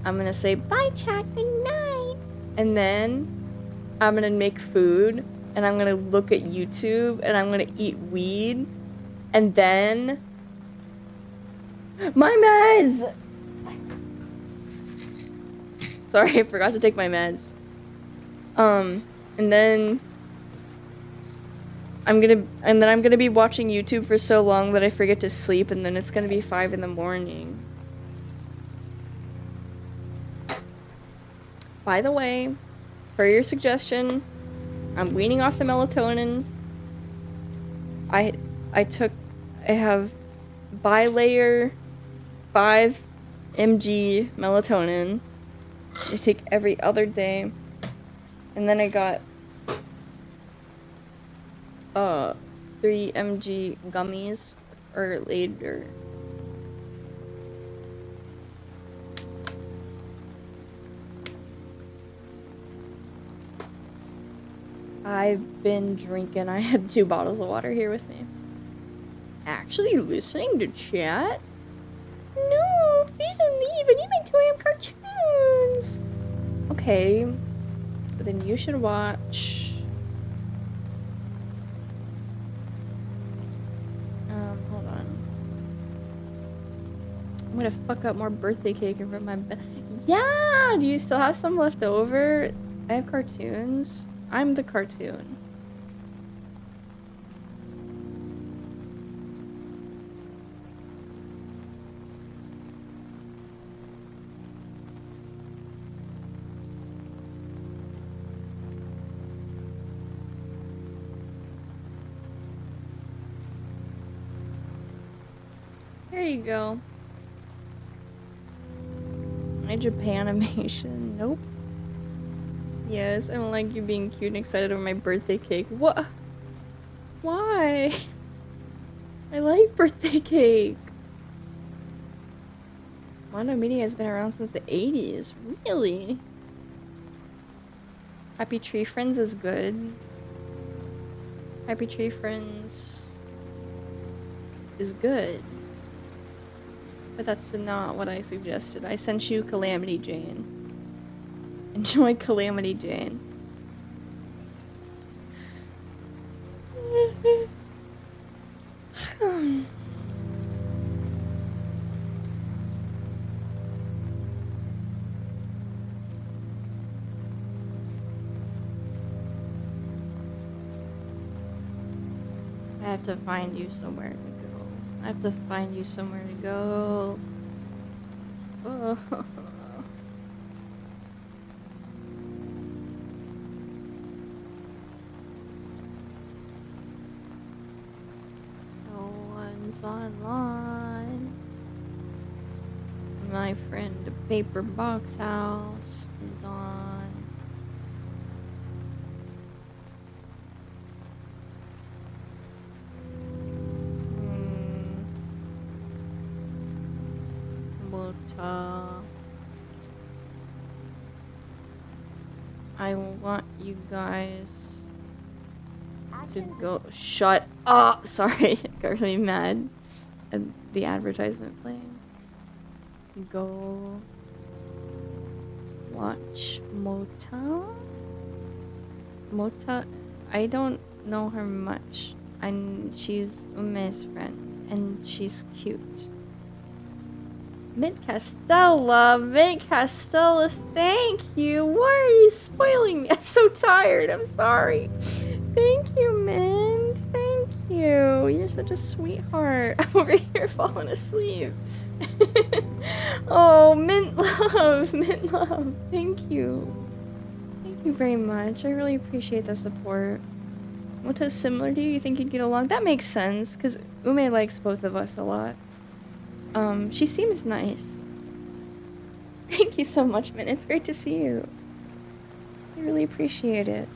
I'm gonna say, bye chat, good night. And then I'm gonna make food and I'm gonna look at YouTube and I'm gonna eat weed. And then my meds! Sorry, I forgot to take my meds. And then I'm gonna be watching YouTube for so long that I forget to sleep, and then it's gonna be 5 in the morning. By the way, per your suggestion, I'm weaning off the melatonin. I have bilayer 5 mg melatonin. I take every other day. And then I got 3 mg gummies or later. I've been drinking. I had 2 bottles of water here with me. Actually listening to chat? No, please don't leave. I need my 2 AM cartoons. Okay. But then you should watch... hold on. I'm gonna fuck up more birthday cake in front of my bed. Yeah! Do you still have some left over? I have cartoons. I'm the cartoon. There you go. My Japanimation. Nope. Yes, I don't like you being cute and excited over my birthday cake. What? Why? I like birthday cake. Mondo Media has been around since the 80s. Really? Happy Tree Friends is good. Happy Tree Friends is good. But that's not what I suggested. I sent you Calamity Jane. Enjoy Calamity Jane. I have to find you somewhere to go. I have to find you somewhere to go. Oh. No one's online. My friend Paper Box House is on. I want you guys to go. Shut up! Sorry, I got really mad at the advertisement playing. Go watch Mota. Mota, I don't know her much, and she's Ume's friend, and she's cute. Mint Castella, thank you. Why are you spoiling me? I'm so tired. I'm sorry. Thank you, Mint. Thank you. You're such a sweetheart. I'm over here falling asleep. Oh, Mint love. Mint love. Thank you. Thank you very much. I really appreciate the support. What's similar to you? You think you'd get along? That makes sense, because Ume likes both of us a lot. She seems nice. Thank you so much, Min. It's great to see you. I really appreciate it.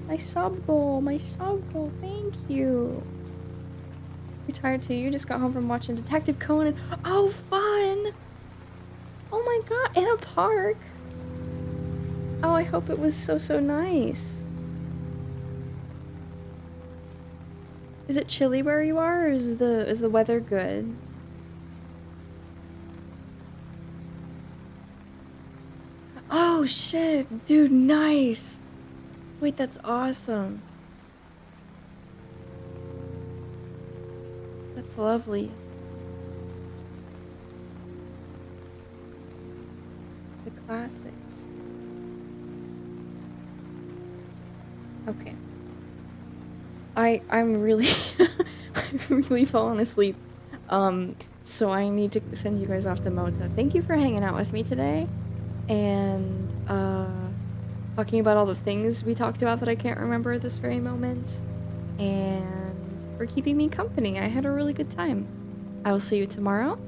My sub goal, thank you. You're tired too? You just got home from watching Detective Conan. Oh, fun! Oh my god, in a park. Oh, I hope it was so nice. Is it chilly where you are, or is the weather good? Oh shit, dude, nice. Wait, that's awesome. That's lovely. The classics. Okay. I'm really I'm really falling asleep. So I need to send you guys off to Mota. Thank you for hanging out with me today and talking about all the things we talked about that I can't remember at this very moment, and for keeping me company. I had a really good time. I will see you tomorrow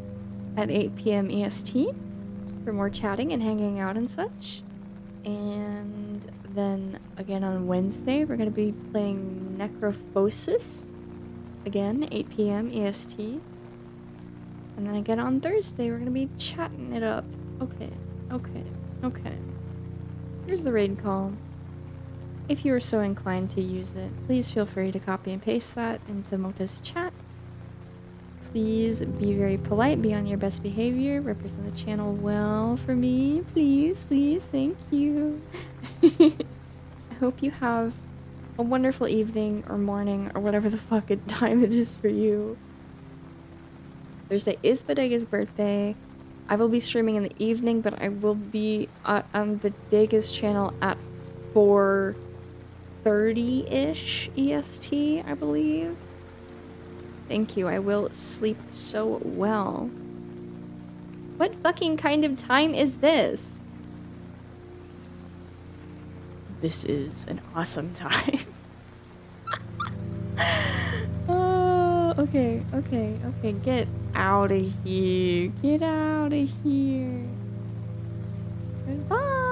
at 8 p.m. EST for more chatting and hanging out and such. And then again on Wednesday, we're going to be playing Necrophosis. Again, 8 p.m. EST. And then again on Thursday, we're going to be chatting it up. Okay. Here's the raid call. If you are so inclined to use it, please feel free to copy and paste that into Mota's chat. Please be very polite, be on your best behavior, represent the channel well for me. Please, thank you. I hope you have a wonderful evening or morning or whatever the fuck time it is for you. Thursday is Bodega's birthday. I will be streaming in the evening, but I will be on Bodega's channel at 4:30-ish EST, I believe. Thank you. I will sleep so well. What fucking kind of time is this? This is an awesome time. Oh, okay. Get out of here. Goodbye.